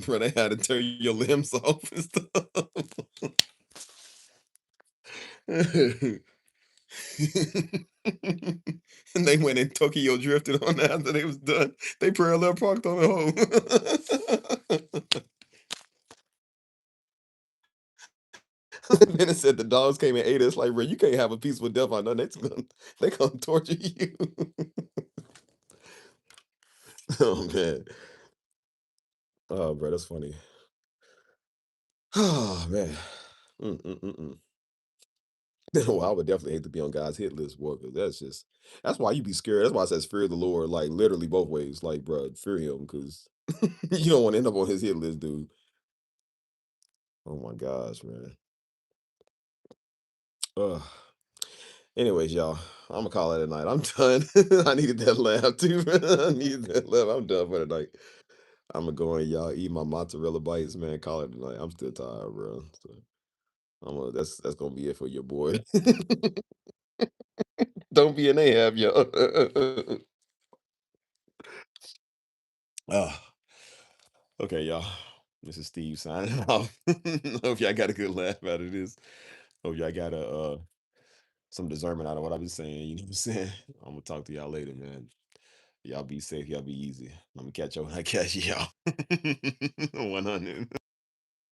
Bro, they had to tear your limbs off and stuff. And they went and Tokyo drifted on that after they was done. They parallel parked on the hole. Then it said the dogs came and ate us. Like, bro, you can't have a peaceful death on nothing. They gonna torture you. Oh man. Oh, bro, that's funny. Oh man. Mm-mm-mm-mm. Well, I would definitely hate to be on God's hit list, boy, because that's why you be scared. That's why I says fear the Lord, like literally both ways. Like, bro, fear him because you don't want to end up on his hit list, dude. Oh my gosh, man. Ugh. Anyways, y'all, I'm gonna call it a night. I'm done. I needed that laugh too. I needed that laugh. I'm done for the night. I'm gonna go and y'all eat my mozzarella bites, man. Call it a night. I'm still tired, bro. So that's gonna be it for your boy. Don't be an Ahab, y'all. Oh, okay, y'all. This is Steve signing off. Hope y'all got a good laugh out of this. Hope y'all got some discernment out of what I've been saying. You know what I'm saying? I'm gonna talk to y'all later, man. Y'all be safe. Y'all be easy. I'm gonna catch y'all when I catch y'all. 100.